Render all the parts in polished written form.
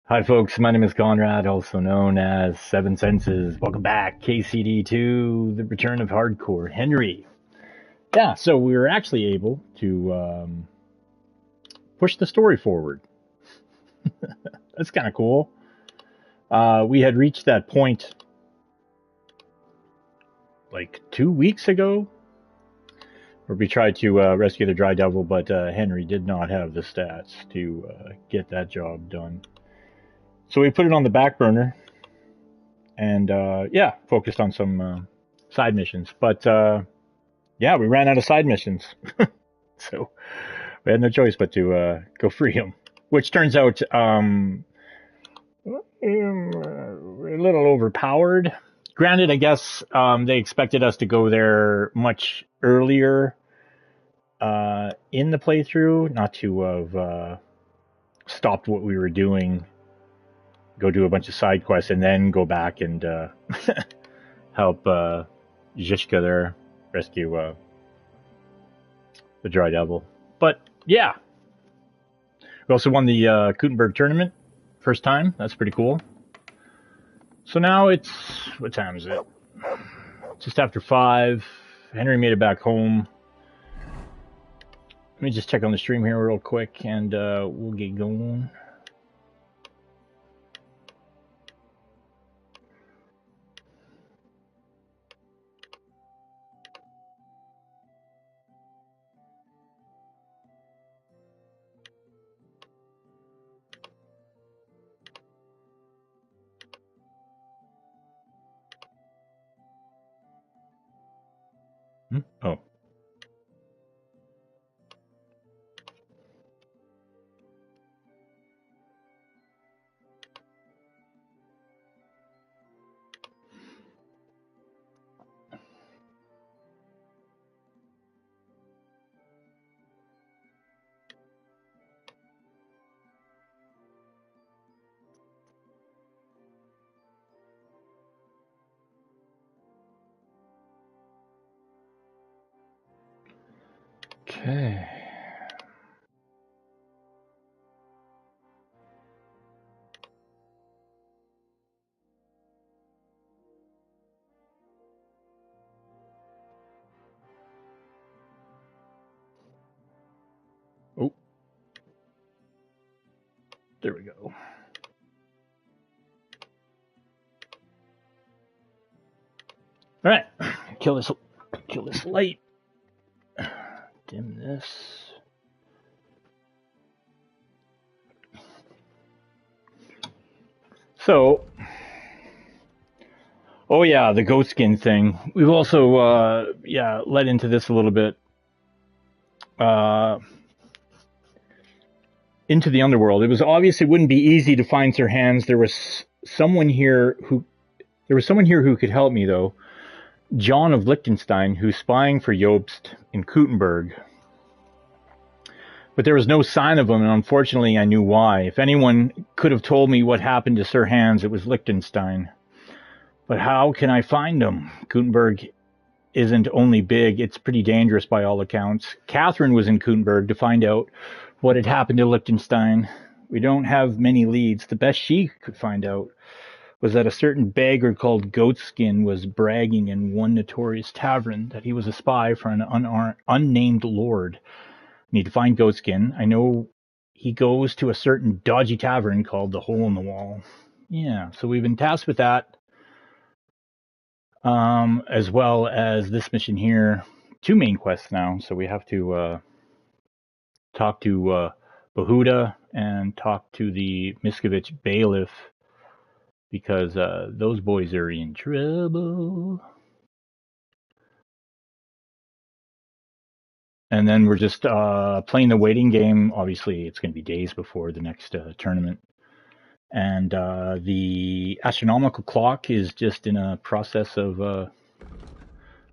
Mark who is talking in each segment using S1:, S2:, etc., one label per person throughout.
S1: Hi, folks. My name is Conrad, also known as Seven Senses. Welcome back, KCD, to the return of hardcore. Henry. Yeah, so we were actually able to push the story forward. That's kind of cool. We had reached that point like 2 weeks ago where we tried to rescue the Dry Devil, but Henry did not have the stats to get that job done. So we put it on the back burner and, yeah, focused on some side missions. But yeah, we ran out of side missions. So we had no choice but to go free him, which turns out a little overpowered. Granted, I guess they expected us to go there much earlier in the playthrough, not to have stopped what we were doing, go do a bunch of side quests, and then go back and help Zhishka there rescue the Dry Devil. But yeah, we also won the Kutenberg tournament. First time. That's pretty cool. So now it's, what time is it? Just after 5. Henry made it back home. Let me just check on the stream here real quick and we'll get going. Oh. Okay. Oh. There we go. All right. Kill this light. Dim this. So, oh yeah, the goat skin thing. We've also, yeah, led into this a little bit. Into the underworld. It was obviously wouldn't be easy to find Sir Hans. There was someone here who could help me though. John of Liechtenstein, who's spying for Jobst in Kutenberg. But there was no sign of him, and unfortunately I knew why. If anyone could have told me what happened to Sir Hans, it was Liechtenstein. But how can I find him? Kutenberg isn't only big, it's pretty dangerous by all accounts. Catherine was in Kutenberg to find out what had happened to Liechtenstein. We don't have many leads. The best she could find out was that a certain beggar called Goatskin was bragging in one notorious tavern that he was a spy for an unnamed lord. Need to find Goatskin. I know he goes to a certain dodgy tavern called the Hole in the Wall. Yeah, so we've been tasked with that. As well as this mission here. 2 main quests now, so we have to talk to Bahuda and talk to the Miskovich bailiff because those boys are in trouble. And then we're just playing the waiting game. Obviously, it's going to be days before the next tournament. And the astronomical clock is just in a process of the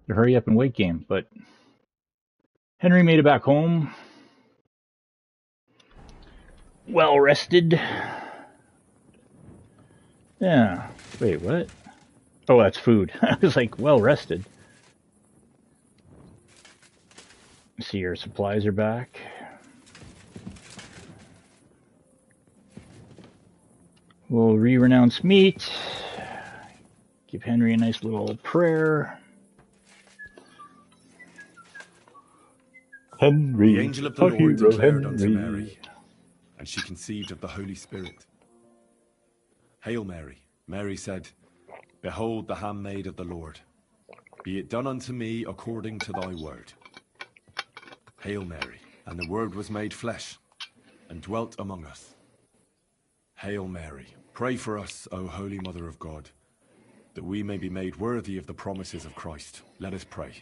S1: hurry up and wait game. But Henry made it back home. Well rested. Yeah. Wait, what? Oh, that's food. I was like, well rested. See, your supplies are back. We'll re-renounce meat. Give Henry a nice little prayer. Henry,
S2: the angel of the Lord declared unto Mary, and she conceived of the Holy Spirit. Hail Mary. Mary said, Behold the handmaid of the Lord. Be it done unto me according to thy word. Hail Mary. And the Word was made flesh, and dwelt among us. Hail Mary. Pray for us, O Holy Mother of God, that we may be made worthy of the promises of Christ. Let us pray.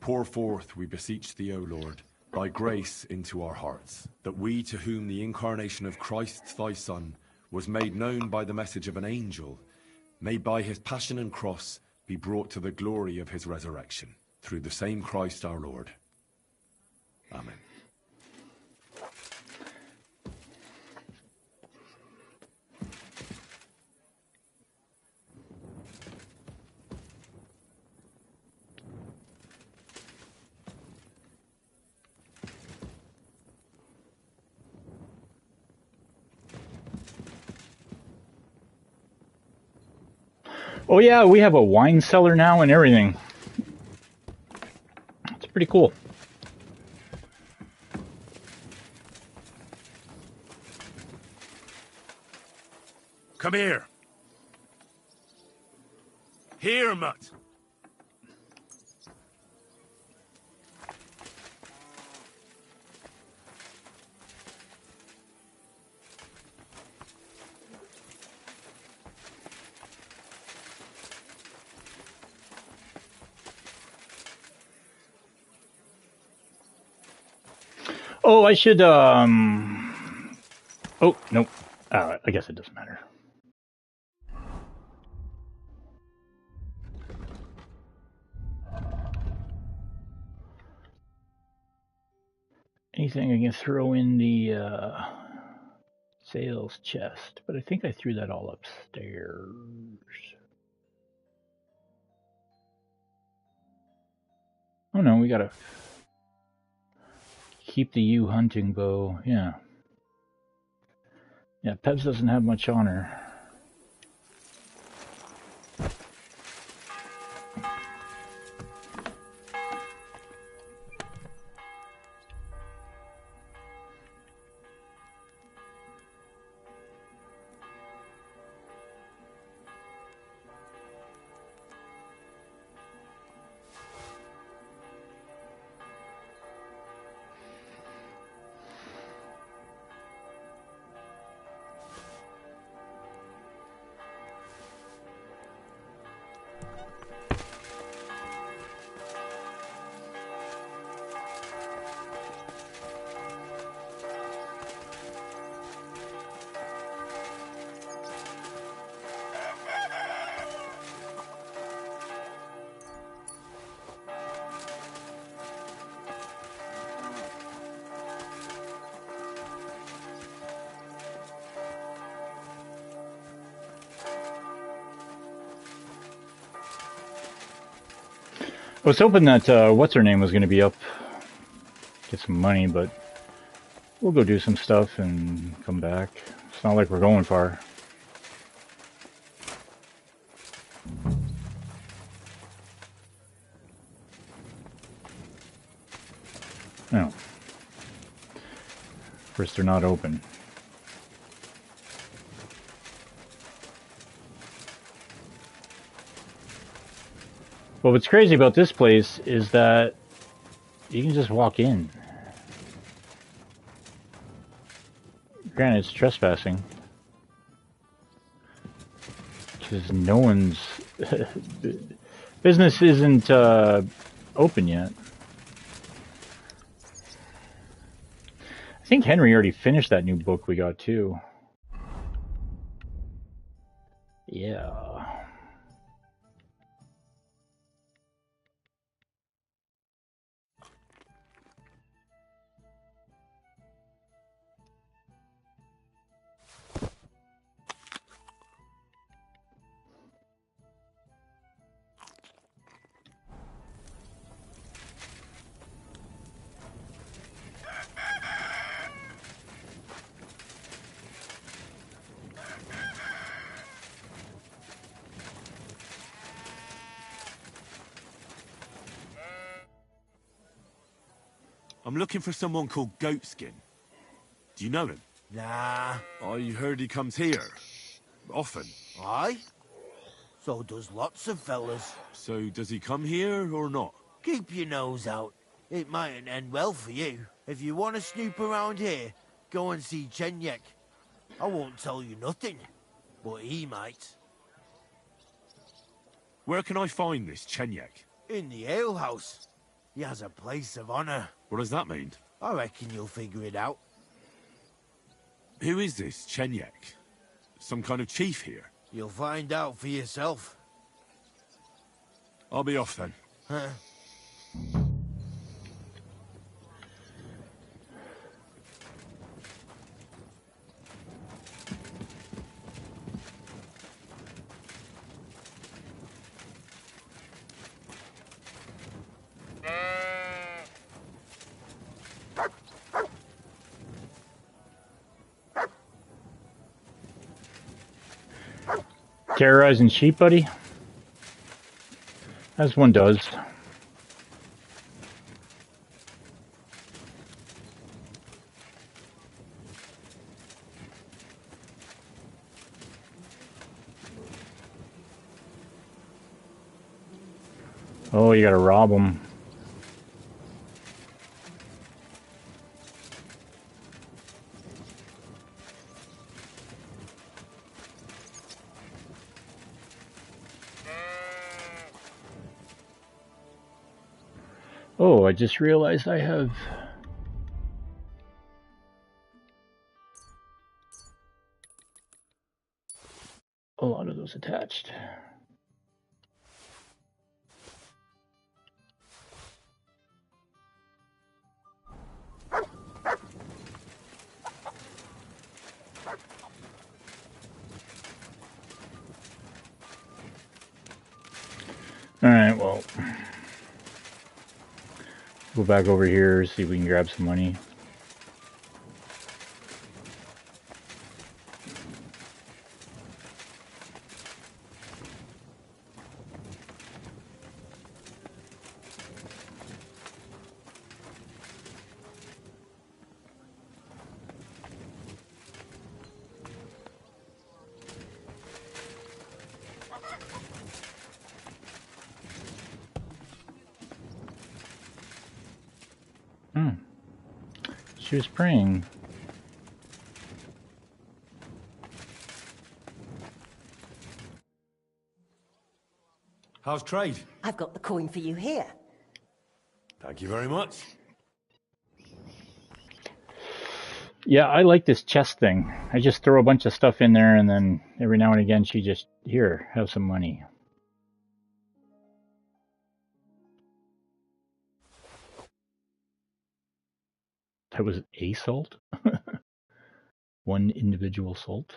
S2: Pour forth, we beseech thee, O Lord, thy grace into our hearts, that we, to whom the incarnation of Christ thy Son was made known by the message of an angel, may by his passion and cross be brought to the glory of his resurrection, through the same Christ our Lord. Amen.
S1: Oh yeah, we have a wine cellar now and everything. It's pretty cool.
S3: Come here. Here, Mutt.
S1: Oh, I should, oh, nope. I guess it doesn't matter. Anything I can throw in the, sales chest, but I think I threw that all upstairs. Oh no, we gotta keep the U hunting bow, yeah. Yeah, Peps doesn't have much on her. I was hoping that, what's her name was going to be up, get some money, but we'll go do some stuff and come back. It's not like we're going far. No. First, they're not open. Well, what's crazy about this place is that you can just walk in. Granted, it's trespassing. Because no one's... business isn't open yet. I think Henry already finished that new book we got, too. Yeah.
S3: I'm looking for someone called Goatskin. Do you know him?
S4: Nah.
S3: I heard he comes here. Often.
S4: Aye? So does lots of fellas.
S3: So does he come here or not?
S4: Keep your nose out. It mightn't end well for you. If you want to snoop around here, go and see Chenyek. I won't tell you nothing, but he might.
S3: Where can I find this Chenyek?
S4: In the alehouse. He has a place of honor.
S3: What does that mean?
S4: I reckon you'll figure it out.
S3: Who is this Chenyek? Some kind of chief here?
S4: You'll find out for yourself.
S3: I'll be off then.
S4: Huh?
S1: Terrorizing sheep, buddy? As one does. Oh, you gotta rob them. Oh, I just realized I have a lot of those attached. Alright, well, go back over here, see if we can grab some money. She was praying.
S3: How's trade?
S5: I've got the coin for you here.
S3: Thank you very much.
S1: Yeah, I like this chest thing. I just throw a bunch of stuff in there and then every now and again she just, here, have some money. That was a salt? One individual salt?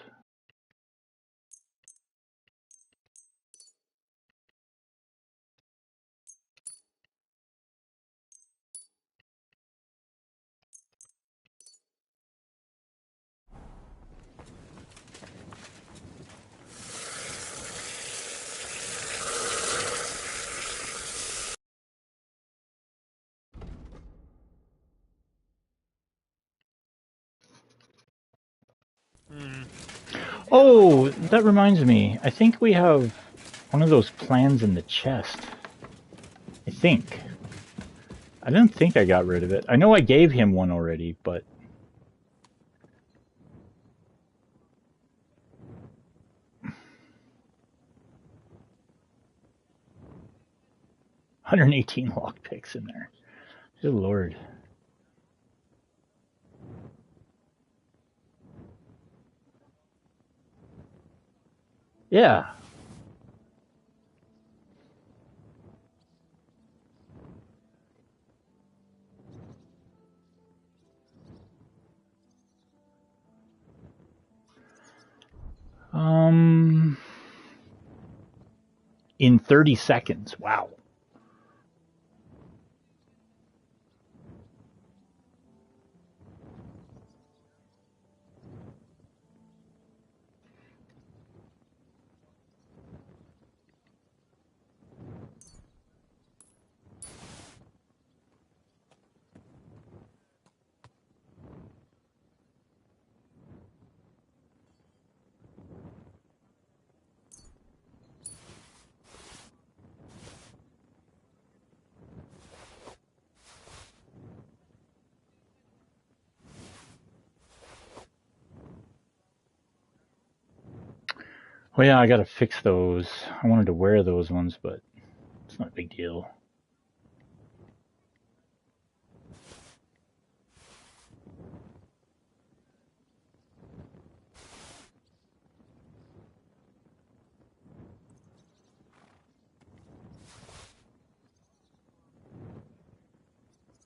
S1: Oh, that reminds me. I think we have one of those plans in the chest. I think. I don't think I got rid of it. I know I gave him one already, but... $118 lockpicks in there. Good lord. Yeah. In 30 seconds. Wow. Oh yeah, I gotta fix those. I wanted to wear those ones, but it's not a big deal.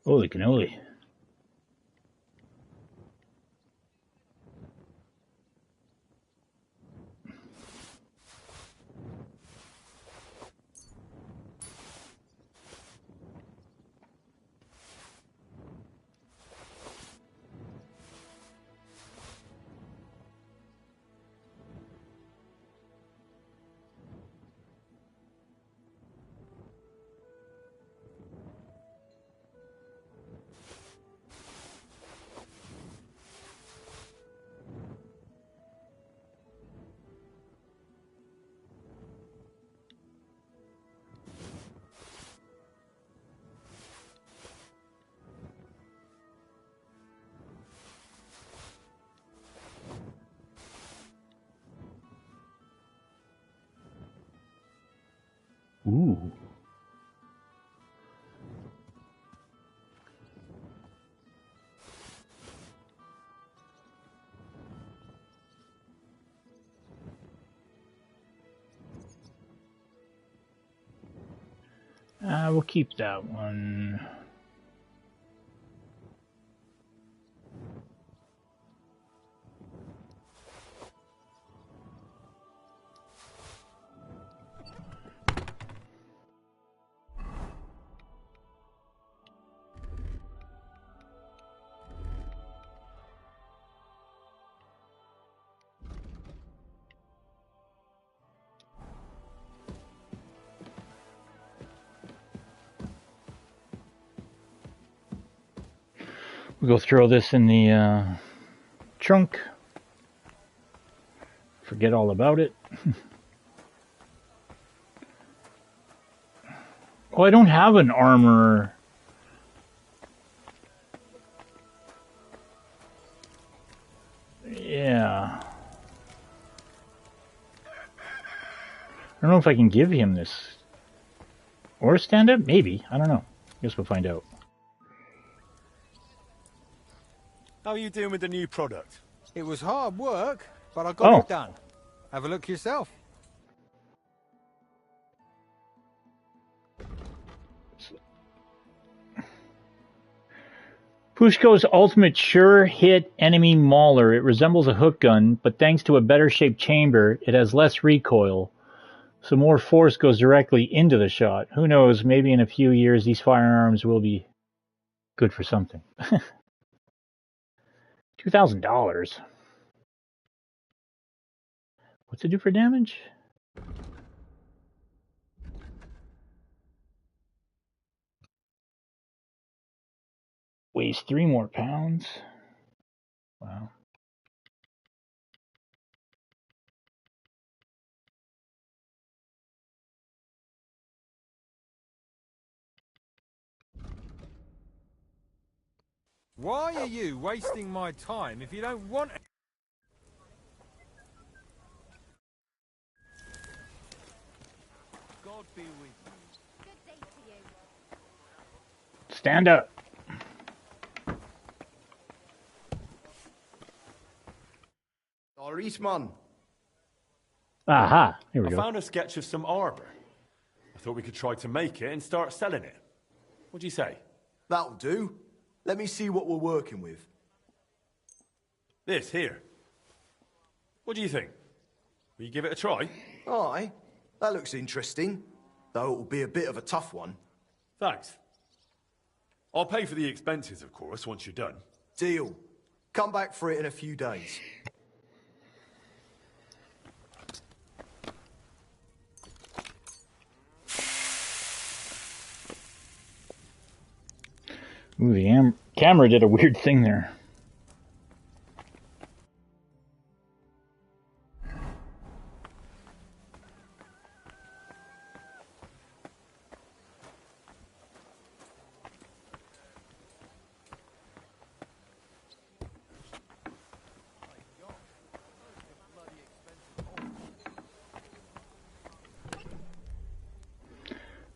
S1: Holy cannoli. Ooh. We'll keep that one. We'll go throw this in the trunk. Forget all about it. Oh, I don't have an armor. Yeah. I don't know if I can give him this. Or stand up? Maybe. I don't know. Guess we'll find out.
S6: How are you doing with the new product?
S7: It was hard work, but I got it done. Have a look yourself.
S1: Pushko's ultimate sure-hit enemy mauler. It resembles a hook gun, but thanks to a better-shaped chamber, it has less recoil, so more force goes directly into the shot. Who knows, maybe in a few years these firearms will be good for something. $2,000. What's it do for damage? Weighs 3 more pounds. Wow.
S7: Why are you wasting my time if you don't want it? God be with you.
S8: Good day to you.
S1: Stand up.
S9: Eastman.
S1: Aha, here we
S2: I
S1: go.
S2: found a sketch of some armor. I thought we could try to make it and start selling it. What do you say?
S9: That'll do. Let me see what we're working with.
S2: This here. What do you think? Will you give it a try?
S9: Aye, that looks interesting, though it'll be a bit of a tough one.
S2: Thanks. I'll pay for the expenses, of course, once you're done.
S9: Deal. Come back for it in a few days.
S1: Ooh, the camera did a weird thing there.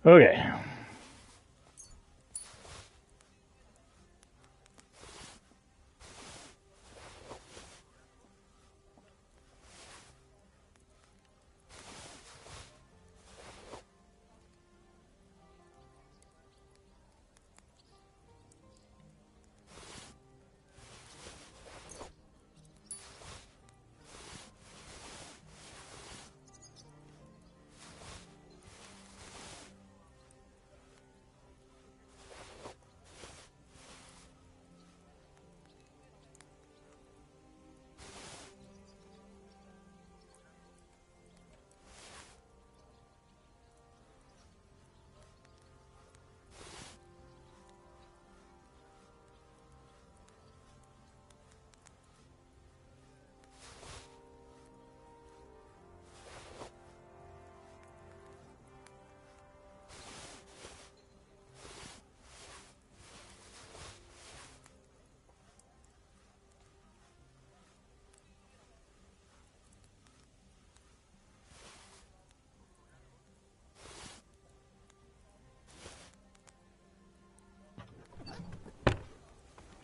S1: Okay.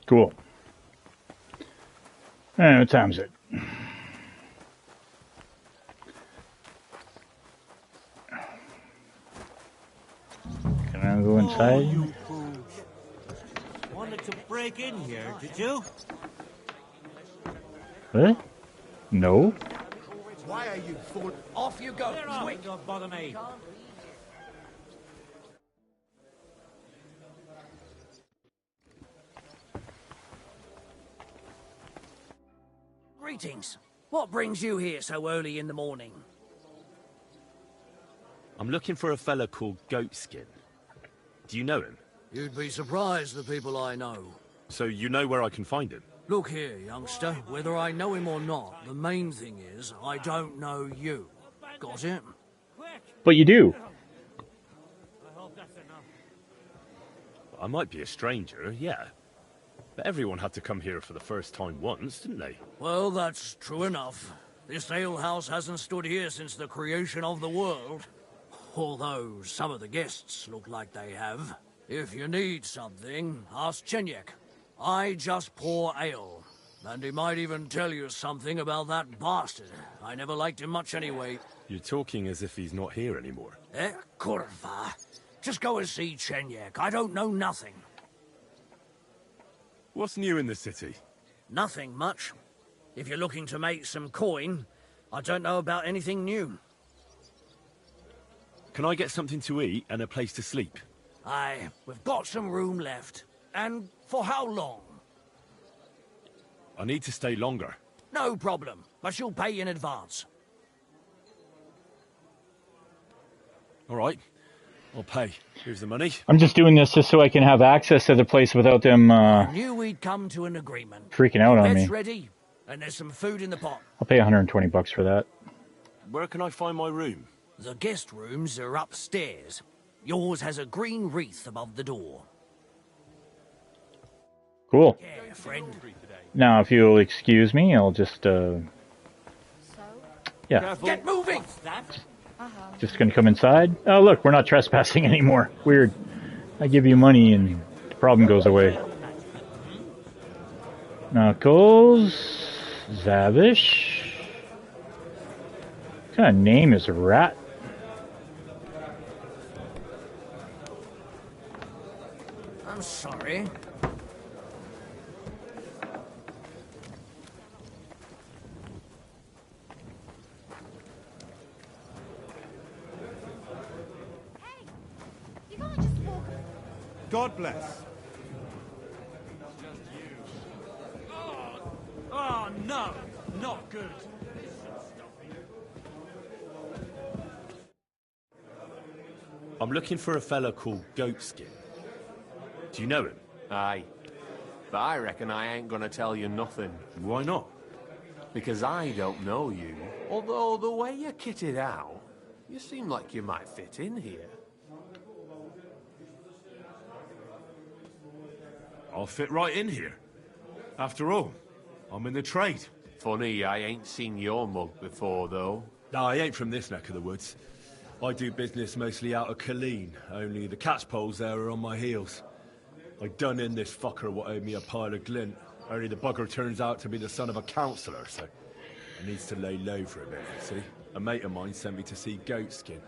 S1: Cool. And what time is it? Can I go inside?
S8: Oh, you fools. Wanted to break in here, did you?
S1: What? No.
S10: Why are you fool? Off you go, quick!
S8: Don't bother me.
S11: Greetings. What brings you here so early in the morning?
S12: I'm looking for a fella called Goatskin. Do you know him?
S11: You'd be surprised the people I know.
S12: So you know where I can find him?
S11: Look here, youngster. Whether I know him or not, the main thing is I don't know you. Got it?
S1: But you do.
S12: I might be a stranger, yeah. But everyone had to come here for the first time once, didn't they?
S11: Well, that's true enough. This alehouse hasn't stood here since the creation of the world. Although some of the guests look like they have. If you need something, ask Chenyek. I just pour ale. And he might even tell you something about that bastard. I never liked him much anyway.
S12: You're talking as if he's not here anymore.
S11: Kurva. Just go and see Chenyek. I don't know nothing.
S3: What's new in the city?
S11: Nothing much. If you're looking to make some coin, I don't know about anything new.
S12: Can I get something to eat and a place to sleep?
S11: Aye, we've got some room left. And for how long?
S12: I need to stay longer.
S11: No problem, but you'll pay in advance.
S12: All right, I'll pay. Here's the money.
S1: I'm just doing this just so I can have access to the place without them
S11: Knew we'd come to an agreement.
S1: freaking out on me.
S11: Bed's ready, and there's some food in the pot.
S1: I'll pay 120 bucks for that.
S12: Where can I find my room?
S11: The guest rooms are upstairs. Yours has a green wreath above the door.
S1: Cool.
S11: Yeah, friend.
S1: Now, if you'll excuse me, I'll just, yeah.
S11: Get moving!
S1: Just gonna come inside. Oh, look, we're not trespassing anymore. Weird. I give you money and the problem goes away. Knuckles. Zavish. What kind of name is Rat?
S11: I'm sorry.
S3: God bless.
S8: Oh, no. Not good.
S12: I'm looking for a fella called Goatskin. Do you know him?
S13: Aye. But I reckon I ain't gonna tell you nothing.
S12: Why not?
S13: Because I don't know you. Although the way you're kitted out, you seem like you might fit in here.
S3: I'll fit right in here. After all, I'm in the trade.
S13: Funny, I ain't seen your mug before, though.
S3: No, I ain't from this neck of the woods.
S2: I do business mostly out of Colleen, only the catchpoles there are on my heels. I done in this fucker what owed me a pile of glint, only the bugger turns out to be the son of a councillor, so I needs to lay low for a bit, see? A mate of mine sent me to see Goatskin.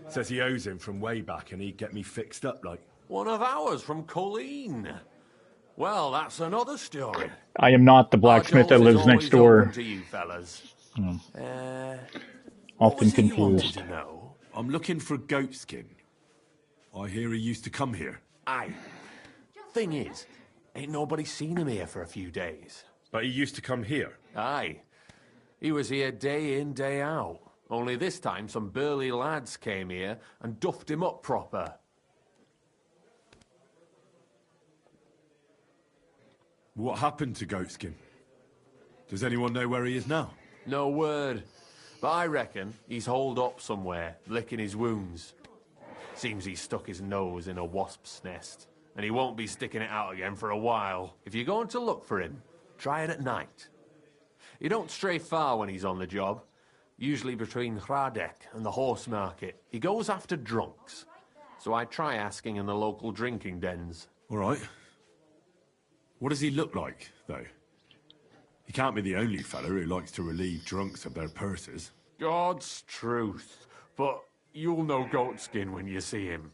S2: Says he owes him from way back and he'd get me fixed up like.
S13: One of ours from Colleen. Well, that's another story.
S1: I am not the blacksmith that lives next door.
S13: To you fellas.
S1: Often confused.
S13: To know?
S2: I'm looking for Goatskin. I hear he used to come here.
S13: Aye. Thing is, ain't nobody seen him here for a few days.
S2: But he used to come here?
S13: Aye. He was here day in, day out. Only this time some burly lads came here and duffed him up proper.
S2: What happened to Goatskin? Does anyone know where he is now?
S13: No word. But I reckon he's holed up somewhere, licking his wounds. Seems he stuck his nose in a wasp's nest, and he won't be sticking it out again for a while. If you're going to look for him, try it at night. He don't stray far when he's on the job. Usually between Hradek and the horse market. He goes after drunks. So I try asking in the local drinking dens.
S2: All right. What does he look like, though? He can't be the only fella who likes to relieve drunks of their purses.
S13: God's truth. But you'll know Goatskin when you see him.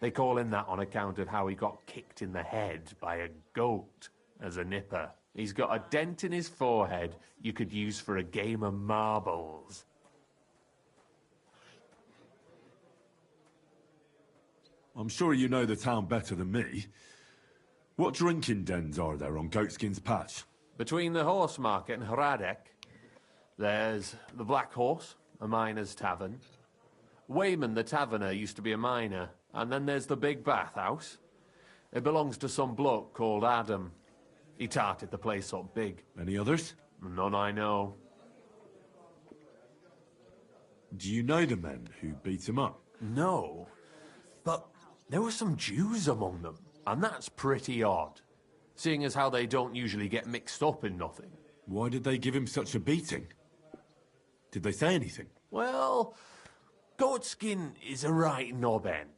S13: They call him that on account of how he got kicked in the head by a goat as a nipper. He's got a dent in his forehead you could use for a game of marbles.
S2: I'm sure you know the town better than me. What drinking dens are there on Goatskin's Patch?
S13: Between the horse market and Hradek, there's the Black Horse, a miner's tavern. Wayman the taverner used to be a miner. And then there's the Big Bathhouse. It belongs to some bloke called Adam. He tarted the place up big.
S2: Any others?
S13: None I know.
S2: Do you know the men who beat him up?
S13: No. But there were some Jews among them. And that's pretty odd. Seeing as how they don't usually get mixed up in nothing.
S2: Why did they give him such a beating? Did they say anything?
S13: Well, Goatskin is a right knob end.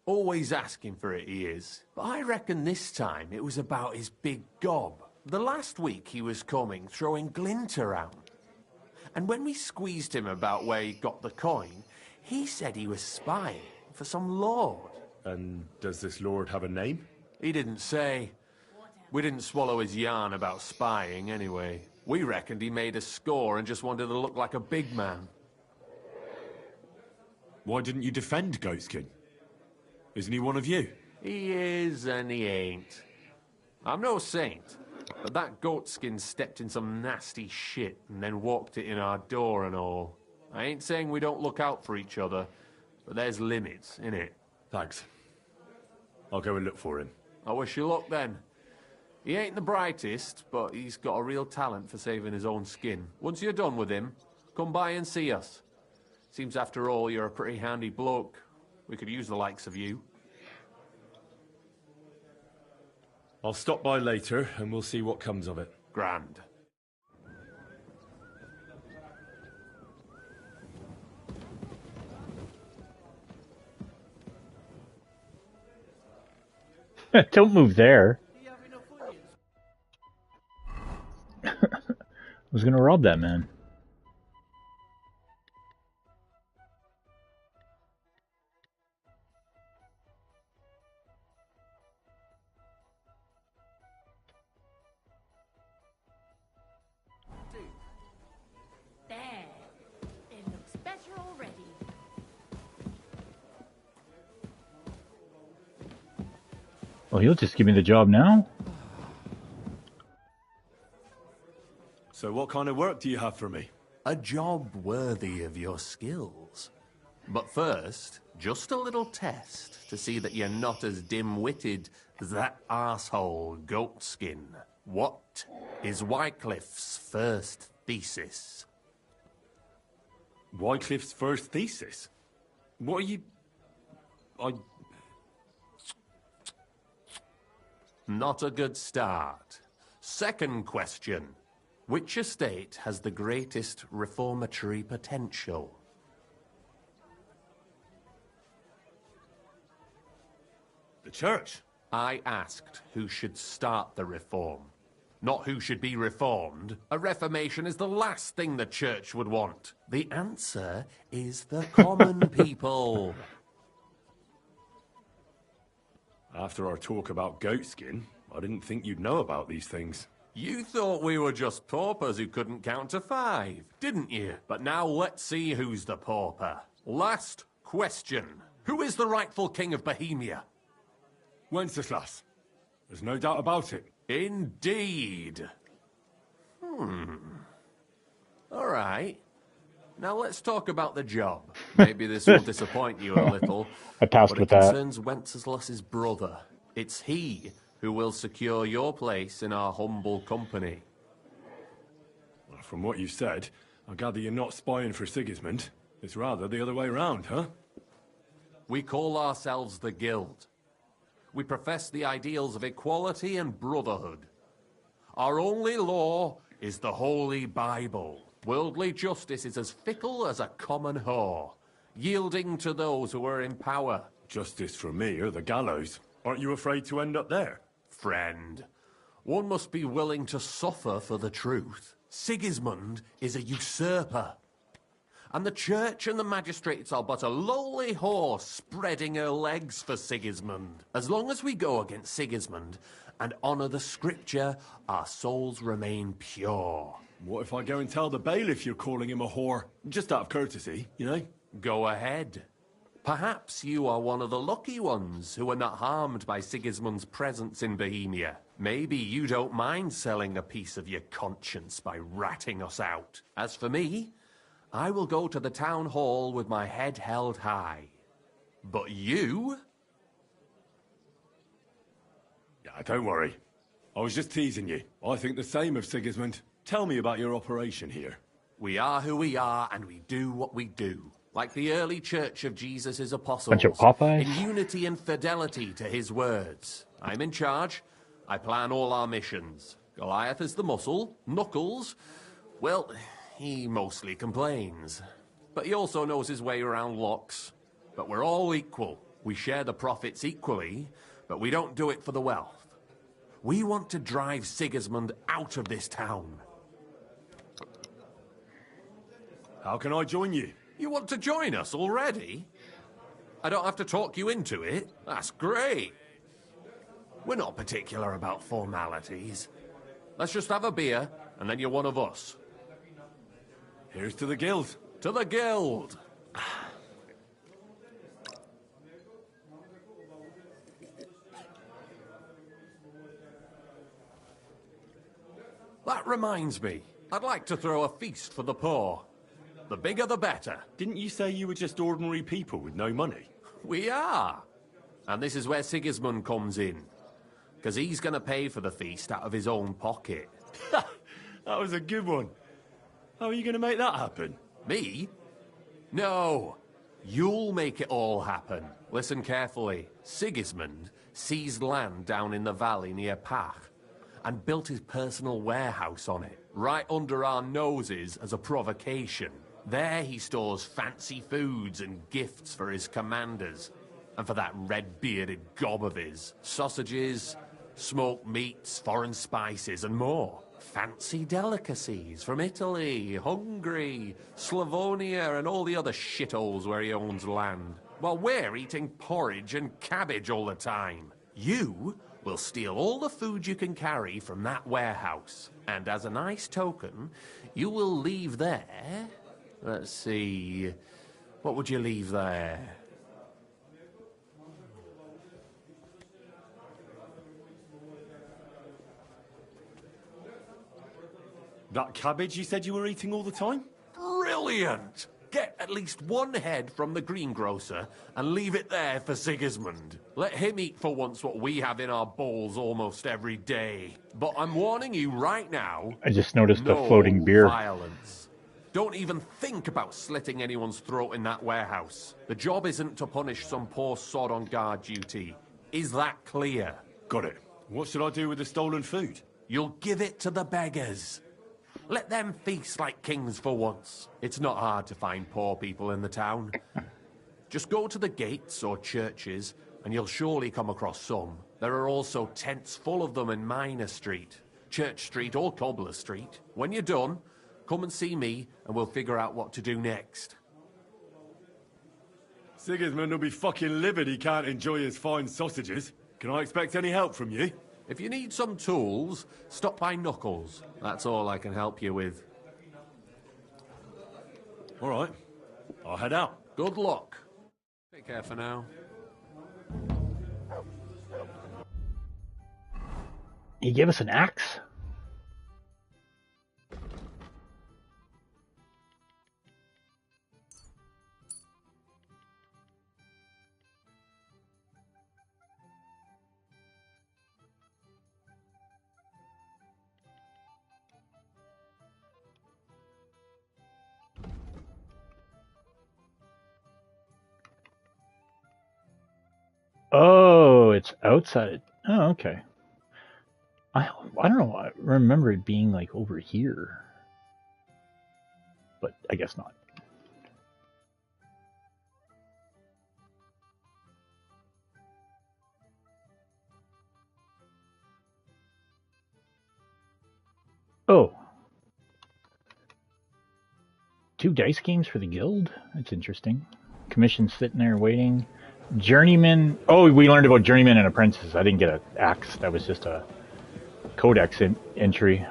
S13: Always asking for it, he is. But I reckon this time it was about his big gob. The last week he was coming, throwing glint around. And when we squeezed him about where he got the coin, he said he was spying for some lord.
S2: And does this lord have a name?
S13: He didn't say. We didn't swallow his yarn about spying, anyway. We reckoned he made a score and just wanted to look like a big man.
S2: Why didn't you defend Goatskin? Isn't he one of you?
S13: He is and he ain't. I'm no saint, but that Goatskin stepped in some nasty shit and then walked it in our door and all. I ain't saying we don't look out for each other, but there's limits, innit?
S2: Thanks. I'll go and look for him.
S13: I wish you luck then. He ain't the brightest, but he's got a real talent for saving his own skin. Once you're done with him, come by and see us. Seems after all you're a pretty handy bloke. We could use the likes of you.
S2: I'll stop by later and we'll see what comes of it.
S13: Grand.
S1: Don't move there. I was gonna rob that man.
S14: There. It looks better already.
S1: Well, he'll just give me the job now.
S2: So what kind of work do you have for me?
S13: A job worthy of your skills. But first, just a little test to see that you're not as dim-witted as that arsehole Goatskin. What is Wycliffe's first thesis?
S2: Wycliffe's first thesis? What are you...
S13: Not a good start. Second question. Which estate has the greatest reformatory potential?
S3: The church?
S13: I asked who should start the reform, not who should be reformed. A reformation is the last thing the church would want. The answer is the common people.
S3: After our talk about goatskin, I didn't think you'd know about these things.
S13: You thought we were just paupers who couldn't count to 5, didn't you? But now let's see who's the pauper. Last question. Who is the rightful king of Bohemia?
S3: Wenceslas. There's no doubt about it.
S13: Indeed. All right. Now let's talk about the job. Maybe this will disappoint you a little.
S1: I passed
S13: but
S1: with
S13: it
S1: that.
S13: concerns Wenceslas's brother. It's he who will secure your place in our humble company.
S3: Well, from what you said, I gather you're not spying for Sigismund. It's rather the other way round, huh?
S13: We call ourselves the Guild. We profess the ideals of equality and brotherhood. Our only law is the Holy Bible. Worldly justice is as fickle as a common whore, yielding to those who are in power.
S3: Justice for me or the gallows. Aren't you afraid to end up there?
S13: Friend, one must be willing to suffer for the truth. Sigismund is a usurper. And the church and the magistrates are but a lowly horse spreading her legs for Sigismund. As long as we go against Sigismund and honour the scripture, our souls remain pure.
S3: What if I go and tell the bailiff you're calling him a whore? Just out of courtesy, you know?
S13: Go ahead. Perhaps you are one of the lucky ones who are not harmed by Sigismund's presence in Bohemia. Maybe you don't mind selling a piece of your conscience by ratting us out. As for me, I will go to the town hall with my head held high. But you?
S3: Yeah, don't worry. I was just teasing you. I think the same of Sigismund. Tell me about your operation here.
S13: We are who we are, and we do what we do. Like the early church of Jesus' apostles.
S1: Bunch of Popeyes.
S13: In unity and fidelity to his words. I'm in charge. I plan all our missions. Goliath is the muscle. Knuckles, well, he mostly complains. But he also knows his way around locks. But we're all equal. We share the profits equally, but we don't do it for the wealth. We want to drive Sigismund out of this town.
S3: How can I join you?
S13: You want to join us already? I don't have to talk you into it. That's great. We're not particular about formalities. Let's just have a beer, and then you're one of us.
S3: Here's to the Guild.
S13: To the Guild! That reminds me. I'd like to throw a feast for the poor. The bigger the better.
S3: Didn't you say you were just ordinary people with no money?
S13: We are. And this is where Sigismund comes in. Because he's going to pay for the feast out of his own pocket.
S3: That was a good one. How are you going to make that happen?
S13: Me? No. You'll make it all happen. Listen carefully. Sigismund seized land down in the valley near Pach and built his personal warehouse on it, right under our noses as a provocation. There he stores fancy foods and gifts for his commanders. And for that red-bearded gob of his. Sausages, smoked meats, foreign spices, and more. Fancy delicacies from Italy, Hungary, Slavonia, and all the other shitholes where he owns land. While we're eating porridge and cabbage all the time. You will steal all the food you can carry from that warehouse. And as a nice token, you will leave there... Let's see... What would you leave there?
S3: That cabbage you said you were eating all the time?
S13: Brilliant! Get at least one head from the greengrocer and leave it there for Sigismund. Let him eat for once what we have in our bowls almost every day. But I'm warning you right now...
S1: I just noticed the
S13: no
S1: floating beer.
S13: Violence. Don't even think about slitting anyone's throat in that warehouse. The job isn't to punish some poor sod on guard duty. Is that clear?
S3: Got it. What should I do with the stolen food?
S13: You'll give it to the beggars. Let them feast like kings for once. It's not hard to find poor people in the town. Just go to the gates or churches and you'll surely come across some. There are also tents full of them in Minor Street, Church Street or Cobbler Street. When you're done, come and see me and we'll figure out what to do next.
S3: Sigismund will be fucking livid he can't enjoy his fine sausages. Can I expect any help from you?
S13: If you need some tools, stop by Knuckles. That's all I can help you with.
S3: All right. I'll head out.
S13: Good luck. Take care for now.
S1: He gave us an axe? Oh, it's outside. Oh, okay. I don't know. I remember it being like over here, but I guess not. Oh. 2 dice games for the guild? That's interesting. Commission sitting there waiting. Journeyman. Oh, we learned about Journeyman and Apprentices. I didn't get an axe. That was just a codex entry.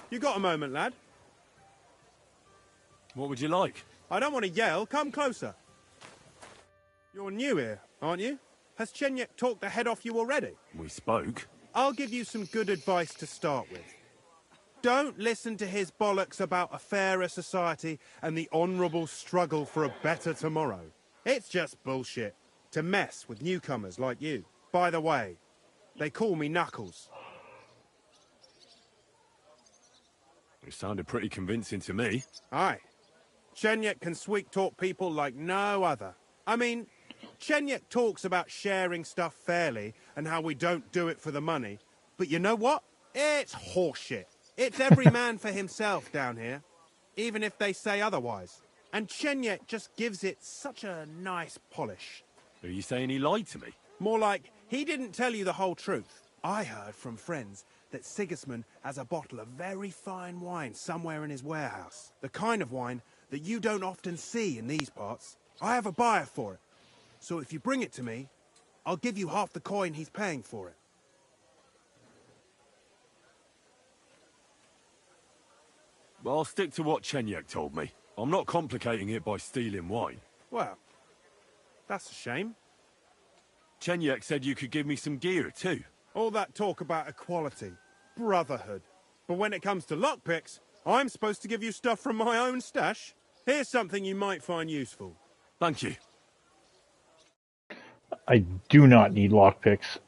S7: You got a moment, lad?
S3: What would you like?
S7: I don't want to yell. Come closer. You're new here, aren't you? Has Chenyek talked the head off you already?
S3: We spoke.
S7: I'll give you some good advice to start with. Don't listen to his bollocks about a fairer society and the honourable struggle for a better tomorrow. It's just bullshit to mess with newcomers like you. By the way, they call me Knuckles.
S3: It sounded pretty convincing to me.
S7: Aye. Chenyek can sweet-talk people like no other. I mean, Chenyek talks about sharing stuff fairly and how we don't do it for the money. But you know what? It's horseshit. It's every man for himself down here, even if they say otherwise. And Chenyek just gives it such a nice polish.
S3: Are you saying he lied to me?
S7: More like, he didn't tell you the whole truth. I heard from friends that Sigismund has a bottle of very fine wine somewhere in his warehouse. The kind of wine that you don't often see in these parts. I have a buyer for it. So if you bring it to me, I'll give you half the coin he's paying for it.
S3: Well, I'll stick to what Chenyek told me. I'm not complicating it by stealing wine.
S7: Well, that's a shame.
S3: Chenyek said you could give me some gear, too.
S7: All that talk about equality, brotherhood. But when it comes to lockpicks, I'm supposed to give you stuff from my own stash. Here's something you might find useful.
S3: Thank you.
S1: I do not need lockpicks.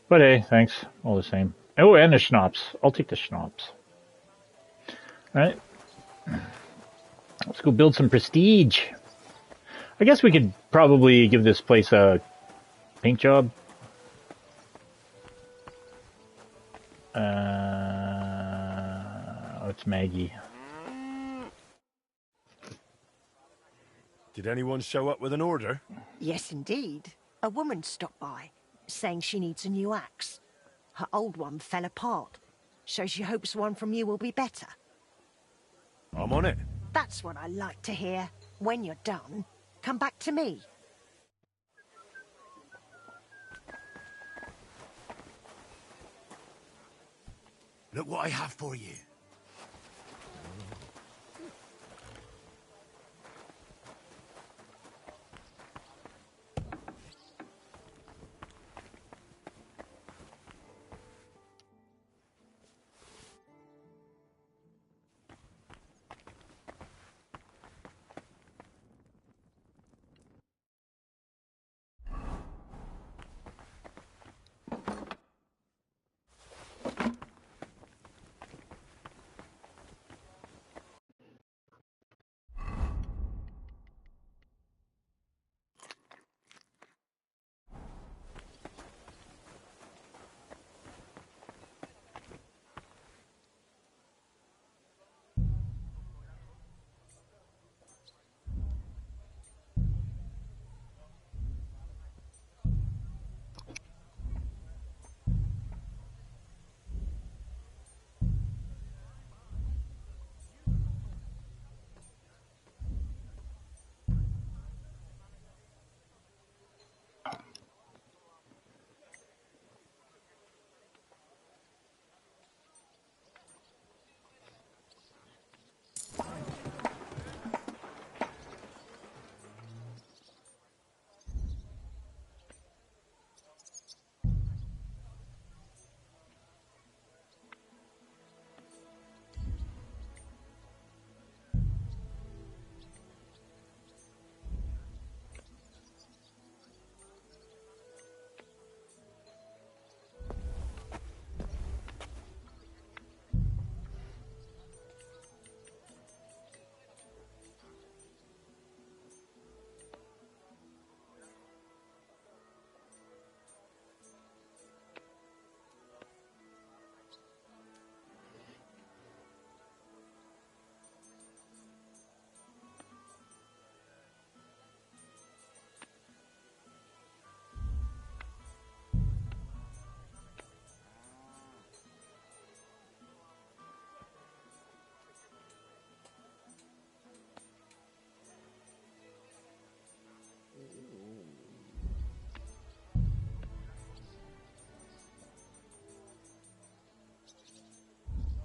S1: But hey, thanks. All the same. Oh, and the schnapps. I'll take the schnapps. Alright. Let's go build some prestige. I guess we could probably give this place a paint job. Oh, it's Maggie.
S3: Did anyone show up with an order?
S5: Yes, indeed. A woman stopped by, saying she needs a new axe. Her old one fell apart, so she hopes one from you will be better.
S3: I'm on it.
S5: That's what I like to hear. When you're done, come back to me.
S10: Look what I have for you.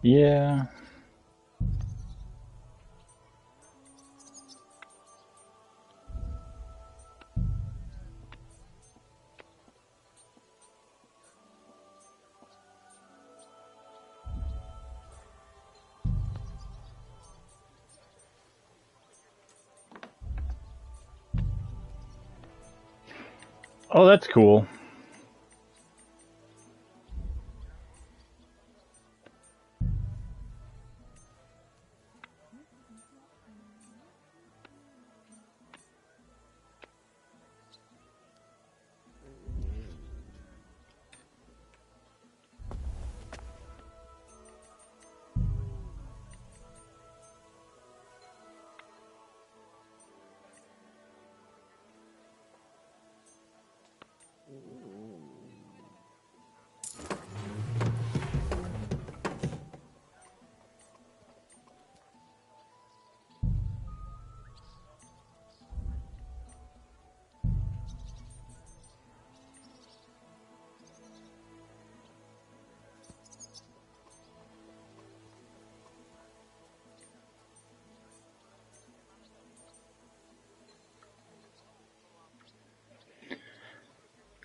S1: Yeah. Oh, that's cool.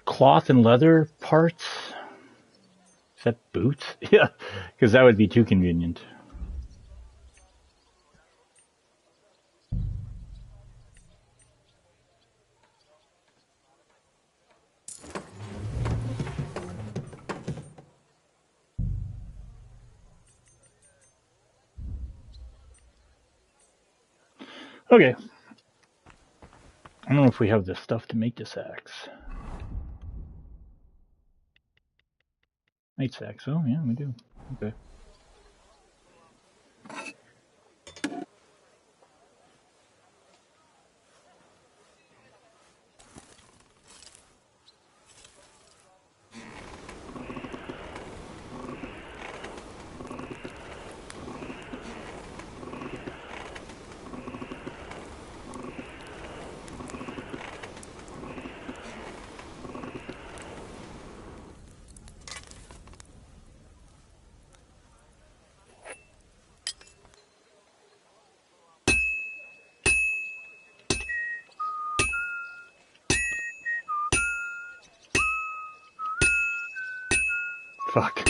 S1: Cloth and leather parts? Is that boots? Yeah, because that would be too convenient. Okay. I don't know if we have the stuff to make this axe. Knight's axe, oh yeah, we do. Okay. Fuck.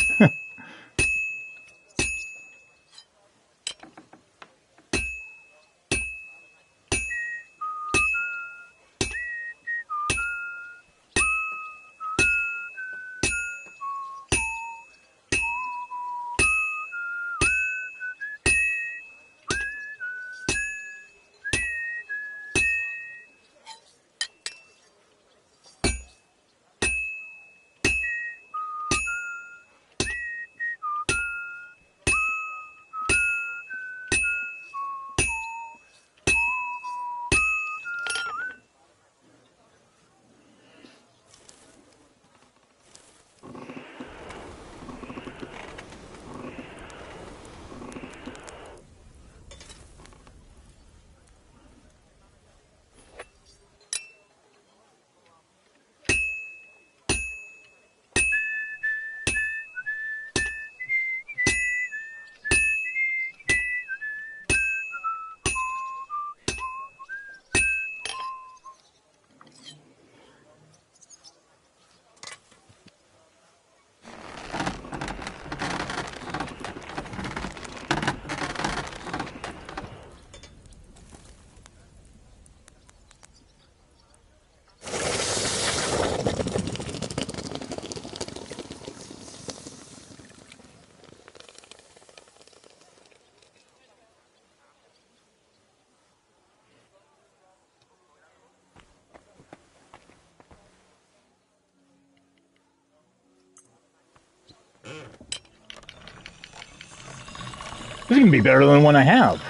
S1: This is going to be better than the one I have.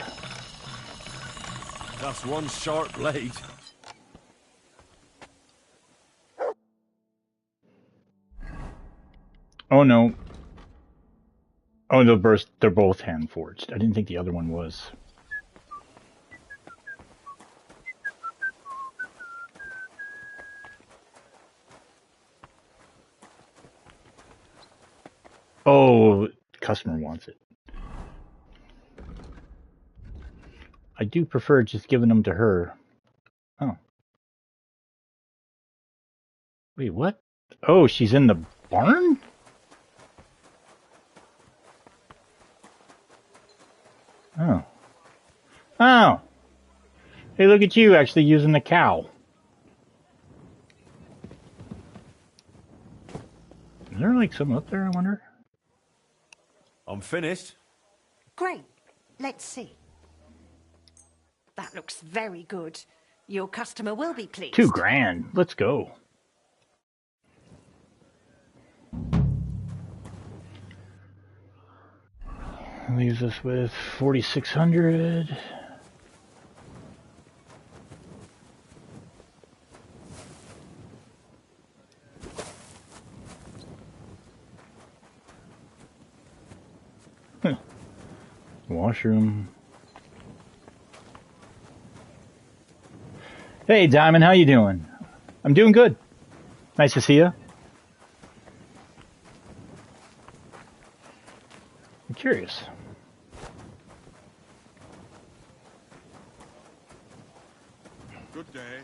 S12: That's one sharp blade.
S1: Oh no. Oh, they're both hand forged. I didn't think the other one was. Oh, customer wants it. I do prefer just giving them to her. Oh. Wait, what? Oh, she's in the barn? Oh. Oh! Hey, look at you actually using the cow. Is there like some up there, I wonder?
S6: I'm finished.
S5: Great. Let's see. That looks very good. Your customer will be pleased.
S1: $2 grand. Let's go. Leaves us with 4,600. Washroom. Hey, Diamond, how you doing? I'm doing good. Nice to see you. I'm curious.
S7: Good day.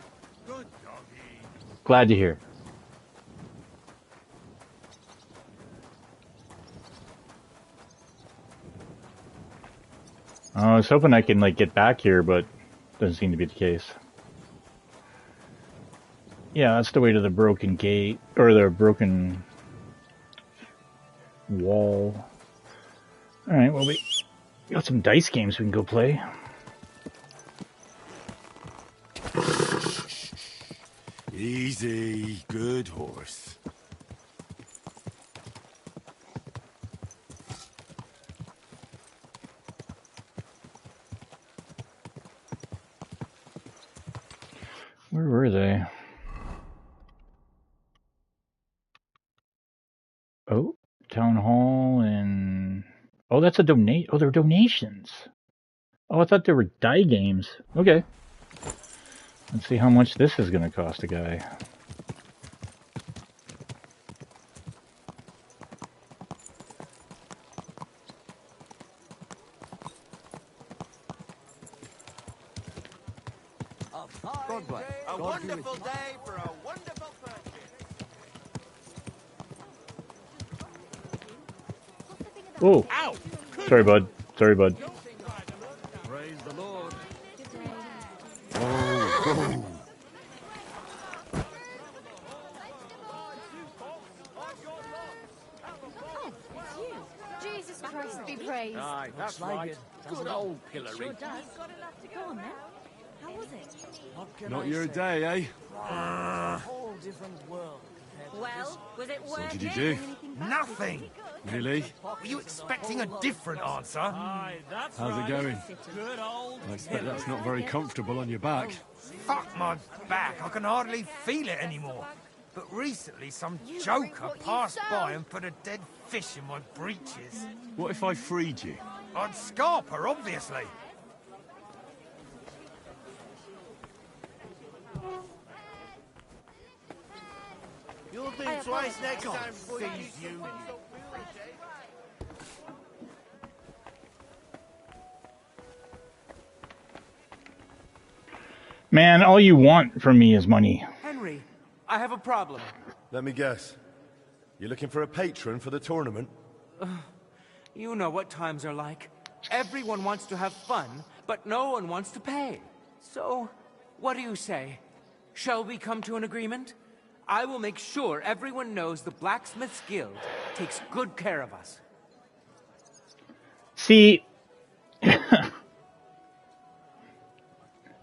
S7: Good doggy.
S1: Glad to hear. I was hoping I can like get back here, but doesn't seem to be the case. Yeah, that's the way to the broken gate, or the broken wall. Alright, well, we got some dice games we can go play.
S6: Easy, good horse.
S1: Where were they? Oh, town hall and... Oh, that's a donate. Oh, they're donations. Oh, I thought they were die games. Okay. Let's see how much this is going to cost a guy.
S10: A wonderful day for a wonderful purchase.
S1: Oh, sorry, bud. Sorry, bud.
S11: Praise the Lord.
S6: Oh.
S14: Jesus Christ be praised.
S11: Aye, that's right. Good old pillory.
S14: Sure does. Go on then. How was it?
S3: Not your day, eh?
S11: Whole different world.
S14: Well, was it worth
S3: What did you
S14: it?
S3: do?
S10: Nothing.
S3: Really?
S10: Were you expecting a different answer?
S3: How's it going?
S11: Good old.
S3: I expect that's not very comfortable on your back.
S10: Fuck my back. I can hardly feel it anymore. But recently, some joker passed by and put a dead fish in my breeches.
S3: What if I freed you?
S10: I'd scarp her, obviously. You'll think twice next time before you you.
S1: Man, all you want from me is money.
S15: Henry, I have a problem.
S6: Let me guess. You're looking for a patron for the tournament?
S15: You know what times are like. Everyone wants to have fun, but no one wants to pay. So, what do you say? Shall we come to an agreement? I will make sure everyone knows the Blacksmith's Guild takes good care of us.
S1: See,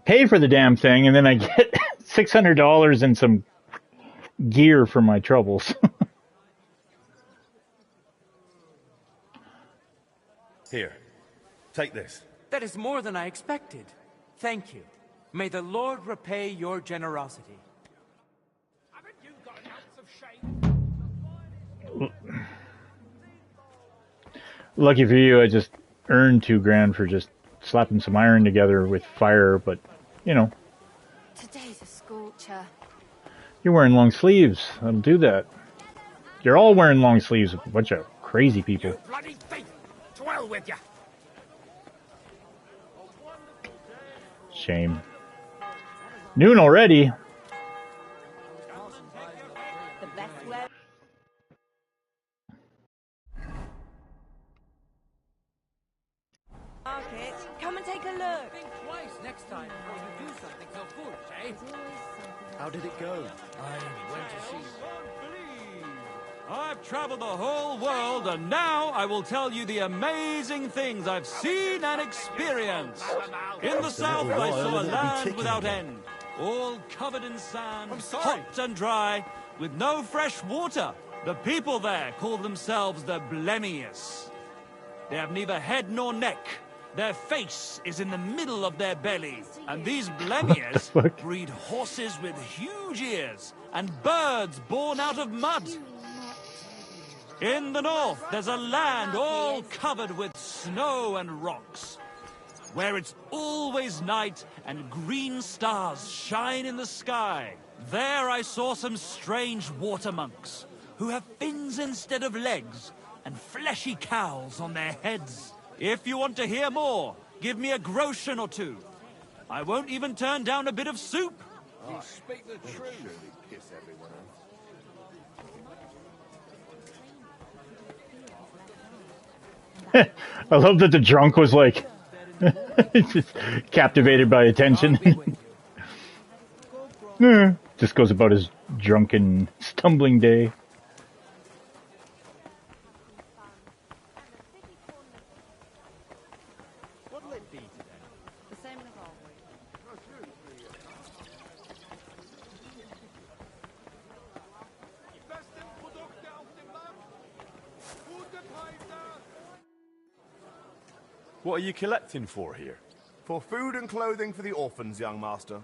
S1: pay for the damn thing, and then I get $600 and some gear for my troubles.
S6: Here, take this.
S15: That is more than I expected. Thank you. May the Lord repay your generosity.
S1: Lucky for you, I just earned $2 grand for just slapping some iron together with fire, but, you know.
S14: Today's a scorcher.
S1: You're wearing long sleeves. I'll do that. You're all wearing long sleeves, a bunch of crazy people.
S10: Bloody thief! To hell with you!
S1: shame. Noon already?
S14: Okay, come and take a look.
S11: Think twice next time before you do something so foolish, eh?
S6: How did it go?
S11: I went to see.
S16: I've traveled the whole world, and now I will tell you the amazing things I've seen and experienced. In the south, I saw a land without end, all covered in sand, hot and dry, with no fresh water. The people there call themselves the Blemius. They have neither head nor neck. Their face is in the middle of their belly, and these Blemius breed horses with huge ears and birds born out of mud. In the north, there's a land all covered with snow and rocks, where it's always night and green stars shine in the sky. There I saw some strange water monks, who have fins instead of legs, and fleshy cowls on their heads. If you want to hear more, give me a groschen or two. I won't even turn down a bit of soup.
S6: You speak the truth. Kiss everyone else.
S1: I love that the drunk was like just captivated by attention. Just goes about his drunken, stumbling day.
S14: What'll it be today? The same as always.
S6: What are you collecting for here? For food and clothing for the orphans, young master.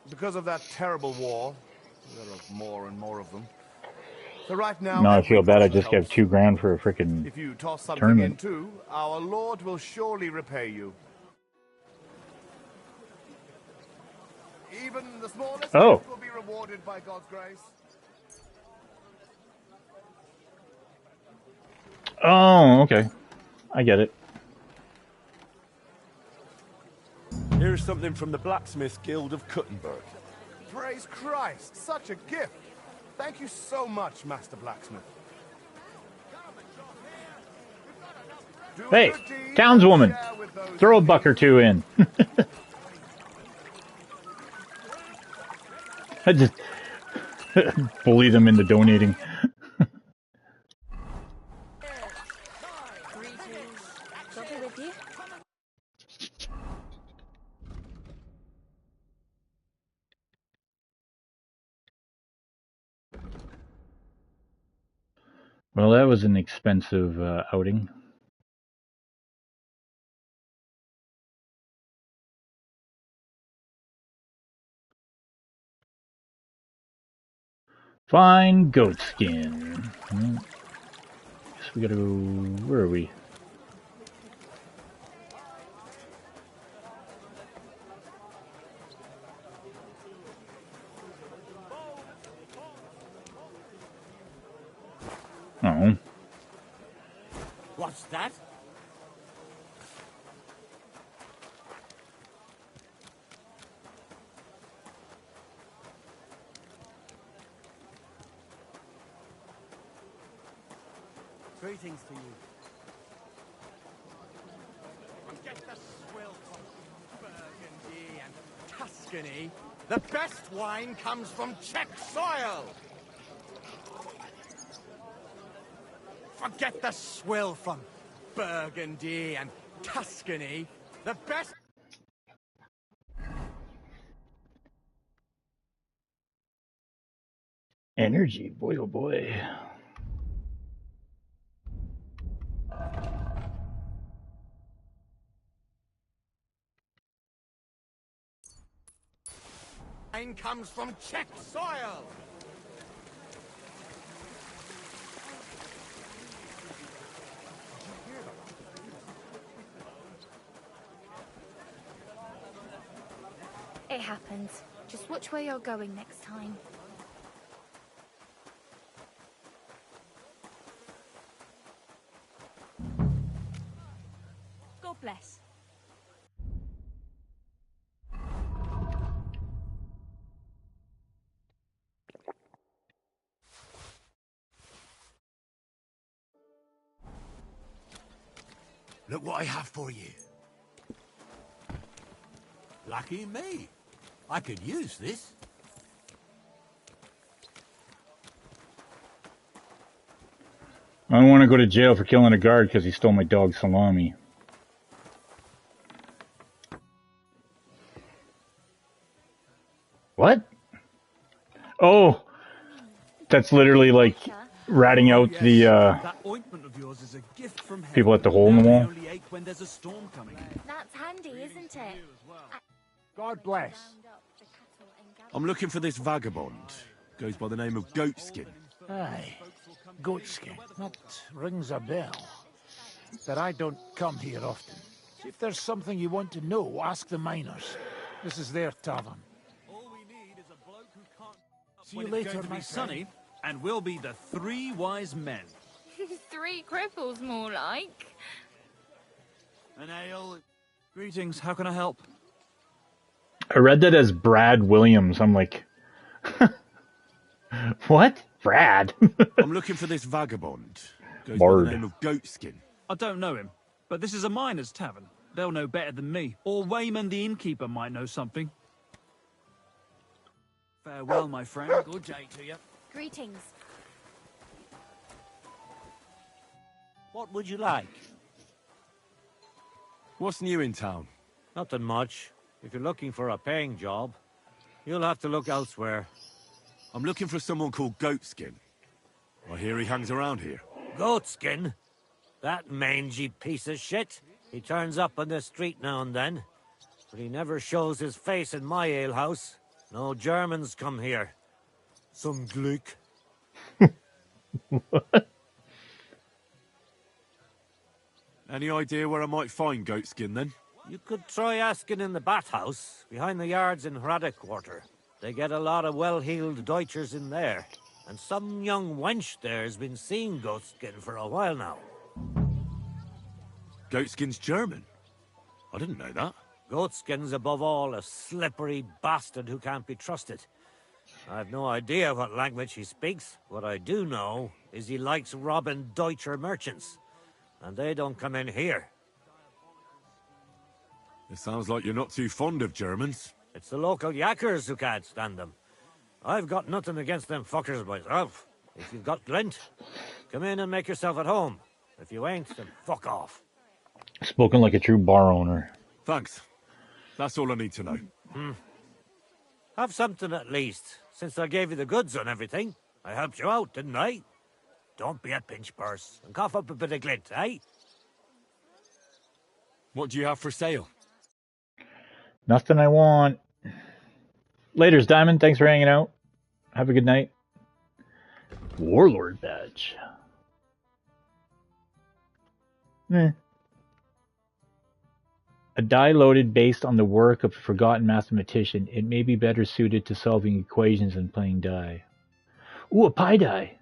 S6: Because of that terrible war, there are more and more of them. So right now,
S1: No, I feel bad. I just gave $2,000 for a freaking
S6: if you toss something
S1: tournament.
S6: in too, our Lord will surely repay you. Even the smallest
S1: Oh.
S6: gift will be rewarded by God's grace.
S1: Oh, okay. I get it.
S6: Here's something from the Blacksmith Guild of Kuttenberg. Praise Christ! Such a gift! Thank you so much, Master Blacksmith.
S1: Hey, townswoman, throw a buck or two in. I just bully them into donating.
S14: Something with you?
S1: Well, that was an expensive outing. Fine goat skin. Guess we gotta go. Where are we? Oh.
S8: What's that? Greetings to you.
S10: Get the swill from Burgundy and Tuscany. The best wine comes from Czech soil. Forget the swill from Burgundy and Tuscany. The best...
S1: Energy, boy oh boy.
S10: wine comes from Czech soil.
S14: It happens. Just watch where you're going next time. God bless.
S4: Look what I have for you.
S17: Lucky me. I could use this.
S1: I don't want to go to jail for killing a guard because he stole my dog's salami. What? Oh, that's literally like ratting out the
S16: That ointment of yours is a gift from heaven.
S1: people at the hole in the wall.
S16: Only ache when there's a storm coming.
S14: That's handy, isn't it?
S17: God bless.
S2: I'm looking for this vagabond. Goes by the name of Goatskin.
S18: Aye, Goatskin. That rings a bell. But I don't come here often. If there's something you want to know, ask the miners. This is their tavern.
S16: See you later, my sunny, and we'll be the three wise men.
S14: 3 cripples, more like.
S16: An ale. Greetings, how can I help?
S1: I read that as Brad Williams. I'm like, what? Brad?
S2: I'm looking for this vagabond. Goes
S1: Bard.
S2: by the name of Goatskin.
S16: I don't know him, but this is a miner's tavern. They'll know better than me. Or Wayman the innkeeper might know something. Farewell, my friend.
S11: Good day to you.
S14: Greetings.
S17: What would you like?
S2: What's new in town?
S17: Nothing much. If you're looking for a paying job, you'll have to look elsewhere.
S2: I'm looking for someone called Goatskin. I hear he hangs around here.
S17: Goatskin? That mangy piece of shit. He turns up on the street now and then. But he never shows his face in my alehouse. No Germans come here. Some Glück.
S2: Any idea where I might find Goatskin, then?
S17: You could try asking in the bathhouse, behind the yards in Hradec Quarter. They get a lot of well-heeled Deutschers in there. And some young wench there's been seeing Goatskin for a while now.
S2: Goatskin's German? I didn't know that.
S17: Goatskin's above all a slippery bastard who can't be trusted. I've no idea what language he speaks. What I do know is he likes robbing Deutscher merchants. And they don't come in here.
S2: It sounds like you're not too fond of Germans.
S17: It's the local yakkers who can't stand them. I've got nothing against them fuckers myself. If you've got glint, come in and make yourself at home. If you ain't, then fuck off.
S1: Spoken like a true bar owner.
S2: Thanks. That's all I need to know.
S17: Have something at least, since I gave you the goods on everything. I helped you out, didn't I? Don't be a pinch purse, and cough up a bit of glint, eh?
S2: What do you have for sale?
S1: Nothing I want. Laters, Diamond. Thanks for hanging out. Have a good night. Warlord badge. A die loaded based on the work of a forgotten mathematician. It may be better suited to solving equations than playing die. Ooh, a pie die.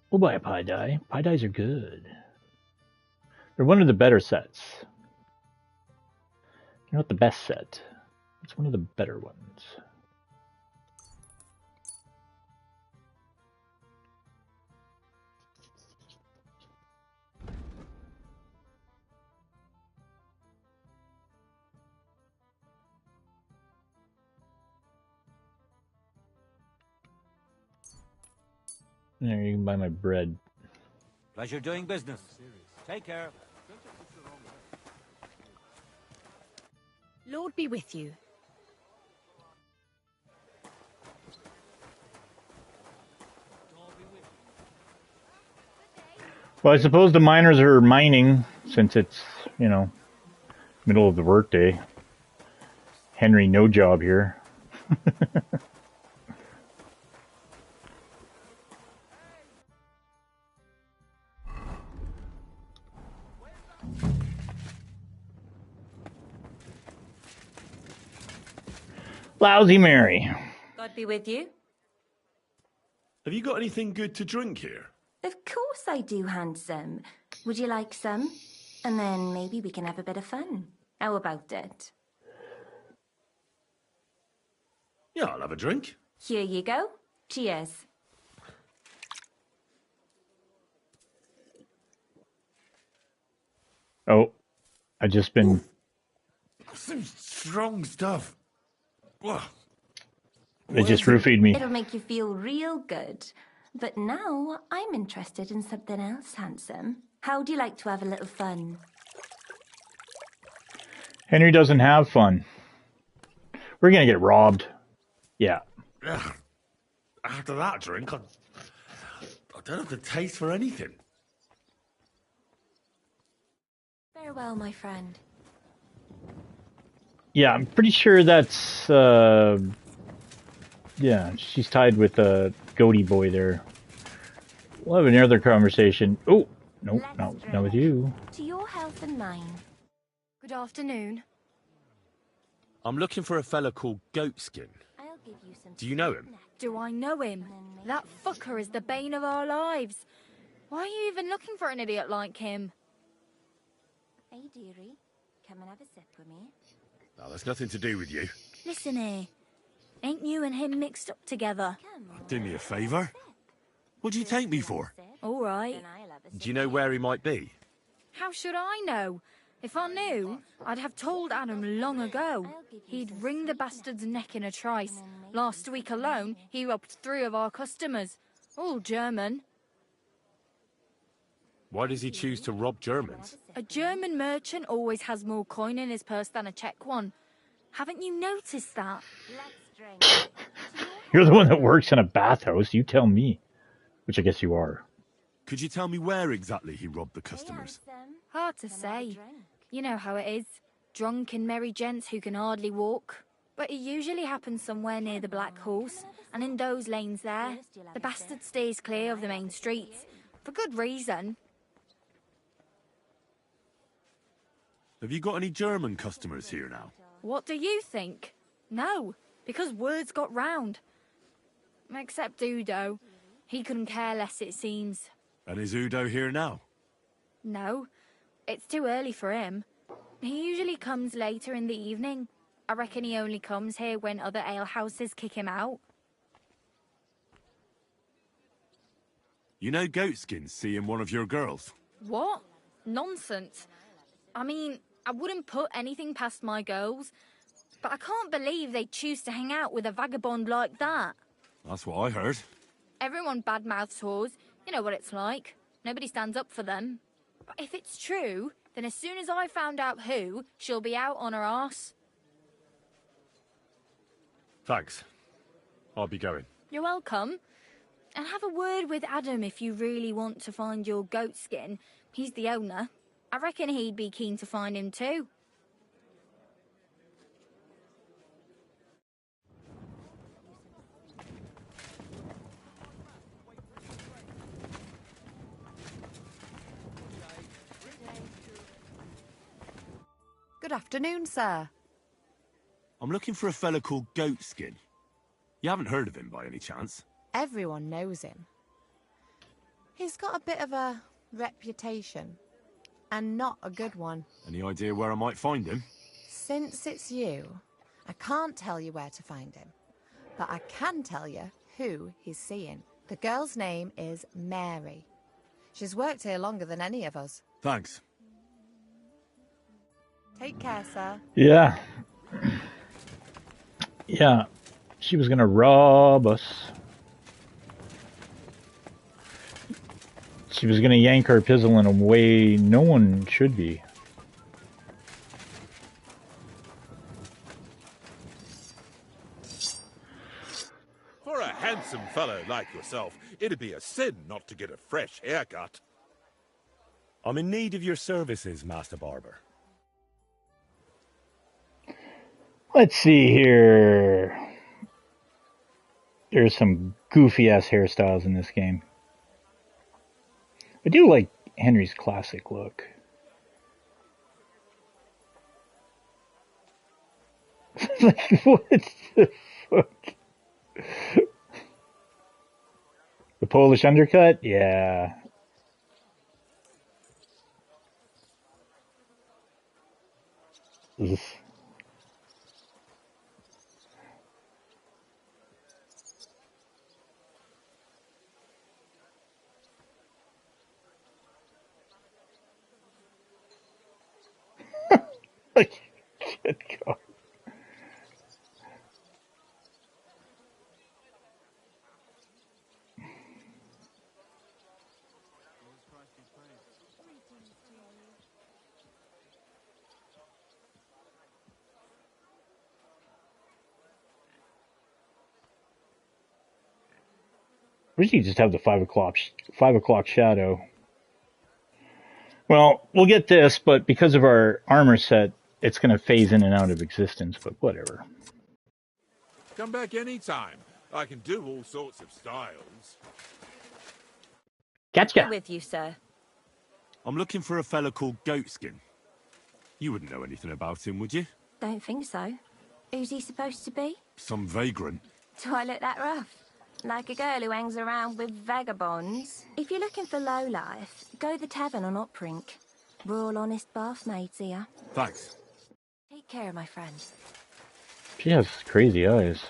S1: We'll buy a pie die. Pie dies are good. They're one of the better sets. They're not the best set. It's one of the better ones. There, you can buy my bread.
S17: Pleasure doing business. Take care.
S19: Lord be with you.
S1: Well, I suppose the miners are mining since it's, you know, middle of the workday. Henry, no job here. Lousy Mary.
S20: God be with you.
S2: Have you got anything good to drink here?
S20: Of course I do, handsome. Would you like some? And then maybe we can have a bit of fun. How about it?
S2: Yeah, I'll have a drink.
S20: Here you go. Cheers.
S1: Oh, I just been.
S2: Some strong stuff. Whoa.
S1: They just roofied me.
S20: It'll make you feel real good. But now I'm interested in something else, handsome. How do you like to have a little fun?
S1: Henry doesn't have fun. We're gonna get robbed. Yeah.
S2: After that drink, I don't have the taste for anything.
S20: Farewell, my friend.
S1: Yeah, I'm pretty sure that's, yeah, she's tied with a goatee boy there. We'll have another conversation. Oh, nope, not with you.
S20: To your health and mine.
S14: Good afternoon.
S12: I'm looking for a fella called Goatskin.
S20: I'll give you some.
S12: Do you know him?
S14: Do I know him? That fucker is the bane of our lives. Why are you even looking for an idiot like him?
S20: Hey, dearie. Come and have a sip with me.
S2: No, that's nothing to do with you.
S14: Listen here. Ain't you and him mixed up together?
S2: Do me a favour. What do you take me for?
S14: All right.
S12: Do you know where he might be?
S14: How should I know? If I knew, I'd have told Adam long ago. He'd wring the bastard's neck in a trice. Last week alone, he robbed 3 of our customers. All German.
S12: Why does he choose to rob Germans?
S14: A German merchant always has more coin in his purse than a Czech one. Haven't you noticed that?
S1: You're the one that works in a bathhouse. You tell me. Which I guess you are.
S2: Could you tell me where exactly he robbed the customers?
S14: Hard to say. You know how it is. Drunk and merry gents who can hardly walk. But it usually happens somewhere near the Black Horse, and in those lanes there, the bastard stays clear of the main streets. For good reason.
S2: Have you got any German customers here now?
S14: What do you think? No, because words got round. Except Udo. He couldn't care less, it seems.
S2: And is Udo here now?
S14: No, it's too early for him. He usually comes later in the evening. I reckon he only comes here when other alehouses kick him out.
S2: You know Goatskin's seeing one of your girls?
S14: What? Nonsense. I mean, I wouldn't put anything past my girls, but I can't believe they choose to hang out with a vagabond like that.
S2: That's what I heard.
S14: Everyone badmouths whores. You know what it's like. Nobody stands up for them. But if it's true, then as soon as I found out who, she'll be out on her arse.
S12: Thanks. I'll be going.
S14: You're welcome. And have a word with Adam if you really want to find your Goatskin. He's the owner. I reckon he'd be keen to find him too.
S19: Good afternoon, sir.
S2: I'm looking for a fella called Goatskin. You haven't heard of him by any chance?
S19: Everyone knows him. He's got a bit of a reputation, and not a good one.
S2: Any idea where I might find him?
S19: Since it's you, I can't tell you where to find him, but I can tell you who he's seeing. The girl's name is Mary. She's worked here longer than any of us.
S2: Thanks.
S19: Take care, sir.
S1: Yeah. Yeah. She was gonna rob us. She was gonna yank our pizzle in a way no one should be.
S21: For a handsome fellow like yourself, it'd be a sin not to get a fresh haircut.
S12: I'm in need of your services, Master Barber.
S1: Let's see here. There's some goofy-ass hairstyles in this game. I do like Henry's classic look. Like, what the fuck? The Polish undercut? Yeah. Ugh. Good God. We should just have the 5 o'clock shadow. Well, we'll get this, but because of our armor set, it's going to phase in and out of existence, but whatever.
S21: Come back anytime. I can do all sorts of styles.
S1: Gotcha.
S9: Who with you, sir?
S12: I'm looking for a fella called Goatskin. You wouldn't know anything about him, would you?
S20: Don't think so. Who's he supposed to be?
S12: Some vagrant.
S20: Do I look that rough? Like a girl who hangs around with vagabonds? If you're looking for low life, go the tavern on Uprink. We're all honest bathmaids here.
S12: Thanks.
S20: Take care, my friend.
S1: She has crazy eyes.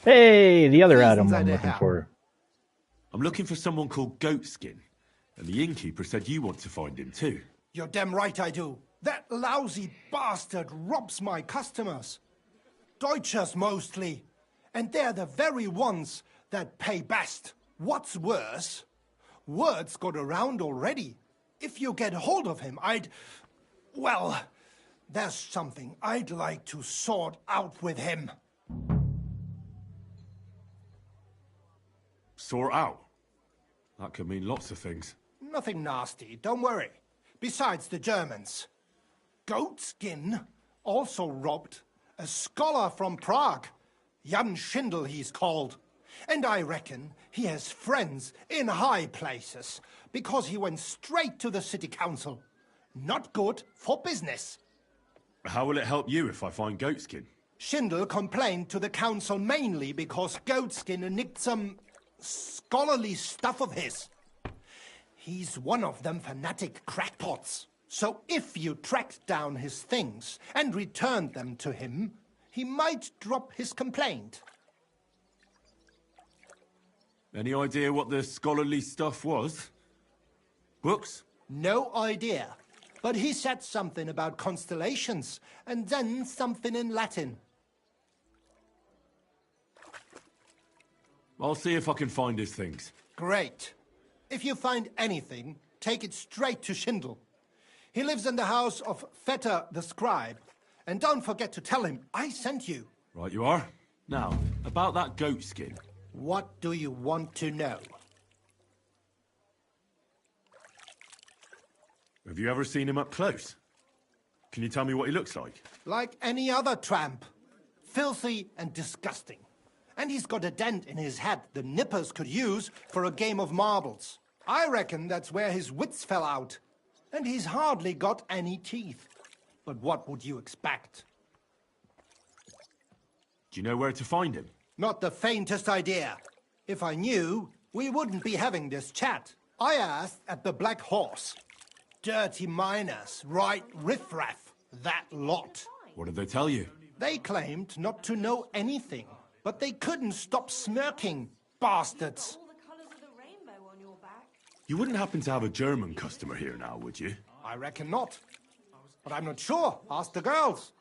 S1: Hey, the other Adam I'm looking for.
S12: I'm looking for someone called Goatskin, and the innkeeper said you want to find him too.
S22: You're damn right I do. That lousy bastard robs my customers. Deutschers mostly. And they're the very ones that pay best. What's worse, word's got around already. If you get hold of him, well, there's something I'd like to sort out with him.
S12: Sort out? That could mean lots of things.
S22: Nothing nasty, don't worry. Besides the Germans. Goatskin also robbed a scholar from Prague. Jan Schindel he's called. And I reckon he has friends in high places, because he went straight to the city council. Not good for business.
S12: How will it help you if I find Goatskin?
S22: Schindel complained to the council mainly because Goatskin nicked some scholarly stuff of his. He's one of them fanatic crackpots. So if you tracked down his things and returned them to him, he might drop his complaint.
S12: Any idea what the scholarly stuff was? Books?
S22: No idea. But he said something about constellations, and then something in Latin.
S12: I'll see if I can find his things.
S22: Great. If you find anything, take it straight to Schindel. He lives in the house of Vetter the scribe. And don't forget to tell him I sent you.
S12: Right you are. Now, about that Goatskin.
S22: What do you want to know?
S12: Have you ever seen him up close? Can you tell me what he looks like?
S22: Like any other tramp. Filthy and disgusting. And he's got a dent in his head the nippers could use for a game of marbles. I reckon that's where his wits fell out. And he's hardly got any teeth. But what would you expect?
S12: Do you know where to find him?
S22: Not the faintest idea. If I knew, we wouldn't be having this chat. I asked at the Black Horse. Dirty miners, right riffraff, that lot.
S12: What did they tell you?
S22: They claimed not to know anything, but they couldn't stop smirking, bastards.
S12: You wouldn't happen to have a German customer here now, would you?
S22: I reckon not. But I'm not sure. Ask the girls.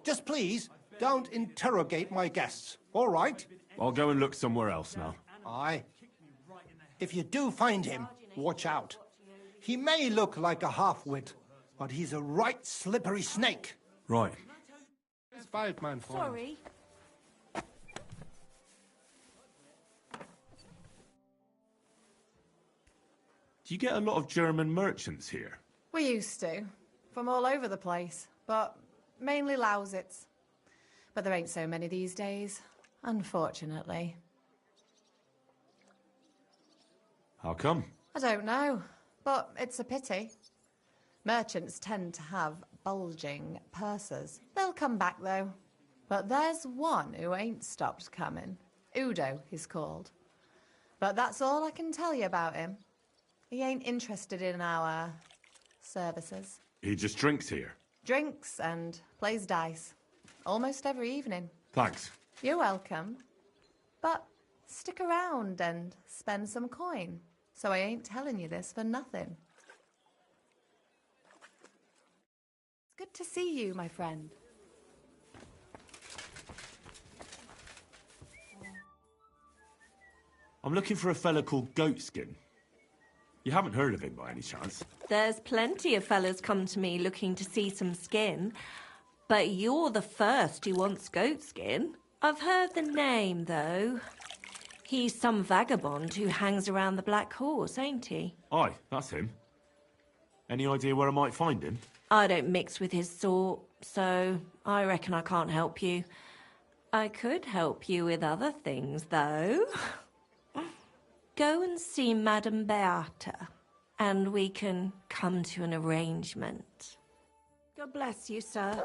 S22: Just please, don't interrogate my guests, all right?
S12: I'll go and look somewhere else now.
S22: Aye. If you do find him, watch out. He may look like a half-wit, but he's a right slippery snake.
S12: Right.
S9: Sorry.
S12: Do you get a lot of German merchants here?
S19: We used to. From all over the place, but mainly Lausitz. But there ain't so many these days, unfortunately.
S12: How come?
S19: I don't know, but it's a pity. Merchants tend to have bulging purses. They'll come back, though. But there's one who ain't stopped coming. Udo, he's called. But that's all I can tell you about him. He ain't interested in our services.
S12: He just drinks here.
S19: Drinks and plays dice. Almost every evening.
S12: Thanks.
S19: You're welcome. But stick around and spend some coin. So I ain't telling you this for nothing. Good to see you, my friend.
S2: I'm looking for a fella called Goatskin. You haven't heard of him by any chance?
S9: There's plenty of fellas come to me looking to see some skin. But you're the first who wants goatskin. I've heard the name, though. He's some vagabond who hangs around the Black Horse, ain't he?
S2: Aye, that's him. Any idea where I might find him?
S9: I don't mix with his sort, so I reckon I can't help you. I could help you with other things, though. Go and see Madame Beata, and we can come to an arrangement. God bless you, sir.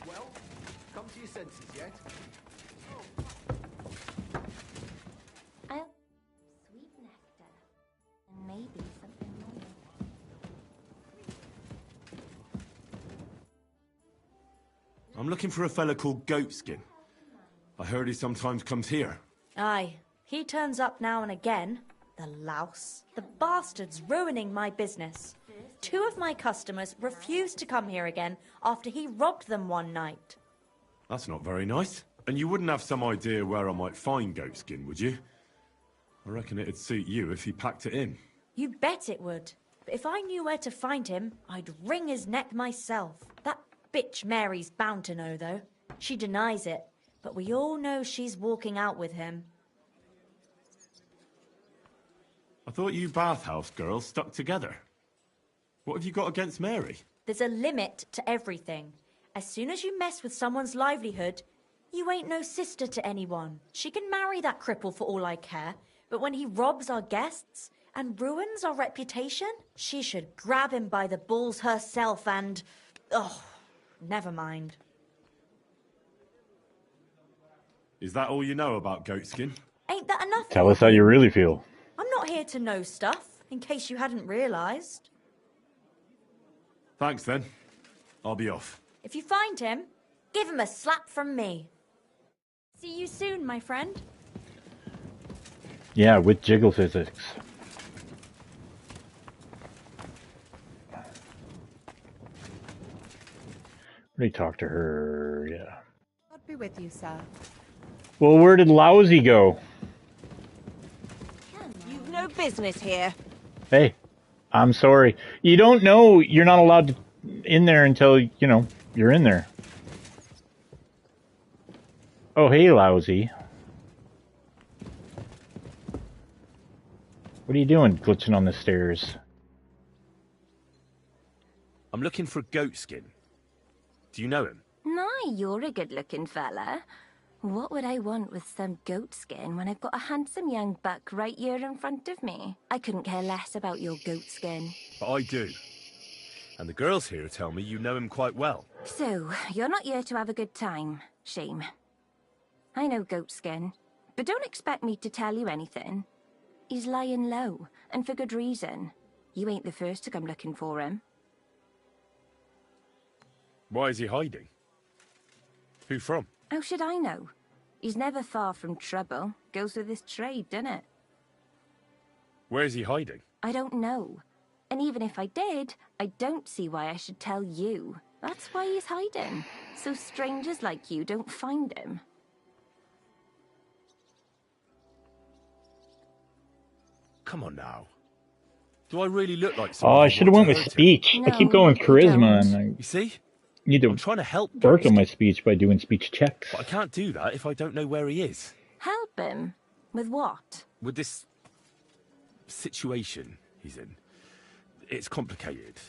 S13: Well, come to your senses yet?
S20: Sweet nectar. And maybe something more.
S2: I'm looking for a fella called Goatskin. I heard he sometimes comes here.
S23: Aye, he turns up now and again. The louse. The bastard's ruining my business. 2 of my customers refused to come here again after he robbed them one night.
S2: That's not very nice. And you wouldn't have some idea where I might find Goatskin, would you? I reckon it'd suit you if he packed it in.
S23: You bet it would. But if I knew where to find him, I'd wring his neck myself. That bitch Mary's bound to know, though. She denies it, but we all know she's walking out with him.
S2: I thought you bathhouse girls stuck together. What have you got against Mary?
S23: There's a limit to everything. As soon as you mess with someone's livelihood, you ain't no sister to anyone. She can marry that cripple for all I care, but when he robs our guests and ruins our reputation, she should grab him by the balls herself and... oh, never mind.
S2: Is that all you know about Goatskin?
S23: Ain't that enough?
S1: Tell us how you really feel.
S23: I'm not here to know stuff, in case you hadn't realised.
S2: Thanks then. I'll be off.
S23: If you find him, give him a slap from me. See you soon, my friend.
S1: Yeah, with jiggle physics. Let me talk to her, yeah.
S19: God be with you, sir.
S1: Well, where did Lousy go?
S5: You've no business here.
S1: Hey, I'm sorry. You don't know you're not allowed to in there until, you know, you're in there. Oh, hey, Lousy. What are you doing glitching on the stairs?
S12: I'm looking for Goatskin. Do you know him?
S20: Nah, you're a good-looking fella. What would I want with some goat skin when I've got a handsome young buck right here in front of me? I couldn't care less about your goat skin.
S12: But I do. And the girls here tell me you know him quite well.
S20: So, you're not here to have a good time. Shame. I know Goatskin, but don't expect me to tell you anything. He's lying low, and for good reason. You ain't the first to come looking for him.
S12: Why is he hiding? Who from?
S20: How should I know? He's never far from trouble. Goes with his trade, doesn't it?
S12: Where is he hiding?
S20: I don't know. And even if I did, I don't see why I should tell you. That's why he's hiding. So strangers like you don't find him.
S12: Come on now. Do I really look like
S1: Oh,
S12: someone?
S1: I should have went with speech. I keep going with charisma, and I
S12: You see?
S1: need to
S12: I'm trying to help
S1: work on my speech by doing speech checks.
S12: But I can't do that if I don't know where he is.
S20: Help him? With what?
S12: With this situation he's in. It's complicated.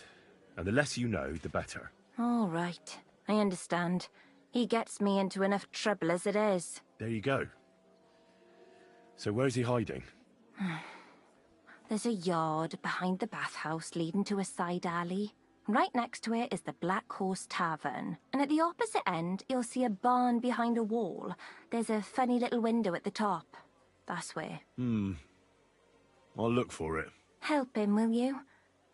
S12: And the less you know, the better.
S20: All right. I understand. He gets me into enough trouble as it is.
S12: There you go. So where's he hiding?
S20: There's a yard behind the bathhouse leading to a side alley. Right next to it is the Black Horse Tavern. And at the opposite end, you'll see a barn behind a wall. There's a funny little window at the top. That's where.
S2: I'll look for it.
S20: Help him, will you?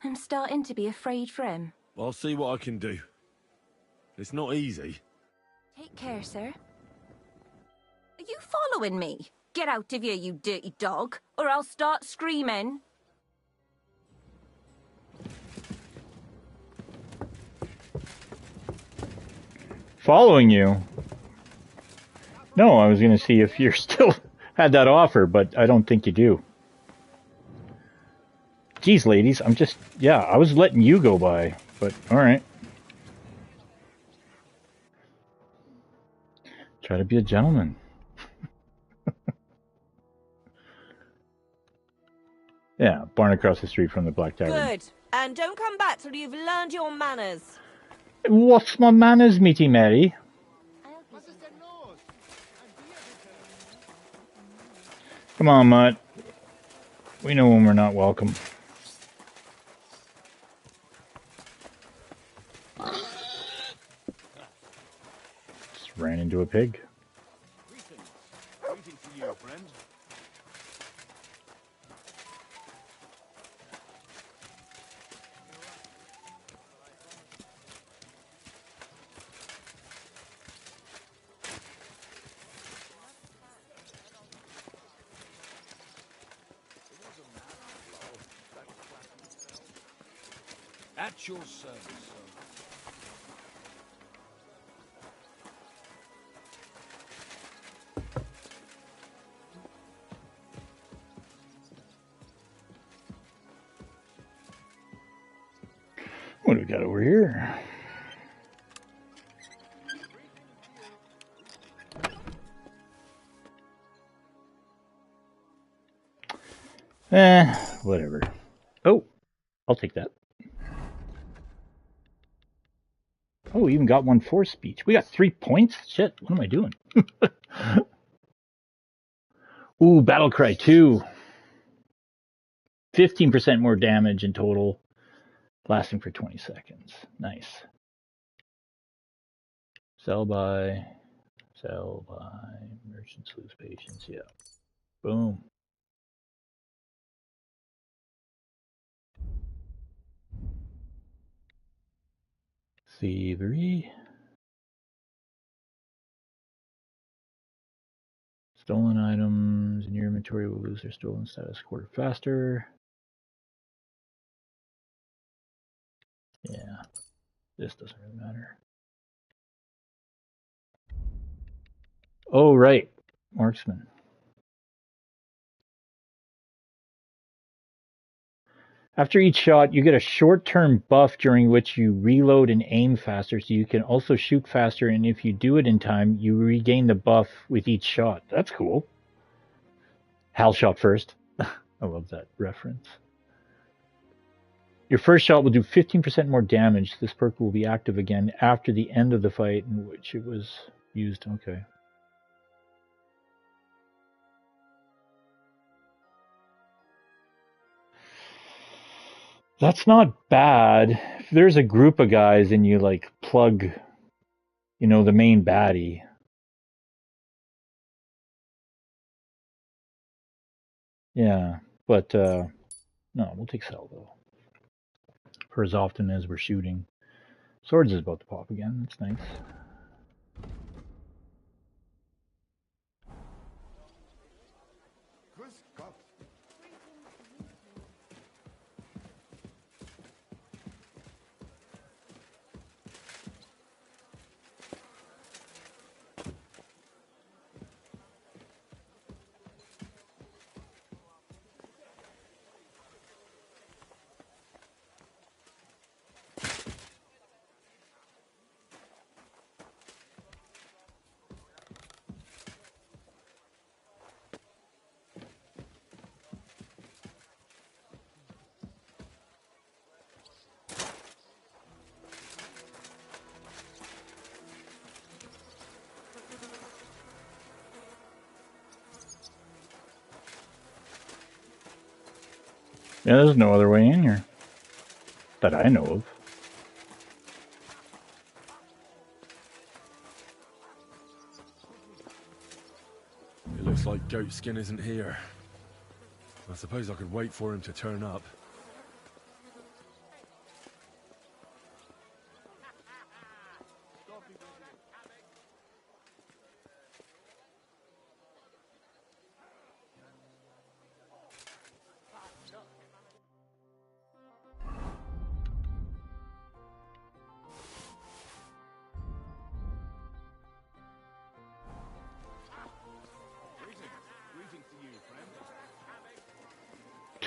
S20: I'm starting to be afraid for him.
S2: I'll see what I can do. It's not easy.
S20: Take care, sir. Are you following me? Get out of here, you dirty dog, or I'll start screaming.
S1: Following you? No, I was going to see if you still had that offer, but I don't think you do. Geez, ladies, I was letting you go by, but alright. Try to be a gentleman. Yeah, barn across the street from the Black Tavern.
S9: Good. And don't come back till you've learned your manners.
S1: What's my manners, meaty Mary? Come on, Mutt. We know when we're not welcome. Just ran into a pig.
S21: Waiting for you, friend.
S3: At your service, sir.
S1: What do we got over here? Whatever. Oh, I'll take that. Oh, we even got one for speech. We got 3 points? Shit, what am I doing? Ooh, Battlecry 2. 15% more damage in total, lasting for 20 seconds. Nice. Sell by, merchants lose patience, yeah. Boom. Thievery. Stolen items in your inventory will lose their stolen status a quarter faster. Yeah, this doesn't really matter. Oh, right. Marksman. After each shot, you get a short-term buff during which you reload and aim faster, so you can also shoot faster, and if you do it in time, you regain the buff with each shot. That's cool. Hal shot first. I love that reference. Your first shot will do 15% more damage. This perk will be active again after the end of the fight in which it was used. Okay. That's not bad. If there's a group of guys and you like plug, you know, the main baddie. Yeah, but no, we'll take Cell though. For as often as we're shooting. Swords is about to pop again. That's nice. Yeah, there's no other way in here. That I know of.
S2: It looks like Goatskin isn't here. I suppose I could wait for him to turn up.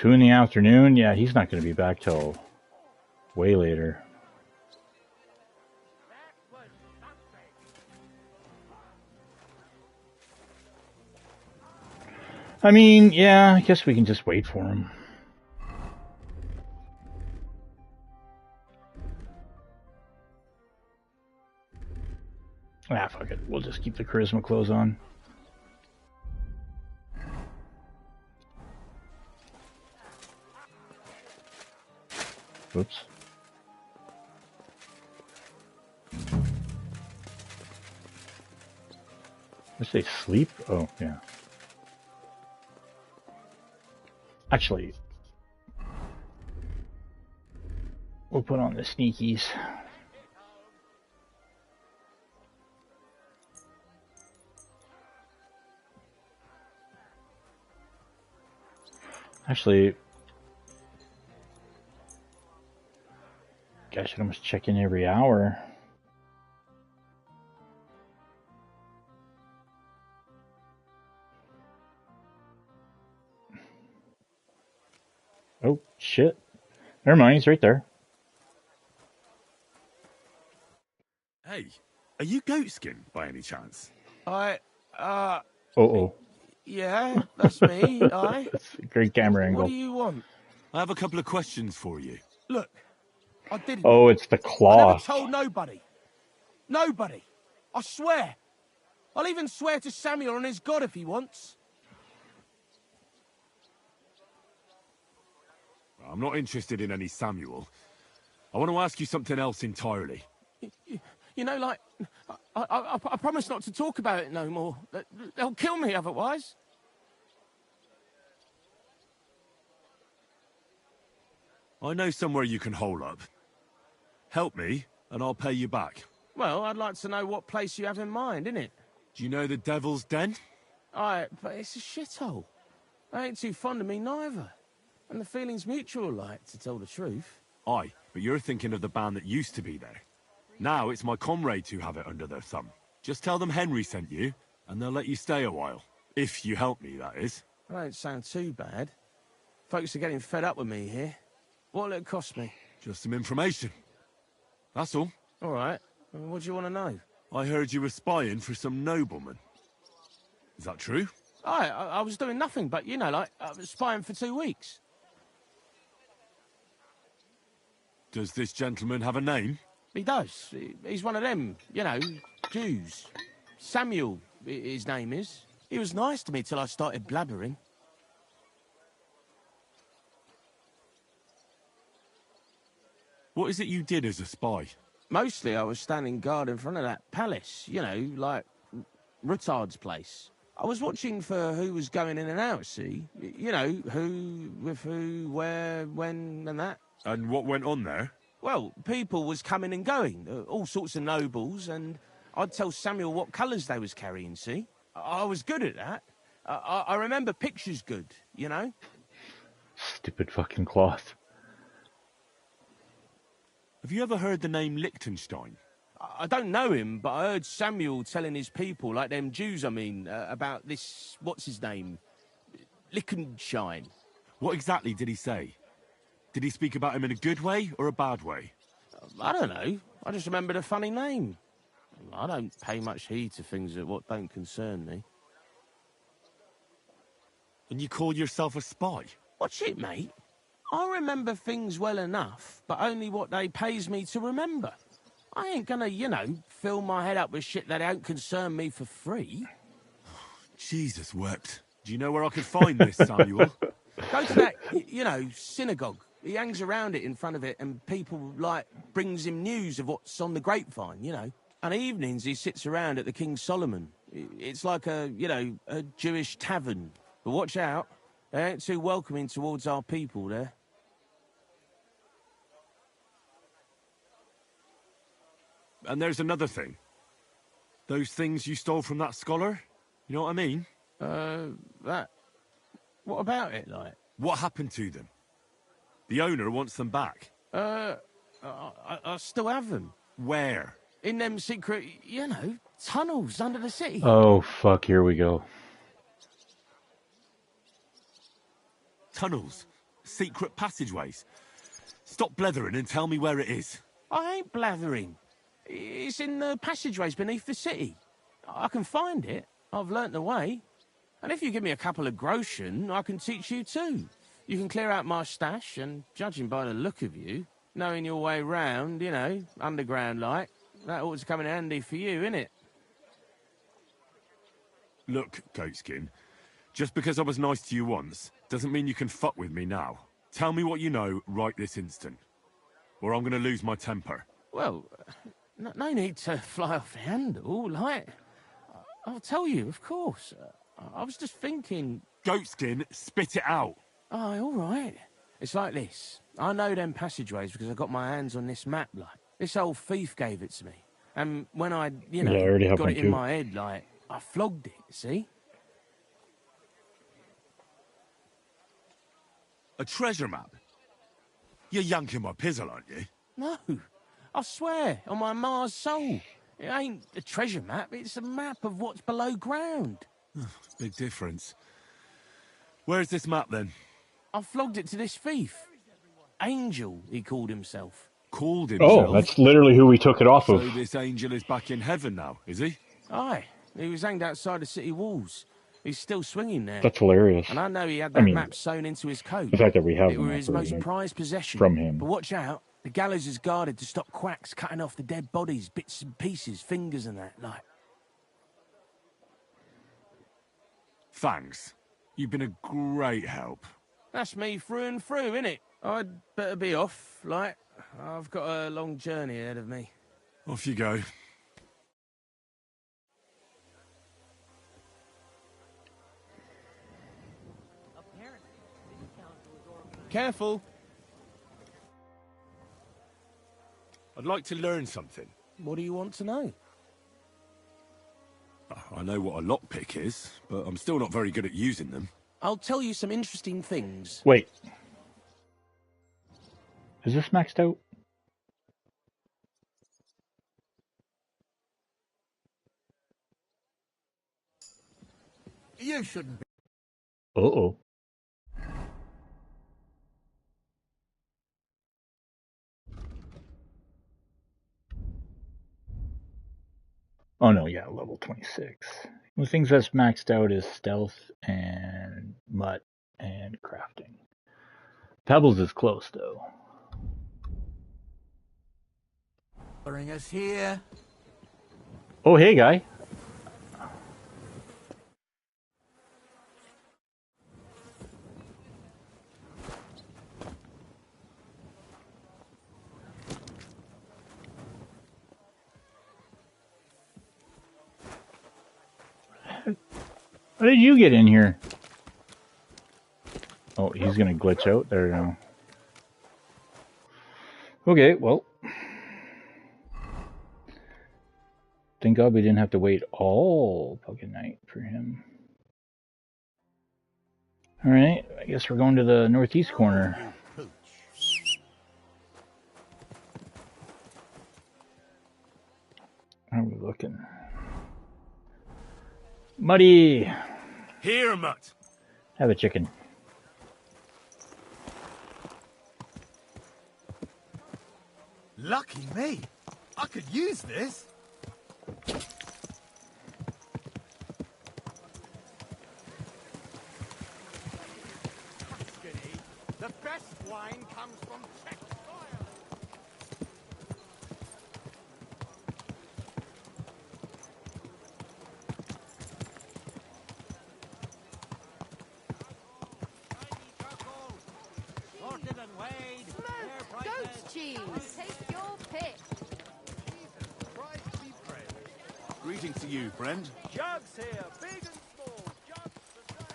S1: 2 in the afternoon? Yeah, he's not going to be back till way later. I mean, yeah, I guess we can just wait for him. Ah, fuck it. We'll just keep the charisma clothes on. Oops. I say sleep? Oh, yeah. Actually, we'll put on the sneakies. Actually, I should almost check in every hour. Oh, shit. Never mind, he's right there.
S21: Hey, are you Goatskin by any chance?
S10: Uh-oh. Yeah, that's me, aye.
S1: That's a great camera angle.
S10: What do you want?
S21: I have a couple of questions for you.
S10: Look, I didn't.
S1: Oh, it's the
S10: I never
S1: cloth.
S10: told nobody. Nobody. I swear. I'll even swear to Samuel and his God if he wants.
S21: I'm not interested in any Samuel. I want to ask you something else entirely.
S10: You know, like, I promise not to talk about it no more. They'll kill me otherwise.
S21: I know somewhere you can hole up. Help me, and I'll pay you back.
S10: Well, I'd like to know what place you have in mind, innit?
S21: Do you know the Devil's Den?
S10: Aye, but it's a shithole. They ain't too fond of me neither. And the feeling's mutual, like, to tell the truth.
S21: Aye, but you're thinking of the band that used to be there. Now it's my comrades who have it under their thumb. Just tell them Henry sent you, and they'll let you stay a while. If you help me, that is.
S10: That don't sound too bad. Folks are getting fed up with me here. What'll it cost me?
S21: Just some information. That's all.
S10: All right. What do you want to know?
S21: I heard you were spying for some nobleman. Is that true?
S10: Aye, I was doing nothing but, you know, like, I was spying for 2 weeks.
S21: Does this gentleman have a name?
S10: He does. He's one of them, you know, Jews. Samuel, his name is. He was nice to me till I started blabbering.
S21: What is it you did as a spy?
S10: Mostly I was standing guard in front of that palace, you know, like Rutard's place. I was watching for who was going in and out, see? You know, who, with who, where, when, and that.
S21: And what went on there?
S10: Well, people was coming and going, all sorts of nobles, and I'd tell Samuel what colours they was carrying, see? I was good at that. I remember pictures good, you know?
S1: Stupid fucking cloth.
S21: Have you ever heard the name Liechtenstein?
S10: I don't know him, but I heard Samuel telling his people, like them Jews, I mean, about this, what's his name? Liechtenstein.
S21: What exactly did he say? Did he speak about him in a good way or a bad way?
S10: I don't know. I just remembered a funny name. I don't pay much heed to things that what don't concern me.
S21: And you call yourself a spy?
S10: What's it, mate? I remember things well enough, but only what they pays me to remember. I ain't gonna, you know, fill my head up with shit that don't concern me for free.
S21: Jesus wept. Do you know where I could find this, Samuel?
S10: Go to that, you know, synagogue. He hangs around it in front of it, and people, like, brings him news of what's on the grapevine, you know. And evenings he sits around at the King Solomon. It's like a, you know, a Jewish tavern. But watch out, they ain't too welcoming towards our people there.
S21: And there's another thing. Those things you stole from that scholar? You know what I mean?
S10: That... What about it, like?
S21: What happened to them? The owner wants them back.
S10: I still have them.
S21: Where?
S10: In them secret, you know, tunnels under the city.
S1: Oh, fuck, here we go.
S21: Tunnels? secret passageways. Stop blethering and tell me where it is.
S10: I ain't blathering. It's in the passageways beneath the city. I can find it. I've learnt the way. And if you give me a couple of groschen, I can teach you too. You can clear out my stash, and judging by the look of you, knowing your way round, you know, underground like, that ought to come in handy for you, innit?
S21: Look, Goatskin, just because I was nice to you once, doesn't mean you can fuck with me now. Tell me what you know right this instant, or I'm gonna lose my temper.
S10: Well, no need to fly off the handle, like... I'll tell you, of course. I was just thinking...
S21: Goatskin, spit it out!
S10: Oh, all right. It's like this. I know them passageways because I got my hands on this map, like. This old thief gave it to me. And when I, you know,
S1: I already have
S10: got
S1: one
S10: it in
S1: too.
S10: my head, like, I flogged it, see?
S21: A treasure map? You're yanking my pizzle, aren't you?
S10: No. I swear, on my Mars soul. It ain't a treasure map, it's a map of what's below ground.
S21: Big difference. Where's this map, then?
S10: I flogged it to this thief. Angel, he called himself.
S21: Called himself?
S1: Oh, that's literally who we took it off of.
S21: So this angel is back in heaven now, is he?
S10: Aye. He was hanged outside the city walls. He's still swinging there.
S1: That's hilarious.
S10: And I know he had that map sewn into his coat.
S1: The fact that we have
S10: it
S1: the
S10: were
S1: map
S10: his most
S1: version
S10: prized possession.
S1: from him.
S10: But watch out. The gallows is guarded to stop quacks cutting off the dead bodies, bits and pieces, fingers and that, like.
S21: Thanks. You've been a great help.
S10: That's me through and through, innit? I'd better be off, like. I've got a long journey ahead of me.
S21: Off you go.
S10: Careful.
S21: I'd like to learn something.
S10: What do you want to know?
S21: I know what a lockpick is, but I'm still not very good at using them.
S10: I'll tell you some interesting things.
S1: Wait. Is this maxed out?
S4: You shouldn't be.
S1: Uh-oh. Oh no, yeah, level 26. The things that's maxed out is stealth and mutt and crafting. Pebbles is close though.
S4: Bring us here.
S1: Oh, hey guy. How did you get in here? Oh, he's gonna glitch out there now. Okay, well. Thank God we didn't have to wait all fucking night for him. Alright, I guess we're going to the northeast corner. How are we looking? Muddy!
S21: Here, Mutt!
S1: Have a chicken.
S4: Lucky me. I could use this.
S10: The best wine comes from Czech soil.
S8: Sorted and weighed. Fair
S19: Goat
S8: prices.
S19: cheese. Take your pick.
S21: Greetings to you, friend.
S4: Jugs here, big and small. Jugs for sale.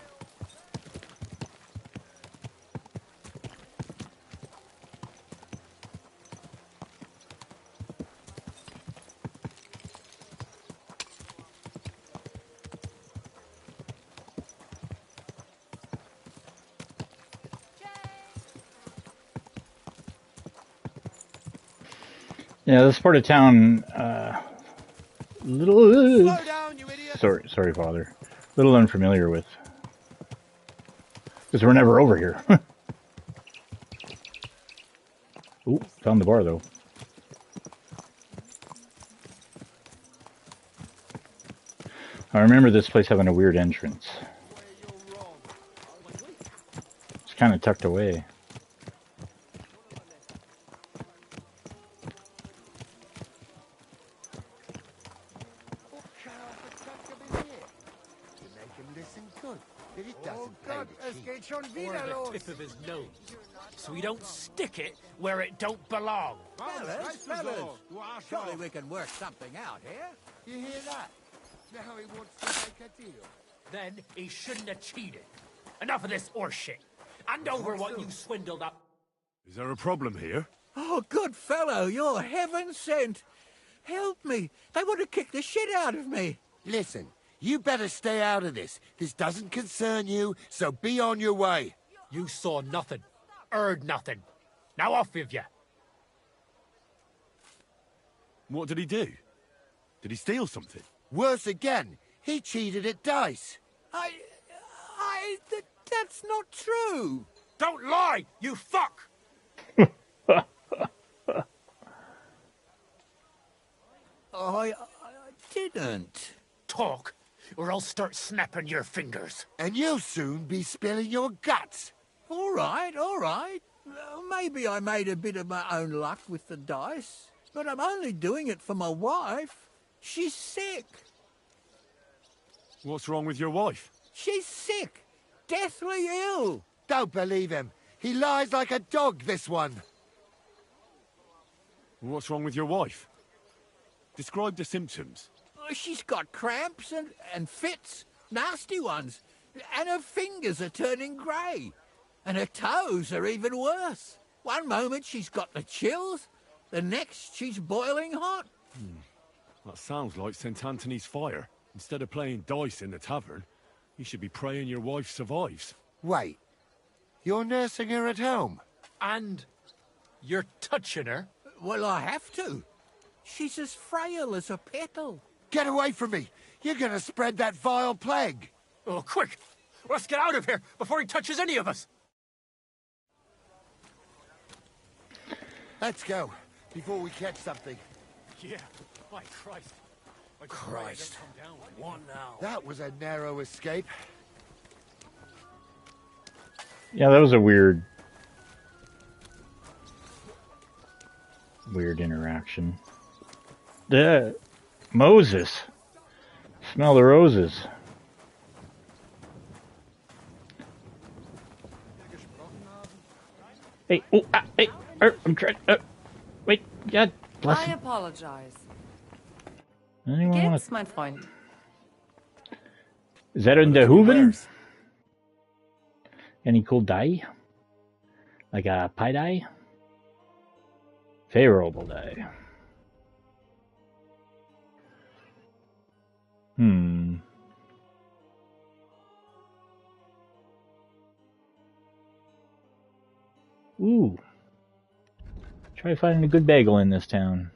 S1: Yeah, this part of town, little.
S4: Slow down, you idiot.
S1: Sorry, Father. Little unfamiliar with, because we're never over here. Ooh, found the bar though. I remember this place having a weird entrance. It's kind of tucked away.
S3: Tip of his nose, so we don't stick it where it don't belong.
S4: Fellas, surely we can work something out here. You hear that? Now he wants to make a deal.
S3: Then he shouldn't have cheated. Enough of this horseshit. Hand over what you swindled up.
S21: Is there a problem here?
S4: Oh, good fellow, you're heaven sent. Help me. They want to kick the shit out of me. Listen, you better stay out of this. This doesn't concern you, so be on your way.
S3: You saw nothing, heard nothing. Now off with you.
S21: What did he do? Did he steal something?
S4: Worse again, he cheated at dice. That's not true.
S3: Don't lie, you fuck!
S4: I didn't.
S3: Talk, or I'll start snapping your fingers.
S4: And you'll soon be spilling your guts. All right, all right. Maybe I made a bit of my own luck with the dice, but I'm only doing it for my wife. She's sick.
S21: What's wrong with your wife?
S4: She's sick. Deathly ill. Don't believe him. He lies like a dog, this one.
S21: What's wrong with your wife? Describe the symptoms.
S4: She's got cramps and fits, nasty ones. And her fingers are turning grey. And her toes are even worse. One moment she's got the chills, the next she's boiling hot.
S21: That sounds like St. Anthony's fire. Instead of playing dice in the tavern, you should be praying your wife survives.
S4: Wait, you're nursing her at home?
S3: And you're touching her?
S4: Well, I have to. She's as frail as a petal. Get away from me! You're gonna spread that vile plague!
S3: Oh, quick! Let's get out of here before he touches any of us!
S4: Let's go, before we catch something.
S3: Yeah, my Christ.
S4: Christ.
S3: What now?
S4: That was a narrow escape.
S1: Yeah, that was a weird interaction. Moses. Smell the roses. Hey, oh, hey, I'm trying. Wait, God bless
S6: I
S1: him.
S6: apologize.
S1: Anyone wanna...
S6: Geht's, mein Freund?
S1: Is that in the Hooven? Any cool dye? Like a pie dye? Favorable dye. Ooh. Try finding a good bagel in this town.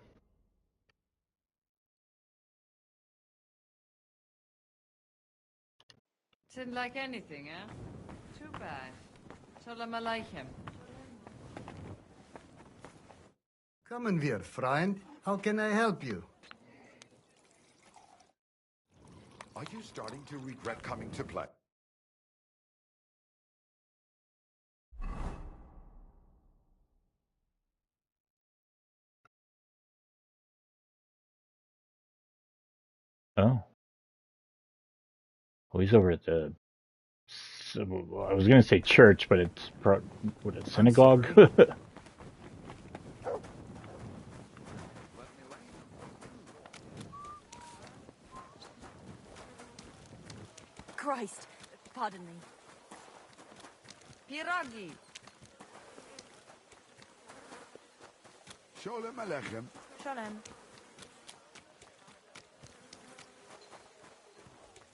S6: Didn't like anything, eh? Too bad. Tell him I like him.
S7: Kommen wir, Freund. How can I help you?
S15: Are you starting to regret coming to play?
S1: Oh. Oh, he's over at the... I was going to say church, but it's... What, a synagogue?
S6: Christ, pardon me. Pierogi.
S15: Sholem Aleichem.
S6: Shalom.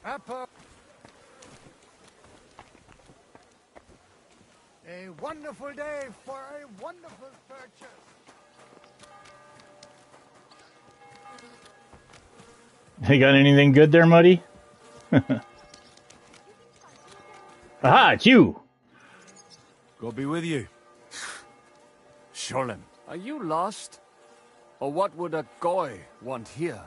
S22: Apple. A wonderful day for a wonderful purchase.
S1: You got anything good there, Muddy? Aha, it's you!
S21: God be with you.
S10: Sholem
S13: Are you lost? Or what would a goy want here?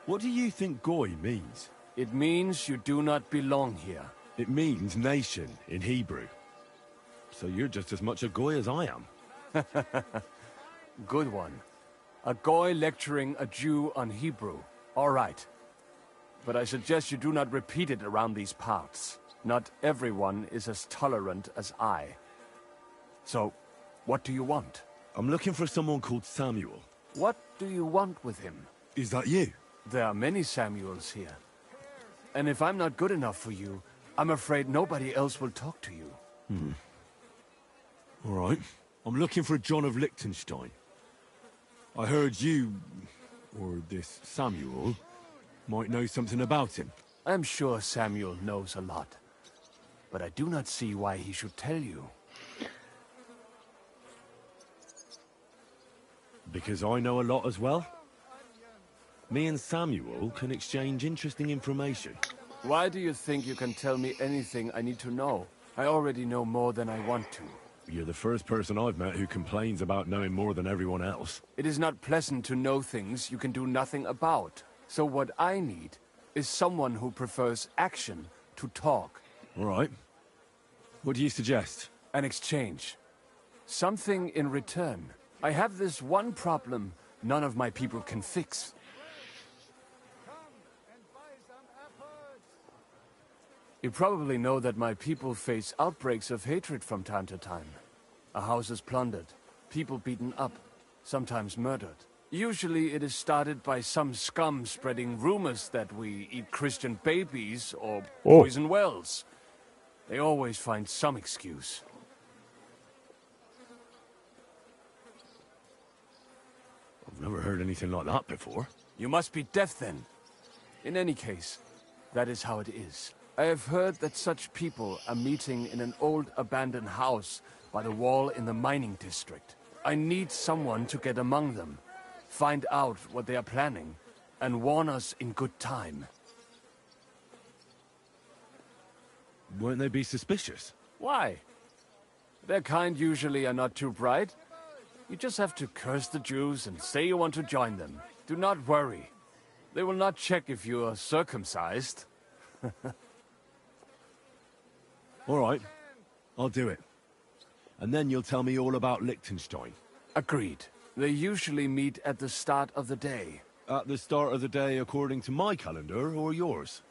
S21: What do you think goy means?
S13: It means you do not belong here.
S21: It means nation in Hebrew. So you're just as much a goy as I am.
S13: Good one. A goy lecturing a Jew on Hebrew. All right. But I suggest you do not repeat it around these parts. Not everyone is as tolerant as I. So, what do you want?
S21: I'm looking for someone called Samuel.
S13: What do you want with him?
S21: Is that you?
S13: There are many Samuels here. And if I'm not good enough for you, I'm afraid nobody else will talk to you.
S21: All right. I'm looking for John of Liechtenstein. I heard you, or this Samuel, might know something about him.
S13: I'm sure Samuel knows a lot. But I do not see why he should tell you.
S21: Because I know a lot as well? Me and Samuel can exchange interesting information.
S13: Why do you think you can tell me anything I need to know? I already know more than I want to.
S21: You're the first person I've met who complains about knowing more than everyone else.
S13: It is not pleasant to know things you can do nothing about. So what I need is someone who prefers action to talk.
S21: All right. What do you suggest?
S13: An exchange. Something in return. I have this one problem none of my people can fix. You probably know that my people face outbreaks of hatred from time to time. A house is plundered, people beaten up, sometimes murdered. Usually it is started by some scum spreading rumors that we eat Christian babies or poison wells. They always find some excuse.
S21: I've never heard anything like that before.
S13: You must be deaf then. In any case, that is how it is. I have heard that such people are meeting in an old abandoned house by the wall in the mining district. I need someone to get among them, find out what they are planning, and warn us in good time.
S21: Won't they be suspicious?
S13: Why? Their kind usually are not too bright. You just have to curse the Jews and say you want to join them. Do not worry. They will not check if you are circumcised.
S21: All right, I'll do it. And then you'll tell me all about Liechtenstein.
S13: Agreed. They usually meet at the start of the day.
S21: At the start of the day according to my calendar or yours?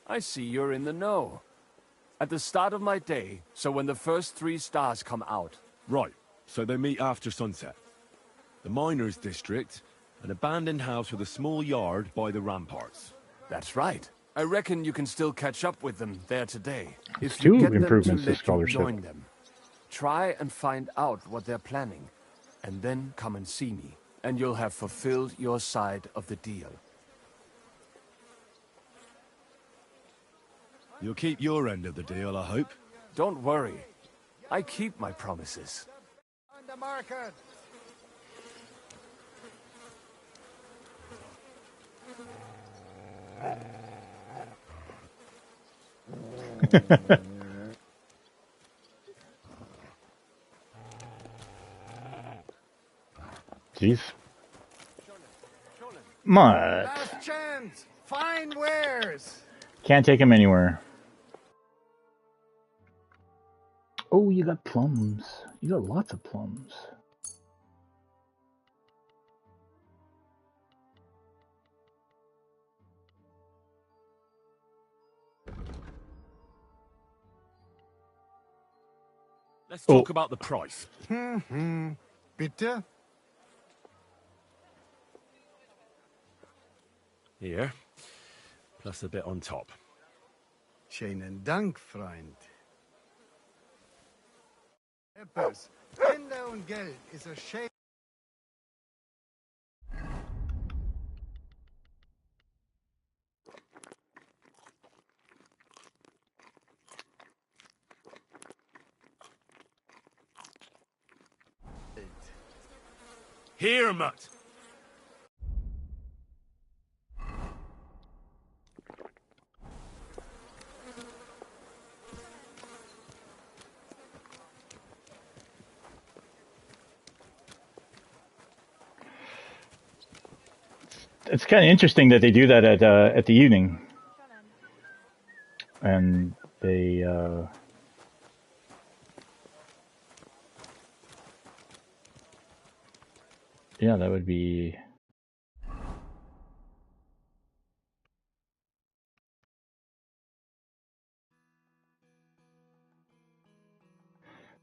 S13: I see you're in the know. At the start of my day, so when the first 3 stars come out.
S21: Right, so they meet after sunset. The miners' district, an abandoned house with a small yard by the ramparts.
S13: That's right. I reckon you can still catch up with them there today.
S1: It's
S13: If you
S1: 2
S13: get them
S1: improvements
S13: to
S1: to
S13: let you
S1: scholarship.
S13: join them. Try and find out what they're planning, and then come and see me, and you'll have fulfilled your side of the deal.
S21: You'll keep your end of the deal, I hope.
S13: Don't worry. I keep my promises.
S7: On the market.
S1: Jeez. Mutt.
S7: Last chance. Fine wares.
S1: Can't take him anywhere. Oh, you got plums. You got lots of plums.
S21: Let's talk about the price.
S7: Bitte?
S21: Here, plus a bit on top.
S7: Schönen Dank, Freund. Peppers, Kinder und Geld is a shame.
S21: Here, Mutt.
S1: it's kind of interesting that they do that at the evening, and they. Yeah, that would be.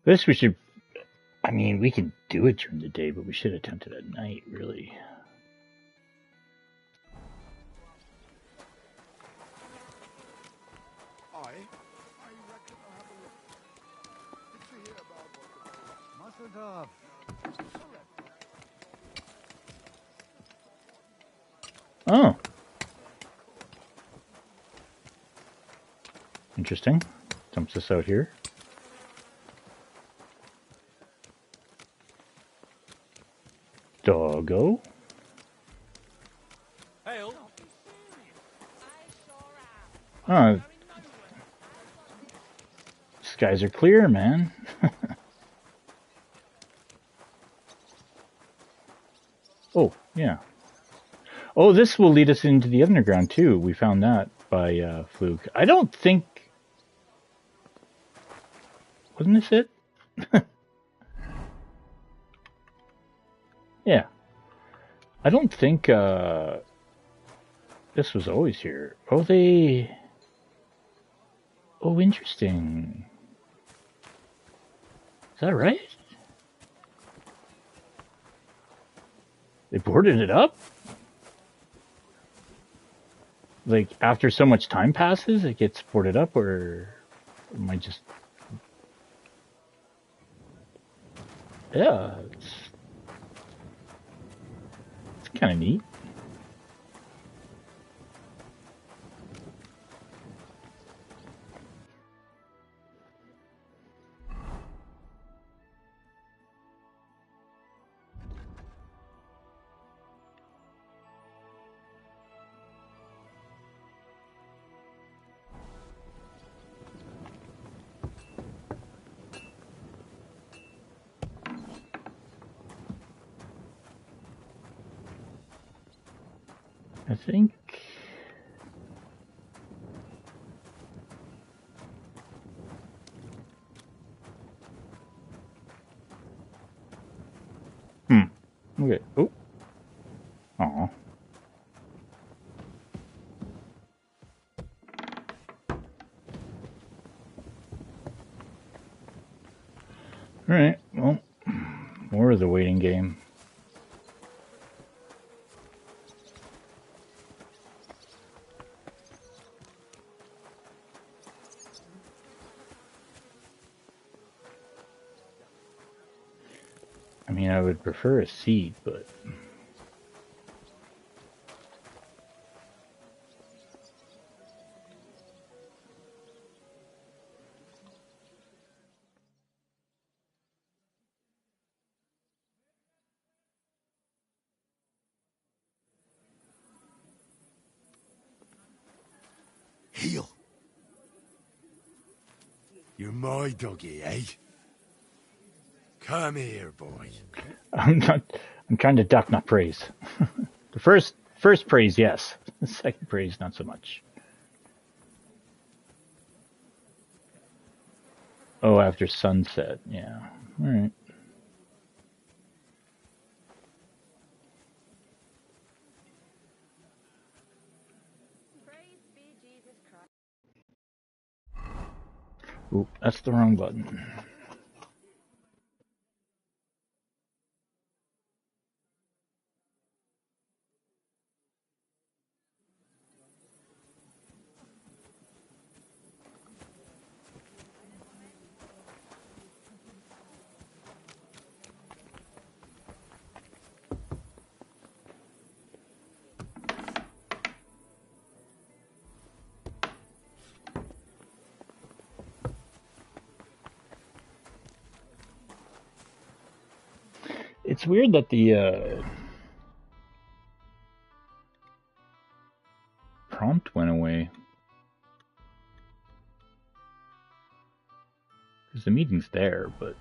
S1: This we should. I mean, we can do it during the day, but we should attempt it at night, really. Oh. Interesting. Dumps this out here. Doggo. Oh. Skies are clear, man. Oh, yeah. Oh, this will lead us into the underground, too. We found that by fluke. I don't think... Wasn't this it? Yeah. I don't think this was always here. Oh, they... Oh, interesting. Is that right? They boarded it up? Like, after so much time passes, it gets boarded up, or am I just... Yeah, it's kind of neat. I think... Okay. Oh. Aw. Alright, well, more of the waiting game. I mean, I would prefer a seat, but...
S2: Heel. You're my doggy, eh? Come here, boy.
S1: I'm trying to duck, not praise. The first praise, yes. The second praise, not so much. Oh, after sunset, yeah. Alright. Ooh, that's the wrong button. It's weird that the prompt went away. Because the meeting's there, but...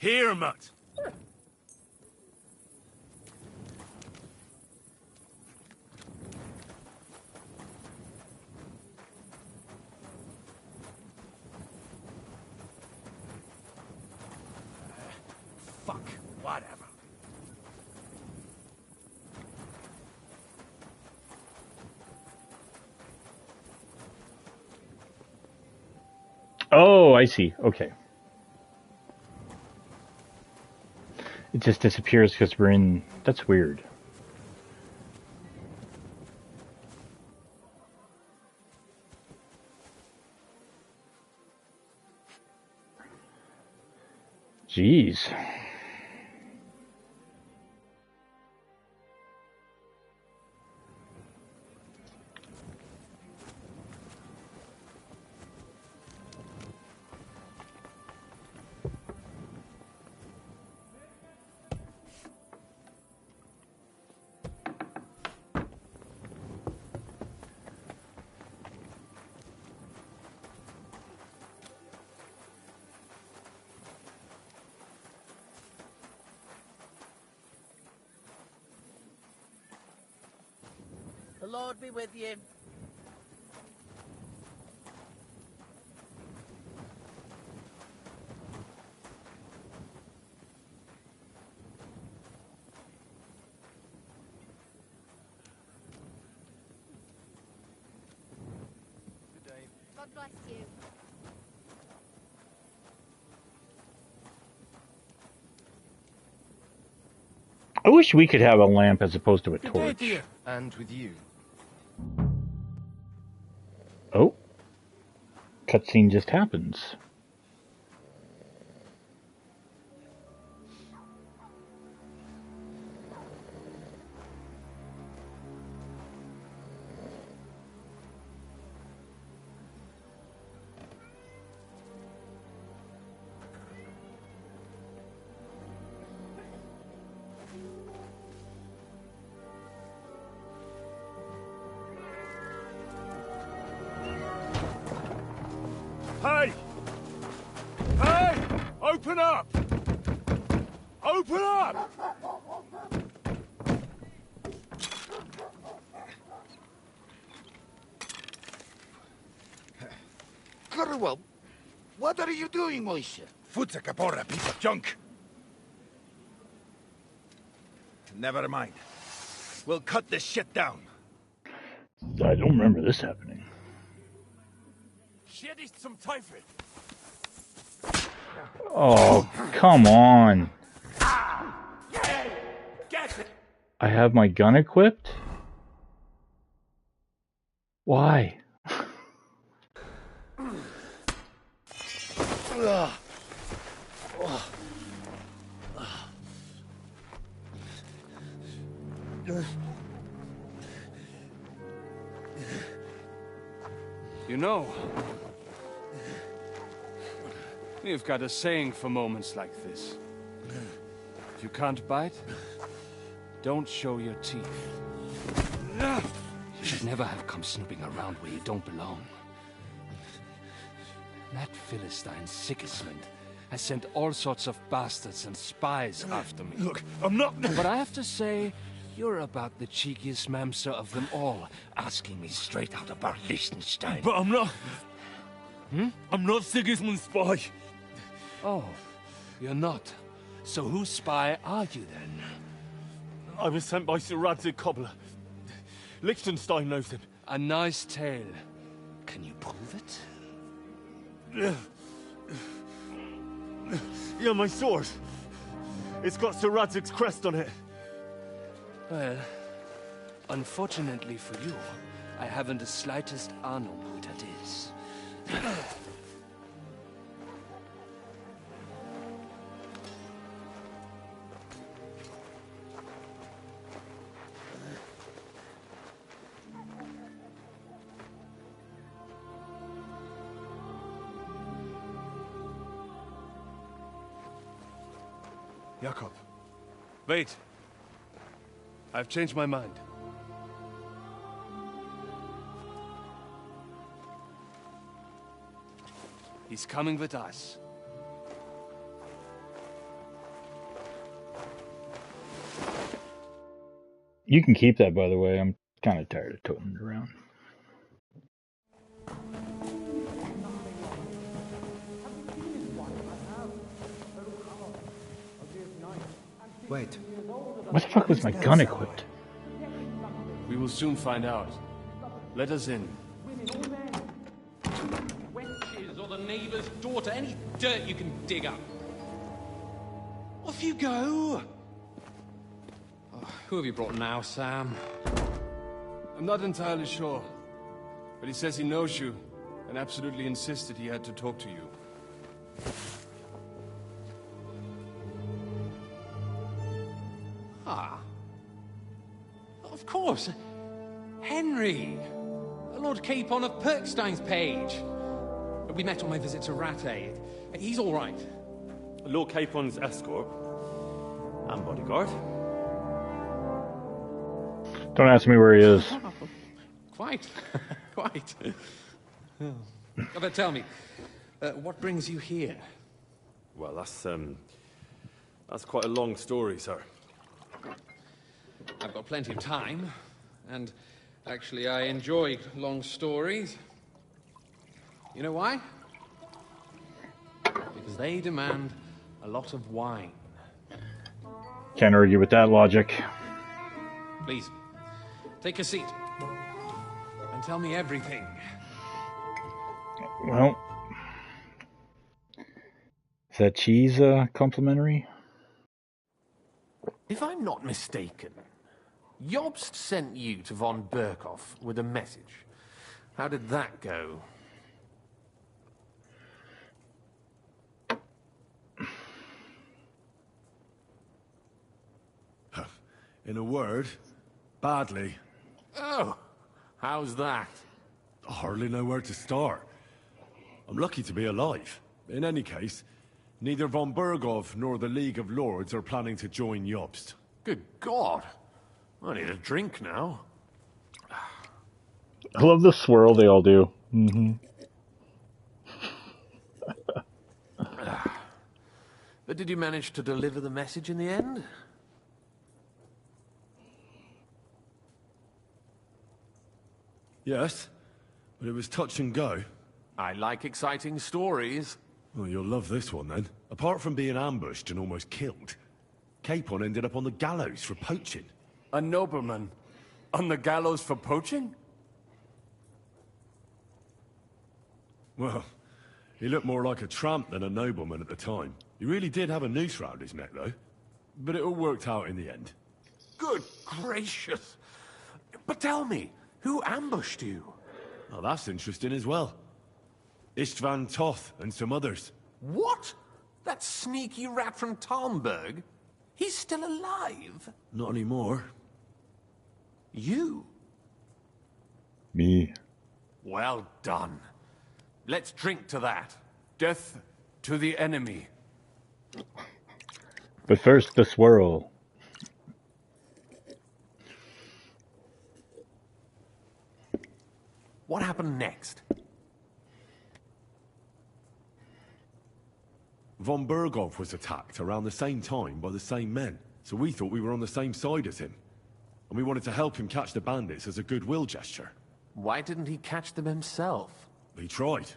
S21: Here, Mutt.
S10: Fuck, whatever.
S1: Oh, I see. Okay. It just disappears because we're in... That's weird. Jeez.
S8: The Lord be with you.
S14: Good day. God bless you.
S1: I wish we could have a lamp as opposed to a
S11: Good day
S1: torch.
S11: to you. And with you.
S1: Oh. Cutscene just happens.
S21: Hey! Hey! Open up! Open up!
S15: Curwell, what are you doing, Moisha?
S16: HUZZAH Capora, piece of junk. Never mind. We'll cut this shit down.
S1: I don't remember this happening.
S21: Shit is some typhus.
S1: Oh, come on.
S21: Get it!
S1: I have my gun equipped? Why?
S13: You know, we've got a saying for moments like this. If you can't bite, don't show your teeth. You should never have come snooping around where you don't belong. That Philistine Sigismund has sent all sorts of bastards and spies after me.
S16: Look, I'm not...
S13: But I have to say, you're about the cheekiest mamser of them all, asking me straight out about Liechtenstein.
S21: But I'm not... I'm not Sigismund's spy.
S13: Oh, you're not. So whose spy are you then?
S21: I was sent by Sir Radzig Cobbler. Liechtenstein knows him.
S13: A nice tale. Can you prove it?
S21: Yeah, my sword. It's got Sir Radzig's crest on it.
S13: Well, unfortunately for you, I haven't the slightest ahnung who that is.
S21: Jakob.
S13: Wait. I've changed my mind. He's coming with us.
S1: You can keep that, by the way. I'm kind of tired of toting it around.
S11: Wait.
S1: What the fuck was my gun equipped?
S13: We will soon find out. Let us in.
S3: Wenches or the neighbour's daughter, any dirt you can dig up. Off you go. Oh, who have you brought now, Sam?
S13: I'm not entirely sure, but he says he knows you and absolutely insisted he had to talk to you.
S3: Ah. Of course. Henry. Lord Capon of Perkstein's page. We met on my visit to Rattay. He's all right.
S12: Lord Capon's escort and bodyguard.
S1: Don't ask me where he is.
S3: Quite. Quite. But tell me, what brings you here?
S12: Well, that's quite a long story, sir.
S3: I've got plenty of time, and actually I enjoy long stories. You know why? Because they demand a lot of wine.
S1: Can't argue with that logic.
S3: Please, take a seat and tell me everything.
S1: Well, is that cheese complimentary?
S17: If I'm not mistaken, Jobst sent you to von Berkhoff with a message. How did that go?
S21: In a word, badly.
S17: Oh, how's that?
S21: I hardly know where to start. I'm lucky to be alive. In any case, neither von Berghoff nor the League of Lords are planning to join Jobst.
S17: Good God. I need a drink now.
S1: I love the swirl they all do. Mm-hmm.
S17: But did you manage to deliver the message in the end?
S21: Yes, but it was touch and go.
S17: I like exciting stories.
S21: Well, you'll love this one then. Apart from being ambushed and almost killed, Capon ended up on the gallows for poaching.
S13: A nobleman? On the gallows for poaching?
S21: Well, he looked more like a tramp than a nobleman at the time. He really did have a noose round his neck, though. But it all worked out in the end.
S17: Good gracious. But tell me, who ambushed you?
S21: Oh, that's interesting as well. Istvan Toth and some others.
S17: What? That sneaky rat from Talmberg? He's still alive?
S21: Not anymore.
S17: You?
S1: Me.
S17: Well done. Let's drink to that.
S13: Death to the enemy.
S1: But first, the swirl.
S17: What happened next?
S21: Von Berghoff was attacked around the same time by the same men, so we thought we were on the same side as him. And we wanted to help him catch the bandits as a goodwill gesture.
S17: Why didn't he catch them himself?
S21: He tried.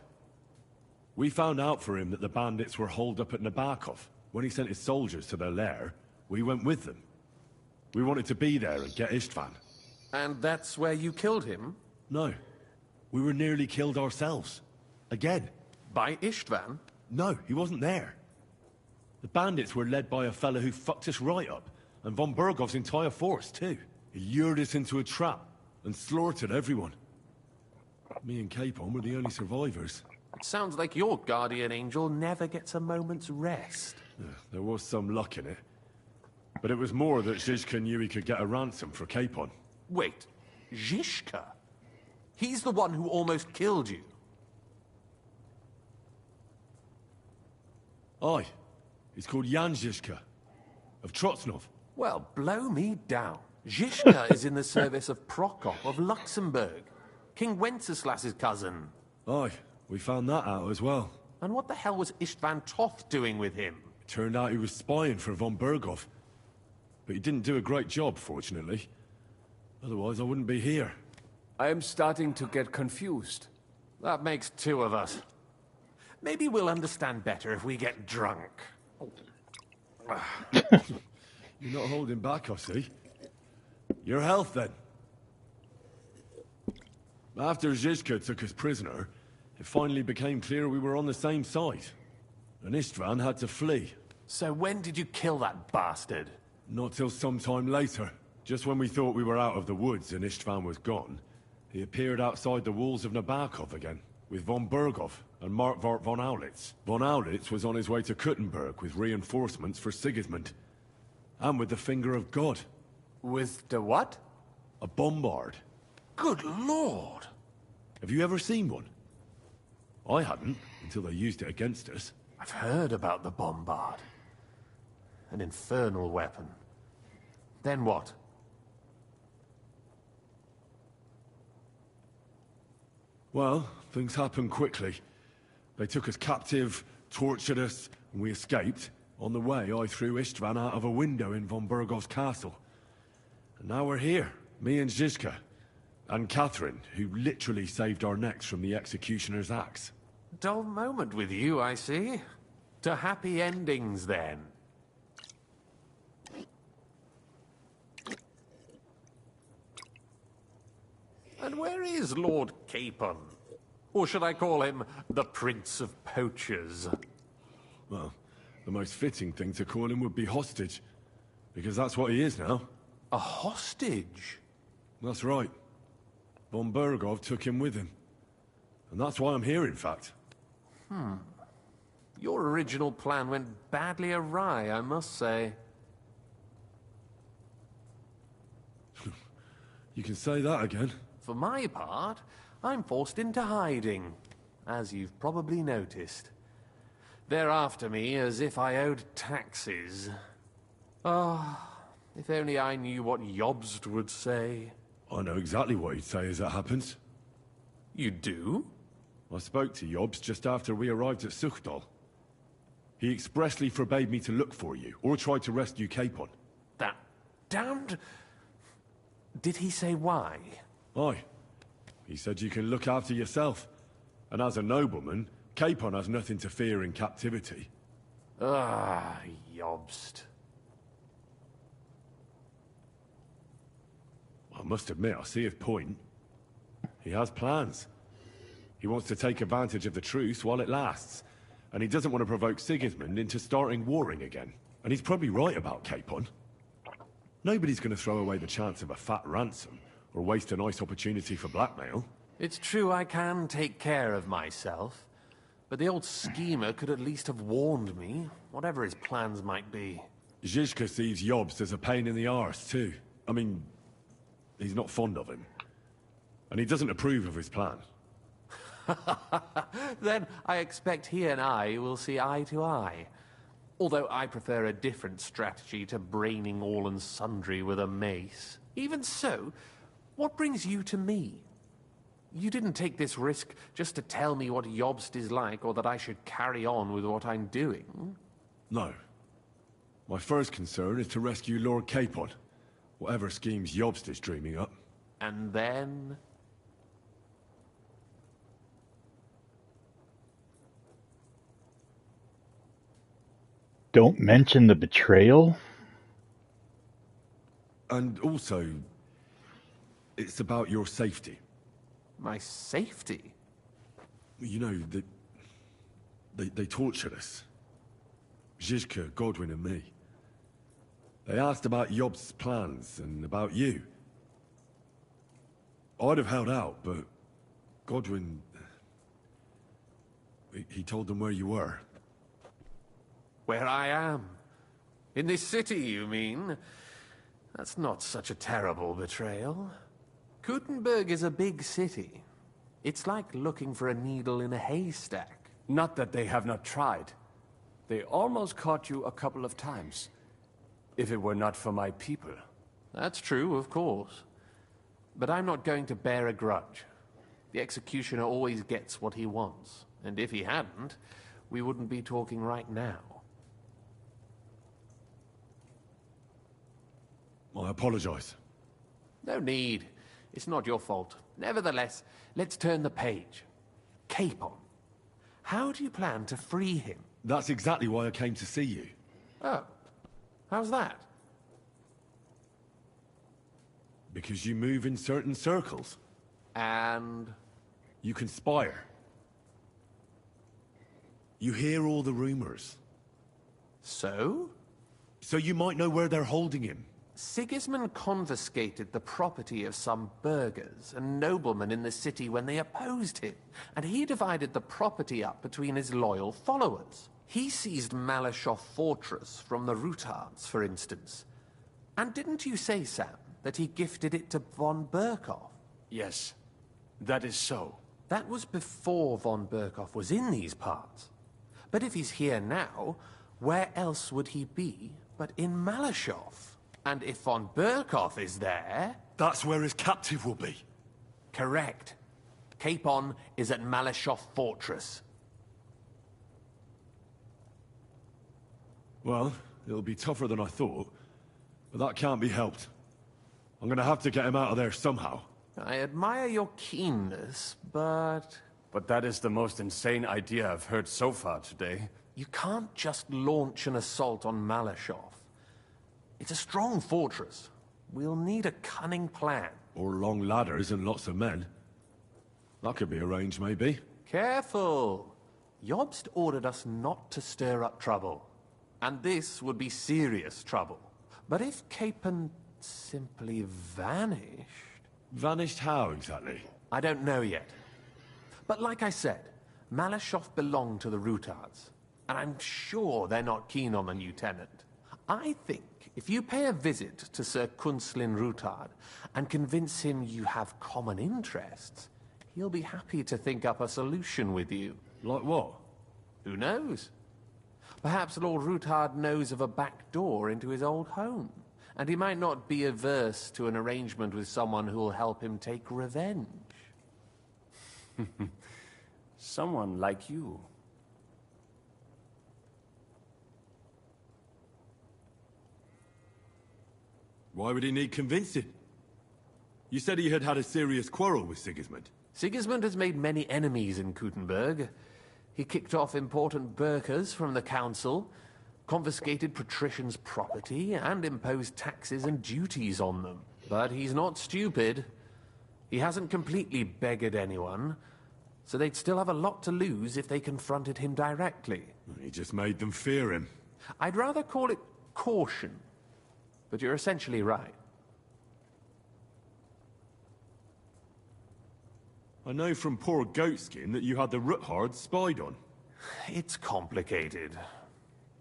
S21: We found out for him that the bandits were holed up at Nabokov. When he sent his soldiers to their lair, we went with them. We wanted to be there and get Istvan.
S17: And that's where you killed him?
S21: No. We were nearly killed ourselves. Again.
S17: By Istvan?
S21: No, he wasn't there. The bandits were led by a fellow who fucked us right up, and von Berghoff's entire force, too. He lured us into a trap and slaughtered everyone. Me and Capon were the only survivors.
S17: It sounds like your guardian angel never gets a moment's rest.
S21: There was some luck in it. But it was more that Zizka knew he could get a ransom for Capon.
S17: Wait, Zizka? He's the one who almost killed you.
S21: Aye. He's called Jan Zizka, of Trotsnov.
S17: Well, blow me down. Zizka is in the service of Prokop of Luxembourg, King Wenceslas's cousin.
S21: Aye, we found that out as well.
S17: And what the hell was Istvan Toth doing with him?
S21: It turned out he was spying for von Berghoff. But he didn't do a great job, fortunately. Otherwise, I wouldn't be here.
S13: I am starting to get confused.
S17: That makes two of us. Maybe we'll understand better if we get drunk.
S21: You're not holding back, I see. Your health, then. After Zizka took us prisoner, it finally became clear we were on the same side. And Istvan had to flee.
S17: So when did you kill that bastard?
S21: Not till some time later. Just when we thought we were out of the woods and Istvan was gone, he appeared outside the walls of Nabokov again, with von Berghoff and Markvart von Aulitz. Von Aulitz was on his way to Kuttenberg with reinforcements for Sigismund. And with the finger of God.
S13: With the what?
S21: A bombard.
S17: Good lord!
S21: Have you ever seen one? I hadn't, until they used it against us.
S17: I've heard about the bombard. An infernal weapon. Then what?
S21: Well, things happened quickly. They took us captive, tortured us, and we escaped. On the way, I threw Istvan out of a window in von Bergov's castle. And now we're here, me and Zizka. And Catherine, who literally saved our necks from the executioner's axe.
S17: Dull moment with you, I see. To happy endings, then. And where is Lord Capon? Or should I call him the Prince of Poachers?
S21: Well, the most fitting thing to call him would be hostage. Because that's what he is now.
S17: A hostage?
S21: That's right. Von Bergov took him with him. And that's why I'm here, in fact.
S17: Your original plan went badly awry, I must say.
S21: You can say that again.
S17: For my part, I'm forced into hiding, as you've probably noticed. They're after me as if I owed taxes. Ah, if only I knew what Jobst would say.
S21: I know exactly what he'd say as it happens.
S17: You do?
S21: I spoke to Jobst just after we arrived at Suchdal. He expressly forbade me to look for you, or try to rescue Capon.
S17: That damned... Did he say why?
S21: Aye. He said you can look after yourself. And as a nobleman, Capon has nothing to fear in captivity.
S17: Ah, Jobst.
S21: I must admit, I see his point. He has plans. He wants to take advantage of the truce while it lasts. And he doesn't want to provoke Sigismund into starting warring again. And he's probably right about Capon. Nobody's going to throw away the chance of a fat ransom, or waste a nice opportunity for blackmail.
S17: It's true I can take care of myself. But the old schemer could at least have warned me, whatever his plans might be.
S21: Zizka sees Jobst as a pain in the arse, too. I mean, he's not fond of him. And he doesn't approve of his plan.
S17: Then I expect he and I will see eye to eye. Although I prefer a different strategy to braining all and sundry with a mace. Even so, what brings you to me? You didn't take this risk just to tell me what Jobst is like, or that I should carry on with what I'm doing.
S21: No. My first concern is to rescue Lord Capon. Whatever schemes Jobst is dreaming up.
S17: And then...
S1: Don't mention the betrayal?
S21: And also, it's about your safety.
S17: My safety?
S21: You know, they tortured us. Zizka, Godwin and me. They asked about Jobst's plans and about you. I'd have held out, but Godwin... He told them where you were.
S17: Where I am? In this city, you mean? That's not such a terrible betrayal. Kuttenberg is a big city. It's like looking for a needle in a haystack.
S13: Not that they have not tried. They almost caught you a couple of times. If it were not for my people.
S17: That's true, of course. But I'm not going to bear a grudge. The executioner always gets what he wants. And if he hadn't, we wouldn't be talking right now.
S21: I apologize.
S17: No need. It's not your fault. Nevertheless, let's turn the page. Capon. How do you plan to free him?
S21: That's exactly why I came to see you.
S17: Oh. How's that?
S21: Because you move in certain circles.
S17: And?
S21: You conspire. You hear all the rumors.
S17: So?
S21: So you might know where they're holding him.
S17: Sigismund confiscated the property of some burghers and noblemen in the city when they opposed him, and he divided the property up between his loyal followers. He seized Malyshoff Fortress from the Rutards, for instance. And didn't you say, Sam, that he gifted it to von Berkoff?
S13: Yes, that is so.
S17: That was before von Berkoff was in these parts. But if he's here now, where else would he be but in Malyshoff? And if von Berkoff is there...
S21: That's where his captive will be.
S17: Correct. Capon is at Malyshoff Fortress.
S21: Well, it'll be tougher than I thought, but that can't be helped. I'm gonna have to get him out of there somehow.
S17: I admire your keenness, but...
S13: But that is the most insane idea I've heard so far today.
S17: You can't just launch an assault on Malyshoff. It's a strong fortress. We'll need a cunning plan.
S21: Or long ladders and lots of men. That could be arranged, maybe.
S17: Careful! Jobst ordered us not to stir up trouble. And this would be serious trouble. But if Capon simply vanished...
S21: Vanished how, exactly?
S17: I don't know yet. But like I said, Malyshoff belonged to the Rutards. And I'm sure they're not keen on the new tenant. I think if you pay a visit to Sir Kunslin Rutard and convince him you have common interests, he'll be happy to think up a solution with you.
S21: Like what?
S17: Who knows? Perhaps Lord Rutard knows of a back door into his old home, and he might not be averse to an arrangement with someone who'll help him take revenge.
S13: Someone like you.
S21: Why would he need convincing? You said he had had a serious quarrel with Sigismund.
S17: Sigismund has made many enemies in Kuttenberg. He kicked off important burghers from the council, confiscated patricians' property, and imposed taxes and duties on them. But he's not stupid. He hasn't completely beggared anyone, so they'd still have a lot to lose if they confronted him directly.
S21: He just made them fear him.
S17: I'd rather call it caution, but you're essentially right.
S21: I know from poor Goatskin that you had the Ruthards spied on.
S17: It's complicated.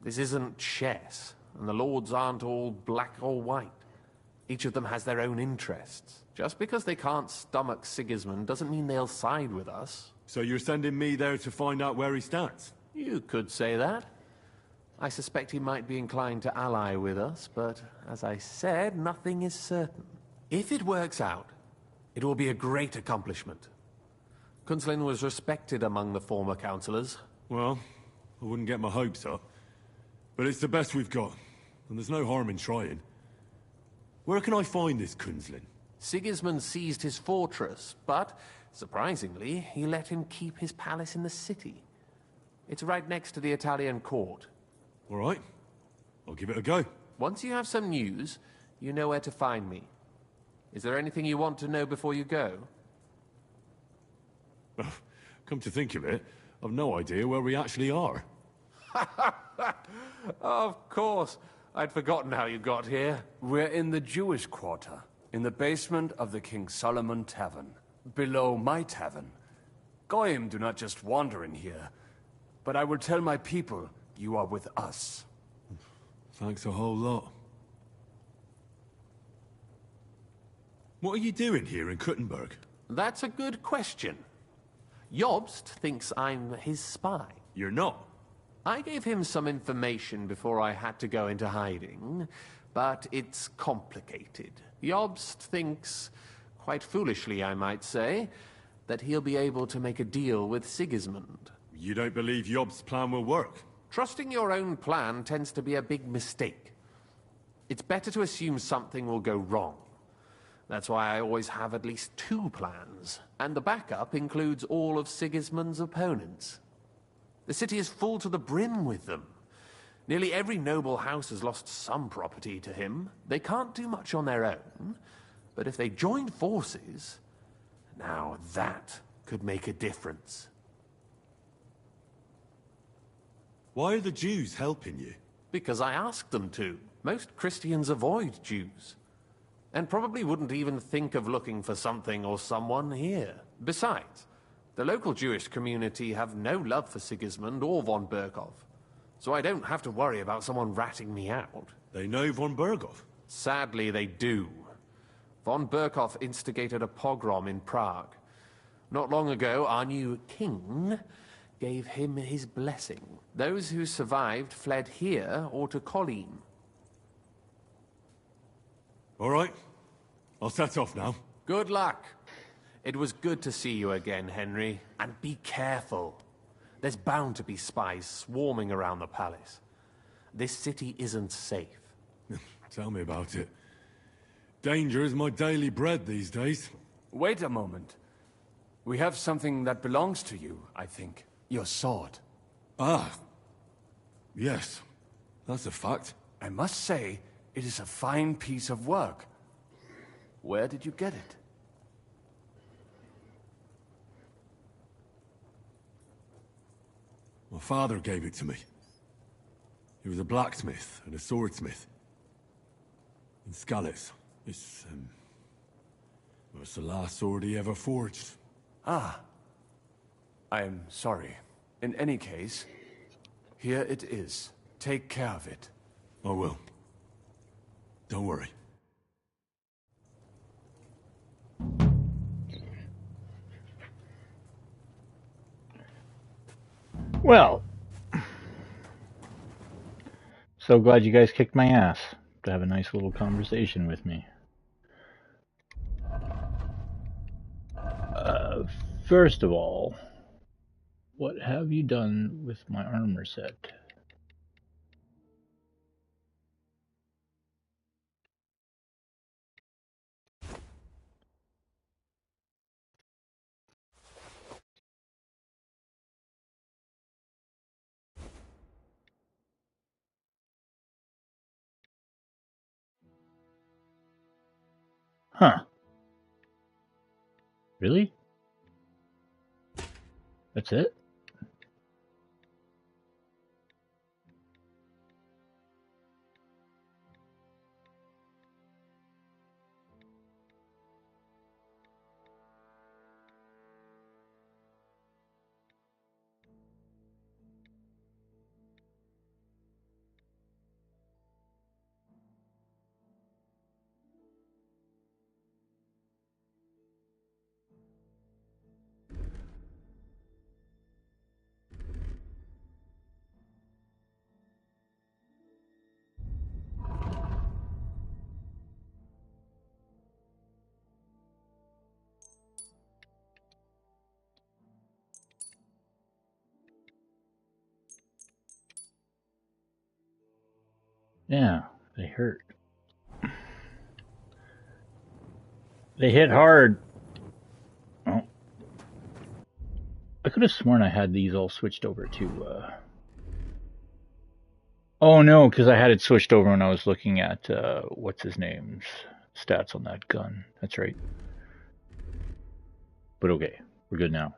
S17: This isn't chess, and the lords aren't all black or white. Each of them has their own interests. Just because they can't stomach Sigismund doesn't mean they'll side with us.
S21: So you're sending me there to find out where he stands?
S17: You could say that. I suspect he might be inclined to ally with us, but as I said, nothing is certain. If it works out, it will be a great accomplishment. Kunslin was respected among the former councillors.
S21: Well, I wouldn't get my hopes up. But it's the best we've got, and there's no harm in trying. Where can I find this Kunslin?
S17: Sigismund seized his fortress, but, surprisingly, he let him keep his palace in the city. It's right next to the Italian court.
S21: All right. I'll give it a go.
S17: Once you have some news, you know where to find me. Is there anything you want to know before you go?
S21: Come to think of it, I've no idea where we actually are.
S17: Of course. I'd forgotten how you got here.
S13: We're in the Jewish quarter, in the basement of the King Solomon Tavern, below my tavern. Goyim do not just wander in here, but I will tell my people you are with us.
S21: Thanks a whole lot. What are you doing here in Kuttenberg?
S17: That's a good question. Jobst thinks I'm his spy.
S21: You're not.
S17: I gave him some information before I had to go into hiding, but it's complicated. Jobst thinks, quite foolishly I might say, that he'll be able to make a deal with Sigismund.
S21: You don't believe Jobst's plan will work?
S17: Trusting your own plan tends to be a big mistake. It's better to assume something will go wrong. That's why I always have at least 2 plans, and the backup includes all of Sigismund's opponents. The city is full to the brim with them. Nearly every noble house has lost some property to him. They can't do much on their own, but if they joined forces, now that could make a difference.
S21: Why are the Jews helping you?
S17: Because I asked them to. Most Christians avoid Jews, and probably wouldn't even think of looking for something or someone here. Besides, the local Jewish community have no love for Sigismund or von Berkov, so I don't have to worry about someone ratting me out.
S21: They know von Berkov?
S17: Sadly, they do. Von Berkov instigated a pogrom in Prague. Not long ago, our new king gave him his blessing. Those who survived fled here or to Colleen.
S21: All right. I'll set off now.
S17: Good luck. It was good to see you again, Henry. And be careful. There's bound to be spies swarming around the palace. This city isn't safe.
S21: Tell me about it. Danger is my daily bread these days.
S13: Wait a moment. We have something that belongs to you, I think. Your sword.
S21: Ah. Yes. That's a fact.
S13: I must say, it is a fine piece of work. Where did you get it?
S21: My father gave it to me. He was a blacksmith and a swordsmith. In Skalitz. It's the last sword he ever forged.
S13: Ah. I am sorry. In any case, here it is. Take care of it.
S21: I will. Don't worry.
S1: Well, so glad you guys kicked my ass to have a nice little conversation with me. First of all, what have you done with my armor set? Huh. Really? That's it? Yeah, they hurt. They hit hard. Oh. I could have sworn I had these all switched over to, Oh no, because I had it switched over when I was looking at, what's his name's stats on that gun. That's right. But okay, we're good now.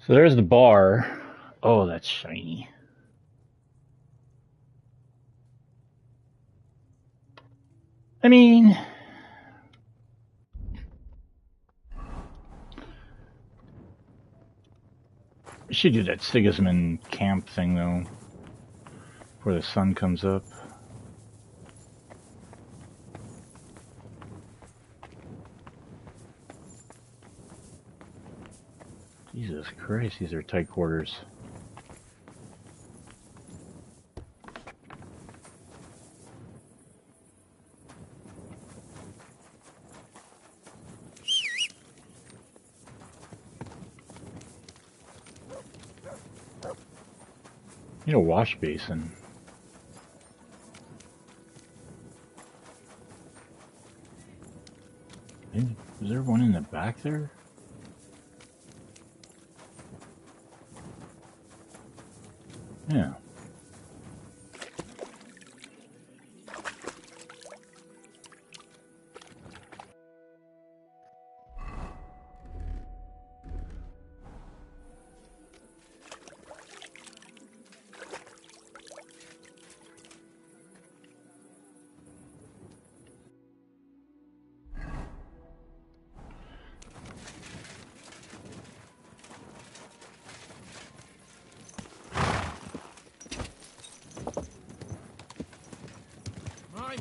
S1: So there's the bar. Oh, that's shiny. I mean, we should do that Sigismund camp thing, though, before the sun comes up. Jesus Christ, these are tight quarters. Need a wash basin. Is there one in the back there? Yeah.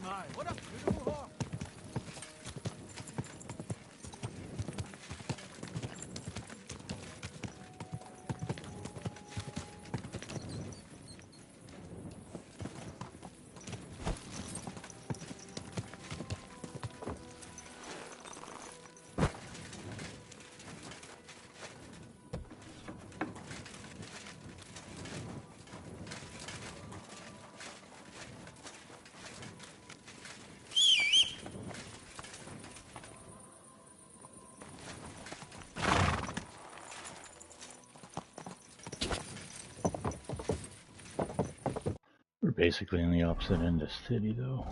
S4: My, what a beautiful horse.
S1: We're basically on the opposite end of the city, though.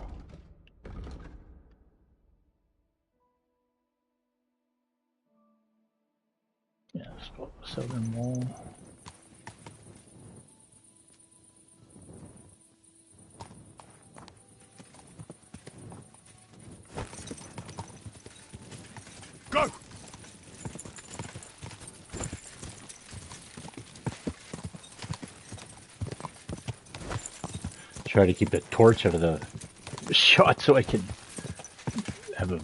S1: Yeah, let's go up the southern wall.
S21: Go!
S1: Try to keep the torch out of the shot so I can have a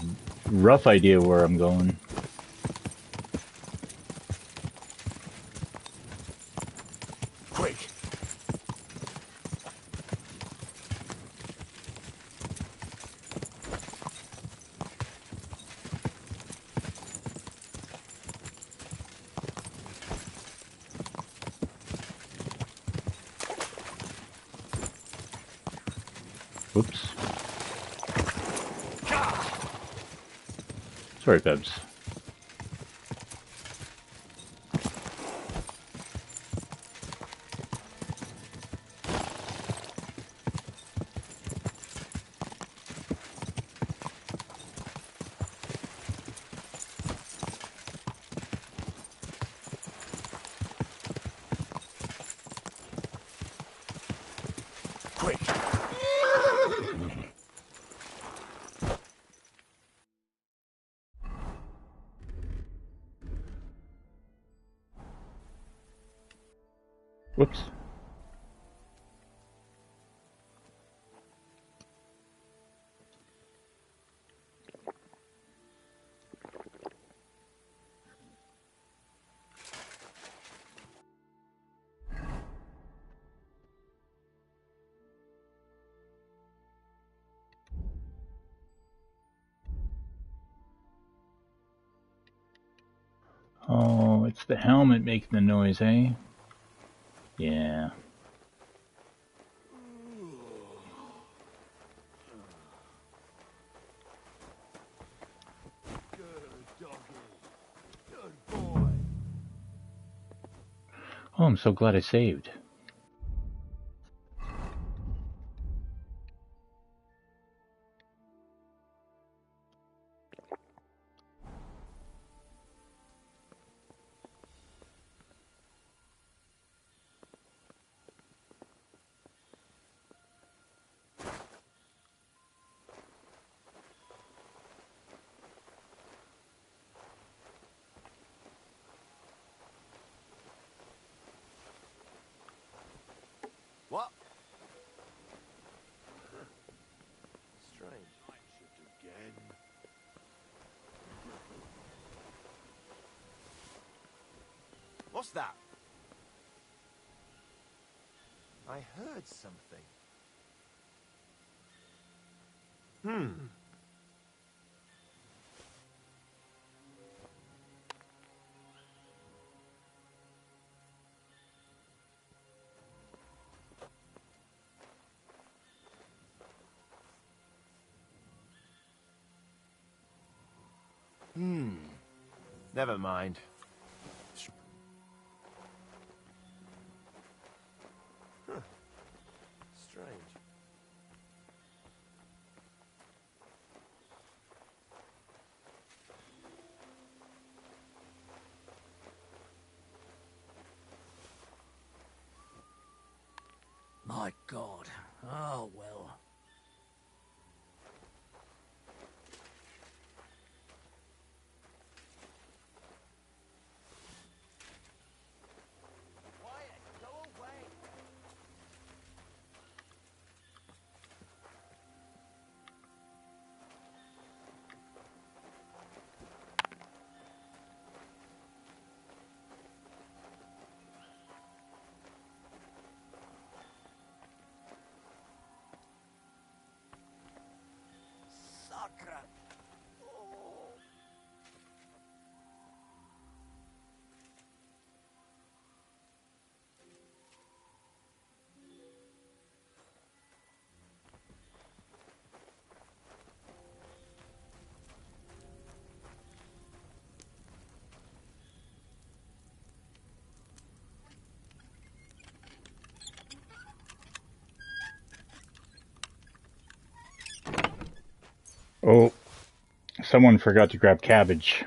S1: rough idea where I'm going.
S21: Quick!
S1: Whoops. Sorry, Bebs.
S21: Quick!
S1: Whoops. Oh, it's the helmet making the noise, eh? Yeah. Oh, I'm so glad I saved.
S8: What's that? I heard something. Never mind. Huh. Strange.
S4: My God. Oh, well.
S1: Oh, someone forgot to grab cabbage.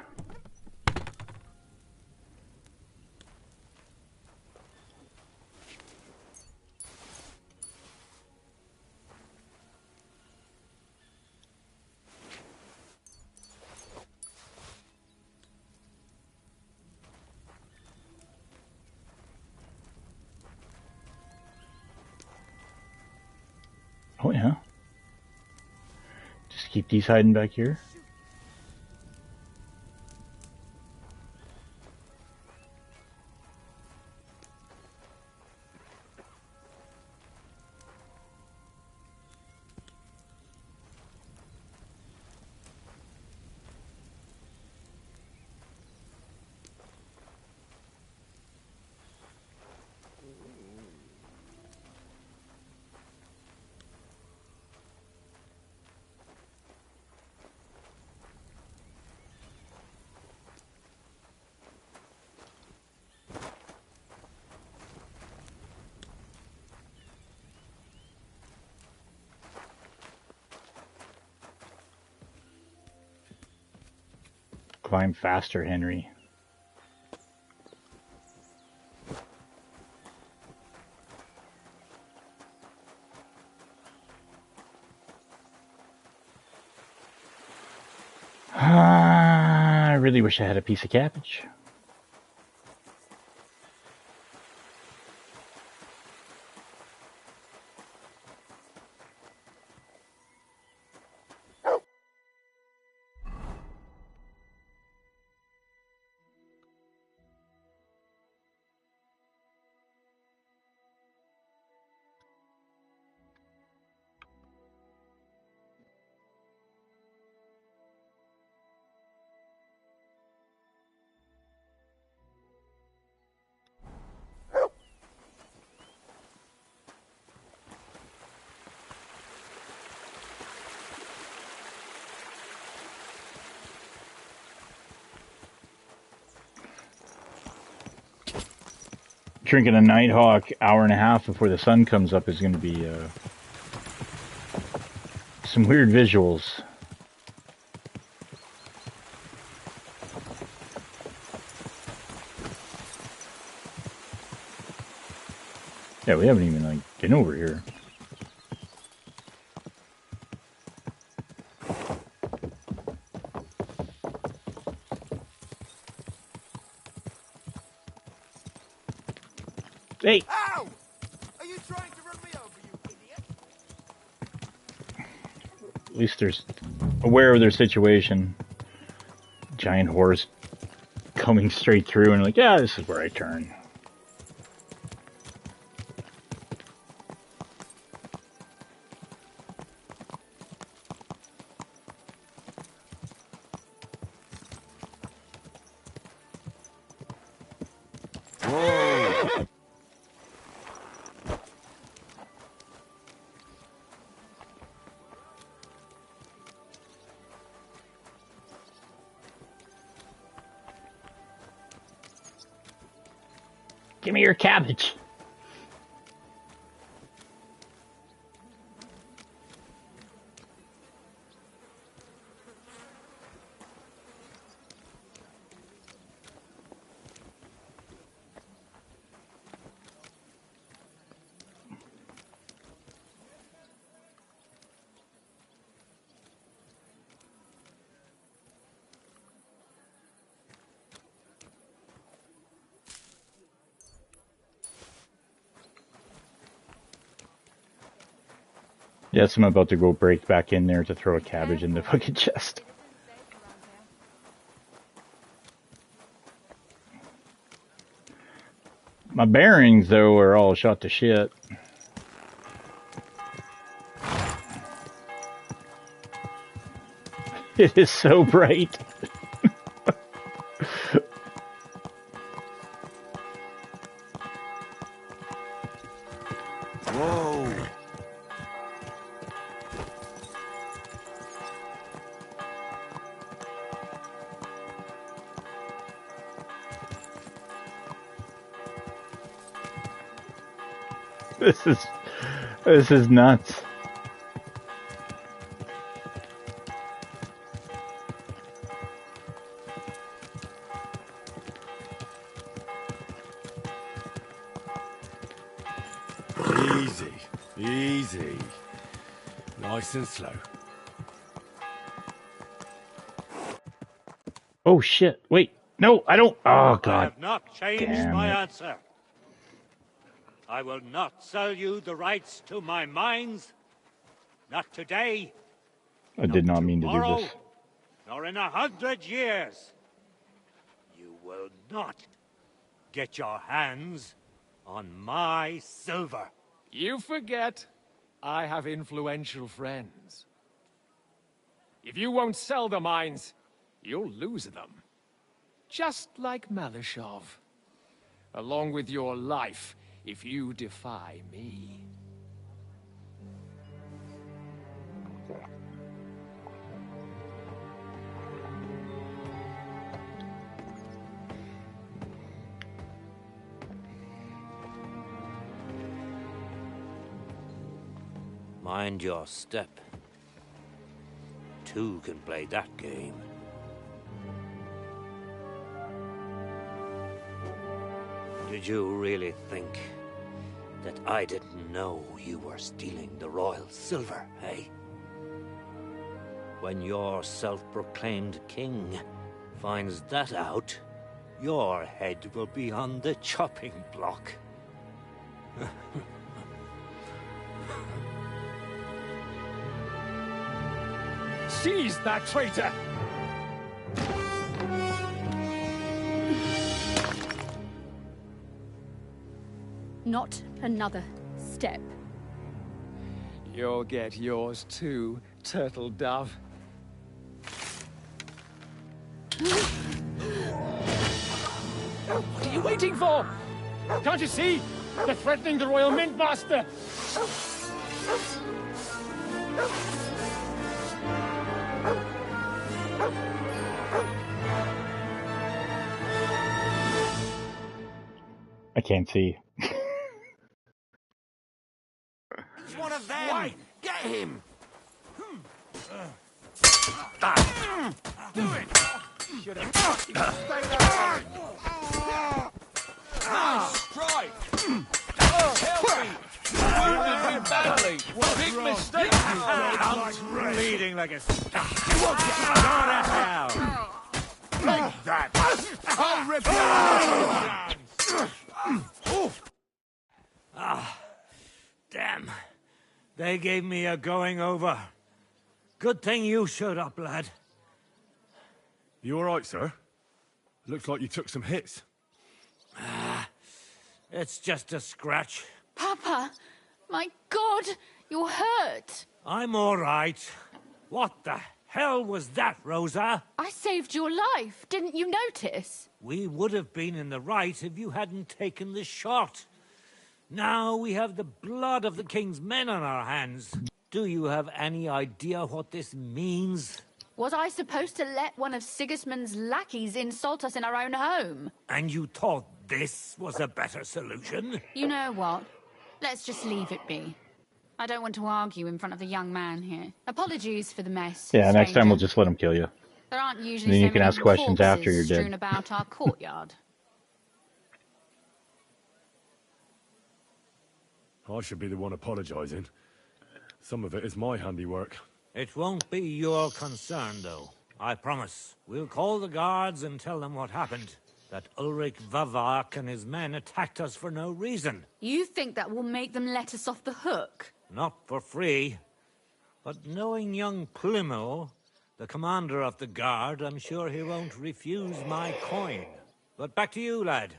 S1: Oh yeah. Just keep these hiding back here. Climb faster, Henry. I really wish I had a piece of cabbage. Drinking a Nighthawk hour and a half before the sun comes up is going to be some weird visuals. Yeah, we haven't even been over here. Hey!
S8: Ow! Are you trying to run me over, you idiot?
S1: At least they're aware of their situation. Giant horse coming straight through and like, yeah, this is where I turn.
S21: Whoa!
S1: Give me your cabbage. Yes, I'm about to go break back in there to throw a cabbage in the fucking chest. My bearings, though, are all shot to shit. It is so bright.
S10: Whoa!
S1: This is nuts.
S21: Easy, easy. Nice and slow.
S1: Oh shit! Wait, no, I don't. Oh god!
S5: I have not changed
S1: Damn
S5: my
S1: it.
S5: answer. I will not sell you the rights to my mines. Not today,
S1: I did not mean to do
S5: tomorrow,
S1: this.
S5: nor in 100 years. You will not get your hands on my silver.
S18: You forget I have influential friends. If you won't sell the mines, you'll lose them. Just like Malishov. Along with your life, if you defy me.
S5: Mind your step. Two can play that game. Did you really think that I didn't know you were stealing the royal silver, eh? When your self-proclaimed king finds that out, your head will be on the chopping block.
S18: Seize that traitor!
S23: Not another step.
S18: You'll get yours too, turtle dove. What are you waiting for? Can't you see? They're threatening the Royal Mint Master!
S1: I can't see.
S10: He's one of them! Wait, get him!
S5: Do it!
S10: Should have stayed out. Nice strike! Help me! Wounded me badly! Big mistake!
S5: I'm bleeding like a... You won't get out of hell!
S10: Like that! I'll rip your
S5: Ah, damn. They gave me a going over. Good thing you showed up, lad.
S21: You all right, sir? Looks like you took some hits.
S5: It's just a scratch.
S23: Papa! My God! You're hurt!
S5: I'm all right. What the hell was that, Rosa?
S23: I saved your life. Didn't you notice?
S5: We would have been in the right if you hadn't taken the shot. Now we have the blood of the king's men on our hands. Do you have any idea what this means?
S23: Was I supposed to let one of Sigismund's lackeys insult us in our own home?
S5: And you thought this was a better solution?
S23: You know what? Let's just leave it be. I don't want to argue in front of the young man here. Apologies for the mess.
S1: Yeah, next time
S23: stranger.
S1: we'll just let him kill you.
S23: There aren't usually
S1: Then
S23: so
S1: you can
S23: many
S1: ask questions after
S23: corpses
S1: you're dead.
S23: strewn about our courtyard.
S21: I should be the one apologising. Some of it is my handiwork.
S5: It won't be your concern, though. I promise. We'll call the guards and tell them what happened. That Ulrich Vavak and his men attacked us for no reason.
S23: You think that will make them let us off the hook?
S5: Not for free. But knowing young Plimo, the commander of the guard, I'm sure he won't refuse my coin. But back to you, lad.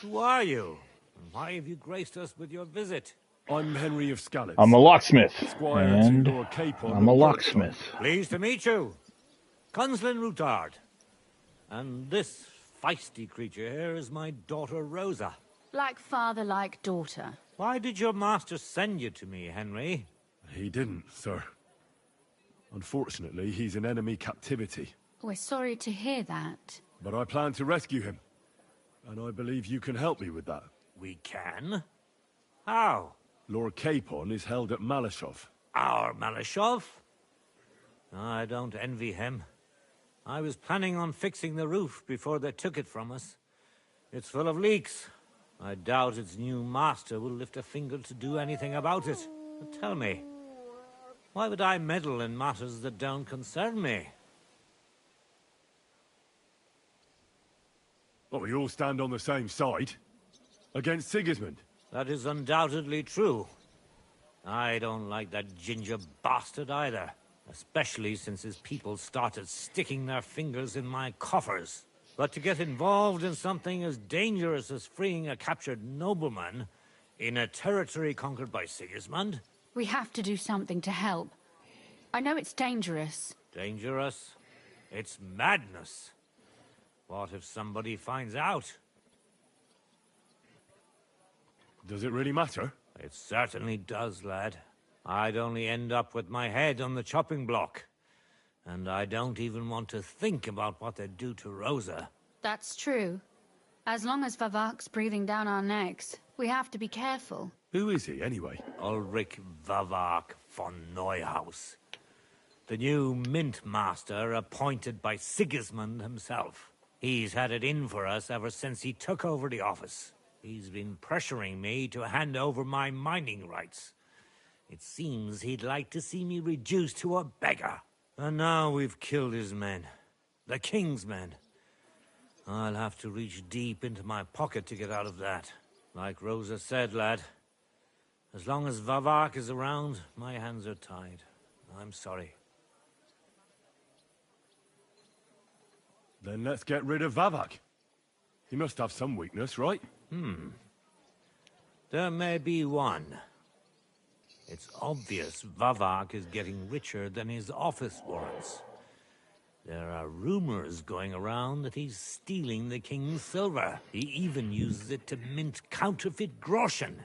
S5: Who are you? And why have you graced us with your visit?
S21: I'm Henry of Scallops.
S1: I'm a locksmith.
S21: Squire
S1: And
S21: to Lord Capon
S1: I'm a
S21: of
S1: locksmith.
S5: Pleased to meet you. Conslin Routard. And this feisty creature here is my daughter Rosa.
S23: Like father, like daughter.
S5: Why did your master send you to me, Henry?
S21: He didn't, sir. Unfortunately, he's in enemy captivity.
S23: We're sorry to hear that.
S21: But I plan to rescue him. And I believe you can help me with that.
S5: We can? How?
S21: Lord Capon is held at Malashov.
S5: Our Malashov? I don't envy him. I was planning on fixing the roof before they took it from us. It's full of leaks. I doubt its new master will lift a finger to do anything about it. But tell me, why would I meddle in matters that don't concern me?
S21: But we all stand on the same side. Against Sigismund.
S5: That is undoubtedly true. I don't like that ginger bastard either. Especially since his people started sticking their fingers in my coffers. But to get involved in something as dangerous as freeing a captured nobleman in a territory conquered by Sigismund?
S23: We have to do something to help. I know it's dangerous.
S5: Dangerous? It's madness. What if somebody finds out?
S21: Does it really matter?
S5: It certainly does, lad. I'd only end up with my head on the chopping block. And I don't even want to think about what they'd do to Rosa.
S23: That's true. As long as Vavak's breathing down our necks, we have to be careful.
S21: Who is he, anyway?
S5: Ulrich Vavak von Neuhaus. The new mint master appointed by Sigismund himself. He's had it in for us ever since he took over the office. He's been pressuring me to hand over my mining rights. It seems he'd like to see me reduced to a beggar. And now we've killed his men. The king's men. I'll have to reach deep into my pocket to get out of that. Like Rosa said, lad. As long as Vavak is around, my hands are tied. I'm sorry.
S21: Then let's get rid of Vavak. He must have some weakness, right?
S5: There may be one. It's obvious Vavak is getting richer than his office warrants. There are rumors going around that he's stealing the king's silver. He even uses it to mint counterfeit groschen,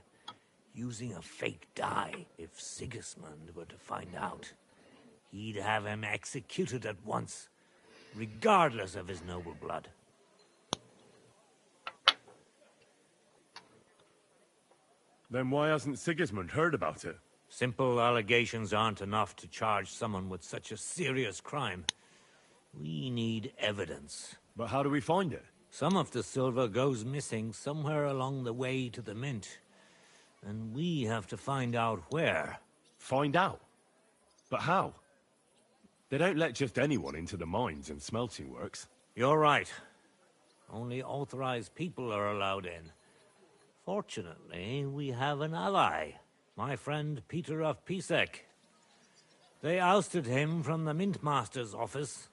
S5: using a fake dye. If Sigismund were to find out, he'd have him executed at once, regardless of his noble blood.
S21: Then why hasn't Sigismund heard about it?
S5: Simple allegations aren't enough to charge someone with such a serious crime. We need evidence.
S21: But how do we find it?
S5: Some of the silver goes missing somewhere along the way to the mint. And we have to find out where.
S21: Find out? But how? They don't let just anyone into the mines and smelting works.
S5: You're right. Only authorized people are allowed in. Fortunately, we have an ally. My friend Peter of Pisek. They ousted him from the Mint Master's office,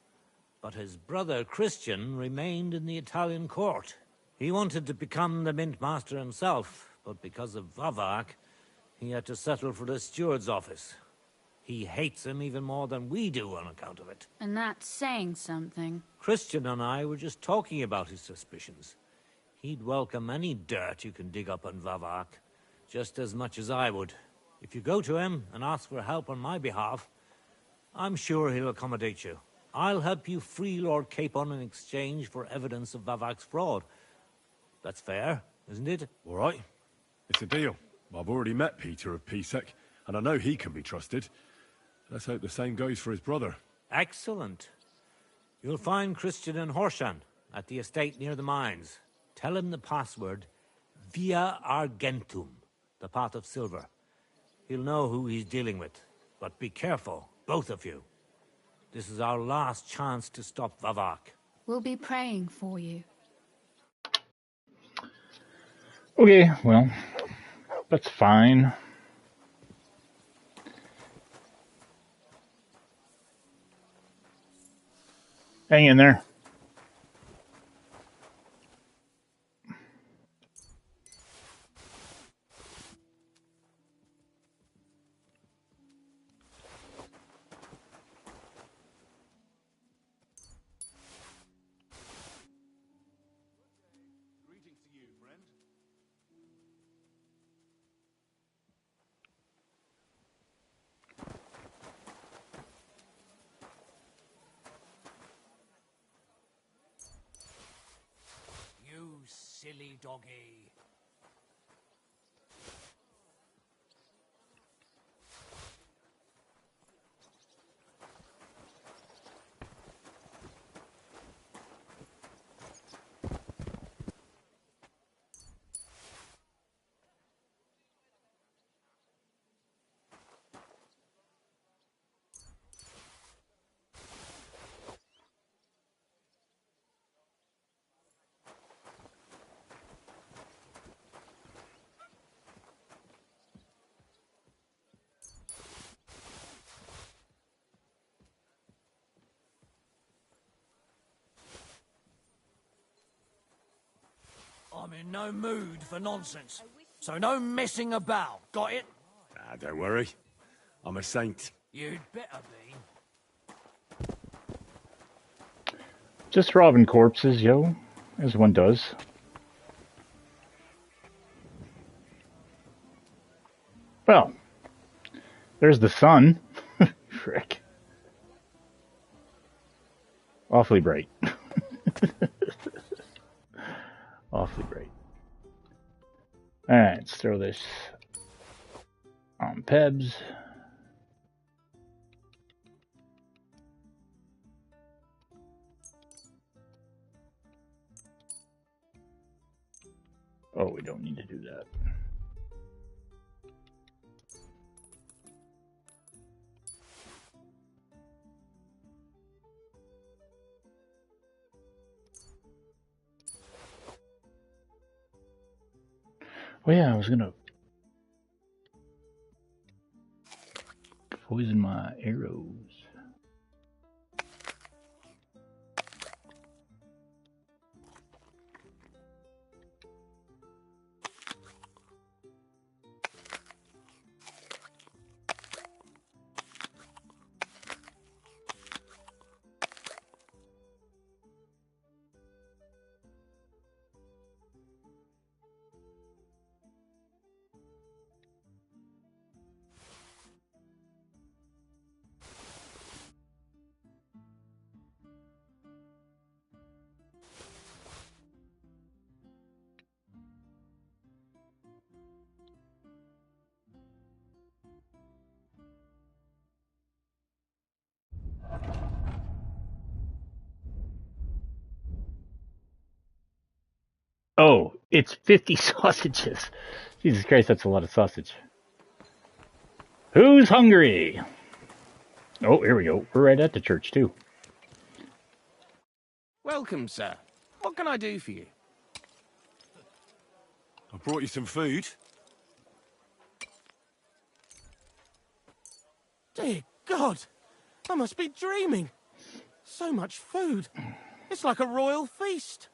S5: But his brother Christian remained in the Italian court. He wanted to become the mint master himself, but because of Vavak, he had to settle for the steward's office. He hates him even more than we do on account of it.
S23: And that's saying something.
S5: Christian and I were just talking about his suspicions. He'd welcome any dirt you can dig up on Vavak, just as much as I would. If you go to him and ask for help on my behalf, I'm sure he'll accommodate you. I'll help you free Lord Capon in exchange for evidence of Vavak's fraud. That's fair, isn't it?
S21: All right. It's a deal. I've already met Peter of Pisek, and I know he can be trusted. Let's hope the same goes for his brother.
S5: Excellent. You'll find Christian in Horshan, at the estate near the mines. Tell him the password, Via Argentum, the path of silver. He'll know who he's dealing with. But be careful, both of you. This is our last chance to stop Vavak.
S23: We'll be praying for you.
S1: Okay, well, that's fine. Hang in there.
S5: Silly doggy.
S8: I'm in no mood for nonsense. So no messing about. Got it?
S21: Ah, don't worry. I'm a saint.
S8: You'd better be.
S1: Just robbing corpses, yo, as one does. Well, there's the sun. Frick. Awfully bright. Awfully bright. Alright, let's throw this on Pebs. Oh, we don't need to do that. Oh yeah, I was gonna poison my arrows. Oh, it's 50 sausages. Jesus Christ, that's a lot of sausage. Who's hungry? Oh, here we go. We're right at the church, too.
S10: Welcome, sir. What can I do for you?
S21: I brought you some food.
S10: Dear God, I must be dreaming. So much food. It's like a royal feast.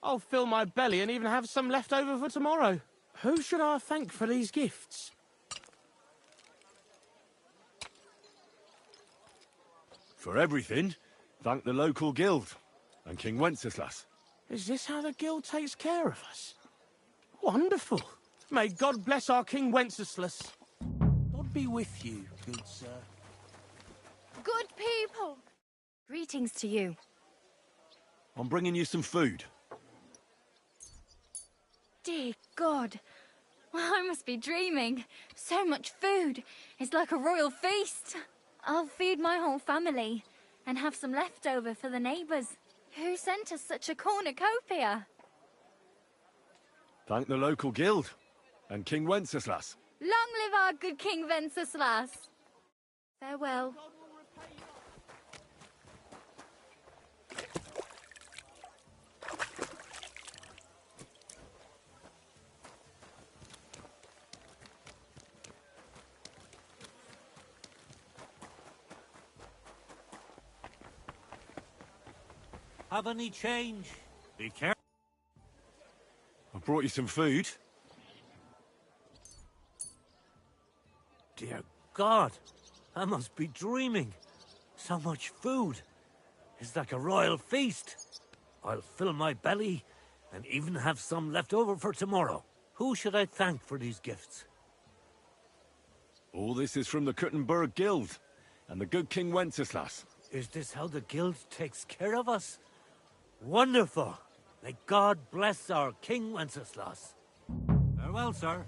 S10: I'll fill my belly and even have some left over for tomorrow. Who should I thank for these gifts?
S21: For everything, thank the local guild and King Wenceslas.
S10: Is this how the guild takes care of us? Wonderful. May God bless our King Wenceslas. God be with you, good sir.
S14: Good people! Greetings to you.
S21: I'm bringing you some food.
S14: Dear God. I must be dreaming. So much food. It's like a royal feast. I'll feed my whole family and have some leftover for the neighbours. Who sent us such a cornucopia?
S21: Thank the local guild and King Wenceslas.
S14: Long live our good King Wenceslas. Farewell.
S5: Have any change? Be careful.
S21: I brought you some food.
S5: Dear God, I must be dreaming. So much food. It's like a royal feast. I'll fill my belly and even have some left over for tomorrow. Who should I thank for these gifts?
S21: All this is from the Kuttenberg Guild and the good King Wenceslas.
S5: Is this how the guild takes care of us? Wonderful! May God bless our King Wenceslas. Farewell, sir.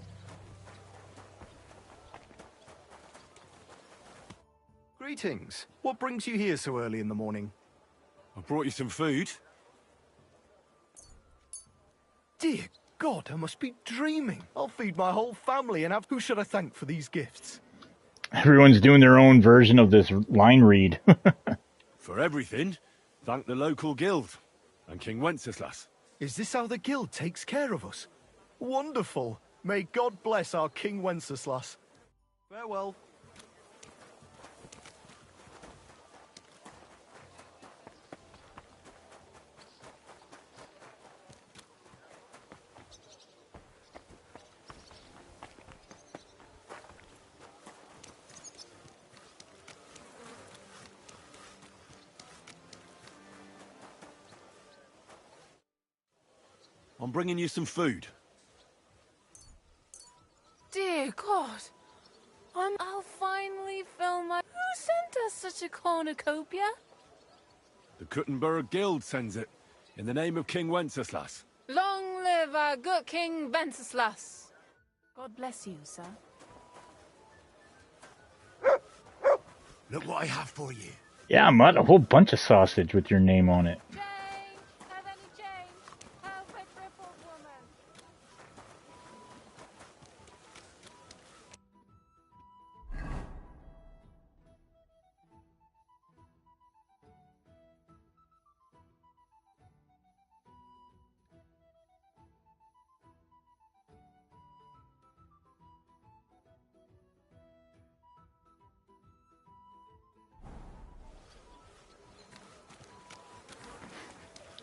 S9: Greetings. What brings you here so early in the morning?
S21: I brought you some food.
S9: Dear God, I must be dreaming. I'll feed my whole family and have... Who should I thank for these gifts?
S1: Everyone's doing their own version of this line read.
S21: For everything, thank the local guild and King Wenceslas.
S9: Is this how the guild takes care of us? Wonderful. May God bless our King Wenceslas. Farewell.
S21: I'm bringing you some food.
S19: Dear God, I'll finally fill my... Who sent us such a cornucopia?
S21: The Kuttenberg Guild sends it, in the name of King Wenceslas.
S19: Long live our good King Wenceslas. God bless you, sir.
S16: Look what I have for you.
S1: Yeah, Mutt, a whole bunch of sausage with your name on it.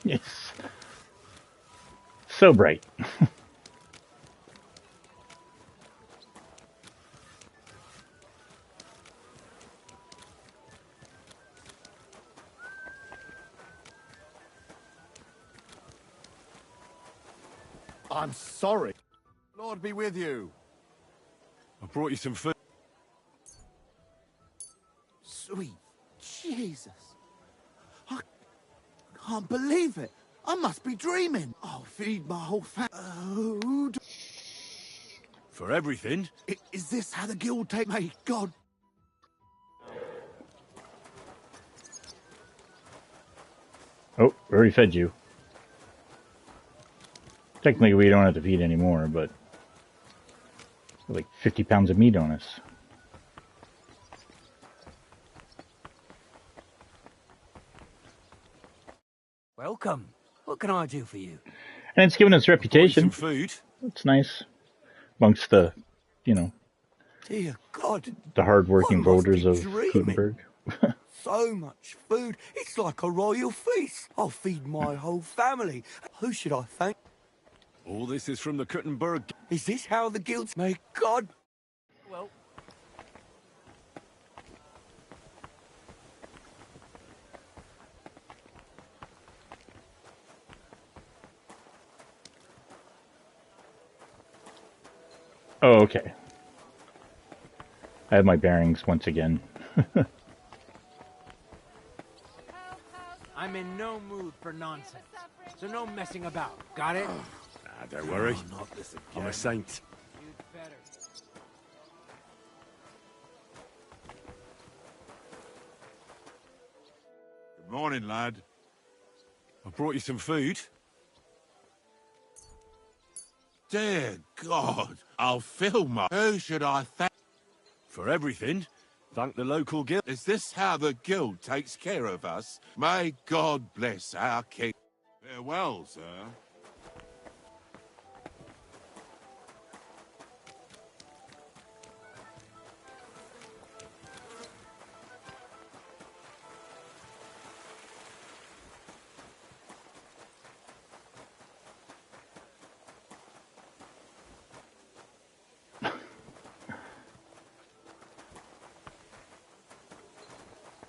S1: Yes. So bright.
S9: I'm sorry.
S16: Lord be with you.
S21: I brought you some food.
S20: Sweet Jesus. I can't believe it. I must be dreaming. I'll feed my whole family.
S21: For everything.
S20: Is this how the guild take me? God.
S1: Oh, already fed you. Technically, we don't have to feed anymore, but like 50 pounds of meat on us.
S24: Welcome. What can I do for you?
S1: And it's given us reputation.
S21: Some food.
S1: It's nice amongst the, you know,
S20: Dear God,
S1: the hardworking voters of
S20: dreaming.
S1: Kuttenberg.
S20: so much food. It's like a royal feast. I'll feed my whole family. Who should I thank?
S21: All this is from the Kuttenberg.
S20: Is this how the guilds... May God... Well...
S1: Oh, okay. I have my bearings once again.
S2: I'm in no mood for nonsense, so no messing about. Got it?
S21: Don't worry.
S20: Oh, not this again.
S21: I'm a saint.
S2: You'd better.
S6: Good morning, lad.
S21: I brought you some food.
S6: Dear God, I'll fill my... Who should I thank?
S21: For everything, thank the local guild.
S6: Is this how the guild takes care of us? May God bless our king. Farewell, sir.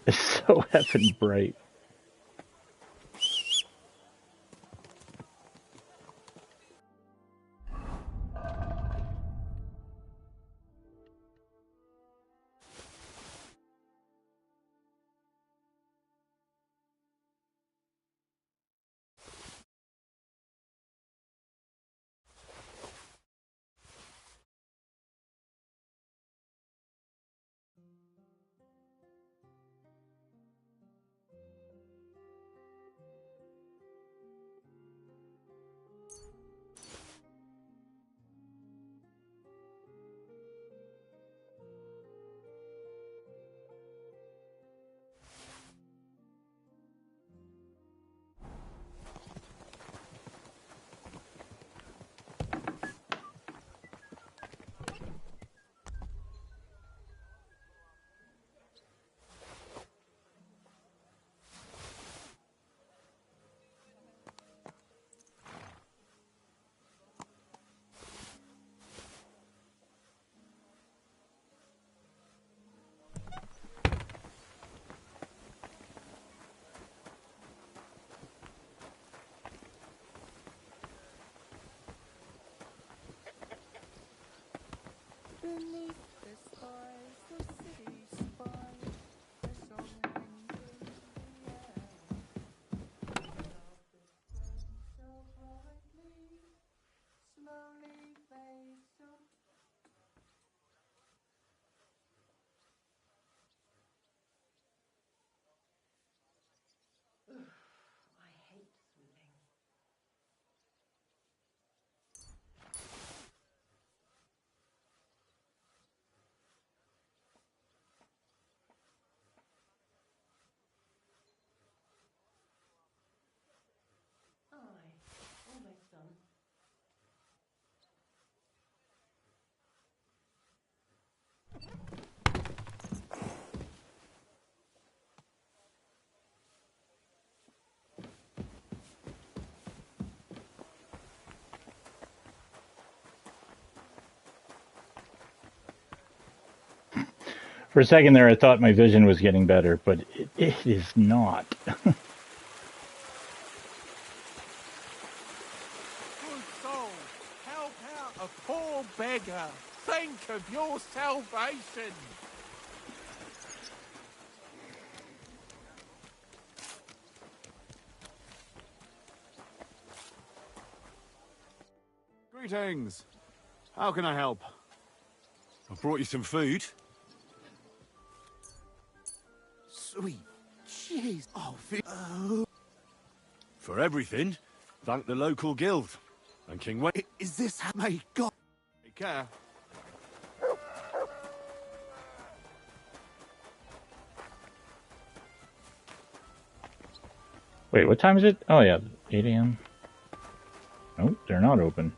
S1: It's so effing bright.
S7: Beneath the skies, the city spires, the song rings in the air. Love that burns so brightly, slowly fades to... I hate sweeping. Almost done.
S1: For a second there, I thought my vision was getting better, but it is not.
S4: Good soul, help out a poor beggar. Think of your salvation.
S21: Greetings. How can I help? I brought you some food.
S20: Sweet jeez. Oh,
S21: For everything, thank the local guild. And King Wayne.
S20: Is this how... May God...
S21: Take care.
S1: Wait, what time is it? Oh yeah, 8 a.m. Nope, they're not open.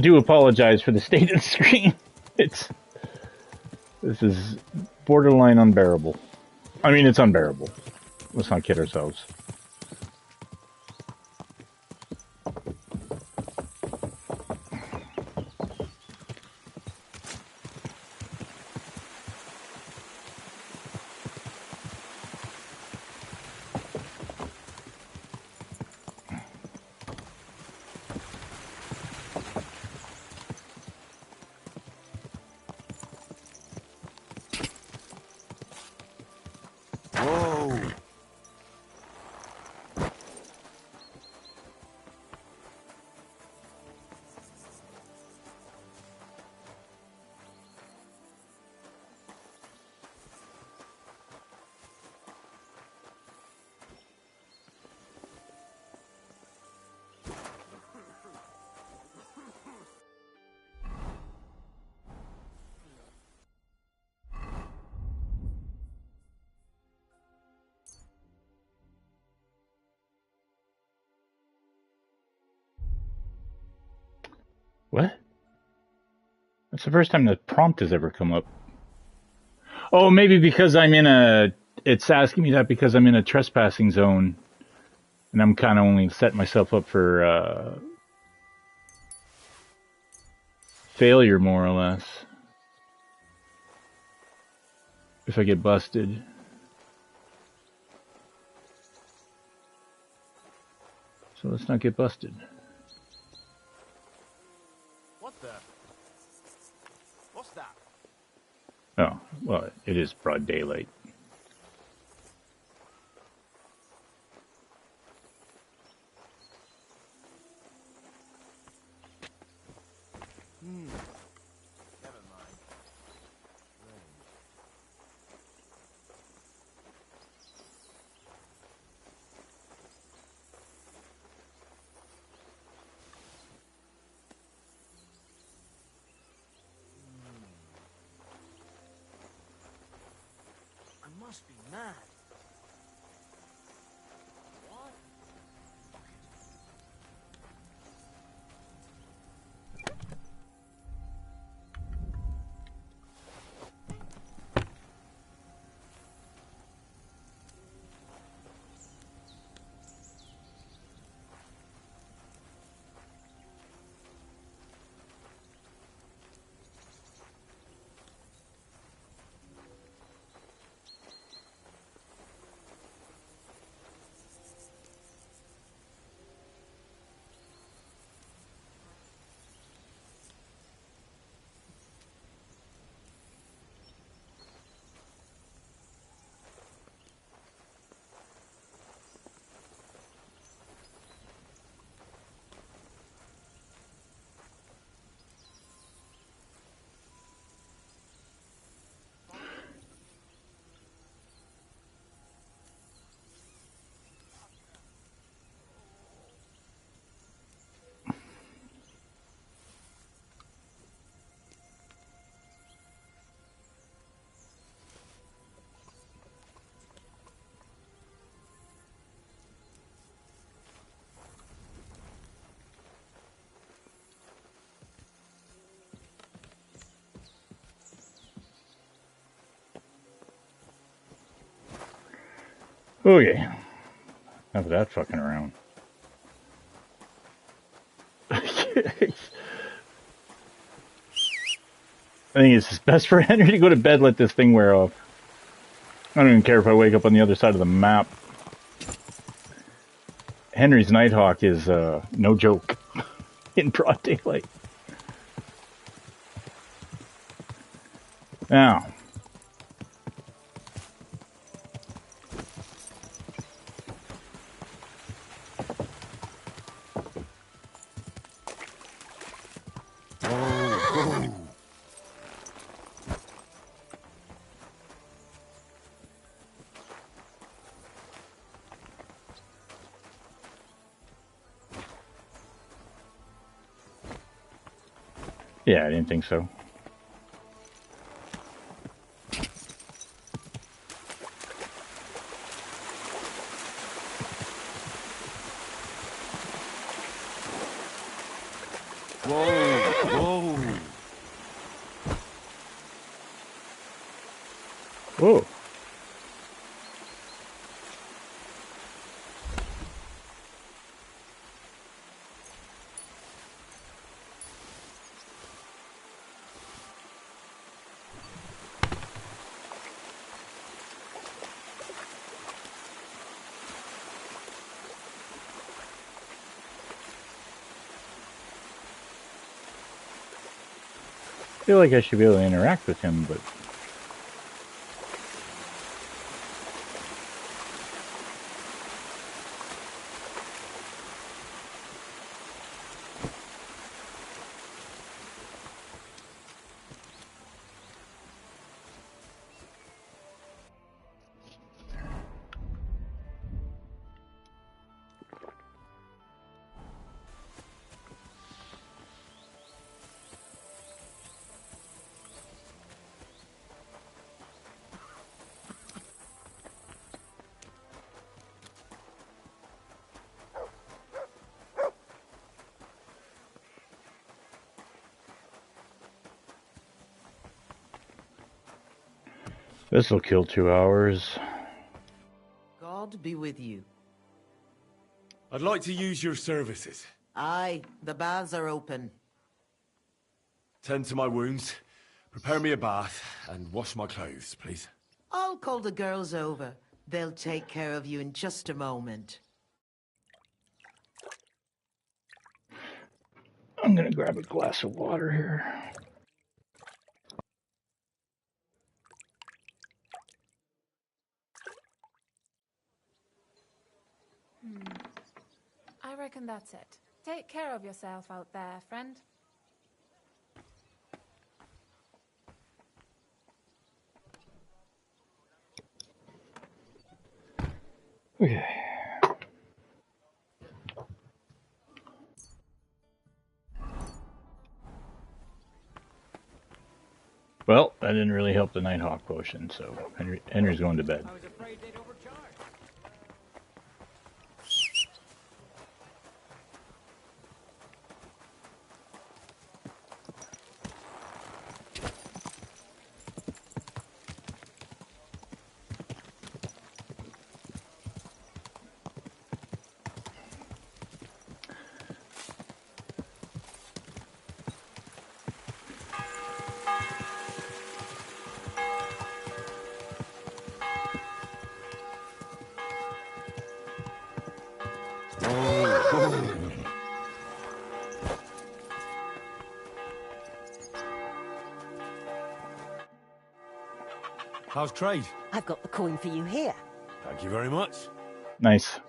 S1: do apologize for the state of the screen. This is borderline unbearable. I mean, it's unbearable. Let's not kid ourselves.
S20: Whoa.
S1: What? That's the first time the prompt has ever come up. Oh, maybe because I'm in a... It's asking me that because I'm in a trespassing zone. And I'm kind of only setting myself up for failure, more or less. If I get busted. So let's not get busted.
S10: What the? What's that?
S1: Oh, well, it is broad daylight.
S10: Never mind.
S20: I must be mad. What?
S1: Okay. Enough of that fucking around. I think it's best for Henry to go to bed, let this thing wear off. I don't even care if I wake up on the other side of the map. Henry's Nighthawk is no joke in broad daylight. Now. Yeah, I didn't think so.
S20: Whoa.
S21: Whoa.
S1: Whoa. I feel like I should be able to interact with him, but... This'll kill 2 hours.
S11: God be with you.
S21: I'd like to use your services.
S11: Aye, the baths are open.
S21: Tend to my wounds, prepare me a bath, and wash my clothes, please.
S11: I'll call the girls over. They'll take care of you in just a moment.
S1: I'm gonna grab a glass of water here.
S19: I reckon that's it. Take care of yourself out there, friend.
S1: Okay. Well, that didn't really help the Nighthawk potion, so Henry's going to bed.
S21: How's trade?
S12: I've got the coin for you here.
S21: Thank you very much.
S1: Nice.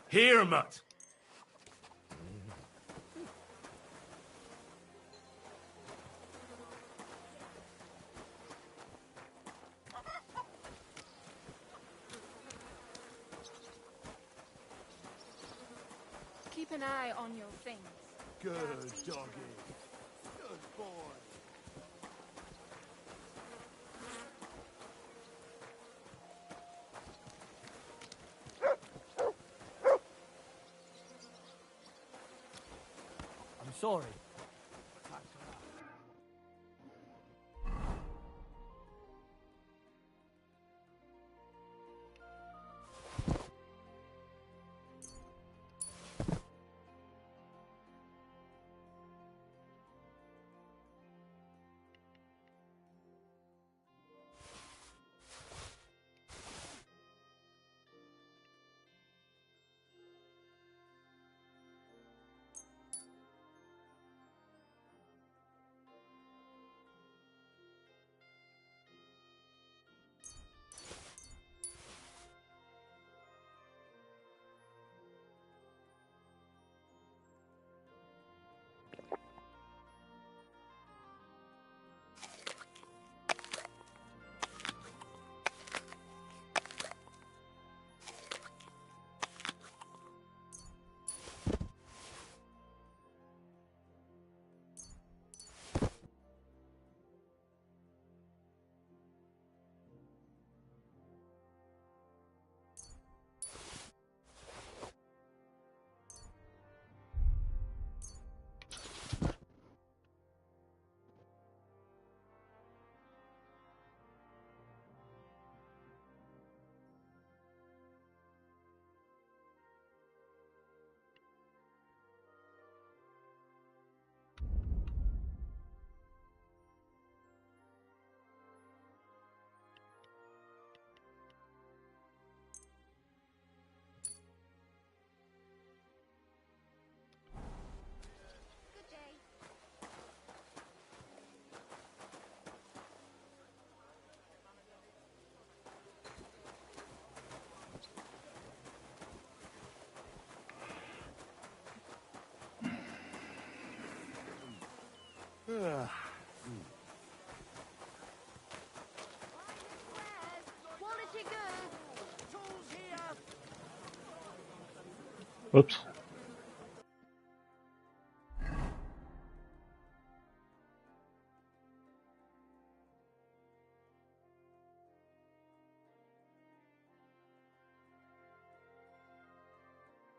S21: Here, mutt.
S19: Keep an eye on your things.
S9: Good doggy. Good boy.
S24: I'm sorry.
S1: Whoops.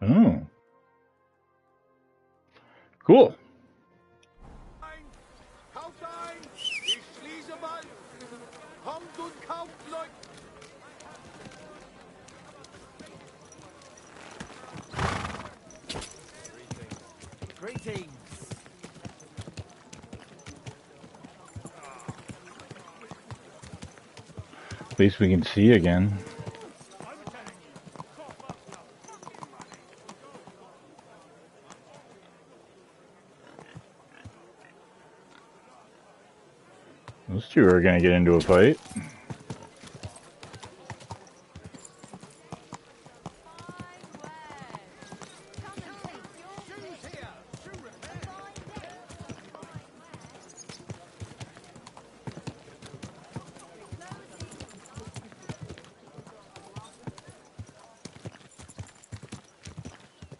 S1: Oh. Cool.
S2: Greetings.
S1: At least we can see again. Those two are gonna get into a fight.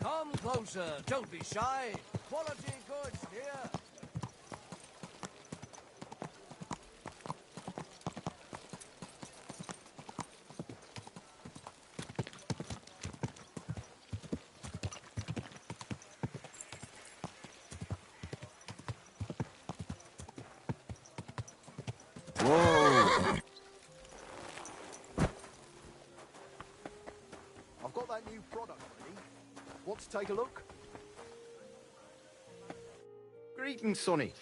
S8: Come closer, don't be shy. Quality goods here.
S9: Whoa! I've got that new product ready. Want to take a look?
S3: Greetings, Sonny.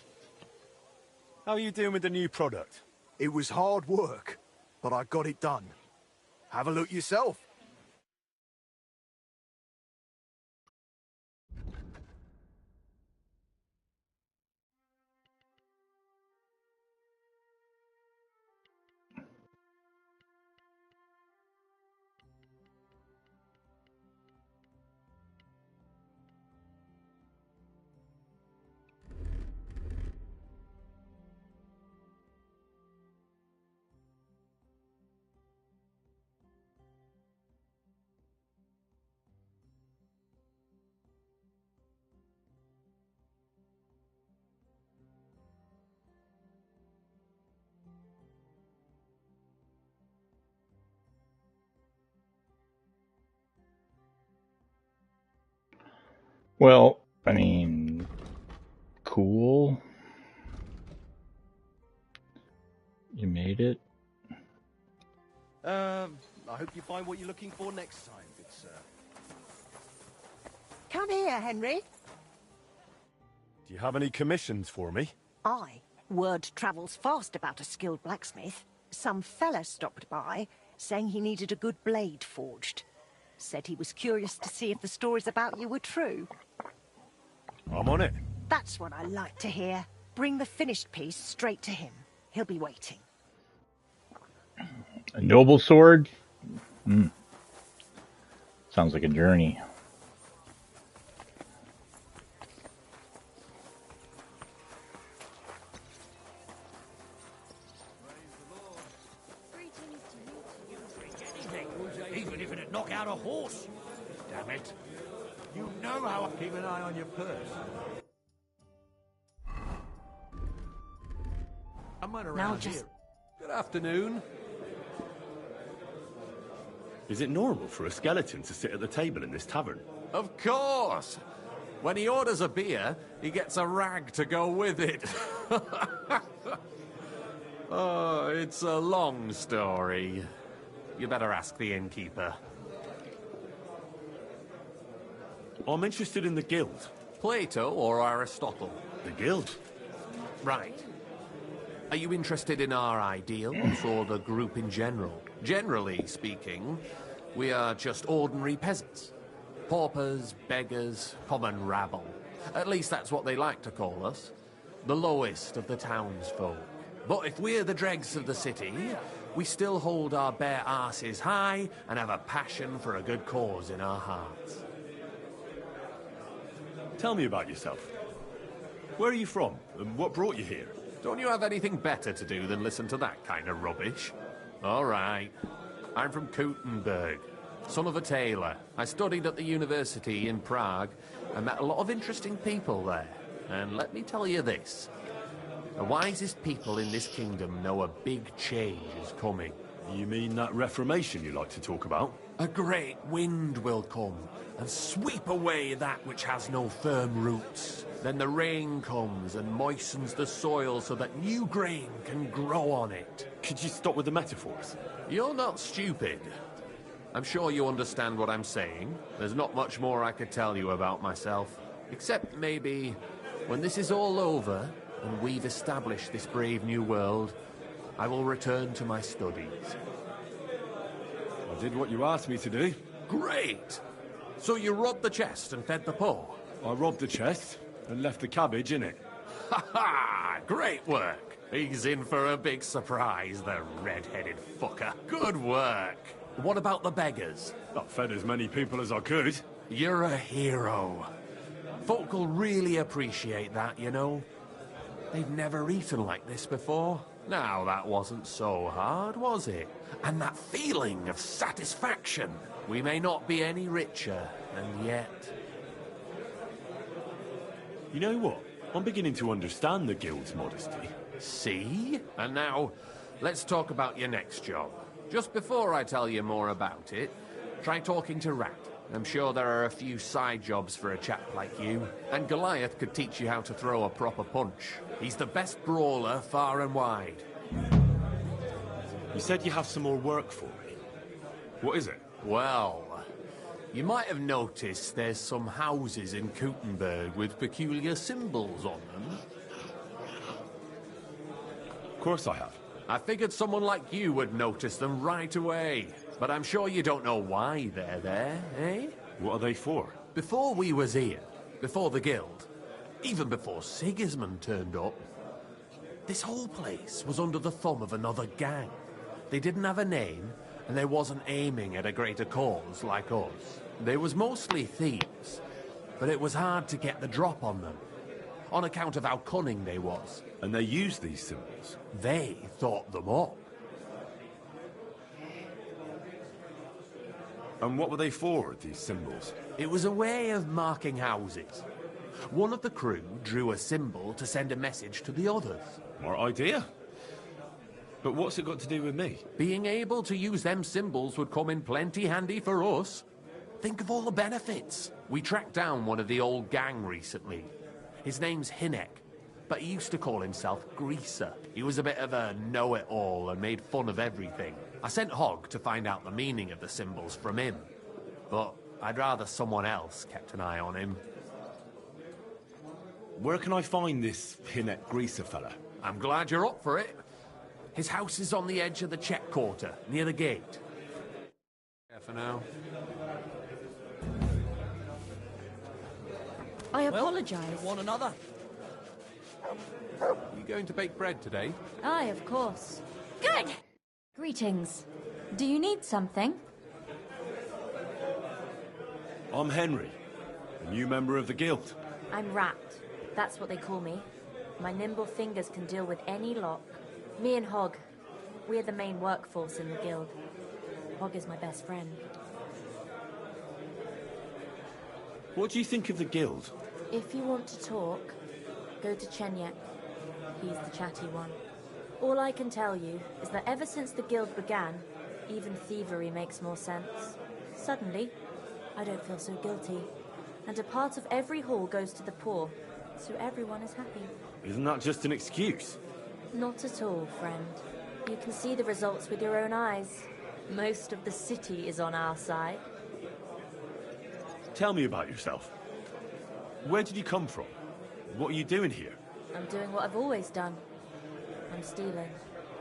S3: How are you doing with the new product?
S9: It was hard work, but I got it done. Have a look yourself.
S1: Well, I mean, cool. You made it.
S9: I hope you find what you're looking for next time, good sir.
S12: Come here, Henry.
S3: Do you have any commissions for me?
S12: Aye. Word travels fast about a skilled blacksmith. Some fella stopped by, saying he needed a good blade forged. Said he was curious to see if the stories about you were true.
S3: I'm on it.
S12: That's what I like to hear. Bring the finished piece straight to him. He'll be waiting.
S1: A noble sword? Sounds like a journey.
S5: Even if it'd knock out a horse. Damn it. You know how I keep an eye on your purse. I'm not around here.
S21: Good afternoon. Is it normal for a skeleton to sit at the table in this tavern?
S15: Of course! When he orders a beer, he gets a rag to go with it. Oh, it's a long story. You better ask the innkeeper.
S21: I'm interested in the guild.
S15: Plato or Aristotle?
S21: The guild?
S15: Right. Are you interested in our ideals or the group in general? Generally speaking, we are just ordinary peasants. Paupers, beggars, common rabble. At least that's what they like to call us. The lowest of the townsfolk. But if we're the dregs of the city, we still hold our bare arses high and have a passion for a good cause in our hearts.
S21: Tell me about yourself. Where are you from? And what brought you here?
S15: Don't you have anything better to do than listen to that kind of rubbish? All right. I'm from Kuttenberg, son of a tailor. I studied at the university in Prague and met a lot of interesting people there. And let me tell you this. The wisest people in this kingdom know a big change is coming.
S21: You mean that reformation you like to talk about?
S15: A great wind will come and sweep away that which has no firm roots. Then the rain comes and moistens the soil so that new grain can grow on it.
S21: Could you stop with the metaphors?
S15: You're not stupid. I'm sure you understand what I'm saying. There's not much more I could tell you about myself. Except maybe when this is all over and we've established this brave new world, I will return to my studies.
S21: I did what you asked me to do.
S15: Great! So you robbed the chest and fed the poor?
S21: I robbed the chest and left the cabbage in it.
S15: Ha ha! Great work! He's in for a big surprise, the red-headed fucker. Good work! What about the beggars?
S21: I fed as many people as I could.
S15: You're a hero. Folk will really appreciate that, you know. They've never eaten like this before. Now, that wasn't so hard, was it? And that feeling of satisfaction. We may not be any richer, and yet...
S21: You know what? I'm beginning to understand the guild's modesty.
S15: See? And now, let's talk about your next job. Just before I tell you more about it, try talking to Rat. I'm sure there are a few side jobs for a chap like you. And Goliath could teach you how to throw a proper punch. He's the best brawler far and wide.
S21: You said you have some more work for me. What is it?
S15: Well, you might have noticed there's some houses in Kuttenberg with peculiar symbols on them.
S21: Of course I have.
S15: I figured someone like you would notice them right away. But I'm sure you don't know why they're there, eh?
S21: What are they for?
S15: Before we was here, before the guild, even before Sigismund turned up, this whole place was under the thumb of another gang. They didn't have a name, and they wasn't aiming at a greater cause like us. They was mostly thieves, but it was hard to get the drop on them, on account of how cunning they was.
S21: And they used these symbols?
S15: They thought them up.
S21: And what were they for, these symbols?
S15: It was a way of marking houses. One of the crew drew a symbol to send a message to the others.
S21: Smart idea. But what's it got to do with me?
S15: Being able to use them symbols would come in plenty handy for us. Think of all the benefits. We tracked down one of the old gang recently. His name's Hinek, but he used to call himself Greaser. He was a bit of a know-it-all and made fun of everything. I sent Hogg to find out the meaning of the symbols from him, but I'd rather someone else kept an eye on him.
S21: Where can I find this Hinek Greaser fella?
S15: I'm glad you're up for it. His house is on the edge of the check quarter, near the gate. Yeah, for now.
S13: I apologize.
S3: One another.
S15: Are you going to bake bread today?
S13: Aye, of course.
S14: Good! Greetings. Do you need something?
S21: I'm Henry, a new member of the guild.
S13: I'm Rat. That's what they call me. My nimble fingers can deal with any lock. Me and Hogg, we're the main workforce in the guild. Hogg is my best friend.
S21: What do you think of the guild?
S13: If you want to talk, go to Chenyek. He's the chatty one. All I can tell you is that ever since the guild began, even thievery makes more sense. Suddenly, I don't feel so guilty. And a part of every haul goes to the poor, so everyone is happy.
S21: Isn't that just an excuse?
S13: Not at all, friend. You can see the results with your own eyes. Most of the city is on our side.
S21: Tell me about yourself. Where did you come from? What are you doing here?
S13: I'm doing what I've always done. I'm stealing.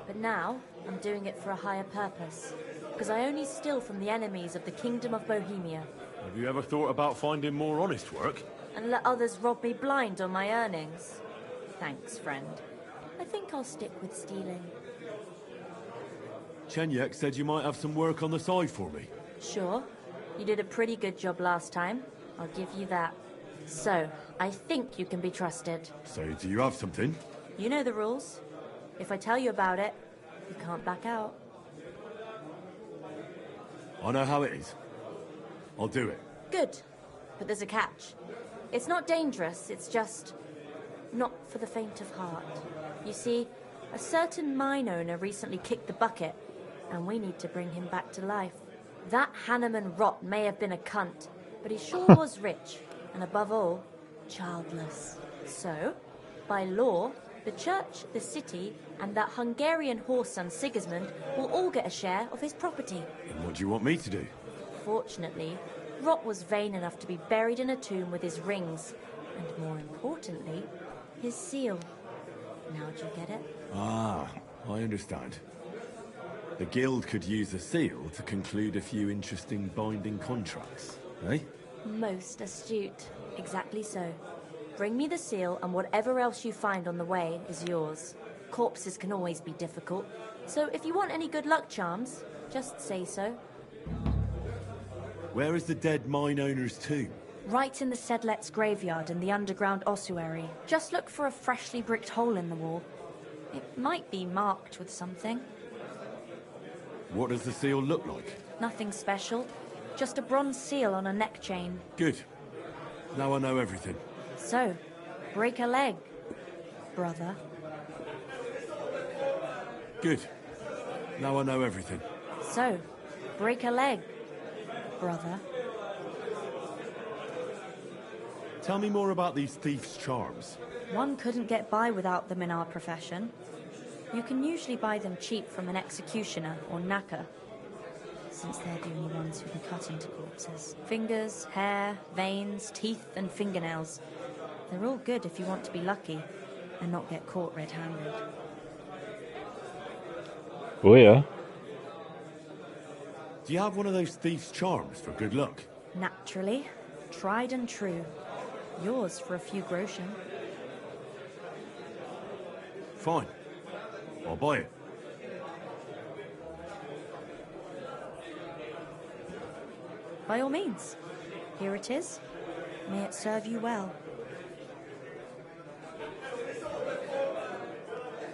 S13: But now, I'm doing it for a higher purpose. Because I only steal from the enemies of the Kingdom of Bohemia.
S21: Have you ever thought about finding more honest work?
S13: And let others rob me blind on my earnings? Thanks, friend. I think I'll stick with stealing.
S21: Chenyek said you might have some work on the side for me.
S13: Sure. You did a pretty good job last time. I'll give you that. So, I think you can be trusted.
S21: So, do you have something?
S13: You know the rules. If I tell you about it, you can't back out.
S21: I know how it is. I'll do it.
S13: Good. But there's a catch. It's not dangerous, it's just not for the faint of heart. You see, a certain mine owner recently kicked the bucket, and we need to bring him back to life. That Hanneman rot may have been a cunt, but he sure was rich, and above all, childless. So, by law, the church, the city, and that Hungarian horse son Sigismund will all get a share of his property.
S21: And what do you want me to do?
S13: Fortunately, Rot was vain enough to be buried in a tomb with his rings, and more importantly, his seal. Now do you get it?
S21: Ah, I understand. The guild could use the seal to conclude a few interesting binding contracts, eh?
S13: Most astute. Exactly so. Bring me the seal, and whatever else you find on the way is yours. Corpses can always be difficult, so if you want any good luck charms, just say so.
S21: Where is the dead mine owner's tomb?
S13: Right in the Sedlet's graveyard in the underground ossuary. Just look for a freshly bricked hole in the wall. It might be marked with something.
S21: What does the seal look like?
S13: Nothing special. Just a bronze seal on a neck chain.
S21: Good. Now I know everything.
S13: So, break a leg, brother.
S21: Good. Now I know everything.
S13: So, break a leg, brother.
S21: Tell me more about these thieves' charms.
S13: One couldn't get by without them in our profession. You can usually buy them cheap from an executioner or knacker, since they're the only ones who can cut into corpses. Fingers, hair, veins, teeth, and fingernails. They're all good if you want to be lucky and not get caught red-handed.
S1: Oh, yeah.
S21: Do you have one of those thieves' charms for good luck?
S13: Naturally. Tried and true. Yours for a few groschen.
S21: Fine. I'll buy it.
S13: By all means. Here it is. May it serve you well.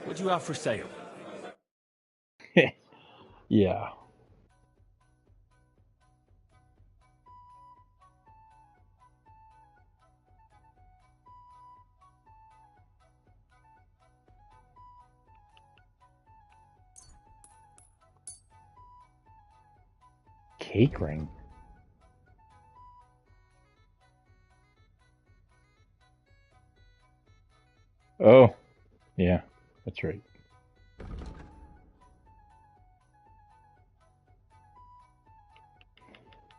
S21: What do you have for sale?
S1: Yeah. Cake ring. Oh, yeah, that's right.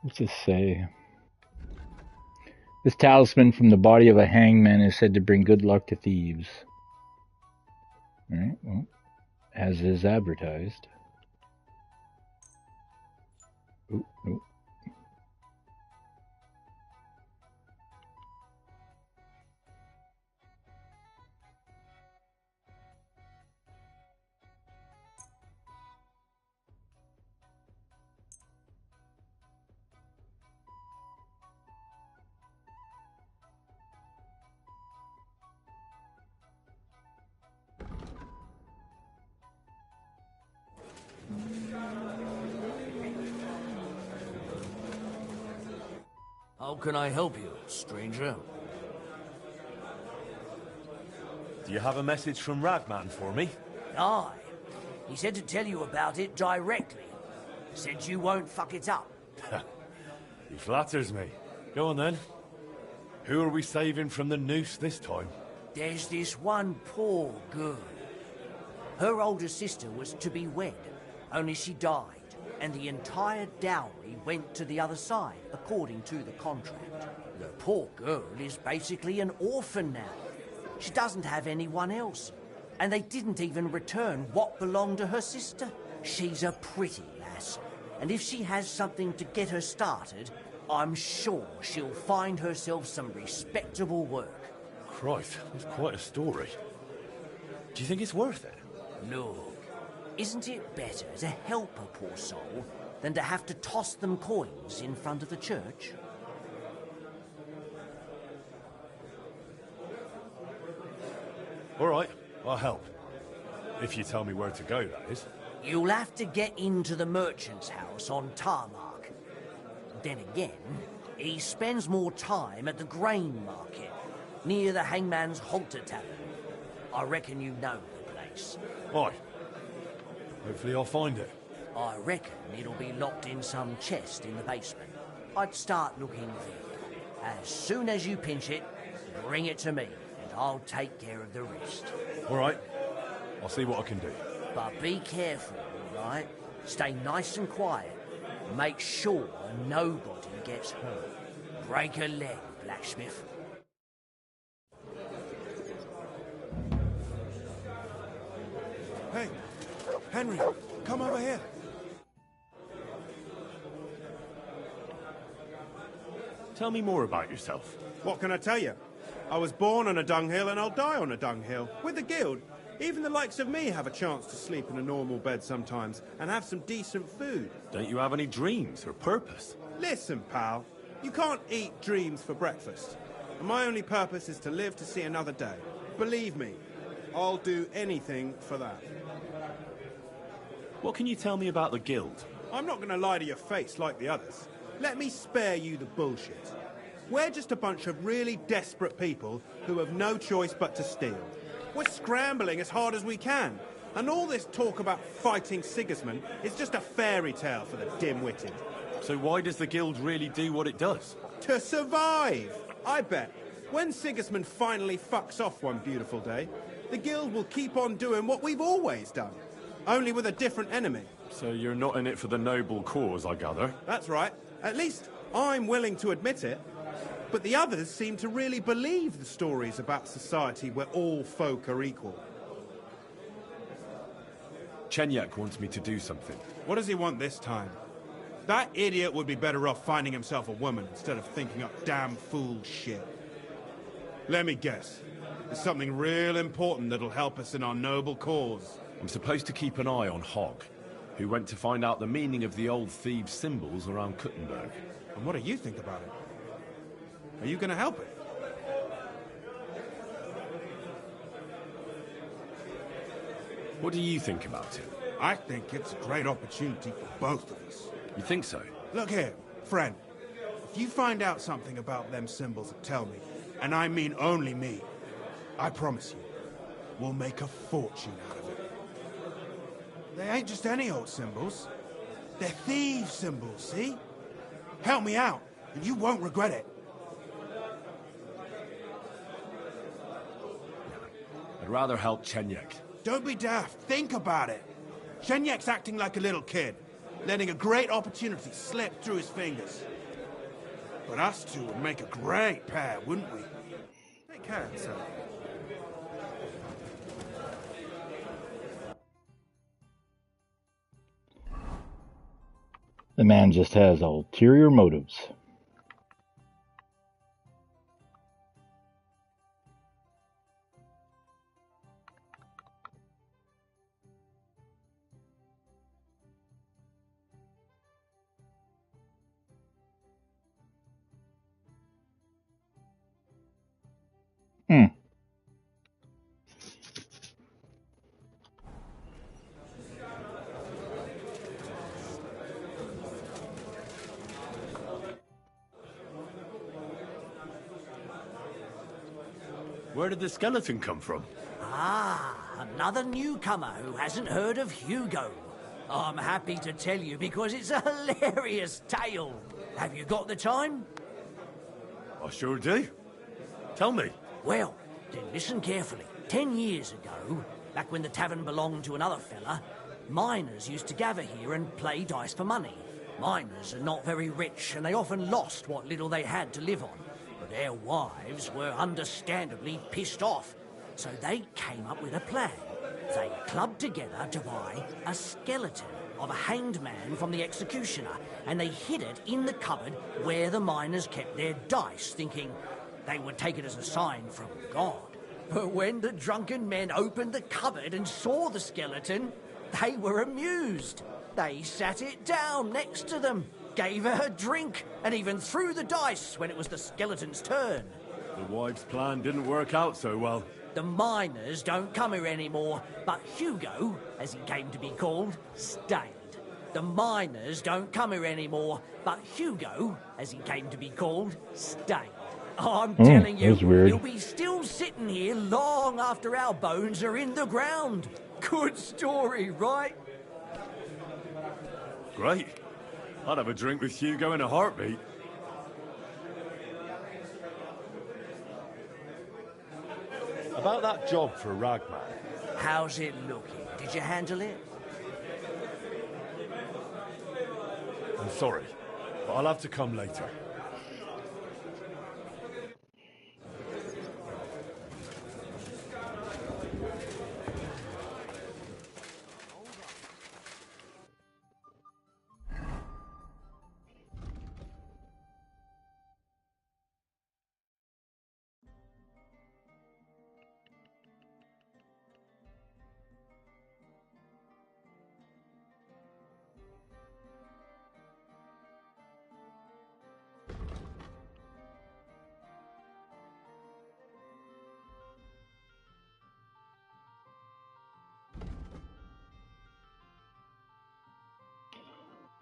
S1: What's this say? This talisman from the body of a hangman is said to bring good luck to thieves. Alright, well, as is advertised. Ooh, ooh.
S8: How can I help you, stranger?
S21: Do you have a message from Ragman for me?
S8: Aye. He said to tell you about it directly. Said you won't fuck it up.
S21: He flatters me. Go on then. Who are we saving from the noose this time?
S8: There's this one poor girl. Her older sister was to be wed, only she died, and the entire dowry went to the other side, according to the contract. The poor girl is basically an orphan now. She doesn't have anyone else, and they didn't even return what belonged to her sister. She's a pretty lass, and if she has something to get her started, I'm sure she'll find herself some respectable work.
S21: Christ, that's quite a story. Do you think it's worth it?
S8: Look, isn't it better to help a poor soul than to have to toss them coins in front of the church?
S21: All right, I'll help. If you tell me where to go, that is.
S8: You'll have to get into the merchant's house on Tarmac. Then again, he spends more time at the grain market, near the Hangman's Halter Tavern. I reckon you know the place.
S21: Right. Hopefully I'll find it.
S8: I reckon it'll be locked in some chest in the basement. I'd start looking there. As soon as you pinch it, bring it to me, and I'll take care of the rest.
S21: All right. I'll see what I can do.
S8: But be careful, all right? Stay nice and quiet. Make sure nobody gets hurt. Break a leg, blacksmith.
S3: Hey, Henry, come over here.
S21: Tell me more about yourself.
S17: What can I tell you? I was born on a dunghill and I'll die on a dunghill. With the guild, even the likes of me have a chance to sleep in a normal bed sometimes and have some decent food.
S21: Don't you have any dreams or purpose?
S17: Listen, pal, you can't eat dreams for breakfast. And my only purpose is to live to see another day. Believe me, I'll do anything for that.
S21: What can you tell me about the guild?
S17: I'm not going to lie to your face like the others. Let me spare you the bullshit. We're just a bunch of really desperate people who have no choice but to steal. We're scrambling as hard as we can. And all this talk about fighting Sigismund is just a fairy tale for the dim-witted.
S21: So why does the guild really do what it does?
S17: To survive! I bet. When Sigismund finally fucks off one beautiful day, the guild will keep on doing what we've always done. Only with a different enemy.
S21: So you're not in it for the noble cause, I gather?
S17: That's right. At least I'm willing to admit it. But the others seem to really believe the stories about society where all folk are equal.
S21: Chenyak wants me to do something.
S17: What does he want this time? That idiot would be better off finding himself a woman instead of thinking up damn fool shit. Let me guess. There's something real important that'll help us in our noble cause.
S21: I'm supposed to keep an eye on Hogg, who went to find out the meaning of the old thieves' symbols around Kuttenberg.
S17: And what do you think about it? Are you going to help it?
S21: What do you think about it?
S17: I think it's a great opportunity for both of us.
S21: You think so?
S17: Look here, friend. If you find out something about them symbols, tell me. And I mean only me. I promise you, we'll make a fortune out of it. They ain't just any old symbols. They're thieves' symbols, see? Help me out, and you won't regret it.
S21: I'd rather help Chenyak.
S17: Don't be daft. Think about it. Shenyak's acting like a little kid, letting a great opportunity slip through his fingers. But us two would make a great pair, wouldn't we? Take care of yourself.
S1: The man just has ulterior motives.
S21: Where did the skeleton come from?
S8: Ah, another newcomer who hasn't heard of Hugo. I'm happy to tell you because it's a hilarious tale. Have you got the time?
S21: I sure do. Tell me.
S8: Well, then listen carefully. 10 years ago, back when the tavern belonged to another fella, miners used to gather here and play dice for money. Miners are not very rich, and they often lost what little they had to live on. Their wives were understandably pissed off, so they came up with a plan. They clubbed together to buy a skeleton of a hanged man from the executioner, and they hid it in the cupboard where the miners kept their dice, thinking they would take it as a sign from God. But when the drunken men opened the cupboard and saw the skeleton, they were amused. They sat it down next to them, gave her a drink, and even threw the dice when it was the skeleton's turn.
S21: The wife's plan didn't work out so well.
S8: The miners don't come here anymore, but Hugo, as he came to be called, stayed. The miners don't come here anymore, but Hugo, as he came to be called, stayed. I'm telling you, he'll be still sitting here long after our bones are in the ground. Good story, right?
S21: Great. I'd have a drink with Hugo in a heartbeat. About that job for Ragman.
S8: How's it looking? Did you handle it?
S21: I'm sorry, but I'll have to come later.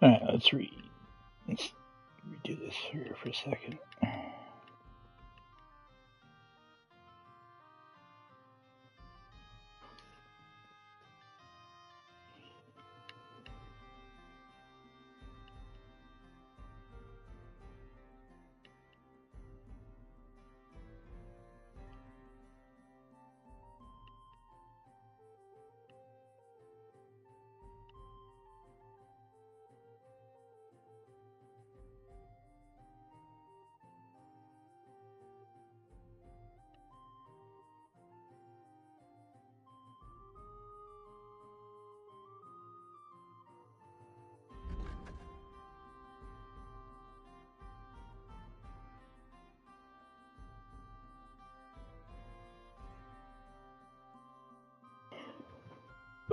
S1: Alright, let's redo this here for a second.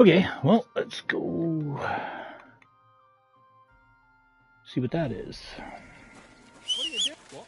S1: Okay, well, let's go see what that is.
S3: What are you doing? What?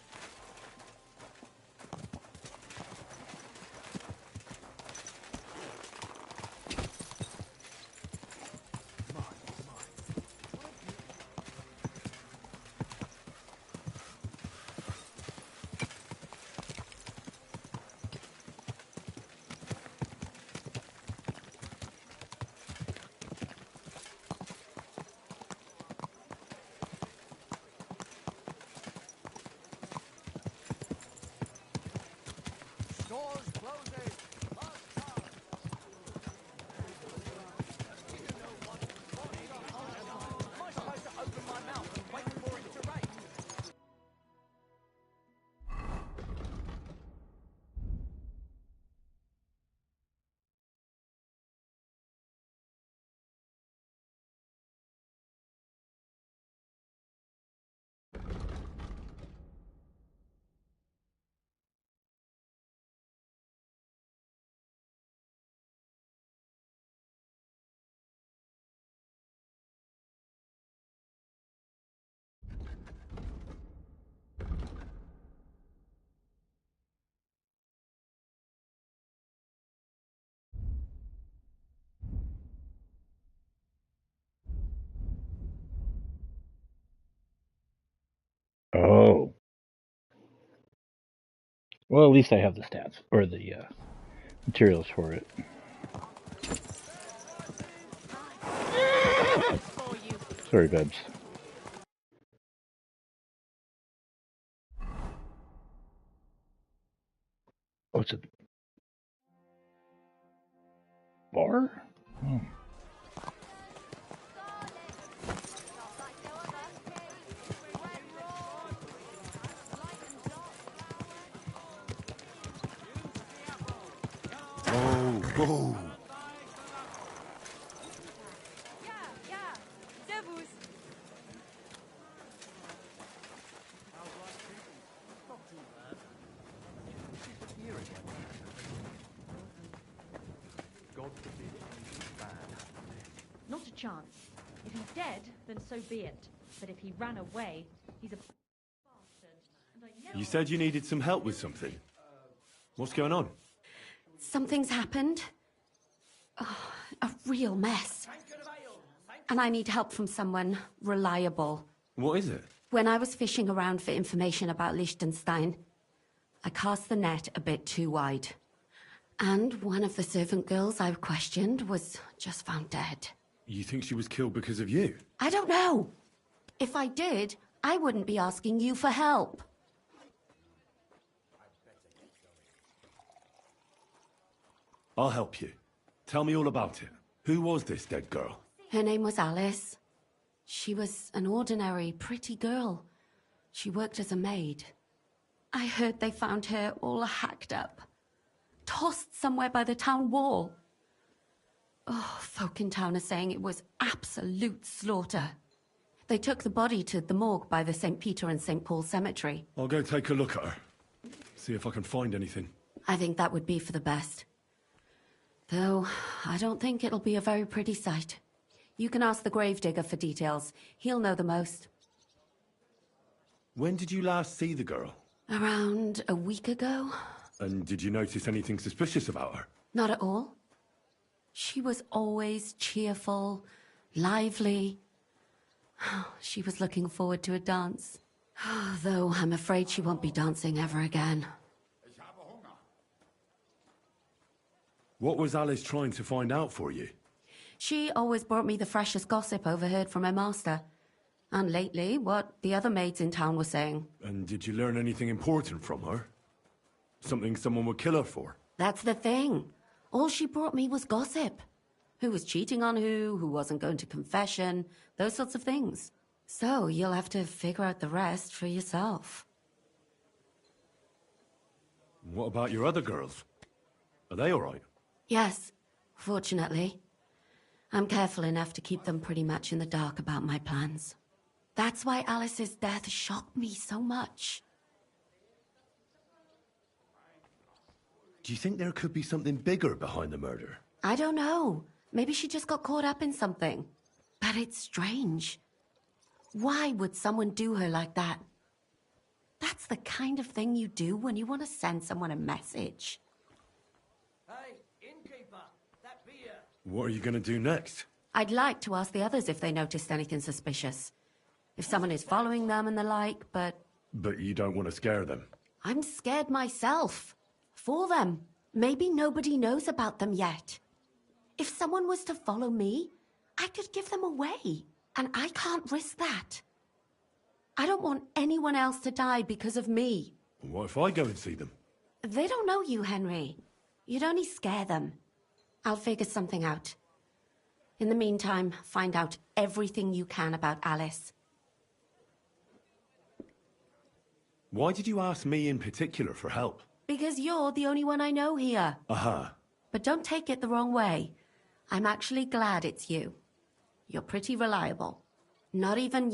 S1: Oh. Well, at least I have the stats, or the materials for it. Sorry, Bebs. Oh, it's a bar? Oh.
S21: Whoa.
S16: Not a chance. If he's dead, then so be it. But if he ran away, he's a bastard. And I never...
S21: You said you needed some help with something. What's going on?
S6: Something's happened. Oh, a real mess. And I need help from someone reliable.
S21: What is it?
S6: When I was fishing around for information about Liechtenstein, I cast the net a bit too wide. And one of the servant girls I've questioned was just found dead.
S21: You think she was killed because of you?
S6: I don't know. If I did, I wouldn't be asking you for help.
S21: I'll help you. Tell me all about it. Who was this dead girl?
S6: Her name was Alice. She was an ordinary, pretty girl. She worked as a maid. I heard they found her all hacked up, tossed somewhere by the town wall. Oh, folk in town are saying it was absolute slaughter. They took the body to the morgue by the St. Peter and St. Paul cemetery.
S21: I'll go take a look at her. See if I can find anything.
S6: I think that would be for the best. Though, I don't think it'll be a very pretty sight. You can ask the gravedigger for details. He'll know the most.
S21: When did you last see the girl?
S6: Around a week ago?
S21: And did you notice anything suspicious about her?
S6: Not at all. She was always cheerful, lively. She was looking forward to a dance. Though I'm afraid she won't be dancing ever again.
S21: What was Alice trying to find out for you?
S6: She always brought me the freshest gossip overheard from her master. And lately, what the other maids in town were saying.
S21: And did you learn anything important from her? Something someone would kill her for?
S6: That's the thing. All she brought me was gossip. Who was cheating on who wasn't going to confession, those sorts of things. So you'll have to figure out the rest for yourself.
S21: What about your other girls? Are they all right?
S6: Yes, fortunately. I'm careful enough to keep them pretty much in the dark about my plans. That's why Alice's death shocked me so much.
S21: Do you think there could be something bigger behind the murder?
S6: I don't know. Maybe she just got caught up in something. But it's strange. Why would someone do her like that? That's the kind of thing you do when you want to send someone a message.
S8: Hey, innkeeper, that beer.
S21: What are you going to do next?
S6: I'd like to ask the others if they noticed anything suspicious. If someone is following them and the like, but...
S21: But you don't want to scare them.
S6: I'm scared myself. For them. Maybe nobody knows about them yet. If someone was to follow me, I could give them away. And I can't risk that. I don't want anyone else to die because of me.
S21: What if I go and see them?
S6: They don't know you, Henry. You'd only scare them. I'll figure something out. In the meantime, find out everything you can about Alice.
S21: Why did you ask me in particular for help?
S6: Because you're the only one I know here.
S21: Aha.
S6: But don't take it the wrong way. I'm actually glad it's you. You're pretty reliable. Not even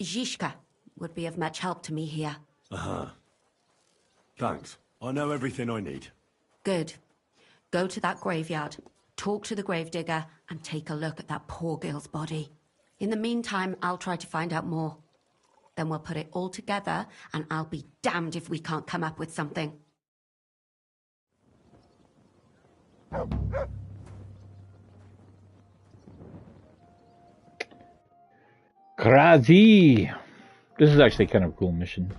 S6: Zhishka would be of much help to me here.
S21: Aha. Thanks. I know everything I need.
S6: Good. Go to that graveyard, talk to the gravedigger, and take a look at that poor girl's body. In the meantime, I'll try to find out more. Then we'll put it all together, and I'll be damned if we can't come up with something.
S1: Crazy! This is actually kind of a cool mission.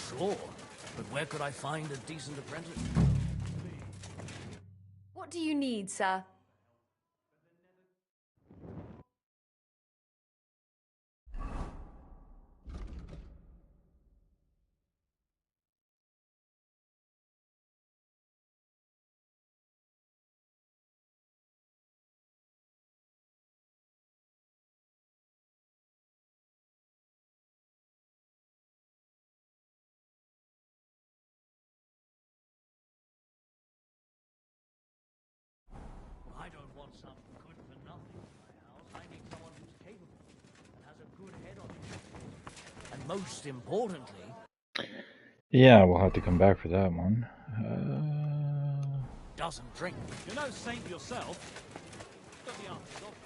S8: Sure, but where could I find a decent apprentice?
S7: What do you need, sir?
S8: most importantly...
S1: Yeah, we'll have to come back for that one.
S8: Doesn't drink.
S2: You're no saint yourself. Got the answers, obviously.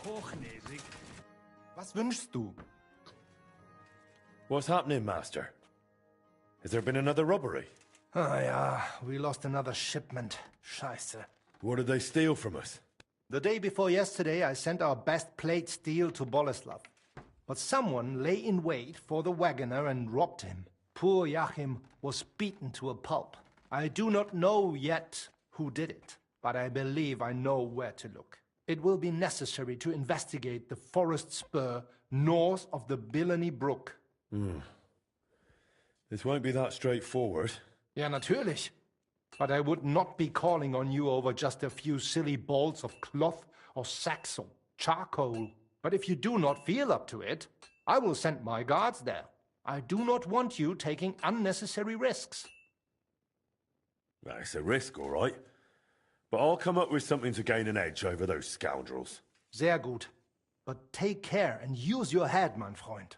S9: Hochnäsig. Was wünschst du?
S21: What's happening, Master? Has there been another robbery?
S9: Ah, yeah, we lost another shipment. Scheiße.
S21: What did they steal from us?
S9: The day before yesterday, I sent our best plate steel to Boleslav. But someone lay in wait for the wagoner and robbed him. Poor Joachim was beaten to a pulp. I do not know yet who did it, but I believe I know where to look. It will be necessary to investigate the forest spur north of the Billany Brook.
S21: This won't be that straightforward.
S9: Ja, natürlich. But I would not be calling on you over just a few silly balls of cloth or sacks or charcoal. But if you do not feel up to it, I will send my guards there. I do not want you taking unnecessary risks.
S21: It's a risk, all right. But I'll come up with something to gain an edge over those scoundrels.
S9: Sehr gut. But take care and use your head, mein Freund.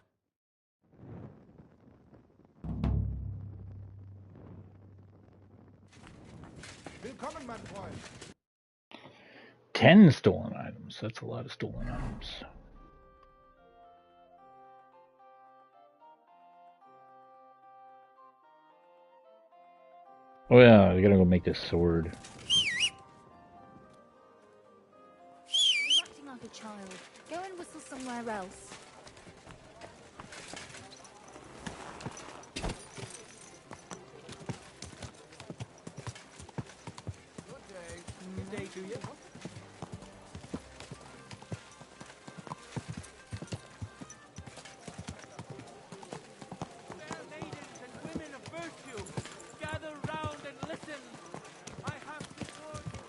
S9: Willkommen, mein Freund.
S1: 10 stolen items. That's a lot of stolen items. Oh yeah, I gotta go make this sword.
S14: You're acting like a child. Go and whistle somewhere else.
S8: Good day to you.
S2: Fair maidens and women of virtue, gather round and listen. I have before you.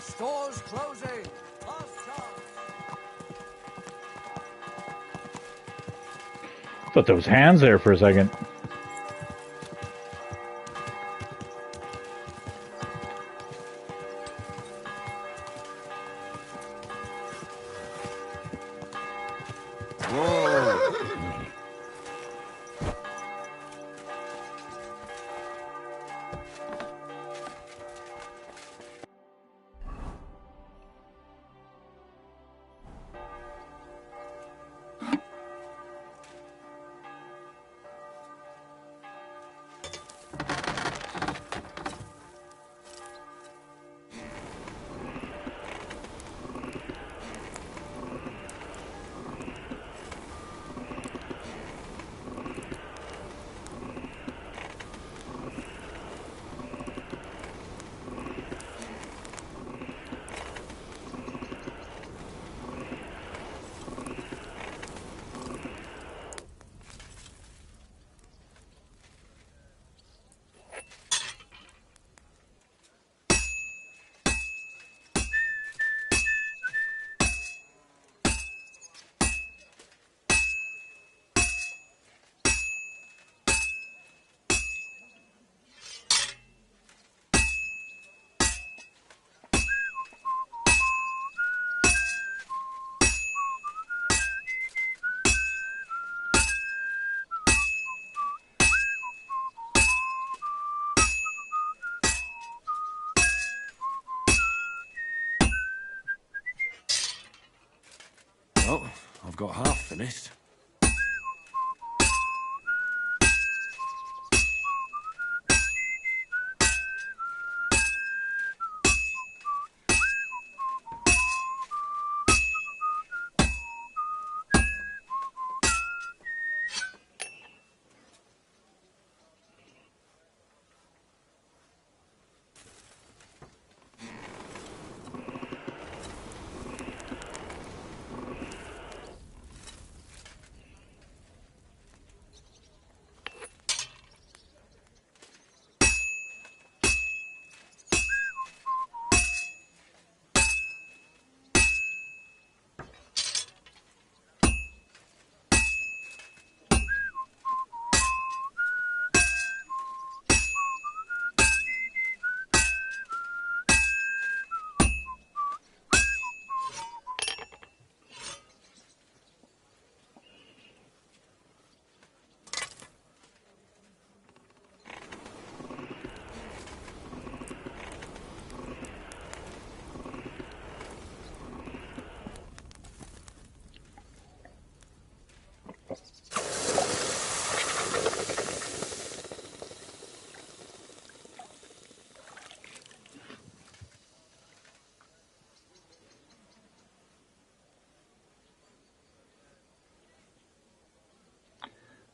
S8: Stores closing. Last chance.
S1: Thought there was hands there for a second.
S21: Well, I've got half finished.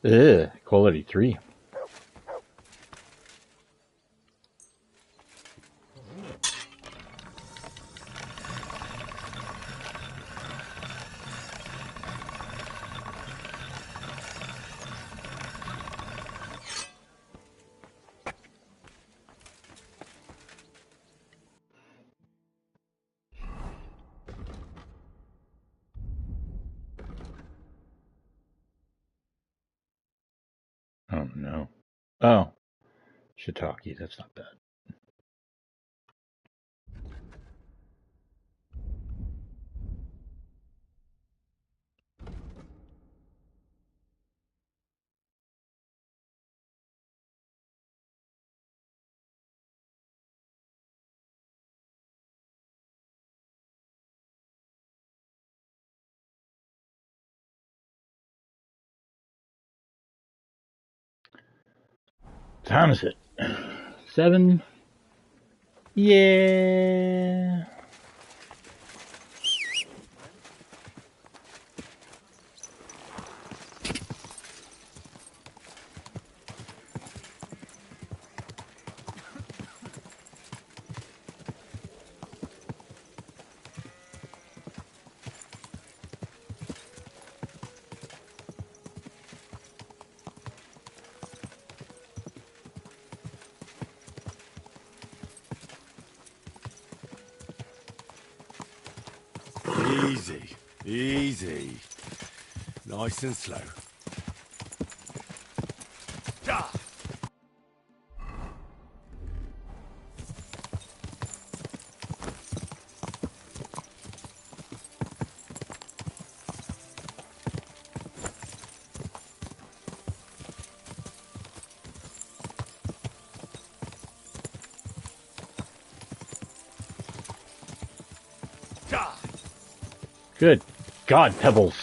S1: Ugh, quality 3. Oh no. Oh. Shiitake, that's not bad. What time is it? 7? Yeah.
S21: Easy, easy. Nice and slow.
S1: Good God, Pebbles.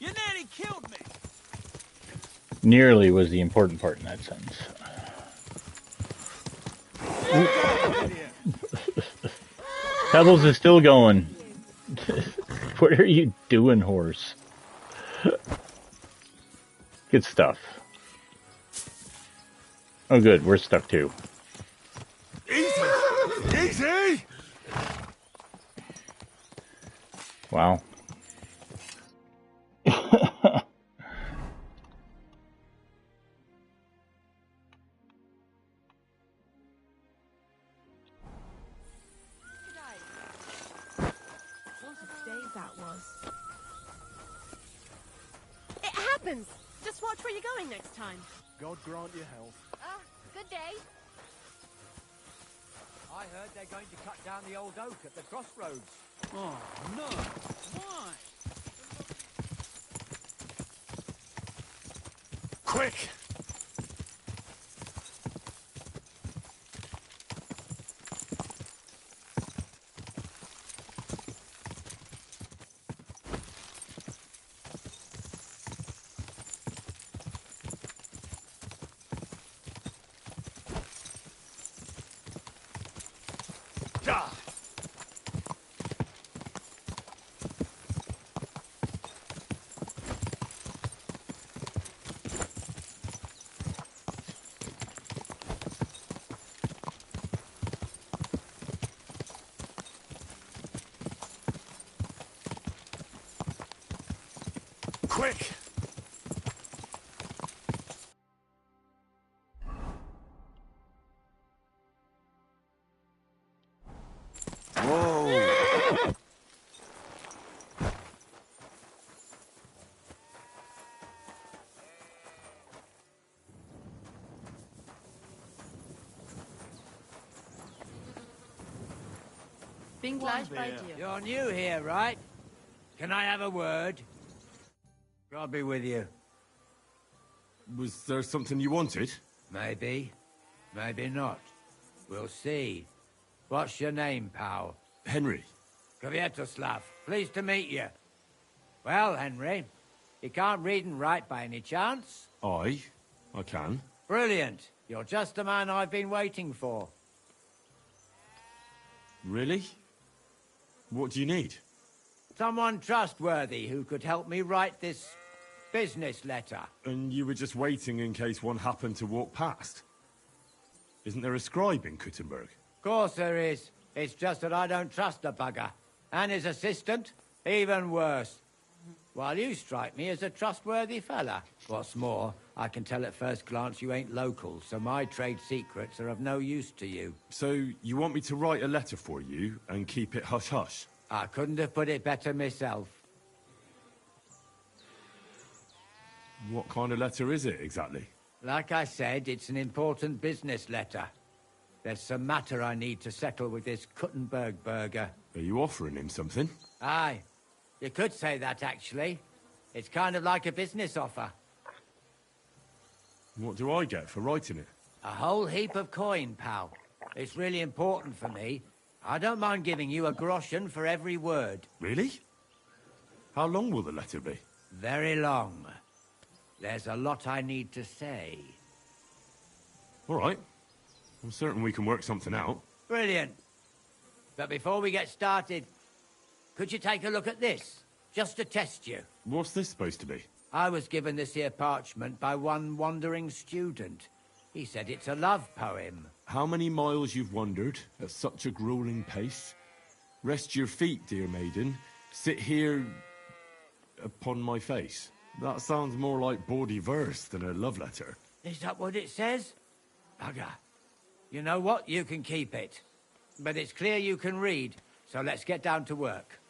S2: You nearly killed me.
S1: Nearly was the important part in that sentence. Pebbles is still going. What are you doing, horse? Good stuff. Oh good, we're stuck too.
S21: Easy! Easy!
S1: Wow.
S7: What a day that was. It happens! Just watch where you're going next time.
S3: God grant you health.
S7: Good day.
S5: I heard they're going to cut down the old oak at the crossroads.
S2: Oh, no. Why?
S21: Quick! Quick!
S20: Whoa!
S7: Bin gleich bei dir.
S5: You're new here, right? Can I have a word?
S24: God be with you.
S21: Was there something you wanted?
S24: Maybe. Maybe not. We'll see. What's your name, pal?
S21: Henry.
S24: Kvietoslav. Pleased to meet you. Well, Henry, you can't read and write by any chance?
S21: I can.
S24: Brilliant. You're just the man I've been waiting for.
S21: Really? What do you need?
S24: Someone trustworthy who could help me write this business letter.
S21: And you were just waiting in case one happened to walk past? Isn't there a scribe in Kuttenberg?
S24: Of course there is. It's just that I don't trust the bugger. And his assistant, even worse. While you strike me as a trustworthy fella. What's more, I can tell at first glance you ain't local, so my trade secrets are of no use to you.
S21: So, you want me to write a letter for you and keep it hush-hush?
S24: I couldn't have put it better myself.
S21: What kind of letter is it, exactly?
S24: Like I said, it's an important business letter. There's some matter I need to settle with this Kuttenberg burger.
S21: Are you offering him something?
S24: Aye. You could say that, actually. It's kind of like a business offer.
S21: What do I get for writing it?
S24: A whole heap of coin, pal. It's really important for me. I don't mind giving you a groschen for every word.
S21: Really? How long will the letter be?
S24: Very long. There's a lot I need to say.
S21: All right. I'm certain we can work something out.
S24: Brilliant. But before we get started, could you take a look at this? Just to test you.
S21: What's this supposed to be?
S24: I was given this here parchment by one wandering student. He said it's a love poem.
S21: How many miles you've wandered at such a grueling pace? Rest your feet, dear maiden. Sit here upon my face. That sounds more like bawdy verse than a love letter.
S24: Is that what it says? Bugger. You know what? You can keep it. But it's clear you can read, so let's get down to work.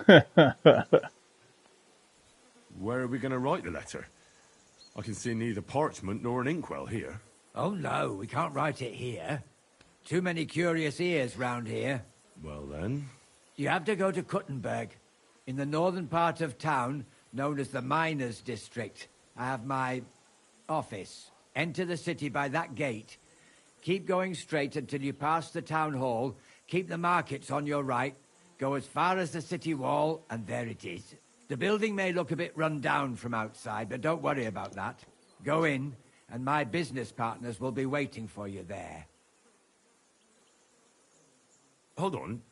S21: Where are we going to write the letter? I can see neither parchment nor an inkwell here.
S24: Oh no, we can't write it here. Too many curious ears round here.
S21: Well then...
S24: You have to go to Kuttenberg, in the northern part of town, known as the Miners' District. I have my office. Enter the city by that gate. Keep going straight until you pass the town hall. Keep the markets on your right. Go as far as the city wall, and there it is. The building may look a bit run down from outside, but don't worry about that. Go in, and my business partners will be waiting for you there.
S21: Hold on.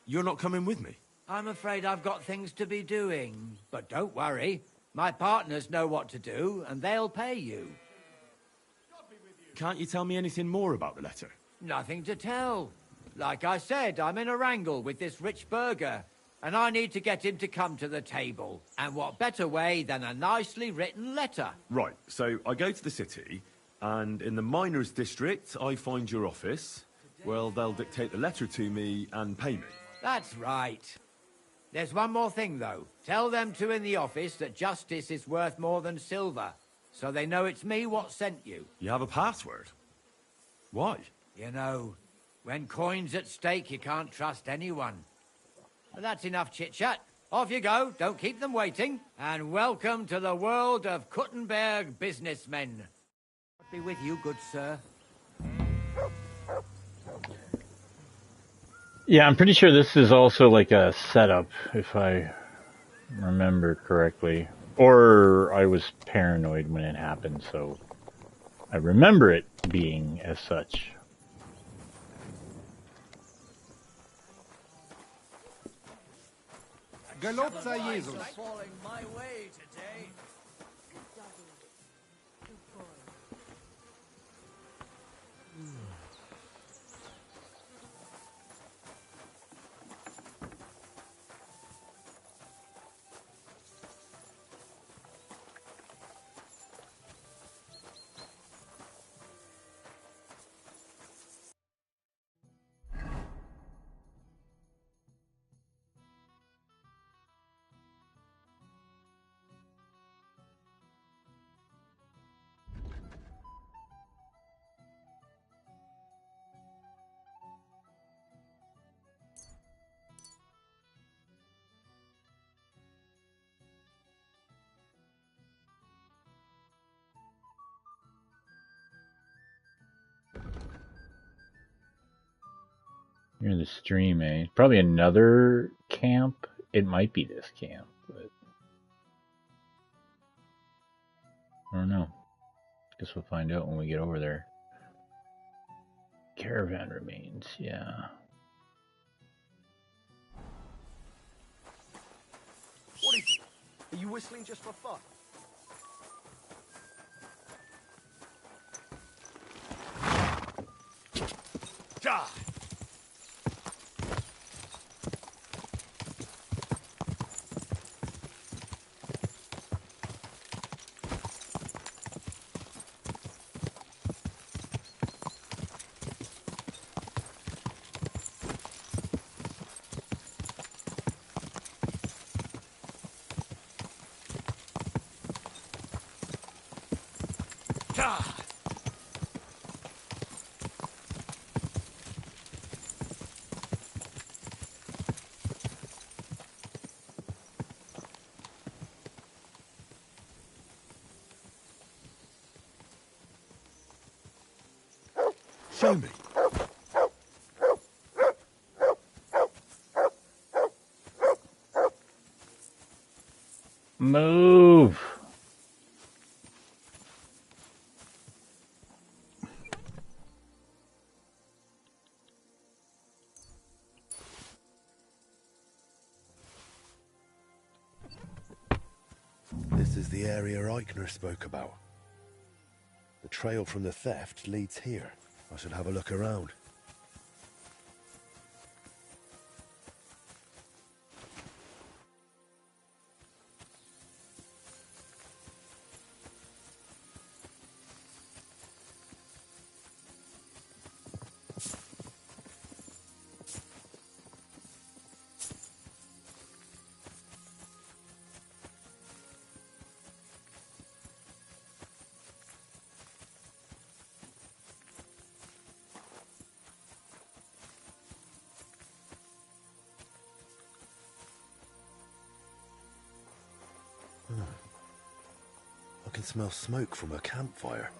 S21: You're not coming with me?
S24: I'm afraid I've got things to be doing. But don't worry. My partners know what to do, and they'll pay you.
S21: Can't you tell me anything more about the letter?
S24: Nothing to tell. Like I said, I'm in a wrangle with this rich burger, and I need to get him to come to the table. And what better way than a nicely written letter?
S21: Right, so I go to the city, and in the Miners' District, I find your office. Well, they'll dictate the letter to me and pay me.
S24: That's right. There's one more thing, though. Tell them two in the office that justice is worth more than silver, so they know it's me what sent you.
S21: You have a password? Why?
S24: You know, when coin's at stake, you can't trust anyone. But that's enough chit-chat. Off you go, don't keep them waiting. And welcome to the world of Kuttenberg businessmen. God be with you, good sir.
S1: Yeah, I'm pretty sure this is also like a setup, if I remember correctly. Or I was paranoid when it happened, so I remember it being as such.
S9: Gelobt sei Jesus.
S8: Falling my way today.
S1: Near the stream, eh? Probably another camp. It might be this camp, but I don't know. Guess we'll find out when we get over there. Caravan remains, yeah.
S3: What is it? Are you whistling just for fun? Die!
S21: Show me.
S1: Move!
S4: This is the area Eichner spoke about. The trail from the theft leads here. I should have a look around. I can smell smoke from a campfire.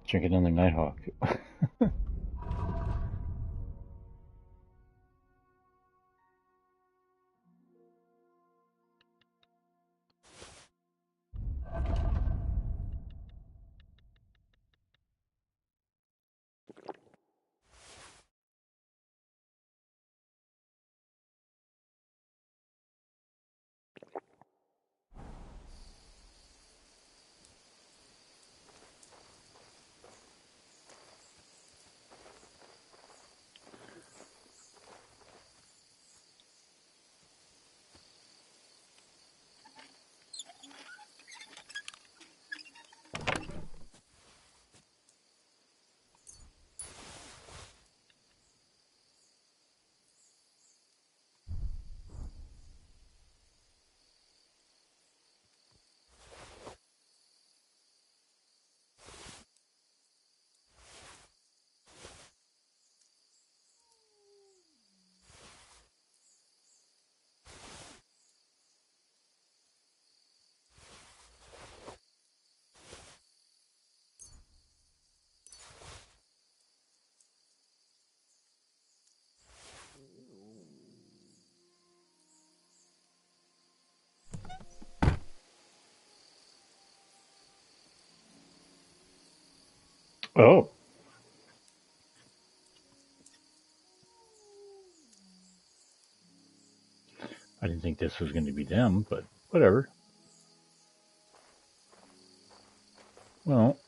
S1: Drink another Nighthawk. Oh. I didn't think this was going to be them, but whatever. Well.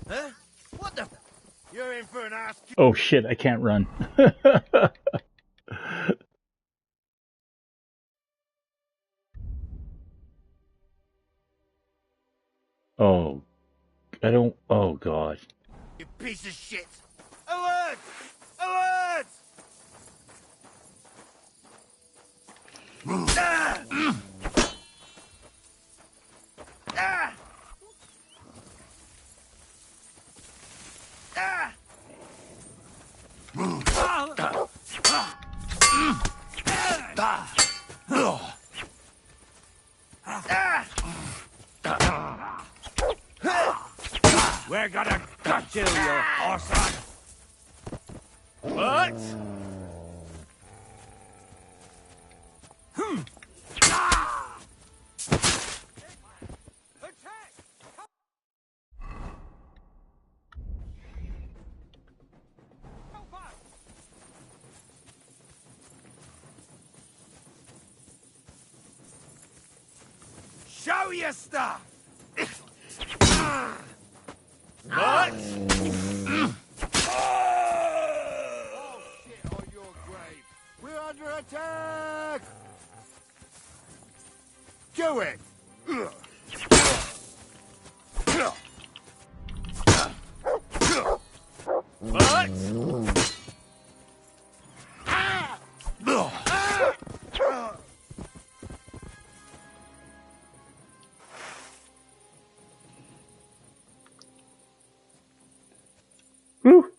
S3: Huh? What the? You're in for an ass.
S1: Oh shit! I can't run. Oh, I don't. Oh god.
S3: You piece of shit! Alert! Alert! Ah! Ah! Ah!
S5: We're gonna cut you, you horse.
S3: What? Show your stuff! What?
S20: Oh, shit on your grave. We're under attack!
S3: Do it! What?
S1: Woo!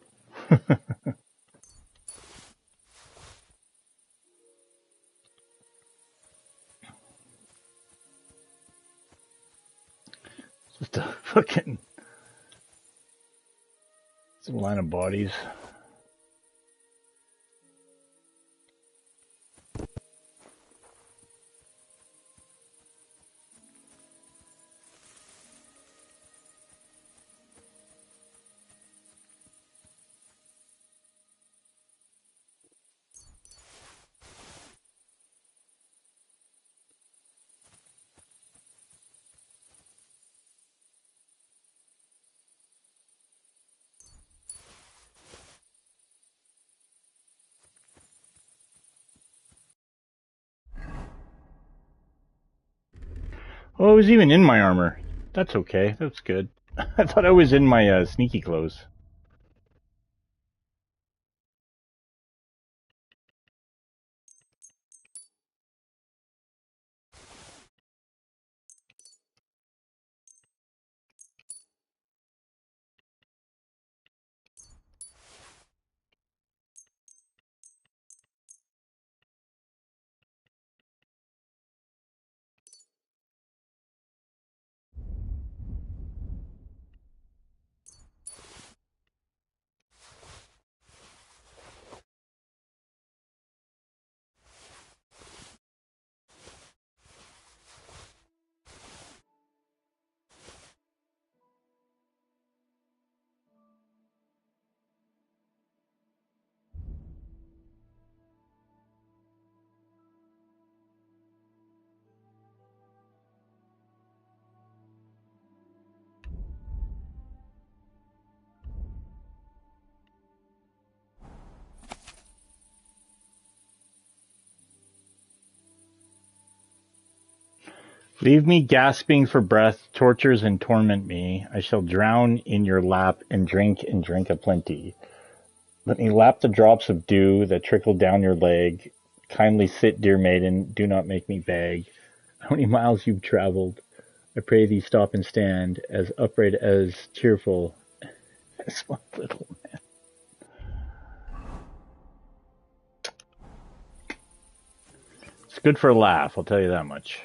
S1: Just a fucking some line of bodies. Oh, I was even in my armor. That's okay. That's good. I thought I was in my sneaky clothes. Leave me gasping for breath, tortures and torment me. I shall drown in your lap and drink aplenty. Let me lap the drops of dew that trickle down your leg. Kindly sit, dear maiden, do not make me beg. How many miles you've traveled? I pray thee stop and stand, as upright as cheerful as my little man. It's good for a laugh, I'll tell you that much.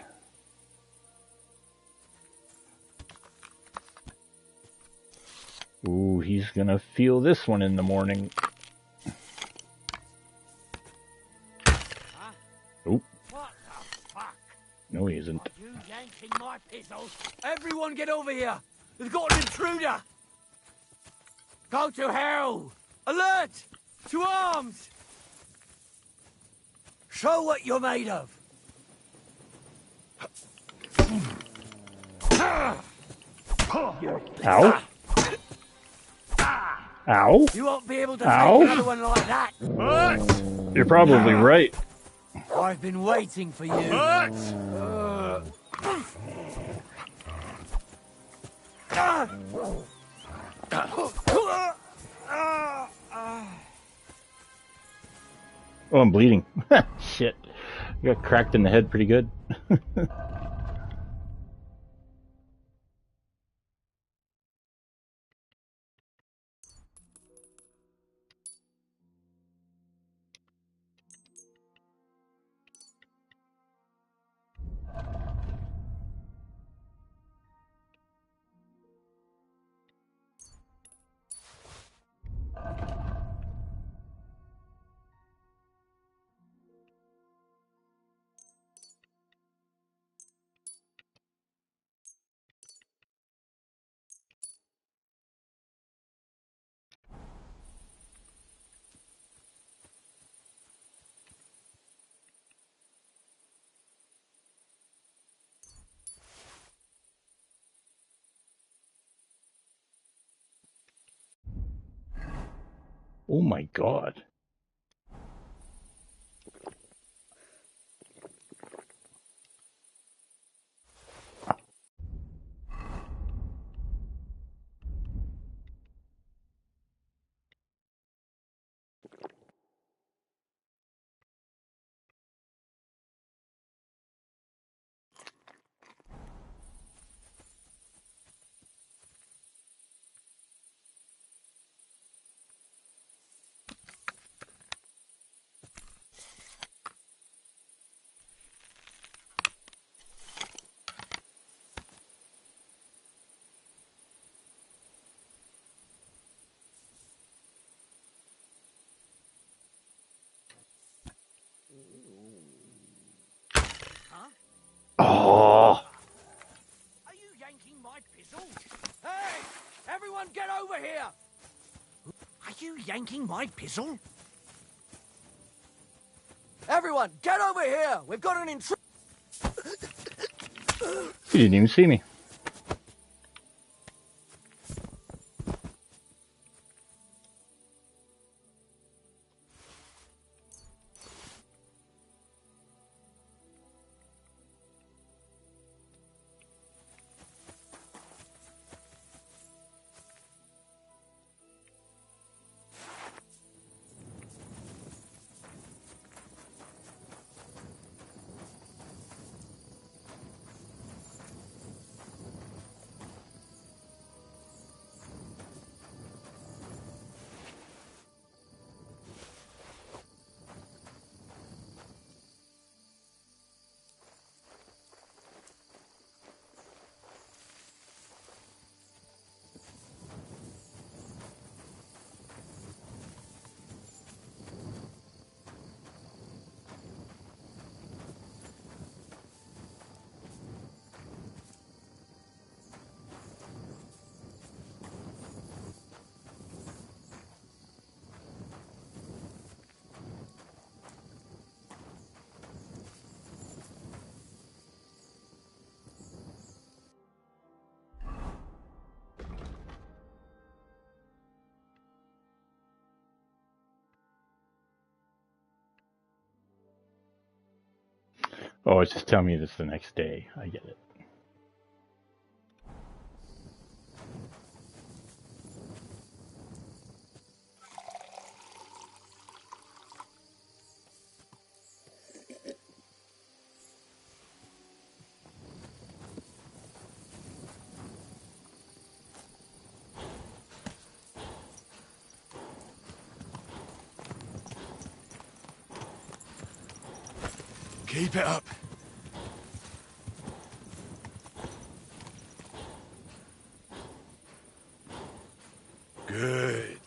S1: Ooh, he's gonna feel this one in the morning. Oop.
S8: What the fuck?
S1: No, he isn't.
S8: Are you yanking my pizzle? Everyone get over here! We've got an intruder! Go to hell! Alert! To arms! Show what you're made of!
S1: Ow. Ow.
S8: You won't be able to
S1: Ow.
S8: take another one like that!
S1: You're probably right.
S8: I've been waiting for you.
S1: Oh, I'm bleeding. Shit. I got cracked in the head pretty good. Oh my god. Oh.
S8: Are you yanking my pizzle? Hey! Everyone get over here! Are you yanking my pizzle? Everyone, get over here! We've got an intruder!
S1: He didn't even see me. Oh, it's just telling me this the next day. I get it.
S21: Keep it up. Good.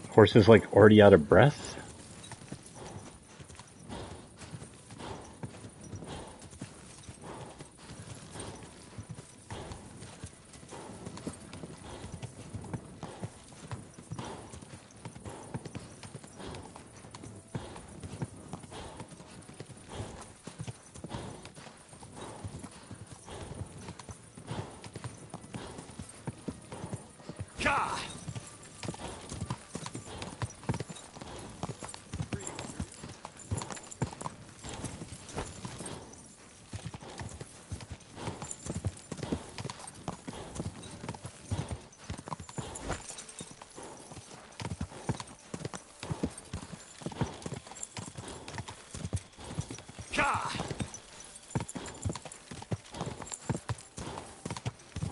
S1: Horse is like already out of breath.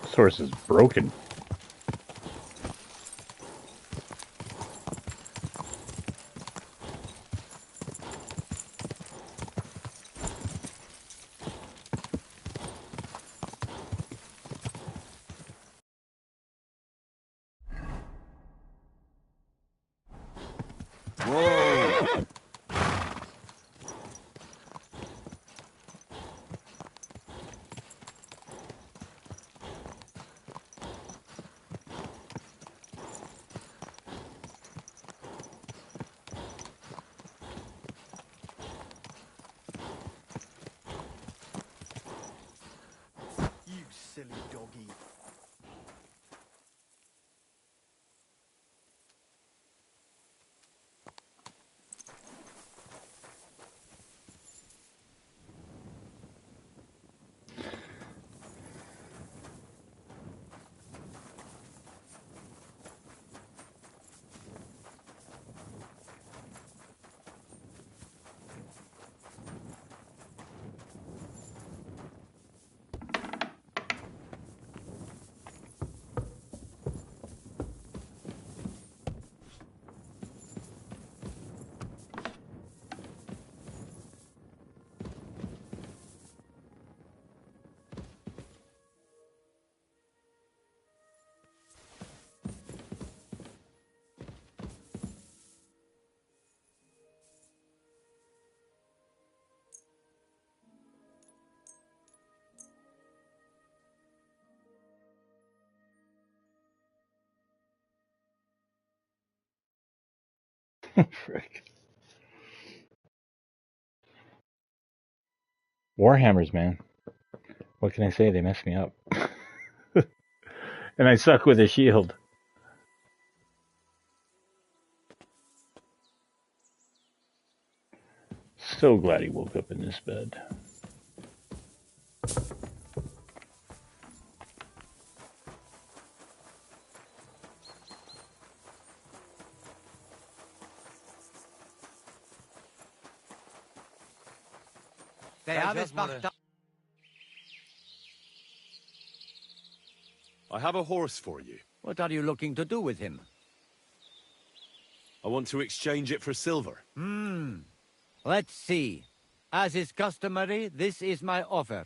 S1: This horse is broken.
S21: Whoa!
S3: You silly doggy.
S1: Frick. Warhammers, man. What can I say? They messed me up. And I suck with a shield. So glad he woke up in this bed.
S21: I have a horse for you.
S24: What are you looking to do with him?
S21: I want to exchange it for silver.
S24: Let's see. As is customary, this is my offer.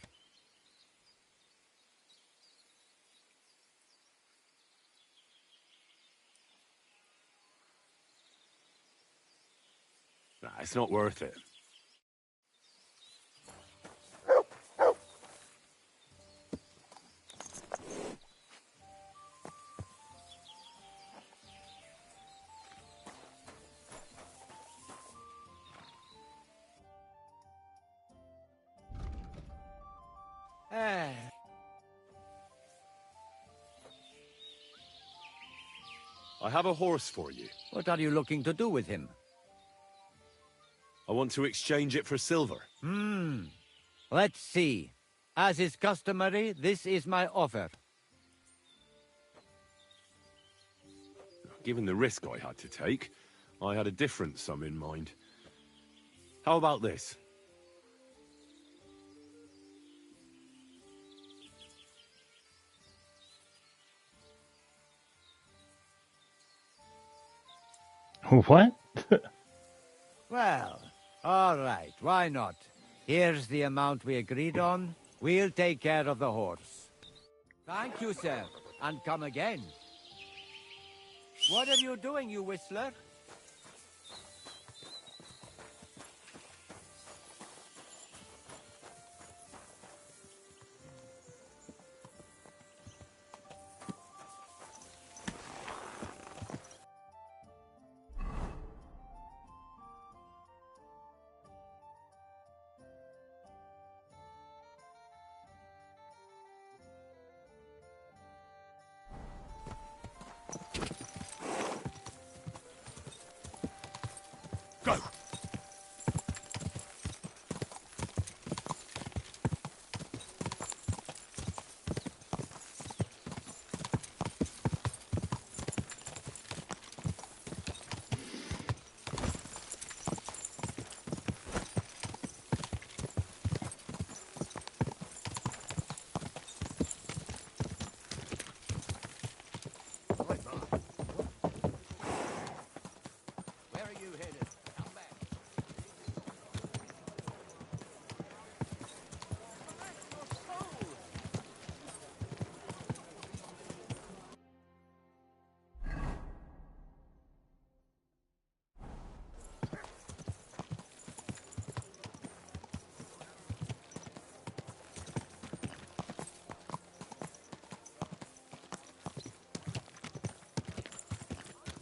S21: Nah, it's not worth it. I have a horse for you.
S24: What are you looking to do with him?
S21: I want to exchange it for silver.
S24: Let's see. As is customary, this is my offer.
S21: Given the risk I had to take, I had a different sum in mind. How about this?
S1: What?
S24: Well, all right, why not? Here's the amount we agreed on. We'll take care of the horse. Thank you, sir, and come again. What are you doing, you whistler?
S21: Go!
S24: Where are you headed? Come back.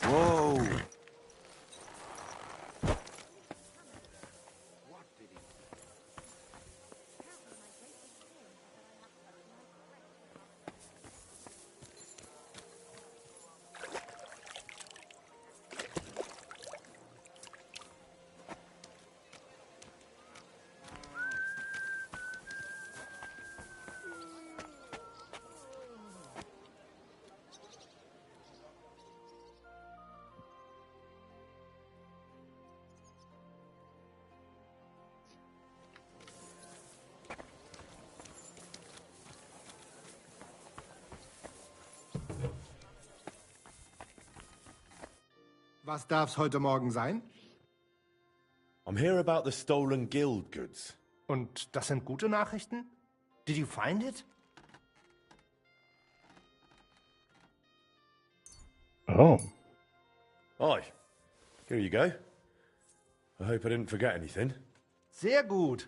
S21: Whoa!
S9: Was darf's heute Morgen sein?
S21: I'm here about the stolen guild goods.
S9: Und das sind gute Nachrichten? Did you find it?
S1: Oh.
S21: Aye. Here you go. I hope I didn't forget anything.
S9: Sehr gut.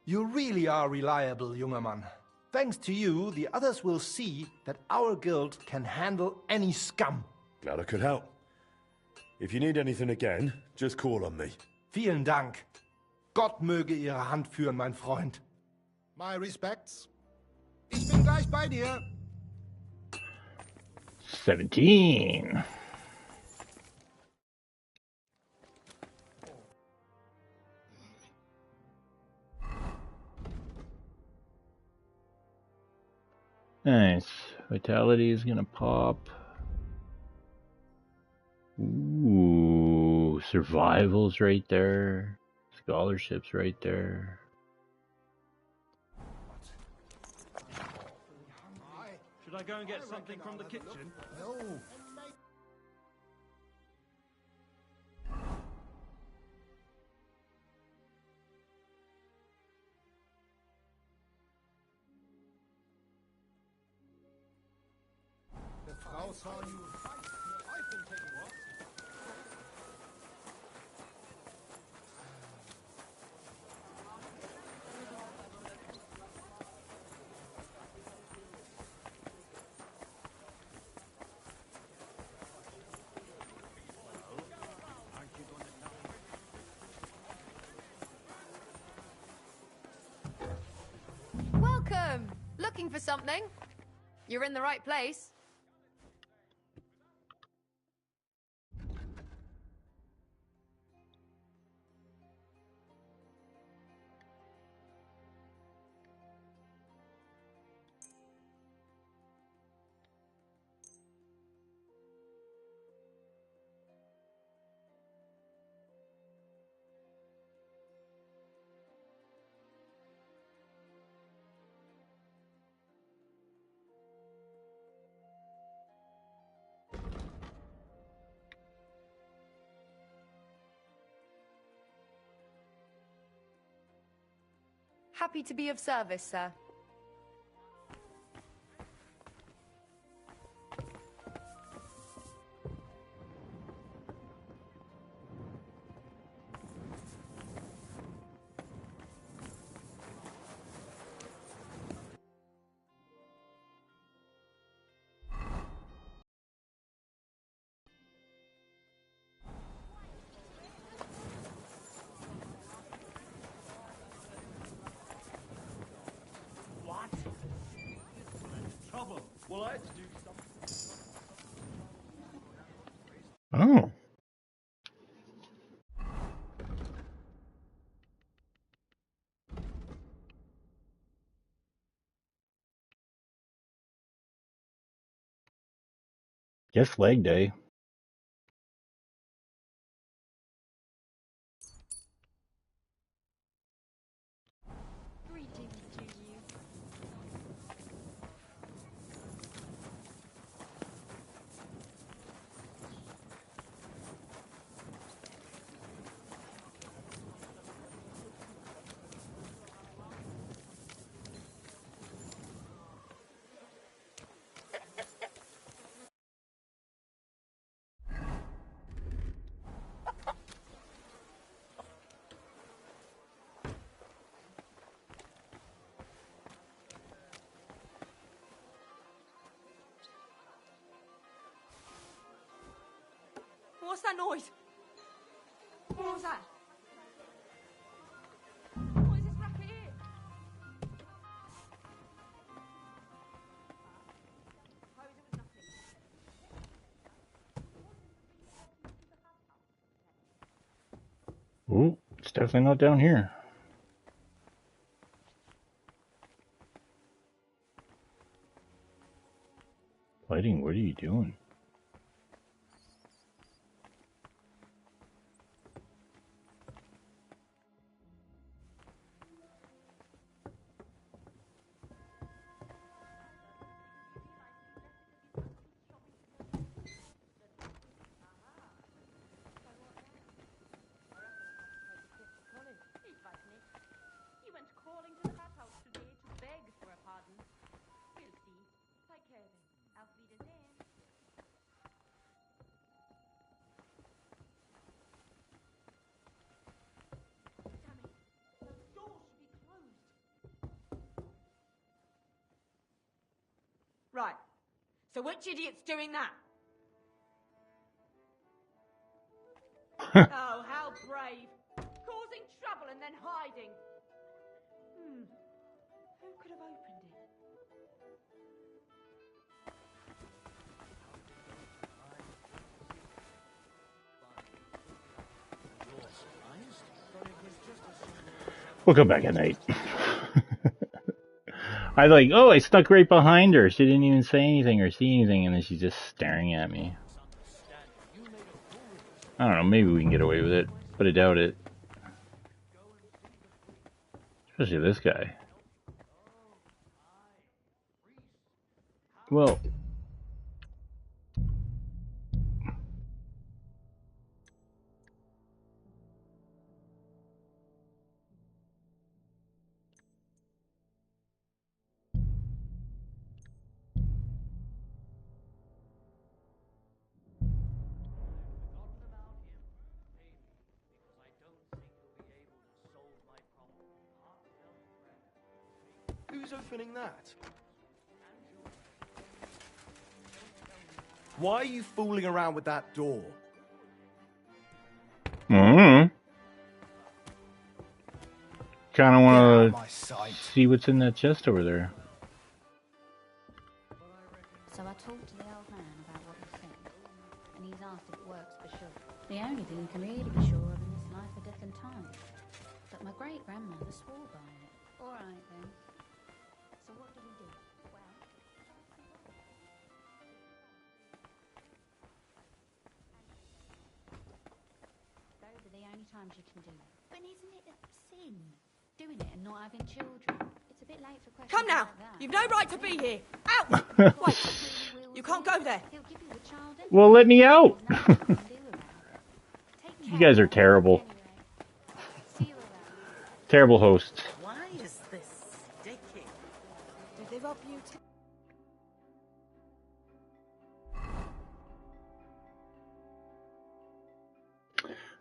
S9: You really are reliable, junger Mann. Thanks to you, the others will see that our guild can handle any scum.
S21: Glad I could help. If you need anything again, just call on me.
S9: Vielen Dank. Gott möge Ihre Hand führen, mein Freund.
S10: My respects. Ich bin gleich bei dir.
S1: 17. Nice. Vitality is gonna pop. Ooh, survival's right there. Scholarship's right there.
S18: Should I go and get something from the kitchen?
S10: No. The Frau saw you. I've been taking what?
S7: Welcome! Looking for something? You're in the right place.
S11: Happy to be of service, sir.
S18: Well, I had to do something.
S1: Oh. Guess leg day.
S7: What's that noise? What was that? What is this racket here?
S1: Ooh, it's definitely not down here. Lighting, what are you doing?
S7: He went calling to the hat house today to beg for a pardon. We'll see. Take care then. Auf Wiedersehen. Damn it. Those doors should be closed. Right. So which idiot's doing that? Oh, how brave. Causing trouble and then hiding. Who could have opened it?
S1: We'll come back at night. I like, oh, I stuck right behind her. She didn't even say anything or see anything, and then she's just staring at me. I don't know, maybe we can get away with it, but I doubt it. Especially this guy. Well...
S3: Who's opening that? Why are you fooling around with that door?
S1: Kind of want to see what's in that chest over there.
S19: So I talked to the old man about what you think, and he's asked if it works for sure. The only thing you can really be sure of in this life are death and time. But my great-grandmother swore by it. All right, then. So what do we do? Well... Those are the only times you can do it. But isn't it a sin? Doing it and not having children. It's a bit late for questions.
S7: Come now!
S19: Like that.
S7: You've no right to be here! Out! Wait! You can't go there!
S1: Well, let me out! You guys are terrible. Terrible hosts.
S22: Why is
S13: up, you two.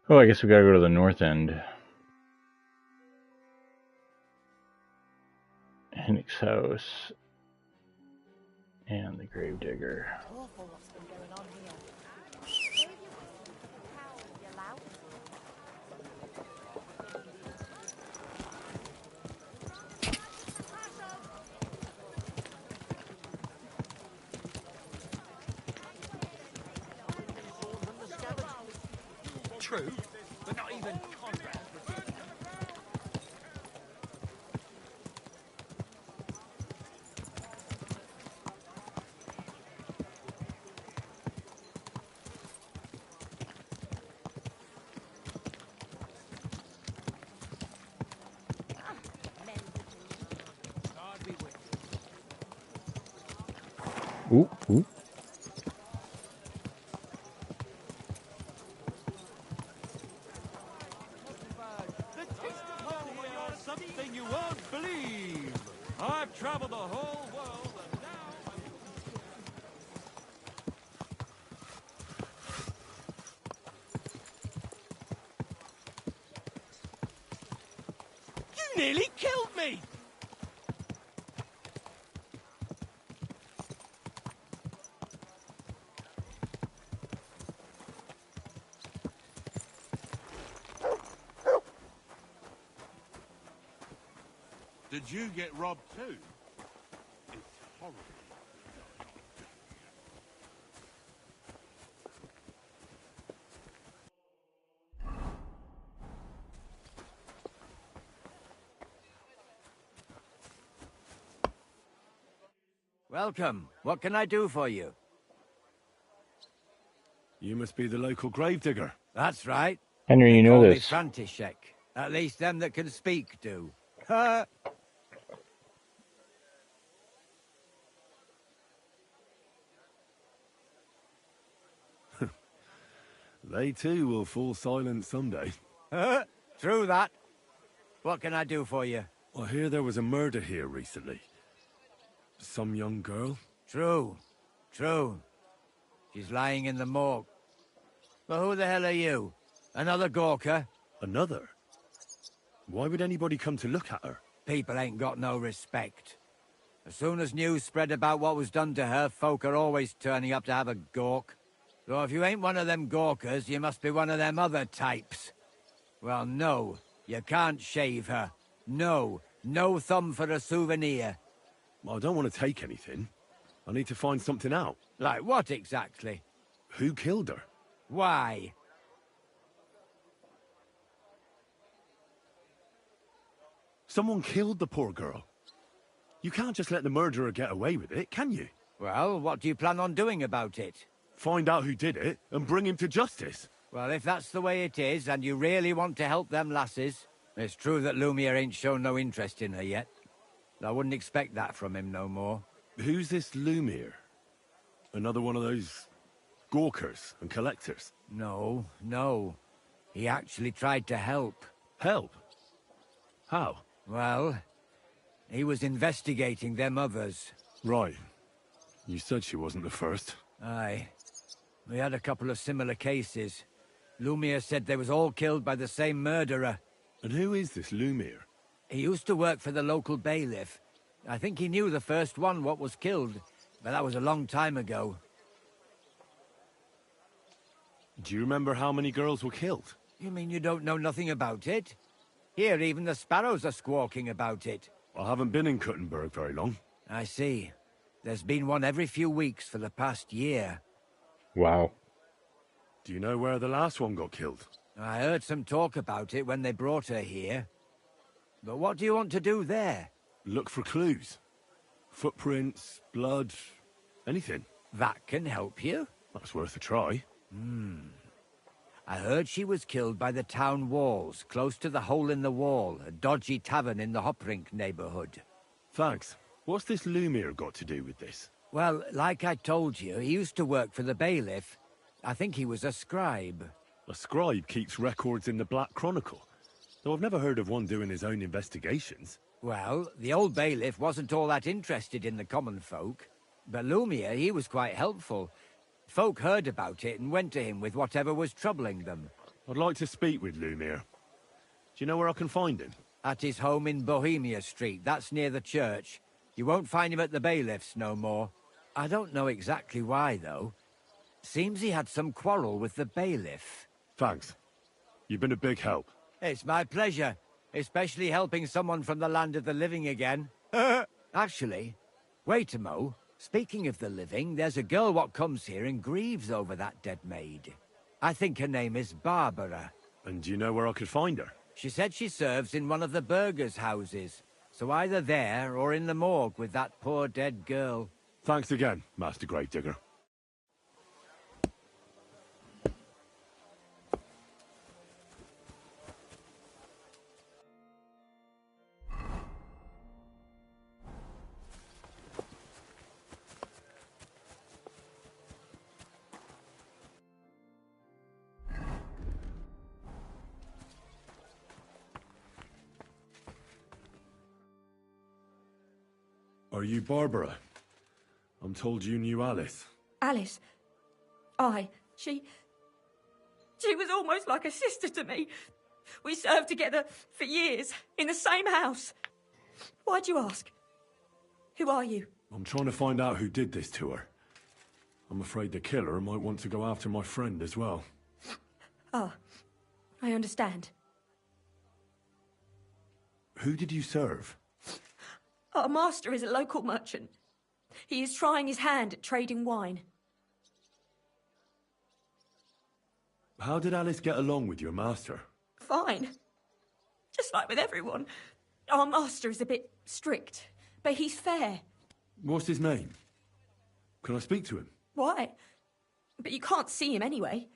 S1: Oh, I guess we gotta go to the north end. Hennick's house. And the gravedigger.
S13: Awful what's been going on here.
S2: True, but not even Conrad.
S1: Ooh, ooh.
S2: Something you won't believe. I've traveled the whole world and now You nearly killed me!
S17: Did you get robbed too? It's horrible.
S24: Welcome. What can I do for you?
S21: You must be the local gravedigger.
S24: That's right.
S1: Henry, you know
S24: Call me
S1: this.
S24: František. At least them that can speak do.
S21: They too will fall silent someday.
S24: True that. What can I do for you?
S21: I hear there was a murder here recently. Some young girl?
S24: True. True. She's lying in the morgue. But who the hell are you? Another Gawker?
S21: Another? Why would anybody come to look at her?
S24: People ain't got no respect. As soon as news spread about what was done to her, folk are always turning up to have a gawk. So if you ain't one of them Gawkers, you must be one of them other types. Well, no, you can't shave her. No, no thumb for a souvenir.
S21: I don't want to take anything. I need to find something out.
S24: Like what exactly?
S21: Who killed her?
S24: Why?
S21: Someone killed the poor girl. You can't just let the murderer get away with it, can you?
S24: Well, what do you plan on doing about it?
S21: Find out who did it and bring him to justice.
S24: Well, if that's the way it is, and you really want to help them lasses, it's true that Lumiere ain't shown no interest in her yet. I wouldn't expect that from him no more.
S21: Who's this Lumiere? Another one of those gawkers and collectors?
S24: No, no. He actually tried to help.
S21: Help? How?
S24: Well, he was investigating them others.
S21: Right. You said she wasn't the first.
S24: Aye. We had a couple of similar cases. Lumiere said they was all killed by the same murderer.
S21: And who is this Lumiere?
S24: He used to work for the local bailiff. I think he knew the first one what was killed, but that was a long time ago.
S21: Do you remember how many girls were killed?
S24: You mean you don't know nothing about it? Here, even the sparrows are squawking about it.
S21: I haven't been in Kuttenberg very long.
S24: I see. There's been one every few weeks for the past year.
S1: Wow.
S21: Do you know where the last one got killed?
S24: I heard some talk about it when they brought her here. But what do you want to do there?
S21: Look for clues. Footprints, blood, anything.
S24: That can help you?
S21: That's worth a try.
S24: I heard she was killed by the town walls, close to the Hole in the Wall, a dodgy tavern in the Hoprink neighborhood.
S21: Thanks. What's this Lumiere got to do with this?
S24: Well, like I told you, he used to work for the bailiff. I think he was a scribe.
S21: A scribe keeps records in the Black Chronicle, though I've never heard of one doing his own investigations.
S24: Well, the old bailiff wasn't all that interested in the common folk, but Lumiere, he was quite helpful. Folk heard about it and went to him with whatever was troubling them.
S21: I'd like to speak with Lumiere. Do you know where I can find him?
S24: At his home in Bohemia Street, that's near the church. You won't find him at the bailiff's no more. I don't know exactly why, though. Seems he had some quarrel with the bailiff.
S21: Thanks. You've been a big help.
S24: It's my pleasure, especially helping someone from the land of the living again. Actually, wait a mo. Speaking of the living, there's a girl what comes here and grieves over that dead maid. I think her name is Barbara.
S21: And do you know where I could find her?
S24: She said she serves in one of the burgers' houses, so either there or in the morgue with that poor dead girl.
S21: Thanks again, Master Gravedigger. Are you Barbara? I'm told you knew Alice.
S11: Alice? Aye, she was almost like a sister to me. We served together for years, in the same house. Why'd you ask? Who are you?
S21: I'm trying to find out who did this to her. I'm afraid the killer might want to go after my friend as well.
S11: Ah, I understand.
S21: Who did you serve?
S11: Our master is a local merchant. He is trying his hand at trading wine.
S21: How did Alice get along with your master?
S11: Fine. Just like with everyone. Our master is a bit strict, but he's fair.
S21: What's his name? Can I speak to him?
S11: Why? But you can't see him anyway.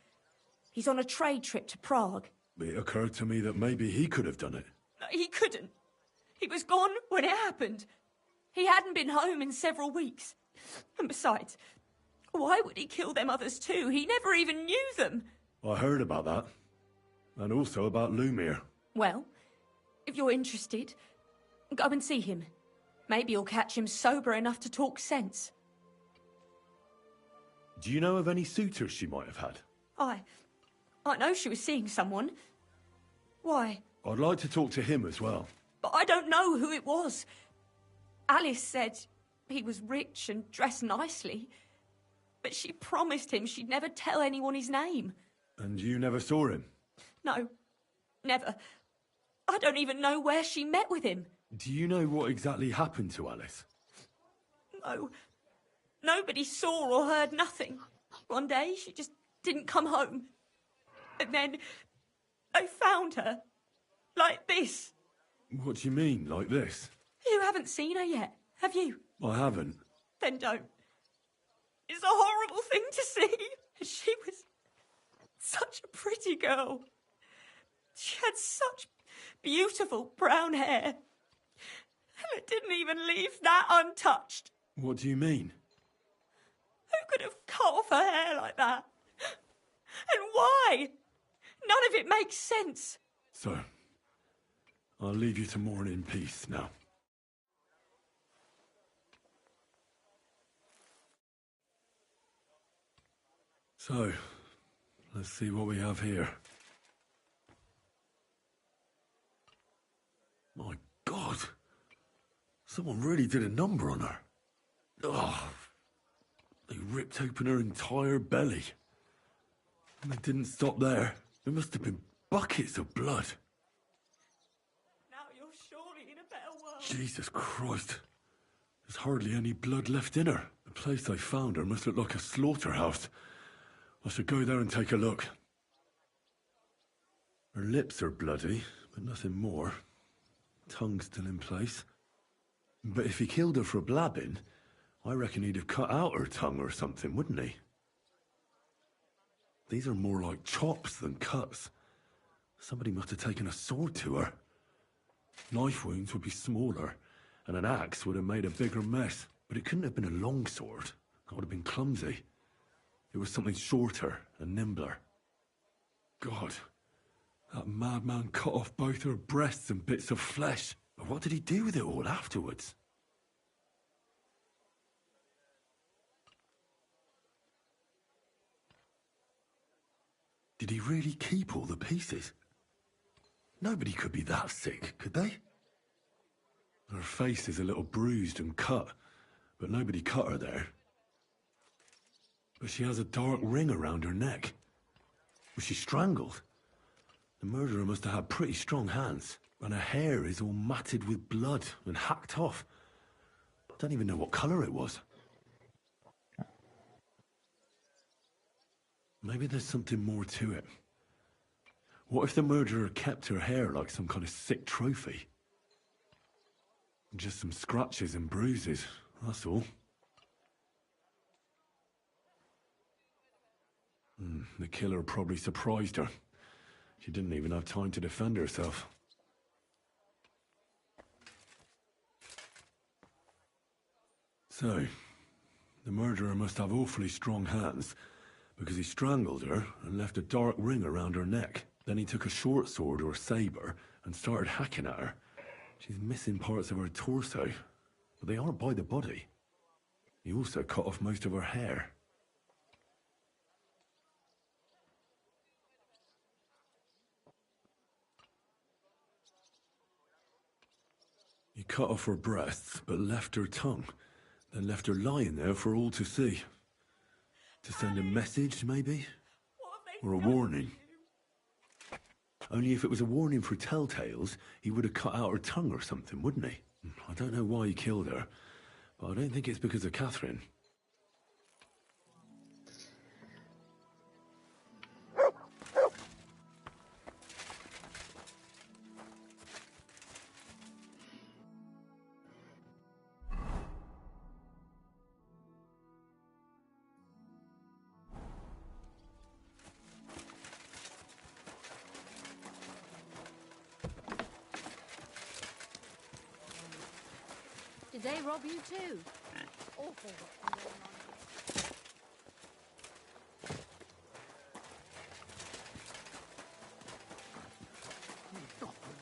S11: He's on a trade trip to Prague.
S21: It occurred to me that maybe he could have done it.
S11: No, he couldn't. He was gone when it happened. He hadn't been home in several weeks. And besides, why would he kill them others too? He never even knew them.
S21: I heard about that. And also about Lumiere.
S11: Well, if you're interested, go and see him. Maybe you'll catch him sober enough to talk sense.
S21: Do you know of any suitors she might have had?
S11: I know she was seeing someone. Why?
S21: I'd like to talk to him as well.
S11: But I don't know who it was. Alice said he was rich and dressed nicely. But she promised him she'd never tell anyone his name.
S21: And you never saw him?
S11: No, never. I don't even know where she met with him.
S21: Do you know what exactly happened to Alice?
S11: No. Nobody saw or heard nothing. One day, she just didn't come home. And then they found her. Like this.
S21: What do you mean, like this?
S11: You haven't seen her yet, have you?
S21: I haven't.
S11: Then don't. It's a horrible thing to see. She was such a pretty girl. She had such beautiful brown hair. And it didn't even leave that untouched.
S21: What do you mean?
S11: Who could have cut off her hair like that? And why? None of it makes sense.
S21: So, I'll leave you to mourn in peace now. So, let's see what we have here. My God! Someone really did a number on her. Oh, they ripped open her entire belly. And they didn't stop there. There must have been buckets of blood.
S11: Now you're surely in a better world.
S21: Jesus Christ. There's hardly any blood left in her. The place I found her must look like a slaughterhouse. I should go there and take a look. Her lips are bloody, but nothing more. Tongue still in place. But if he killed her for blabbing, I reckon he'd have cut out her tongue or something, wouldn't he? These are more like chops than cuts. Somebody must have taken a sword to her. Knife wounds would be smaller, and an axe would have made a bigger mess. But it couldn't have been a long sword. That would have been clumsy. It was something shorter and nimbler. God, that madman cut off both her breasts and bits of flesh. But what did he do with it all afterwards? Did he really keep all the pieces? Nobody could be that sick, could they? Her face is a little bruised and cut, but nobody cut her there. But she has a dark ring around her neck. Was she strangled? The murderer must have had pretty strong hands, and her hair is all matted with blood and hacked off. I don't even know what colour it was. Maybe there's something more to it. What if the murderer kept her hair like some kind of sick trophy? Just some scratches and bruises, that's all. The killer probably surprised her. She didn't even have time to defend herself. So, the murderer must have awfully strong hands, because he strangled her and left a dark ring around her neck. Then he took a short sword or saber and started hacking at her. She's missing parts of her torso, but they aren't by the body. He also cut off most of her hair. He cut off her breasts, but left her tongue, then left her lying there for all to see. To send a message, maybe? Or a warning? Only if it was a warning for telltales, he would have cut out her tongue or something, wouldn't he? I don't know why he killed her, but I don't think it's because of Catherine.
S19: Did they rob you too? Awful what's been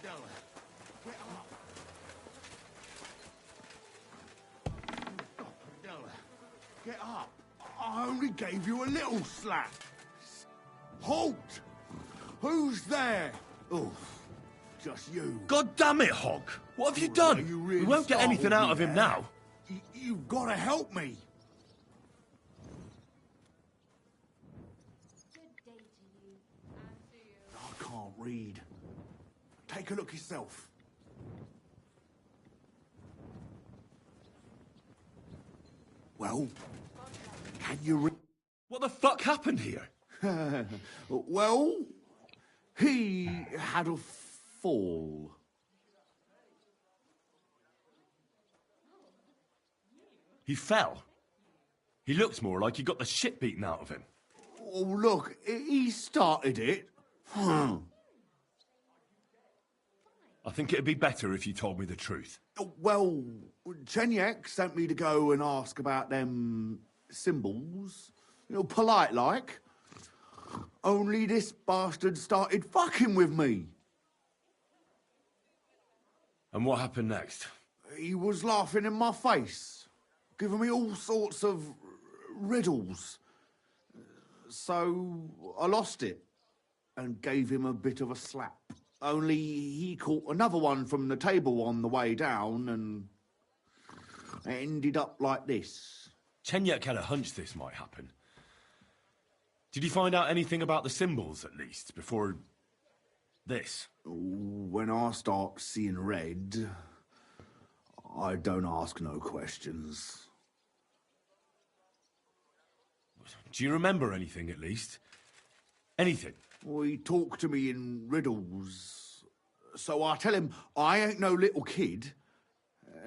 S19: going on
S20: here. Get up. Get up. I only gave you a little slap. Halt! Who's there? Oh, just you.
S21: God damn it, Hog! What have you done?
S20: Really
S21: we won't get anything out of him now.
S20: You've got to help me. I can't read. Take a look yourself. Well, can you read?
S21: What the fuck happened here?
S20: Well, he had a fall.
S21: He fell. He looked more like he got the shit beaten out of him.
S20: Oh, look, he started it.
S21: I think it'd be better if you told me the truth.
S20: Well, Chenyak sent me to go and ask about them symbols. You know, polite like. Only this bastard started fucking with me.
S21: And what happened next?
S20: He was laughing in my face, giving me all sorts of riddles. So I lost it and gave him a bit of a slap. Only he caught another one from the table on the way down and it ended up like this.
S21: Chenyak had a hunch this might happen. Did you find out anything about the symbols, at least, before this?
S20: When I start seeing red, I don't ask no questions.
S21: Do you remember anything, at least? Anything?
S20: Well, he talked to me in riddles. So I tell him I ain't no little kid,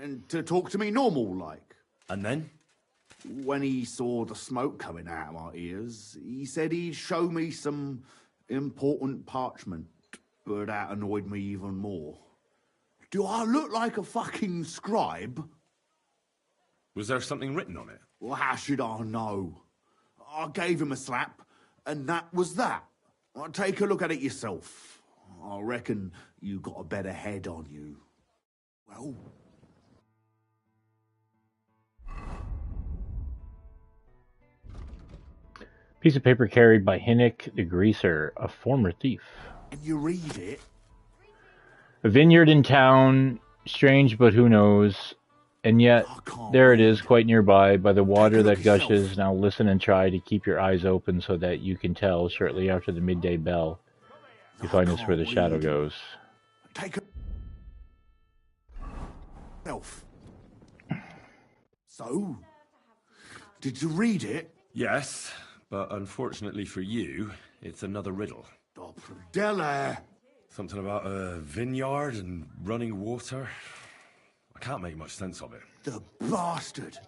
S20: and to talk to me normal like.
S21: And then?
S20: When he saw the smoke coming out of my ears, he said he'd show me some important parchment, but that annoyed me even more. Do I look like a fucking scribe?
S21: Was there something written on it?
S20: Well, how should I know? I gave him a slap, and that was that. Take a look at it yourself. I reckon you got a better head on you. Well,
S1: Piece of paper carried by Hinnick the Greaser, a former thief.
S20: can you read it?
S1: A vineyard in town, strange but who knows. And yet, there it is, quite nearby, by the water that gushes. Now listen and try to keep your eyes open so that you can tell shortly after the midday bell. You find us where the shadow goes.
S20: Take a self. So, did you read it?
S21: Yes, but unfortunately for you, it's another riddle.
S20: Della!
S21: Something about a vineyard and running water. I can't make much sense of it.
S20: The bastard!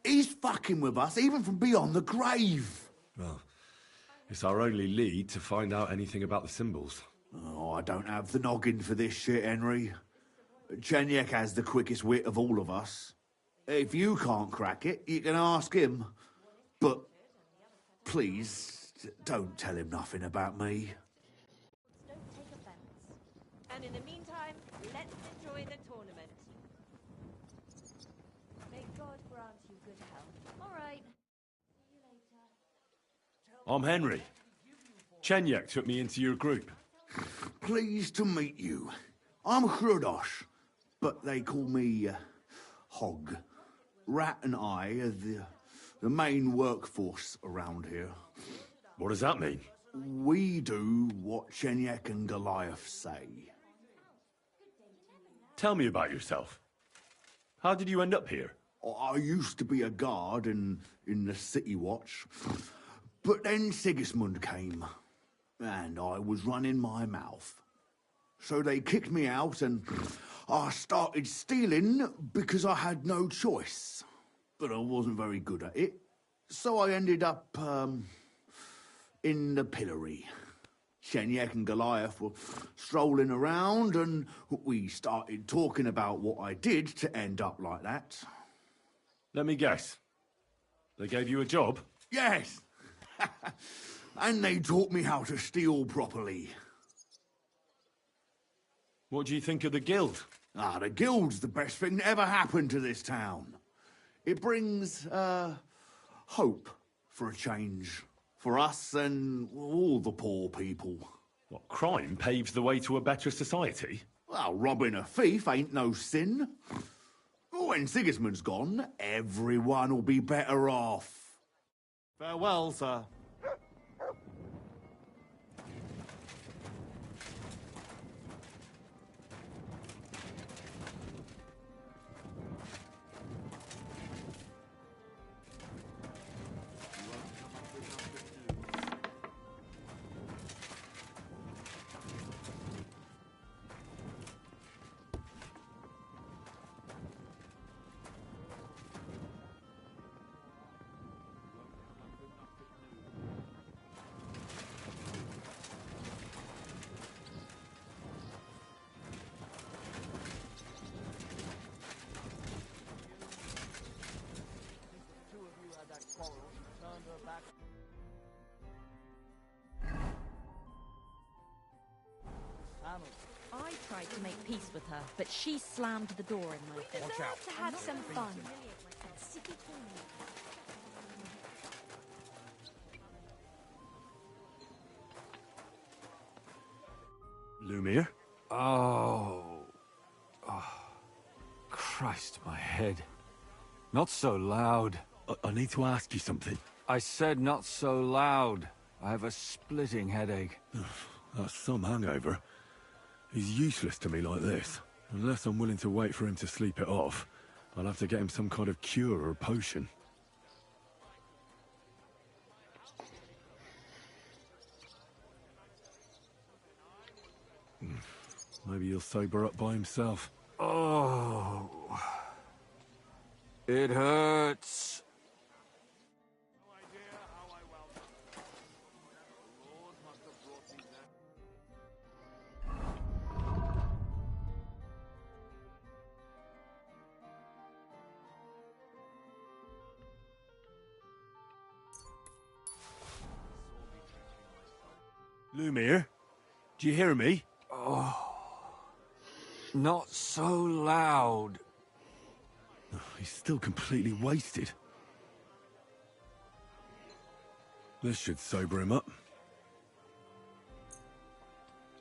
S20: He's fucking with us, even from beyond the grave!
S21: Well, it's our only lead to find out anything about the symbols.
S20: Oh, I don't have the noggin for this shit, Henry. Chenyek has the quickest wit of all of us. If you can't crack it, you can ask him. But please, don't tell him nothing about me.
S7: Don't take offense. And in the meantime, let's enjoy the tournament. May God grant you good health. All right. See you later.
S21: I'm Henry. Chenyek took me into your group.
S20: Pleased to meet you. I'm HUZZAH, but they call me Hog. Rat and I are the main workforce around here.
S21: What does that mean?
S20: We do what Chenyek and Goliath say.
S21: Tell me about yourself. How did you end up here?
S20: I used to be a guard in the City Watch, but then Sigismund came, and I was running my mouth. So they kicked me out, and I started stealing because I had no choice. But I wasn't very good at it, so I ended up in the pillory. Chenyek and Goliath were strolling around, and we started talking about what I did to end up like that.
S21: Let me guess. They gave you a job?
S20: Yes! And they taught me how to steal properly.
S21: What do you think of the guild?
S20: The guild's the best thing that ever happened to this town. It brings, hope for a change. For us and all the poor people.
S21: What, crime paves the way to a better society?
S20: Well, robbing a thief ain't no sin. When Sigismund's gone, everyone will be better off.
S3: Farewell, sir.
S16: I tried to make peace with her, but she slammed the door in my face.
S14: Watch out. To have some fun.
S21: Lumir?
S12: Oh. Christ, my head. Not so loud.
S21: I need to ask you something.
S12: I said not so loud. I have a splitting headache.
S21: That's some hangover. He's useless to me like this. Unless I'm willing to wait for him to sleep it off, I'll have to get him some kind of cure or potion. Maybe he'll sober up by himself.
S12: Oh. It hurts.
S21: Lumir, do you hear me?
S12: Oh. Not so loud.
S21: Oh, he's still completely wasted. This should sober him up.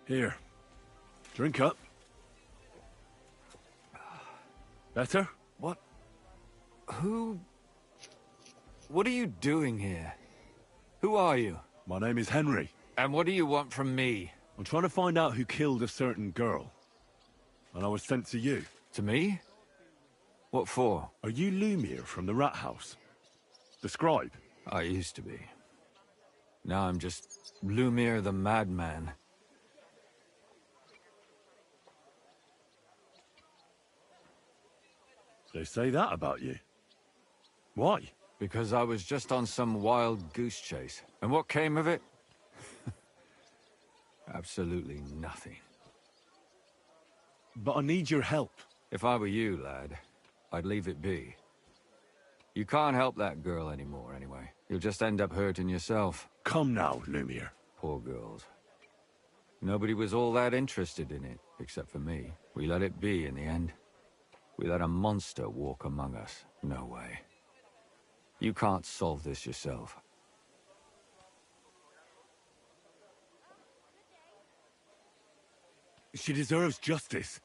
S21: Here. Drink up. Better?
S12: What? Who... What are you doing here? Who are you?
S21: My name is Henry.
S12: And what do you want from me?
S21: I'm trying to find out who killed a certain girl. And I was sent to you.
S12: To me? What for?
S21: Are you Lumiere from the Rat House? The scribe?
S12: I used to be. Now I'm just Lumiere the Madman.
S21: They say that about you. Why?
S12: Because I was just on some wild goose chase. And what came of it? Absolutely nothing.
S21: But I need your help.
S12: If I were you, lad, I'd leave it be. You can't help that girl anymore, anyway. You'll just end up hurting yourself.
S21: Come now, Lumiere.
S12: Poor girls. Nobody was all that interested in it, except for me. We let it be in the end. We let a monster walk among us. No way. You can't solve this yourself.
S21: She deserves justice.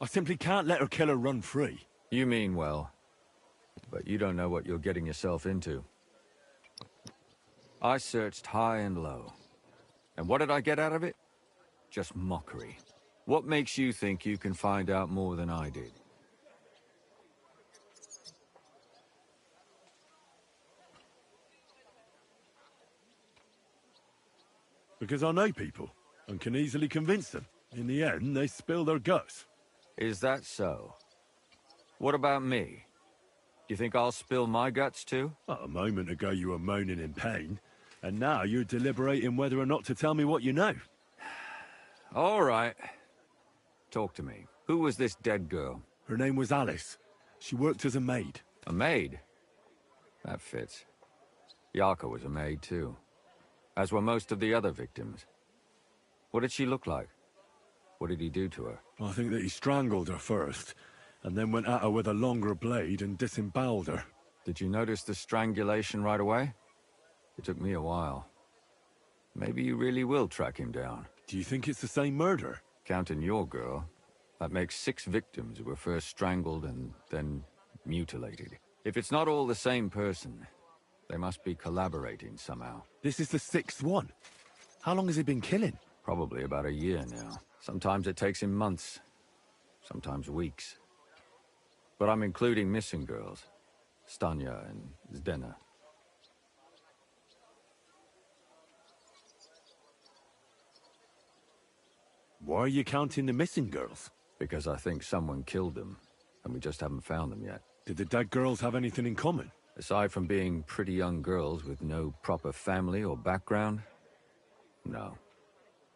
S21: I simply can't let her killer run free.
S12: You mean well. But you don't know what you're getting yourself into. I searched high and low. And what did I get out of it? Just mockery. What makes you think you can find out more than I did?
S21: Because I know people, and can easily convince them. In the end, they spill their guts.
S12: Is that so? What about me? Do you think I'll spill my guts too?
S21: A moment ago you were moaning in pain, and now you're deliberating whether or not to tell me what you know.
S12: All right. Talk to me. Who was this dead girl?
S21: Her name was Alice. She worked as a maid.
S12: A maid? That fits. Yarka was a maid too. As were most of the other victims. What did she look like? What did he do to her?
S21: I think that he strangled her first, and then went at her with a longer blade and disemboweled her.
S12: Did you notice the strangulation right away? It took me a while. Maybe you really will track him down.
S21: Do you think it's the same murder?
S12: Counting your girl, that makes 6 victims who were first strangled and then mutilated. If it's not all the same person, they must be collaborating somehow.
S21: This is the 6th one. How long has he been killing?
S12: Probably about a year now. Sometimes it takes him months, sometimes weeks. But I'm including missing girls, Stanya and Zdena.
S21: Why are you counting the missing girls?
S12: Because I think someone killed them, and we just haven't found them yet.
S21: Did the dead girls have anything in common?
S12: Aside from being pretty young girls with no proper family or background, no.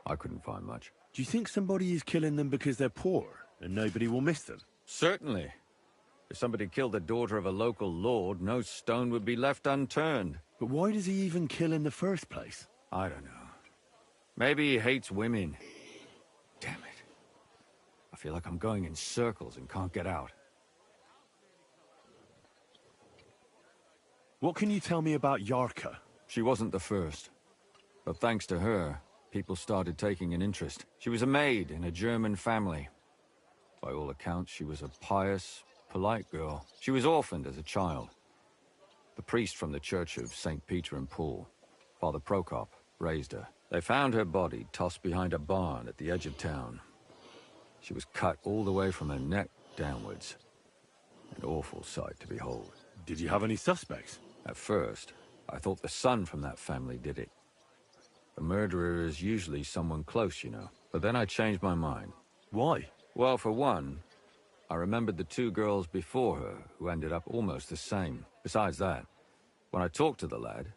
S12: I couldn't find much.
S21: Do you think somebody is killing them because they're poor, and nobody will miss them?
S12: Certainly. If somebody killed the daughter of a local lord, no stone would be left unturned.
S21: But why does he even kill in the first place?
S12: I don't know. Maybe he hates women. Damn it. I feel like I'm going in circles and can't get out.
S21: What can you tell me about Yarka?
S12: She wasn't the first. But thanks to her, people started taking an interest. She was a maid in a German family. By all accounts, she was a pious, polite girl. She was orphaned as a child. The priest from the Church of St. Peter and Paul, Father Prokop, raised her. They found her body tossed behind a barn at the edge of town. She was cut all the way from her neck downwards. An awful sight to behold.
S21: Did you have any suspects?
S12: At first, I thought the son from that family did it. The murderer is usually someone close, you know. But then I changed my mind.
S21: Why?
S12: Well, for one, I remembered the 2 girls before her who ended up almost the same. Besides that, when I talked to the lad,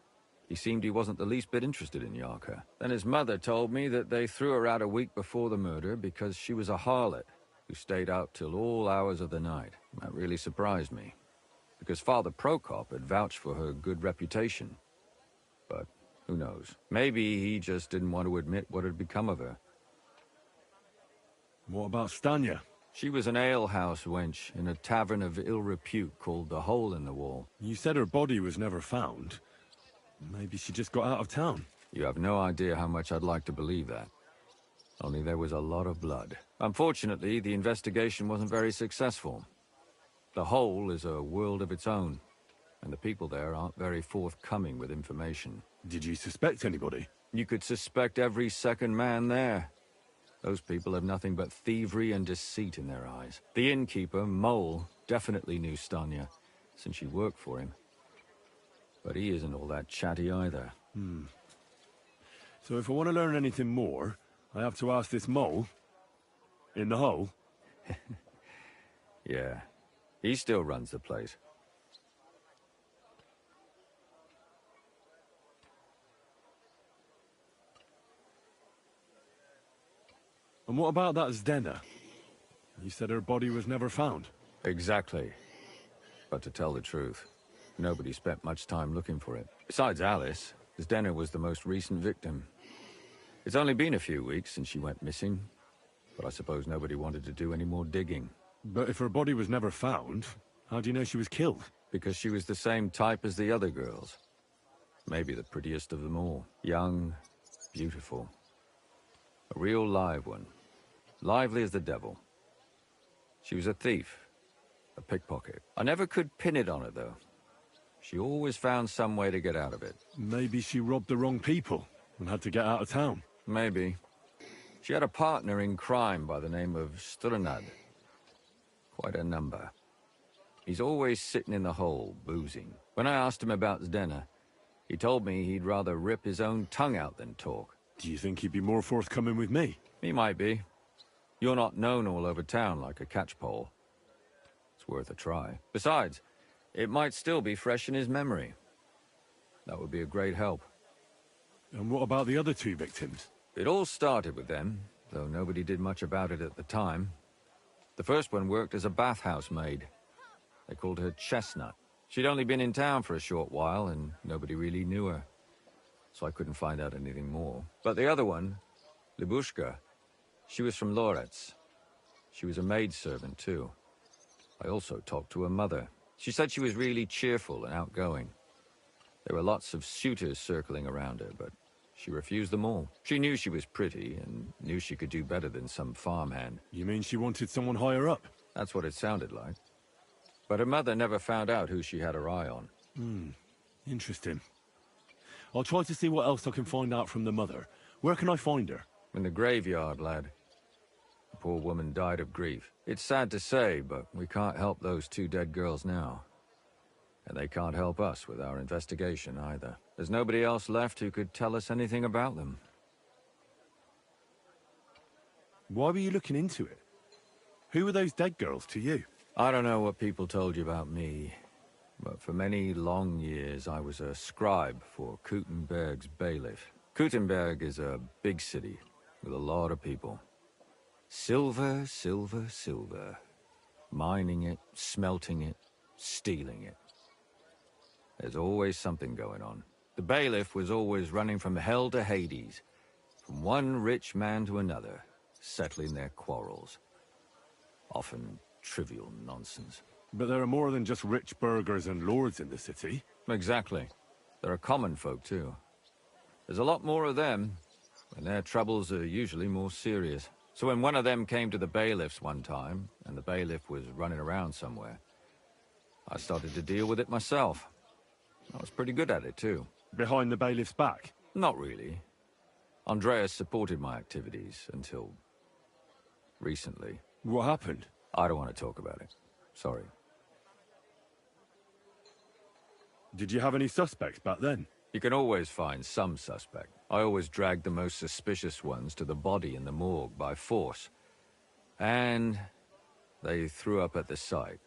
S12: he seemed he wasn't the least bit interested in Yarka. Then his mother told me that they threw her out a week before the murder because she was a harlot who stayed out till all hours of the night. That really surprised me, because Father Prokop had vouched for her good reputation. But who knows? Maybe he just didn't want to admit what had become of her.
S21: What about Stanya?
S12: She was an alehouse wench in a tavern of ill repute called the Hole in the Wall.
S21: You said her body was never found. Maybe she just got out of town.
S12: You have no idea how much I'd like to believe that. Only there was a lot of blood. Unfortunately, the investigation wasn't very successful. The Hole is a world of its own, and the people there aren't very forthcoming with information.
S21: Did you suspect anybody?
S12: You could suspect every second man there. Those people have nothing but thievery and deceit in their eyes. The innkeeper, Mole, definitely knew Stanya, since she worked for him. But he isn't all that chatty either.
S21: So if I want to learn anything more, I have to ask this Mole? In the Hole?
S12: Yeah. He still runs the place.
S21: And what about that Zdena? You said her body was never found.
S12: Exactly. But to tell the truth, nobody spent much time looking for it. Besides Alice, Zdena was the most recent victim. It's only been a few weeks since she went missing, but I suppose nobody wanted to do any more digging.
S21: But if her body was never found, how do you know she was killed?
S12: Because she was the same type as the other girls. Maybe the prettiest of them all. Young, beautiful. A real live one. Lively as the devil. She was a thief. A pickpocket. I never could pin it on her, though. She always found some way to get out of it.
S21: Maybe she robbed the wrong people and had to get out of town.
S12: Maybe. She had a partner in crime by the name of Strunad. Quite a number. He's always sitting in the hole, boozing. When I asked him about Zdena, he told me he'd rather rip his own tongue out than talk.
S21: Do you think he'd be more forthcoming with me?
S12: He might be. You're not known all over town like a catchpole. It's worth a try. Besides, it might still be fresh in his memory. That would be a great help.
S21: And what about the other two victims?
S12: It all started with them, though nobody did much about it at the time. The first one worked as a bathhouse maid. They called her Chestnut. She'd only been in town for a short while, and nobody really knew her. So I couldn't find out anything more. But the other one, Libushka, she was from Loretz. She was a maidservant, too. I also talked to her mother. She said she was really cheerful and outgoing. There were lots of suitors circling around her, but she refused them all. She knew she was pretty, and knew she could do better than some farmhand.
S21: You mean she wanted someone higher up?
S12: That's what it sounded like. But her mother never found out who she had her eye on.
S21: Interesting. I'll try to see what else I can find out from the mother. Where can I find her?
S12: In the graveyard, lad. The poor woman died of grief. It's sad to say, but we can't help those two dead girls now. And they can't help us with our investigation either. There's nobody else left who could tell us anything about them.
S21: Why were you looking into it? Who were those dead girls to you?
S12: I don't know what people told you about me, but for many long years I was a scribe for Kuttenberg's bailiff. Kuttenberg is a big city with a lot of people. Silver, silver, silver. Mining it, smelting it, stealing it. There's always something going on. The bailiff was always running from hell to Hades, from one rich man to another, settling their quarrels. Often trivial nonsense.
S21: But there are more than just rich burghers and lords in the city.
S12: Exactly. There are common folk, too. There's a lot more of them, and their troubles are usually more serious. So when one of them came to the bailiff's one time, and the bailiff was running around somewhere, I started to deal with it myself. I was pretty good at it, too.
S21: Behind the bailiff's back?
S12: Not really. Andreas supported my activities until recently.
S21: What happened?
S12: I don't want to talk about it. Sorry.
S21: Did you have any suspects back then?
S12: You can always find some suspect. I always dragged the most suspicious ones to the body in the morgue by force. And they threw up at the sight.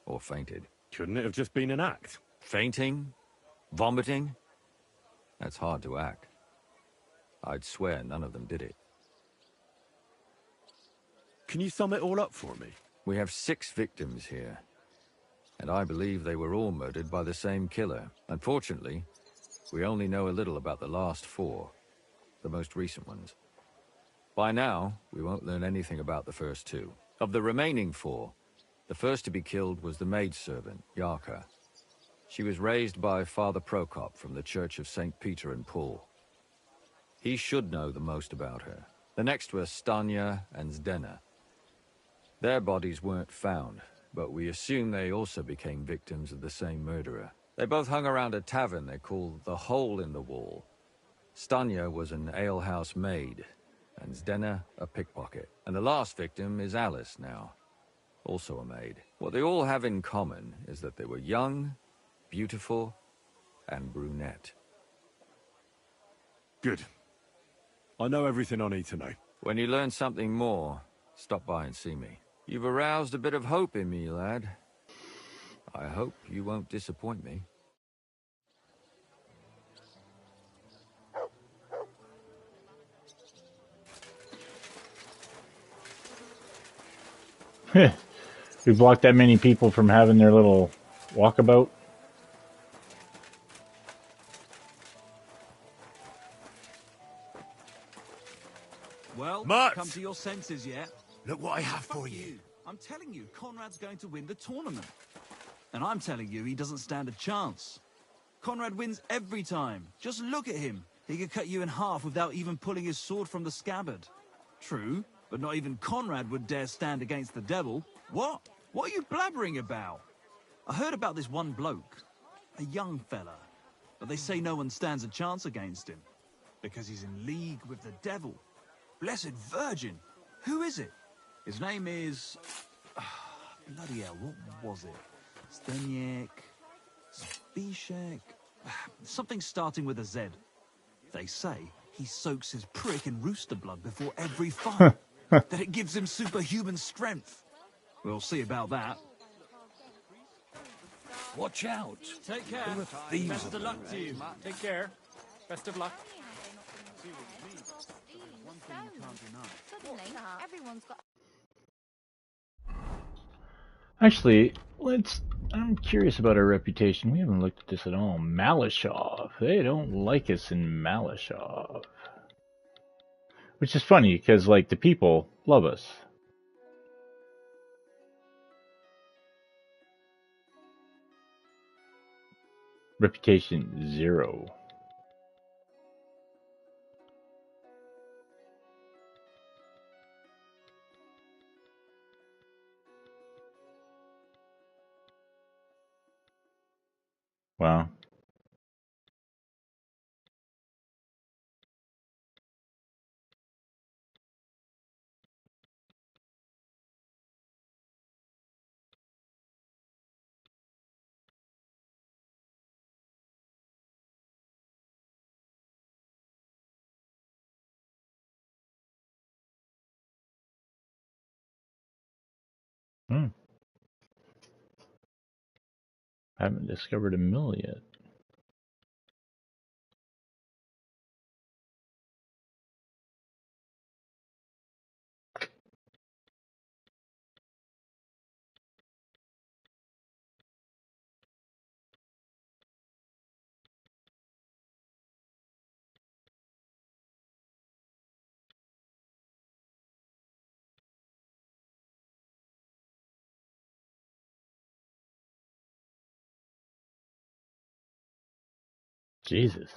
S12: Or fainted.
S21: Couldn't it have just been an act?
S12: Fainting? Vomiting? That's hard to act. I'd swear none of them did it.
S21: Can you sum it all up for me?
S12: We have 6 victims here. And I believe they were all murdered by the same killer. Unfortunately, we only know a little about the last 4. The most recent ones. By now, we won't learn anything about the first two. Of the remaining four, the first to be killed was the maidservant, Yarka. She was raised by Father Prokop from the Church of St. Peter and Paul. He should know the most about her. The next were Stanya and Zdena. Their bodies weren't found, but we assume they also became victims of the same murderer. They both hung around a tavern they called the Hole in the Wall. Stanya was an alehouse maid, and Zdena a pickpocket. And the last victim is Alice now, also a maid. What they all have in common is that they were young, beautiful, and brunette.
S21: Good. I know everything I need to know.
S12: When you learn something more, stop by and see me. You've aroused a bit of hope in me, lad. I hope you won't disappoint me.
S1: We blocked that many people from having their little walkabout.
S18: Well,
S21: Mart!
S18: come to your senses yet?
S21: Look what I have for you.
S18: I'm telling you, Conrad's going to win the tournament. And I'm telling you, he doesn't stand a chance. Conrad wins every time. Just look at him. He could cut you in half without even pulling his sword from the scabbard. True, but not even Conrad would dare stand against the devil. What? What are you blabbering about? I heard about this one bloke. A young fella. But they say no one stands a chance against him. Because he's in league with the devil. Blessed Virgin! Who is it? His name is... bloody hell, what was it? Steniek... Spishek... something starting with a Z. They say he soaks his prick in rooster blood before every fight. That it gives him superhuman strength. We'll see about that.
S5: Watch out.
S18: Take care.
S5: Best of luck to you. Take care. Best of luck.
S14: Suddenly, everyone's got...
S1: Actually, I'm curious about our reputation. We haven't looked at this at all. Malashov. They don't like us in Malashov. Which is funny, because, like, the people love us. Reputation 0. Wow. Haven't discovered a mill yet. Jesus.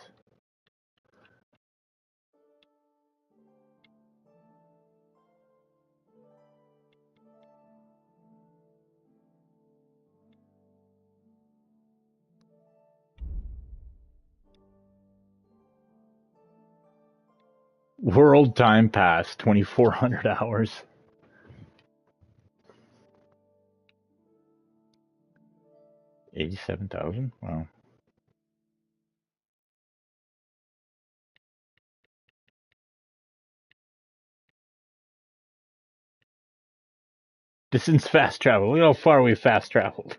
S1: World time pass, 2,400 hours. $87,000? Wow. Distance fast travel. Look how far we fast traveled.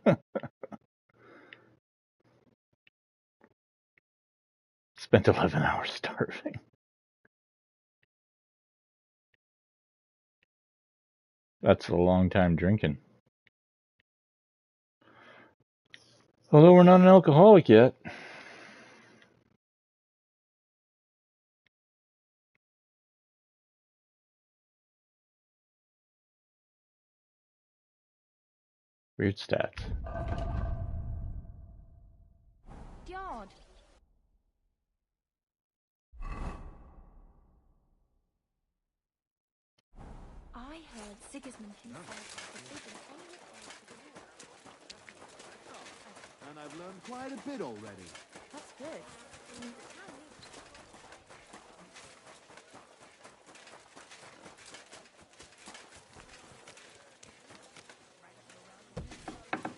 S1: Spent 11 hours starving. That's a long time drinking. Although we're not an alcoholic yet. Weird stats.
S14: Yard. I heard Sigismund himself was big and on
S20: And I've learned quite a bit already.
S14: That's good.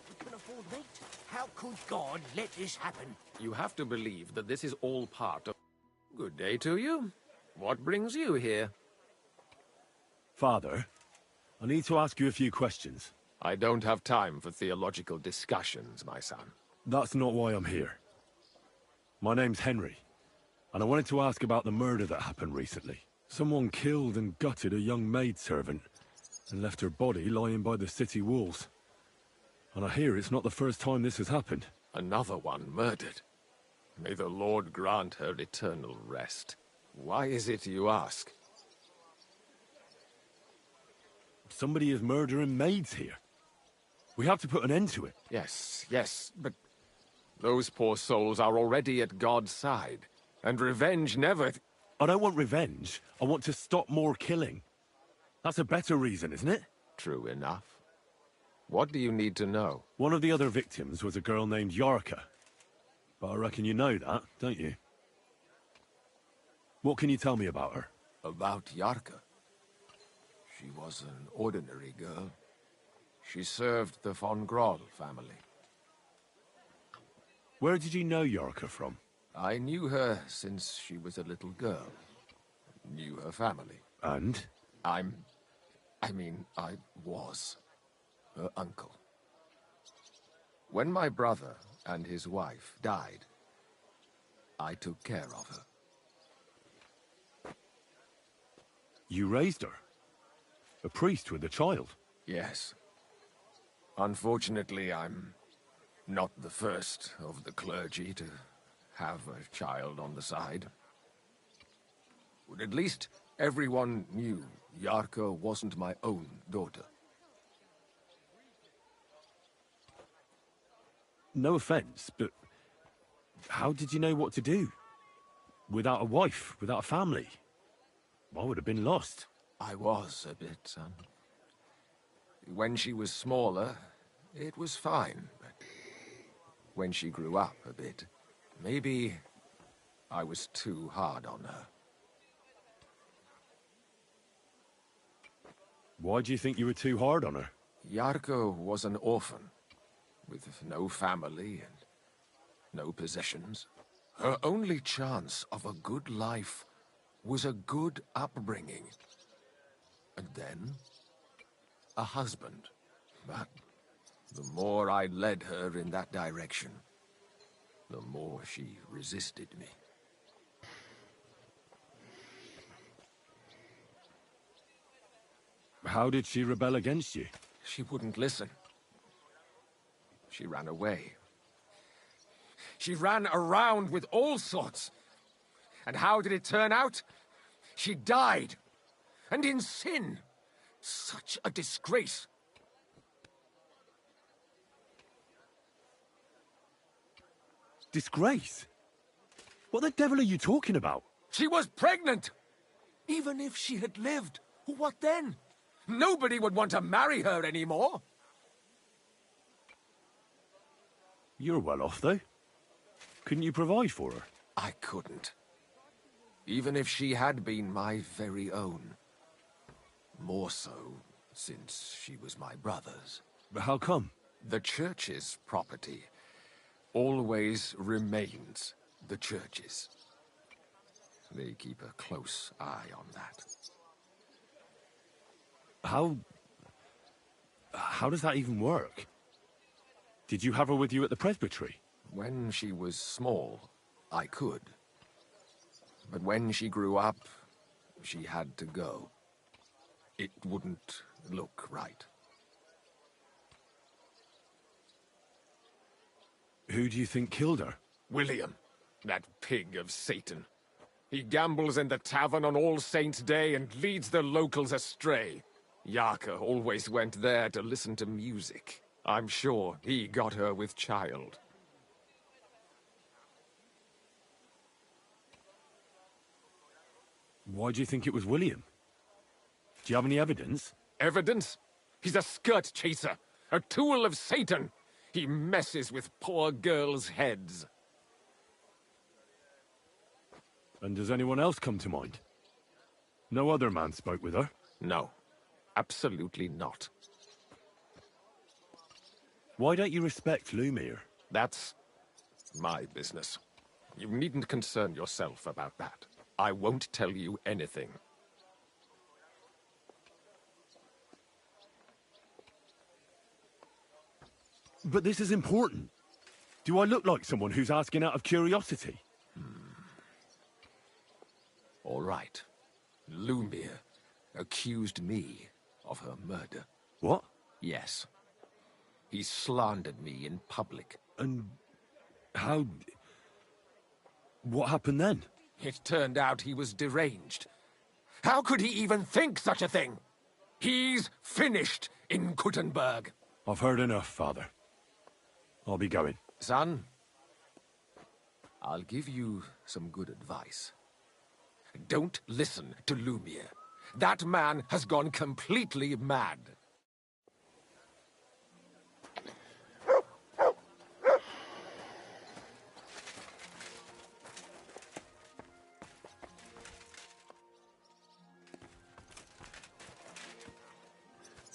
S8: We can afford meat. How could God let this happen?
S6: You have to believe that this is all part of... Good day to you. What brings you here?
S21: Father, I need to ask you a few questions.
S6: I don't have time for theological discussions, my son.
S21: That's not why I'm here. My name's Henry, and I wanted to ask about the murder that happened recently. Someone killed and gutted a young maidservant and left her body lying by the city walls. And I hear it's not the first time this has happened.
S6: Another one murdered. May the Lord grant her eternal rest. Why is it you ask?
S21: Somebody is murdering maids here. We have to put an end to it.
S6: Yes, but those poor souls are already at God's side, and revenge never...
S21: I don't want revenge. I want to stop more killing. That's a better reason, isn't it?
S6: True enough. What do you need to know?
S21: One of the other victims was a girl named Yarka. But I reckon you know that, don't you? What can you tell me about her?
S6: About Yarka? She was an ordinary girl. She served the von Groll family.
S21: Where did you know Yarka from?
S6: I knew her since she was a little girl. Knew her family.
S21: And?
S6: I was her uncle. When my brother and his wife died, I took care of her.
S21: You raised her? A priest with a child?
S6: Yes. Unfortunately, I'm not the first of the clergy to have a child on the side. But at least everyone knew Yarka wasn't my own daughter.
S21: No offense, but how did you know what to do? Without a wife, without a family? I would have been lost.
S6: I was a bit, son. When she was smaller, it was fine, but when she grew up a bit, maybe I was too hard on her.
S21: Why do you think you were too hard on her?
S6: Yarko was an orphan, with no family and no possessions. Her only chance of a good life was a good upbringing. And then, a husband. But the more I led her in that direction, the more she resisted me.
S21: How did she rebel against you?
S6: She wouldn't listen. She ran away. She ran around with all sorts. And how did it turn out? She died. And in sin. Such a disgrace.
S21: Disgrace? What the devil are you talking about?
S6: She was pregnant! Even if she had lived, what then? Nobody would want to marry her anymore.
S21: You're well off, though. Couldn't you provide for her?
S6: I couldn't. Even if she had been my very own. More so, since she was my brother's.
S21: But how come?
S6: The church's property always remains the church's. They keep a close eye on that.
S21: How does that even work? Did you have her with you at the presbytery?
S6: When she was small, I could. But when she grew up, she had to go. It wouldn't look right.
S21: Who do you think killed her?
S6: William, that pig of Satan. He gambles in the tavern on All Saints' Day and leads the locals astray. Yarka always went there to listen to music. I'm sure he got her with child.
S21: Why do you think it was William? Do you have any evidence?
S6: Evidence? He's a skirt chaser, a tool of Satan. He messes with poor girls' heads.
S21: And does anyone else come to mind? No other man spoke with her?
S6: No, absolutely not.
S21: Why don't you respect Lumiere?
S6: That's my business. You needn't concern yourself about that. I won't tell you anything.
S21: But this is important. Do I look like someone who's asking out of curiosity?
S6: All right. Lumiere accused me of her murder.
S21: What?
S6: Yes. He slandered me in public.
S21: And how... What happened then?
S6: It turned out he was deranged. How could he even think such a thing? He's finished in Kuttenberg.
S21: I've heard enough, Father. I'll be going.
S6: Son, I'll give you some good advice. Don't listen to Lumiere. That man has gone completely mad.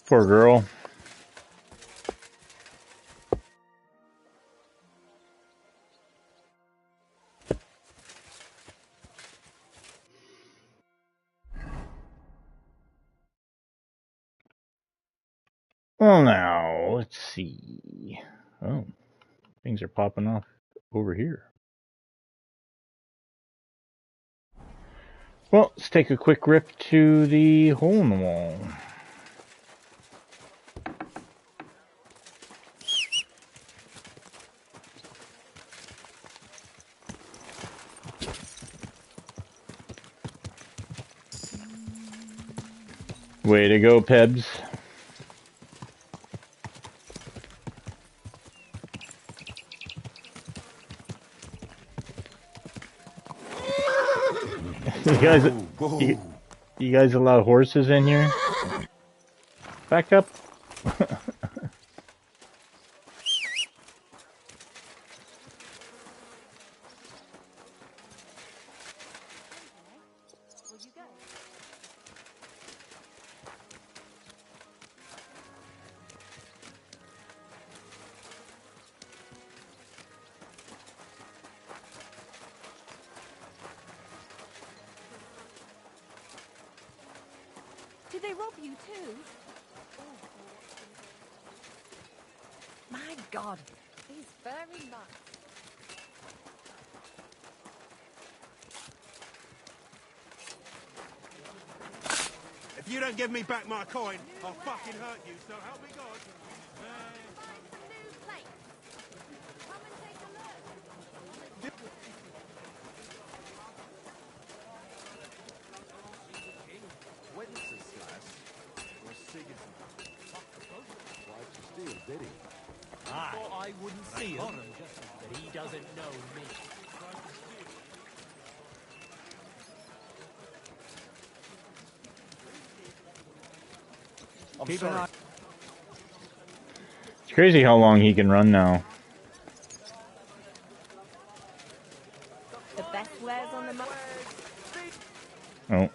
S1: Poor girl. Well, now, let's see. Oh, things are popping off over here. Well, let's take a quick rip to the hole in the wall. Way to go, Pebs. You guys allow horses in here? Back up.
S11: Did they rob you too? My God, he's very nuts.
S17: If you don't give me back my coin, I'll fucking hurt you, so help me God.
S2: I thought I wouldn't see him, but he doesn't know me.
S21: Keep an eye.
S1: It's crazy how long he can run now.
S11: The best wares on the market.
S1: Oh.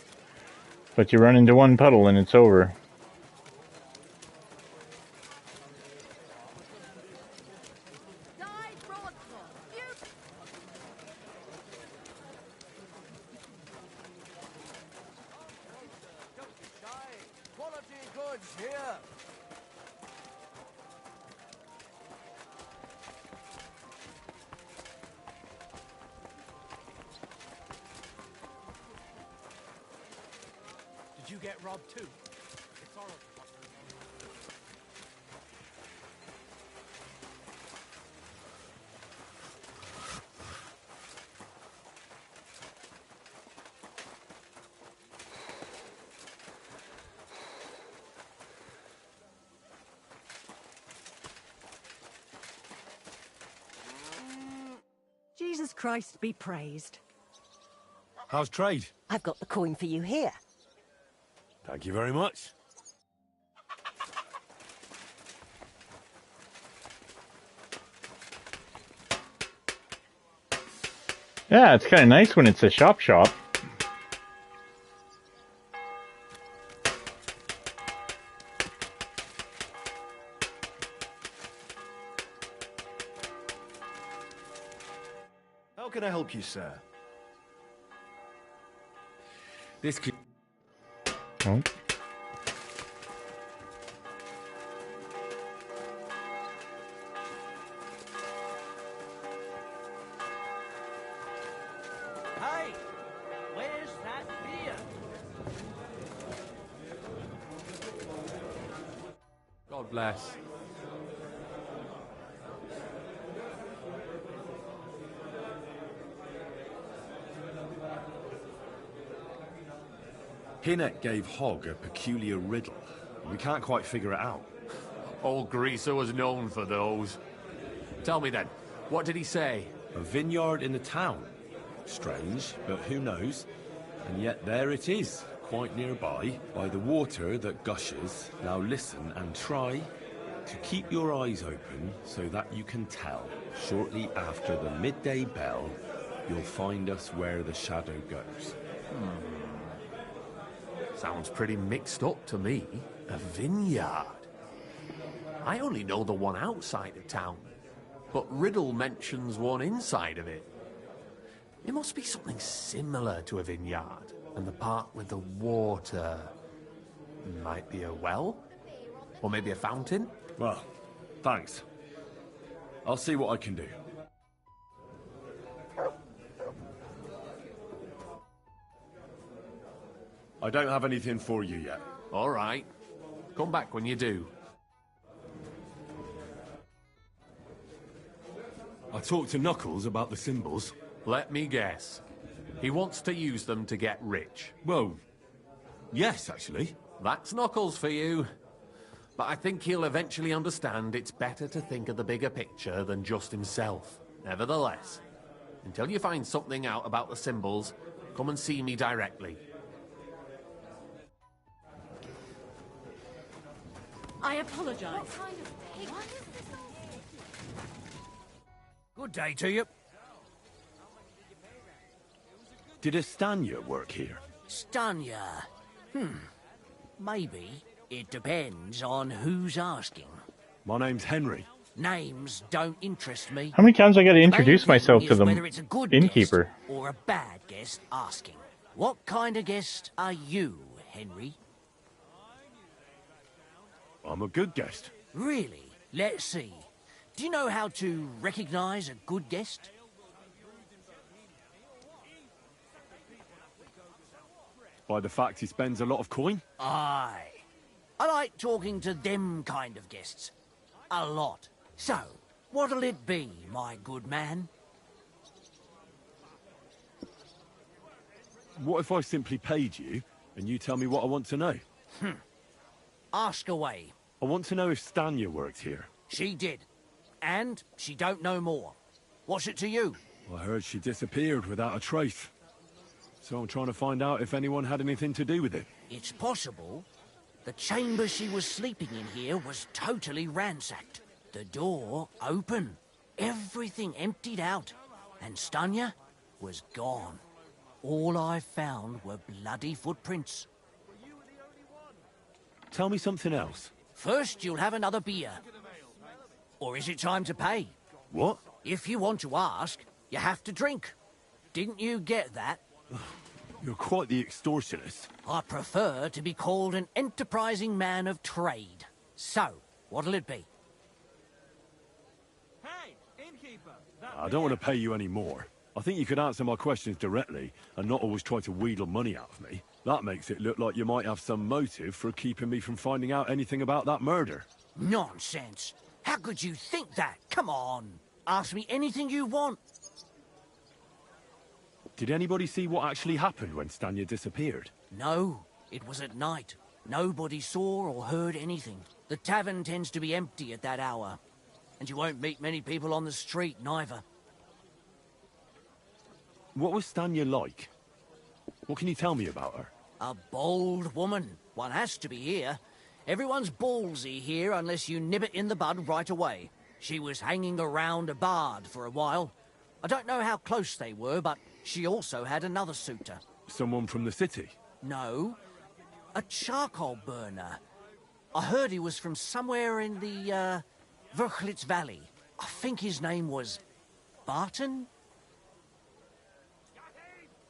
S1: But you run into one puddle and it's over.
S8: Quality goods here.
S2: Did you get robbed too? It's horrible.
S4: Jesus Christ be praised.
S21: How's trade?
S4: I've got the coin for you here.
S21: Thank you very much.
S1: Yeah, it's kind of nice when it's a shop.
S10: How can I help you, sir?
S21: This could...
S1: Oh.
S8: Hey, where's that beer?
S15: God bless.
S21: Hinnock gave Hogg a peculiar riddle. We can't quite figure it out.
S6: Old Greaser was known for those. Tell me then, what did he say?
S21: A vineyard in the town. Strange, but who knows? And yet there it is, quite nearby, by the water that gushes. Now listen and try to keep your eyes open so that you can tell. Shortly after the midday bell, you'll find us where the shadow goes.
S6: Sounds pretty mixed up to me. A vineyard. I only know the one outside of town, but Riddle mentions one inside of it. It must be something similar to a vineyard, and the part with the water might be a well? Or maybe a fountain?
S21: Well, thanks. I'll see what I can do. I don't have anything for you yet.
S6: All right. Come back when you do.
S21: I talked to Knuckles about the symbols.
S6: Let me guess. He wants to use them to get rich.
S21: Well, yes, actually.
S6: That's Knuckles for you. But I think he'll eventually understand it's better to think of the bigger picture than just himself. Nevertheless, until you find something out about the symbols, come and see me directly.
S16: I apologize.
S8: Good day to you.
S21: Did Estanya work here?
S8: Stanya. Maybe. It depends on who's asking.
S21: My name's Henry.
S8: Names don't interest me.
S1: How many times I got to introduce
S8: Main
S1: myself
S8: thing
S1: to
S8: is
S1: the
S8: whether it's a good
S1: innkeeper?
S8: guest or a bad guest asking. What kind of guest are you, Henry?
S21: I'm a good guest.
S8: Really? Let's see. Do you know how to recognize a good guest?
S21: By the fact he spends a lot of coin?
S8: Aye. I like talking to them kind of guests. A lot. So, what'll it be, my good man?
S21: What if I simply paid you, and you tell me what I want to know?
S8: Ask away.
S21: I want to know if Stanya worked here.
S8: She did. And she don't know more. What's it to you?
S21: I heard she disappeared without a trace. So I'm trying to find out if anyone had anything to do with it.
S8: It's possible. The chamber she was sleeping in here was totally ransacked. The door open. Everything emptied out. And Stanya was gone. All I found were bloody footprints.
S21: Tell me something else.
S8: First, you'll have another beer. Or is it time to pay?
S21: What?
S8: If you want to ask, you have to drink. Didn't you get that?
S21: You're quite the extortionist.
S8: I prefer to be called an enterprising man of trade. So, what'll it be?
S18: Hey, innkeeper!
S21: I don't want to pay you any more. I think you could answer my questions directly and not always try to wheedle money out of me. That makes it look like you might have some motive for keeping me from finding out anything about that murder.
S8: Nonsense. How could you think that? Come on. Ask me anything you want.
S21: Did anybody see what actually happened when Stanya disappeared?
S8: No, it was at night. Nobody saw or heard anything. The tavern tends to be empty at that hour. And you won't meet many people on the street, neither.
S21: What was Stanya like? What can you tell me about her?
S8: A bold woman. One has to be here. Everyone's ballsy here unless you nib it in the bud right away. She was hanging around a bard for a while. I don't know how close they were, but she also had another suitor.
S21: Someone from the city?
S8: No, a charcoal burner. I heard he was from somewhere in the, Verchlitz Valley. I think his name was Barton?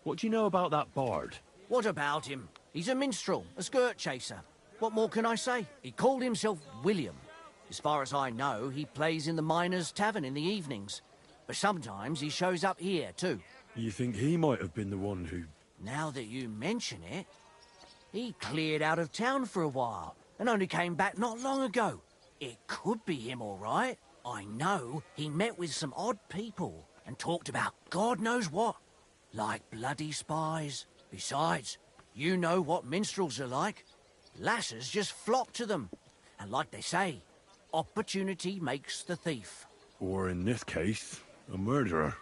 S21: What do you know about that bard?
S8: What about him? He's a minstrel, a skirt chaser. What more can I say? He called himself William. As far as I know, he plays in the Miners' Tavern in the evenings. But sometimes he shows up here, too.
S21: You think he might have been the one who...
S8: Now that you mention it, he cleared out of town for a while and only came back not long ago. It could be him, all right. I know he met with some odd people and talked about God knows what, like bloody spies. Besides, you know what minstrels are like. Lasses just flock to them. And like they say, opportunity makes the thief.
S21: Or in this case, a murderer.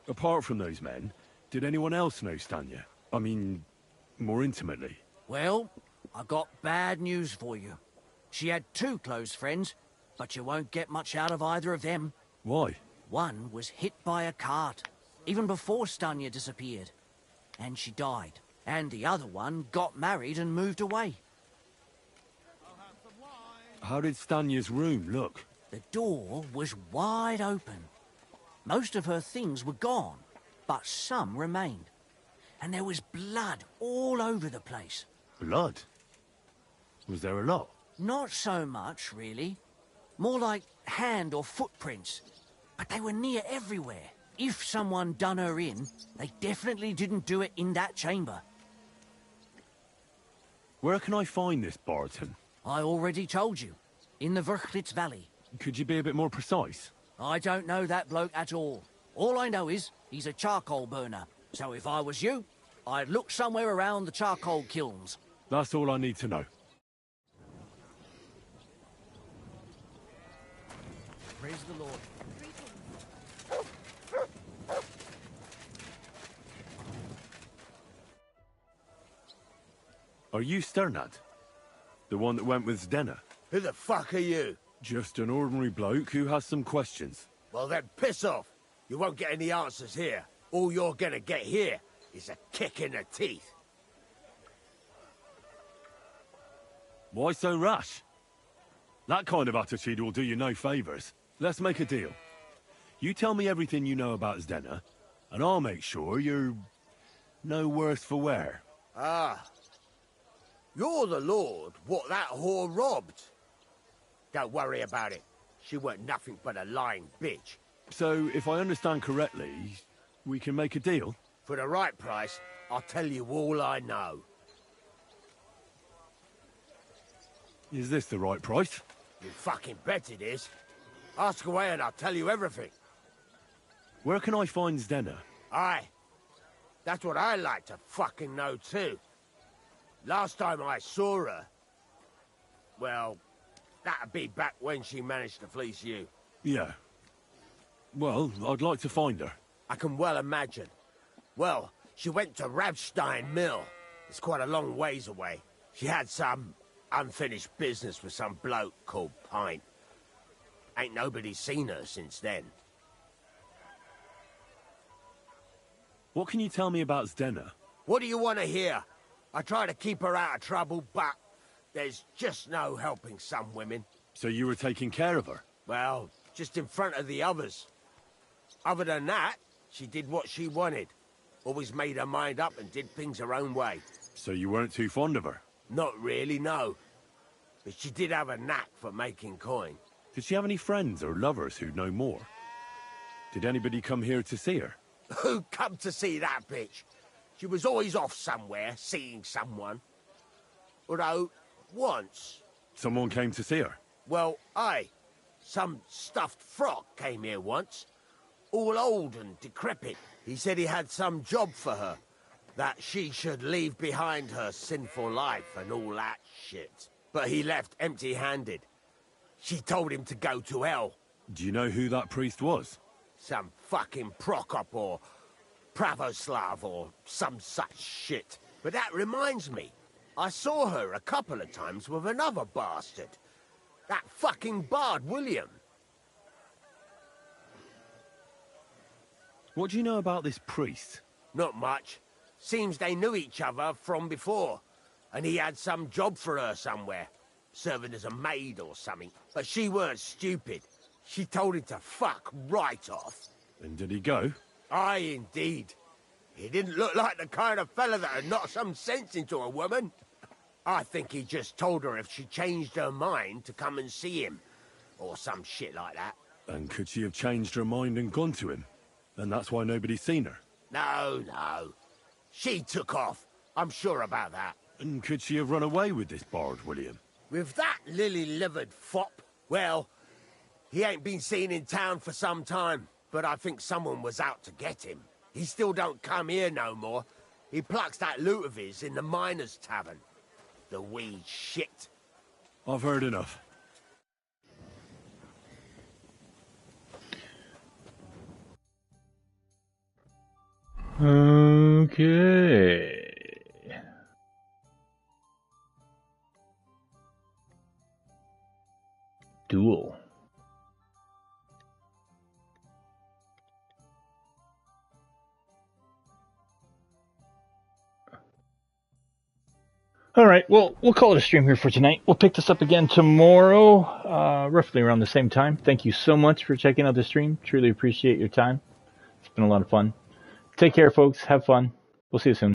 S21: Apart from those men, did anyone else know Stanya? I mean, more intimately.
S8: Well, I got bad news for you. She had 2 close friends, but you won't get much out of either of them.
S21: Why?
S8: One was hit by a cart, even before Stanya disappeared. And she died. And the other one got married and moved away.
S21: How did Stanya's room look?
S8: The door was wide open. Most of her things were gone, but some remained. And there was blood all over the place.
S21: Blood? Was there a lot?
S8: Not so much, really. More like hand or footprints. But they were near everywhere. If someone done her in, they definitely didn't do it in that chamber.
S21: Where can I find this Barton?
S8: I already told you. In the Verchlitz Valley.
S21: Could you be a bit more precise?
S8: I don't know that bloke at all. All I know is he's a charcoal burner. So if I was you, I'd look somewhere around the charcoal kilns.
S21: That's all I need to know.
S8: Praise the Lord.
S21: Are you Sternad? The one that went with Zdenna?
S9: Who the fuck are you?
S21: Just an ordinary bloke who has some questions.
S9: Well then, piss off. You won't get any answers here. All you're gonna get here is a kick in the teeth.
S21: Why so rash? That kind of attitude will do you no favours. Let's make a deal. You tell me everything you know about Zdenna, and I'll make sure you're no worse for wear.
S9: Ah. You're the lord what that whore robbed. Don't worry about it. She weren't nothing but a lying bitch.
S21: So, if I understand correctly, we can make a deal?
S9: For the right price, I'll tell you all I know.
S21: Is this the right price?
S9: You fucking bet it is. Ask away and I'll tell you everything.
S21: Where can I find Zdenna?
S9: Aye. That's what I like to fucking know too. Last time I saw her... Well, that'd be back when she managed to fleece you.
S21: Yeah. Well, I'd like to find her.
S9: I can well imagine. Well, she went to Ravstein Mill. It's quite a long ways away. She had some unfinished business with some bloke called Pint. Ain't nobody seen her since then.
S21: What can you tell me about Zdenna?
S9: What do you want to hear? I try to keep her out of trouble, but there's just no helping some women.
S21: So you were taking care of her?
S9: Well, just in front of the others. Other than that, she did what she wanted. Always made her mind up and did things her own way.
S21: So you weren't too fond of her?
S9: Not really, no. But she did have a knack for making coin.
S21: Did she have any friends or lovers who'd know more? Did anybody come here to see her?
S9: Who come to see that bitch? She was always off somewhere, seeing someone. Although, once...
S21: Someone came to see her?
S9: Well, aye. Some stuffed frock came here once. All old and decrepit. He said he had some job for her. That she should leave behind her sinful life and all that shit. But he left empty-handed. She told him to go to hell.
S21: Do you know who that priest was?
S9: Some fucking Prokop or Pravoslav or some such shit. But that reminds me, I saw her a couple of times with another bastard. That fucking bard, William.
S21: What do you know about this priest?
S9: Not much. Seems they knew each other from before. And he had some job for her somewhere. Serving as a maid or something. But she weren't stupid. She told him to fuck right off.
S21: And did he go?
S9: Aye, indeed. He didn't look like the kind of fella that had knocked some sense into a woman. I think he just told her if she changed her mind to come and see him. Or some shit like that.
S21: And could she have changed her mind and gone to him? And that's why nobody's seen her?
S9: No, no. She took off. I'm sure about that.
S21: And could she have run away with this bard, William?
S9: With that lily-livered fop? Well, he ain't been seen in town for some time, but I think someone was out to get him. He still don't come here no more. He plucks that loot of his in the miners' tavern. The wee shit.
S21: I've heard enough.
S1: Okay. Duel. All right, well, we'll call it a stream here for tonight. We'll pick this up again tomorrow, roughly around the same time. Thank you so much for checking out the stream. Truly appreciate your time. It's been a lot of fun. Take care, folks. Have fun. We'll see you soon.